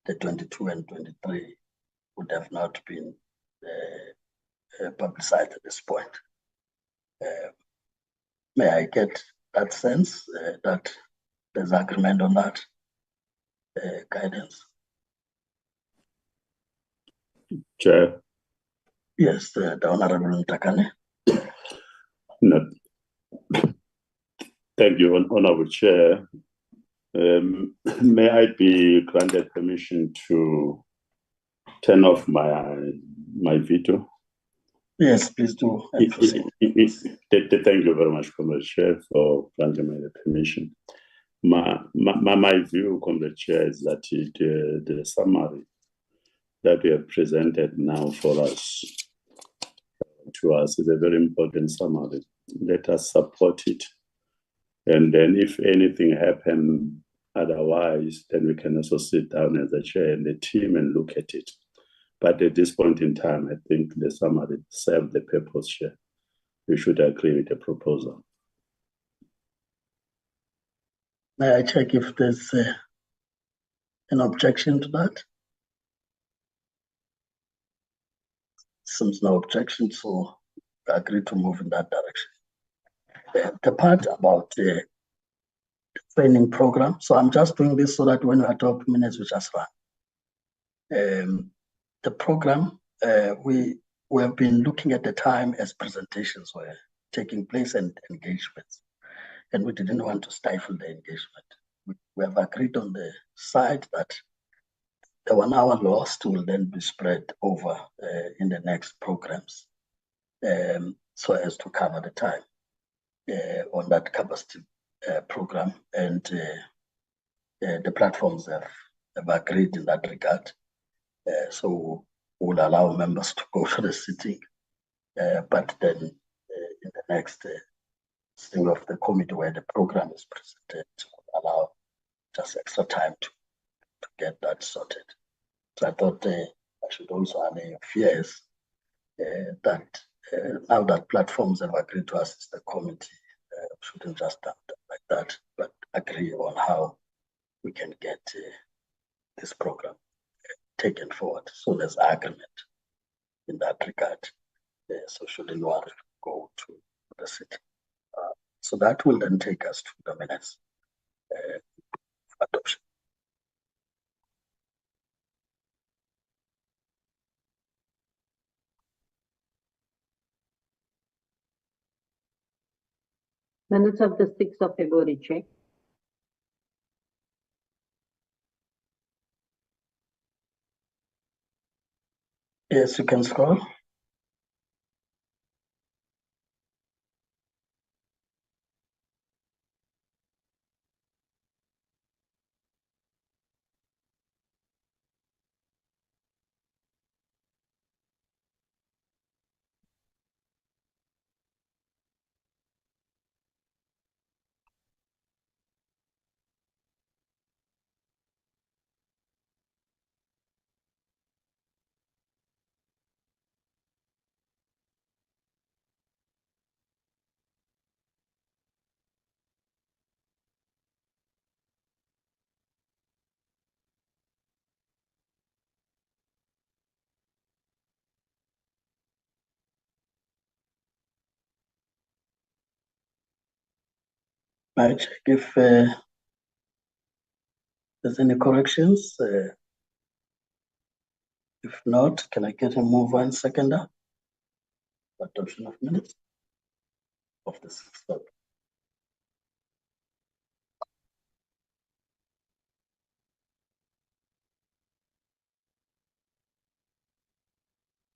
Speaker 2: the 22 and 23 would have not been publicized at this point. May I get that sense that there's agreement on that guidance?
Speaker 8: Chair.
Speaker 2: Yes, the Honorable Ntakane.
Speaker 8: No. Thank you, Honorable Chair. May I be granted permission to turn off my veto?
Speaker 2: Yes, please do.
Speaker 8: Thank you very much, Comrade Chair, for granting me the permission. My view, Comrade Chair, is that the summary that we have presented now for us, to us, is a very important summary. Let us support it. And then if anything happens otherwise, then we can also sit down as a chair and the team and look at it. But at this point in time, I think the summary served the purpose, Chair. We should agree with the proposal.
Speaker 2: May I check if there's an objection to that? Seems no objection, so I agree to move in that direction. The part about the training program, so I'm just doing this so that when we adopt minutes, we just run. The program, we have been looking at the time as presentations were taking place and engagements, and we didn't want to stifle the engagement. We have agreed on the side that the 1 hour lost will then be spread over in the next programs, so as to cover the time on that capacity program, and the platforms have agreed in that regard. So will allow members to go to the sitting, but then in the next sitting of the committee where the program is presented, will allow just extra time to get that sorted. So I thought I should also allay your fears that now that platforms have agreed to assist the committee, shouldn't just dump them like that, but agree on how we can get this program taken forward. So there's agreement in that regard. So should anyone go to the city. So that will then take us to the minutes for adoption.
Speaker 12: Minutes of the 6th of February, Chair.
Speaker 2: Yes, you can scroll. I check if there's any corrections. If not, can I get a mover and seconder? Adoption of minutes of the 6th of.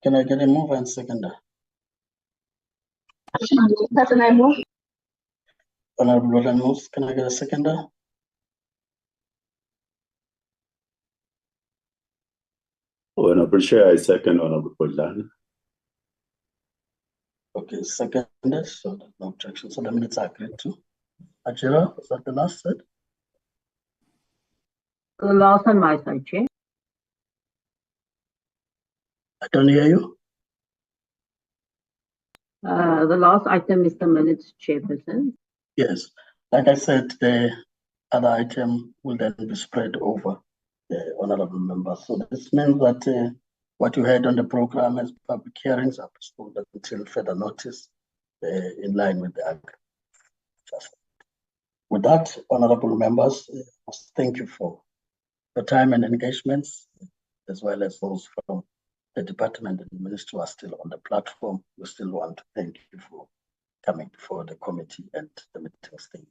Speaker 2: Can I get a mover and seconder?
Speaker 12: Person I move.
Speaker 2: Honorable Roland moves. Can I get a seconder?
Speaker 8: Honorable Chair, I second Honorable Bodlana.
Speaker 2: Okay, seconded, so there's no objection. So the minutes are agreed to. Ajira, was that the last said?
Speaker 12: The last on my side, Chair.
Speaker 2: I don't hear you.
Speaker 12: The last item is the minutes, Chairperson.
Speaker 2: Yes, like I said, the other item will then be spread over the honorable members. So this means that what you had on the program as public hearings are postponed until further notice in line with the agreement. With that, honorable members, thank you for your time and engagements, as well as those from the department and the ministry who are still on the platform. We still want to thank you for coming before the committee and the meeting stage.